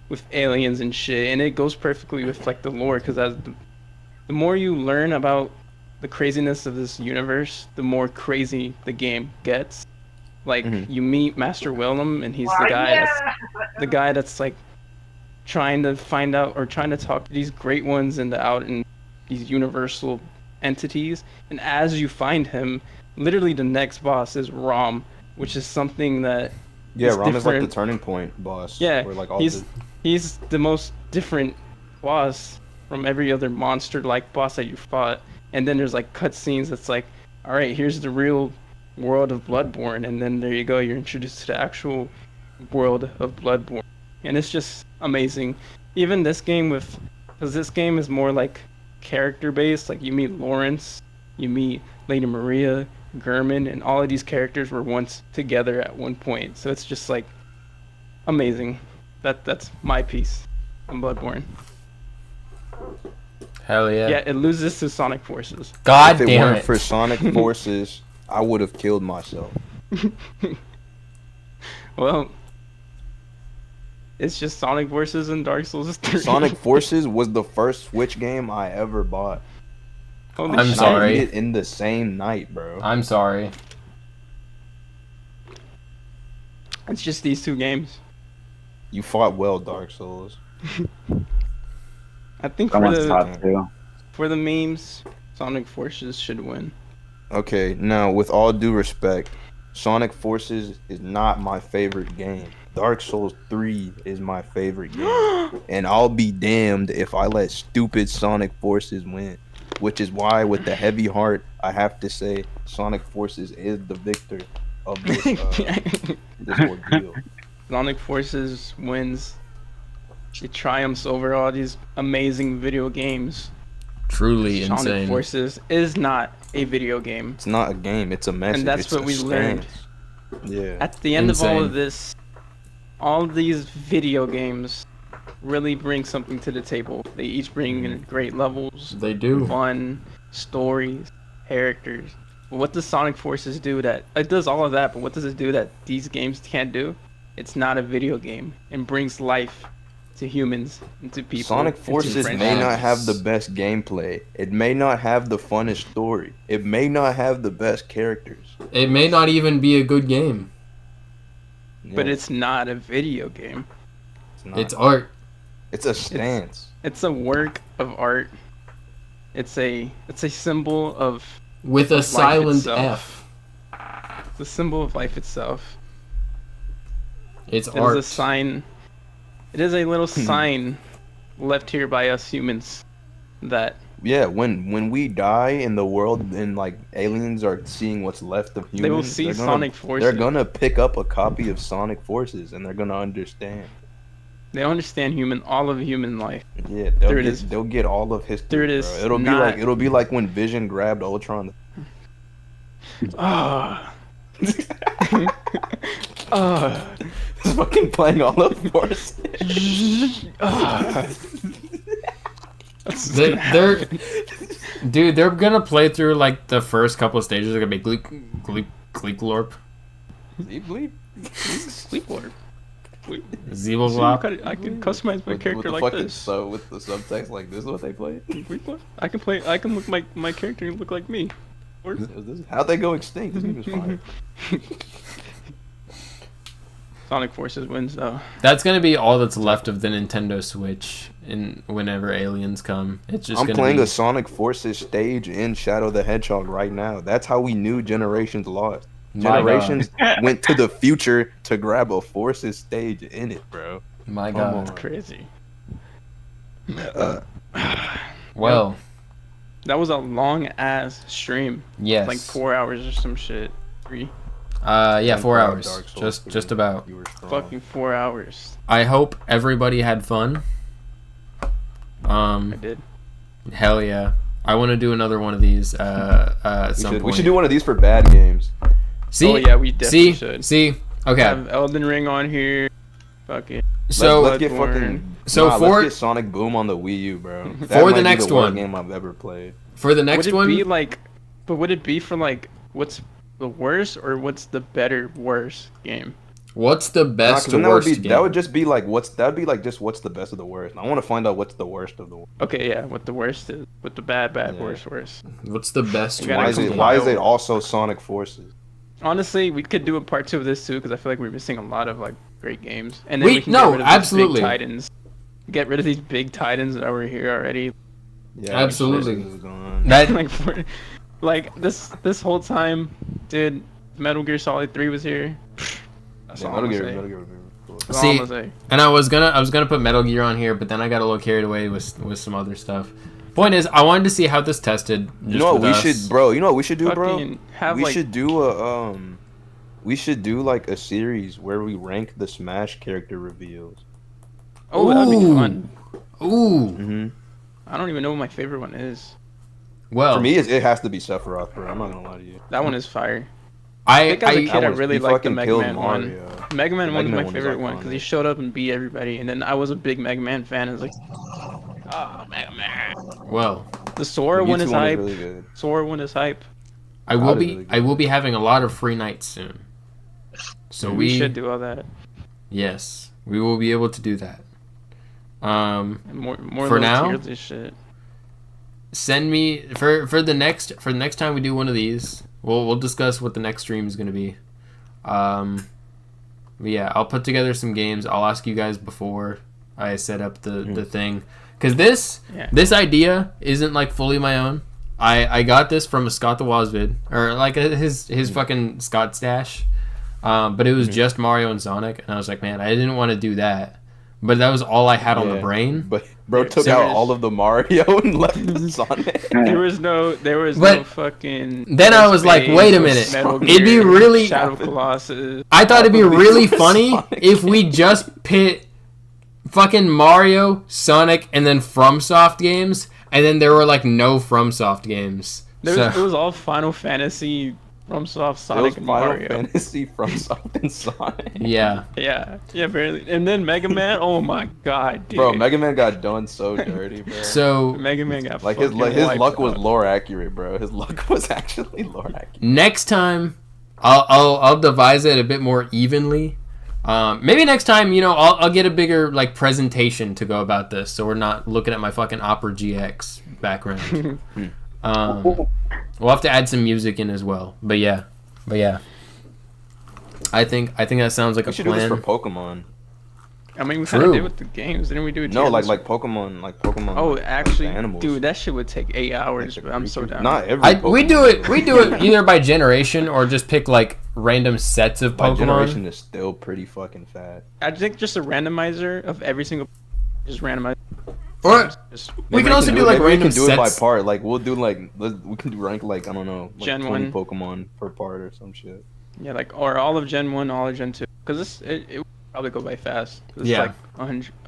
with aliens and shit. And it goes perfectly with like the lore, because as the more you learn about the craziness of this universe, the more crazy the game gets. Like, you meet Master Willem, and he's the guy that's like trying to find out or trying to talk to these great ones in these universal entities. And as you find him, literally the next boss is Rom, which is something that Rom is like the different. turning point boss. Yeah, where, like, all he's the most different boss from every other monster-like boss that you fought. And then there's like cutscenes that's like, all right, here's the real world of Bloodborne, and then there you go, you're introduced to the actual world of Bloodborne, and it's just amazing. Even this game, because this game is more like character-based. Like, you meet Lawrence, you meet Lady Maria, Gurman, and all of these characters were once together at one point. So it's just like amazing. That's my piece on Bloodborne. Hell yeah. Yeah, it loses to Sonic Forces. God if it damn weren't it. for Sonic Forces, I would have killed myself. Well, it's just Sonic Forces and Dark Souls 3. Sonic Forces was the first Switch game I ever bought. Holy I'm shit. And sorry. I beat it in the same night, bro. I'm sorry. It's just these two games. You fought well, Dark Souls. I think Someone's top two. for the memes, Sonic Forces should win. Okay, now with all due respect, Sonic Forces is not my favorite game. Dark Souls 3 is my favorite game. And I'll be damned if I let stupid Sonic Forces win. Which is why, with the heavy heart, I have to say Sonic Forces is the victor of this, this ordeal. Sonic Forces wins. It triumphs over all these amazing video games. Truly Sonic insane. Forces is not a video game. It's not a game, it's a message. And that's it's what a we learned. stance. Yeah. At the end of all Insane. of this, all these video games really bring something to the table. They each bring in great levels, They do. fun, stories, characters. But what does Sonic Forces do that it does all of that, but what does it do that these games can't do? It's not a video game and brings life to humans and to people. Sonic and to Forces may friendships. not have the best gameplay. It may not have the funnest story. It may not have the best characters. It may not even be a good game. But Yeah, it's not a video game. not. It's art. It's a stance. It's a work of art. It's a symbol of With a life silent itself. F. the symbol of life itself. It's It art. is a sign. It is a little sign left here by us humans that Yeah, when we die in the world and like aliens are seeing what's left of humans, they will see they're gonna- Sonic Forces. They're gonna pick up a copy of Sonic Forces and they're gonna understand. They understand all of human life. Yeah, There it is. they'll get all of history. There it is. Bro. Not- It'll be like when Vision grabbed Ultron. Ah. Ah. He's fucking playing all of Forces. Ah. Dude, they're gonna play through like the first couple of stages. They're gonna be gleek, glorp, Sleepwater. zeeblelop. I can customize my character like this. So with the subtext like this is what they play. I can look my character and look like me. How'd they go extinct? This game is fire. Sonic Forces wins though. That's gonna be all that's left of the Nintendo Switch. And whenever aliens come, it's just I'm gonna playing be. a Sonic Forces stage in Shadow the Hedgehog right now. That's how we knew Generations lost. My Generations went to the future to grab a Forces stage in it, bro. My Come God. on. That's crazy. Well, That was a long ass stream. yes. Like 4 hours or some shit. 3. Yeah, 4 Dark hours. Souls Just 3. about. You were strong. Fucking 4 hours. I hope everybody had fun. I did. Hell yeah. I want to do another one of these at some point. We should do one of these for bad games. See? Oh yeah, we definitely See? should. See? Okay. Have Elden Ring on here. Fucking. So let's get Bloodborne. fucking. So nah, for- let's get Sonic Boom on the Wii U, bro. That For the might be next worst one. game I've ever played. for the next would it one, be like? But would it be for like what's the worst or what's the better worst game? what's the Nah, best 'cause to then that would worst be game? that would just be like what's just what's the best of the worst. I want to find out what's the worst of the worst. Okay, yeah, what the worst is, what the bad, Yeah. worst. What's the best You gotta Why is it compile. also Sonic Forces? Honestly, we could do a part 2 of this too because I feel like we're missing a lot of like great games. And then We- we can no, get rid of absolutely. these big titans. Get rid of these big titans that were here already. Yeah, Absolutely. Forces is gone. That like this whole time, dude. Metal Gear Solid 3 was here. That's Yeah, all I'm Metal gonna Gear, say. Metal Gear would be cool. That's all I'm See, gonna say. and I was gonna put Metal Gear on here, but then I got a little carried away with some other stuff. Point is, I wanted to see how this tested. You know what we should, bro? You know what we should do, bro? Fucking have We like should do a we should do like a series where we rank the Smash character reveals. oh that'd be Ooh. fun. Ooh, Mm-hmm. I don't even know what my favorite one is. well, For me, it has to be Sephiroth, bro. I'm not gonna lie to you. That one is fire. I think as a kid I was- really he liked the fucking Mega killed Man one. Mario. Mega Man The 1 is Mega Man my one is favorite one because he iconic. showed up and beat everybody, and then I was a big Mega Man fan. I was like, oh Mega Man. well, The Sora The one YouTube is hype. really good. Sora one is hype. I will That is be really good. I will be having a lot of free nights soon. So We should do all that. Yes, we will be able to do that. And more For little now? tier list shit. Send me for the next time we do one of these. We'll discuss what the next stream is going to be. yeah, I'll put together some games. I'll ask you guys before I set up the thing, because this idea isn't like fully my own. I got this from a Scott the Waz vid, or like his fucking Scott stash, but it was just Mario and Sonic, and I was like, man, I didn't want to do that, but that was all I had on the brain. But bro took out all of the Mario and left the Sonic. There was no fucking. Then I was like, wait a minute, Metal it'd be Gear, really. Shadow of Colossus. I thought it'd be really funny if we just pit fucking Mario, Sonic, and then FromSoft games, and then there were like no FromSoft games. It was all Final Fantasy, FromSoft, Sonic, and Mario. Final Fantasy, FromSoft, and Sonic. Yeah. Yeah, barely. And then Mega Man. Oh my god, dude. Bro, Mega Man got done so dirty, bro. So Mega Man got like his fucking wiped luck was out. lore accurate, bro. His luck was actually lore accurate. next time, I'll devise it a bit more evenly. Maybe next time, I'll get a bigger like presentation to go about this, so we're not looking at my fucking Opera GX background. We'll have to add some music in as well. But yeah, I think that sounds like We a should do this plan. for Pokemon. I mean, we kind True. of did with the games, didn't we? Do it? No, like Pokemon, Oh, like, actually, the animals. dude, that shit would take 8 hours. But I'm so down. Not every. We Pokemon. do it either by generation or just pick like random sets of My Pokemon. generation is still pretty fucking fat. I think just a randomizer of every single, just randomize. Or Just we can also do like maybe random we can do it by sets. part. Like we'll do we can do rank like I don't know, like Gen 20 1. Pokemon per part or some shit. yeah, like or all of Gen 1, all of Gen 2, because it would probably go by fast. It's Yeah. like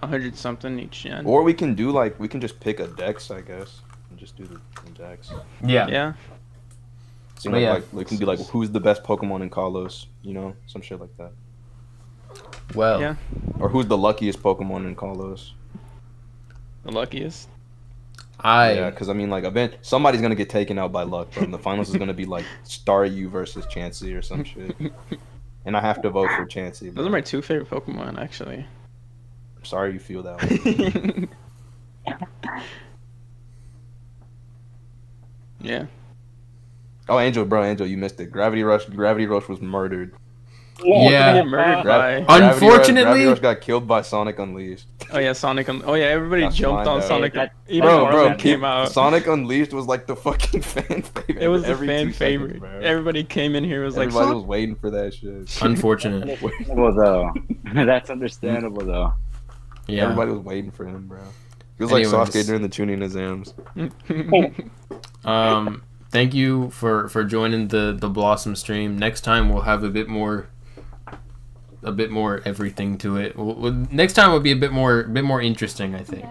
100 something each gen. Or we can just pick a dex, I guess, and just do the dex. Yeah. Yeah. So, But yeah. like we can do like who's the best Pokemon in Kalos, some shit like that. Well. Yeah. Or who's the luckiest Pokemon in Kalos? The luckiest. Yeah, because I mean, like, somebody's gonna get taken out by luck, bro. And the finals is gonna be like Staryu versus Chansey or some shit. And I have to vote for Chansey. Those are my two favorite Pokemon, actually. I'm sorry you feel that way. Yeah. Oh, Angel, you missed it. Gravity Rush was murdered. Yeah. Get murdered by. Unfortunately- Gravity Rush got killed by Sonic Unleashed. Oh yeah, Sonic. Oh yeah, everybody That's jumped mine, on though. Sonic. That- Even Bro, Marvel came out. Sonic Unleashed was like the fucking fan favorite. It was the every fan 2 favorite. seconds, bro. Everybody came in here was like, Everybody was waiting for that shit. Unfortunate. Well, though, that's understandable though. Yeah. Everybody was waiting for him, bro. He was like Anyways. Sasuke during the tuning exams. Thank you for joining the Blossom stream. Next time we'll have a bit more everything to it. Next time will be a bit more interesting, I think.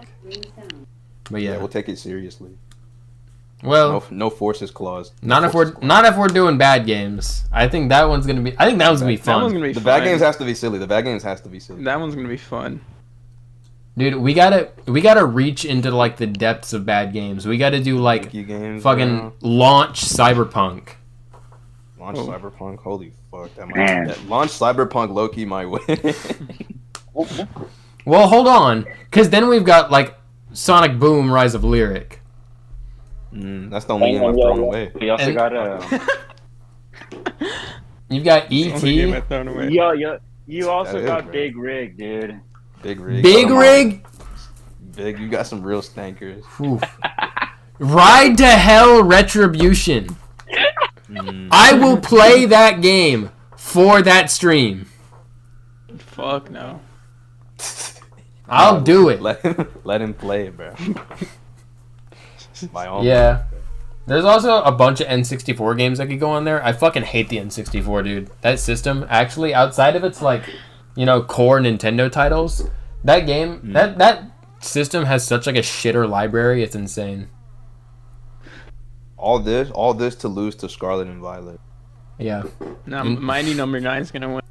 But Yeah, yeah, we'll take it seriously. well, No forces clause. not if we're doing bad games. I think that one's gonna be that one's fun, gonna be The fun. bad games has to be silly. That one's gonna be fun. dude. We gotta reach into like the depths of bad games. We gotta do like Monkey games, fucking bro. launch Cyberpunk. Launch Oh. Cyberpunk. Holy fuck, Man. launch Cyberpunk. Loki might win. Well, hold on, because then we've got like Sonic Boom: Rise of Lyric. That's the only game I've thrown away. We also And- got You've got It's the only game ET, I've thrown away. you also That is, got bro. Big Rig, dude. Big rig. Big Rig. Big. You got some real stankers. Oof. Ride to Hell Retribution. I will play that game for that stream. Fuck no. I'll do it. Let him play it, bro. By all Yeah. There's also a bunch of N64 games that could go on there. I fucking hate the N64, dude. That system, actually, outside of its like, core Nintendo titles, that game, that system has such like a shitter library. It's insane. All this to lose to Scarlet and Violet. Yeah. Now Mighty Number 9 is gonna win.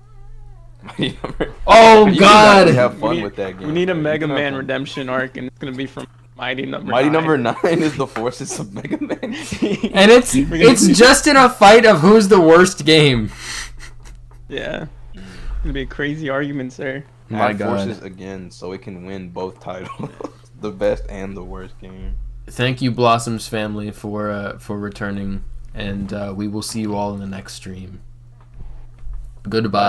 Oh You can God. actually have fun with that game. We need a bro. You Mega can have Man fun. redemption arc, and it's gonna be from Mighty Number Mighty 9. Number 9 is the forces of Mega Man. And it's just in a fight of who's the worst game. Yeah. Gonna be crazy arguments there. My Add God. forces again, so it can win both titles, the best and the worst game. Thank you, Blossom's family, for returning, and we will see you all in the next stream. Goodbye.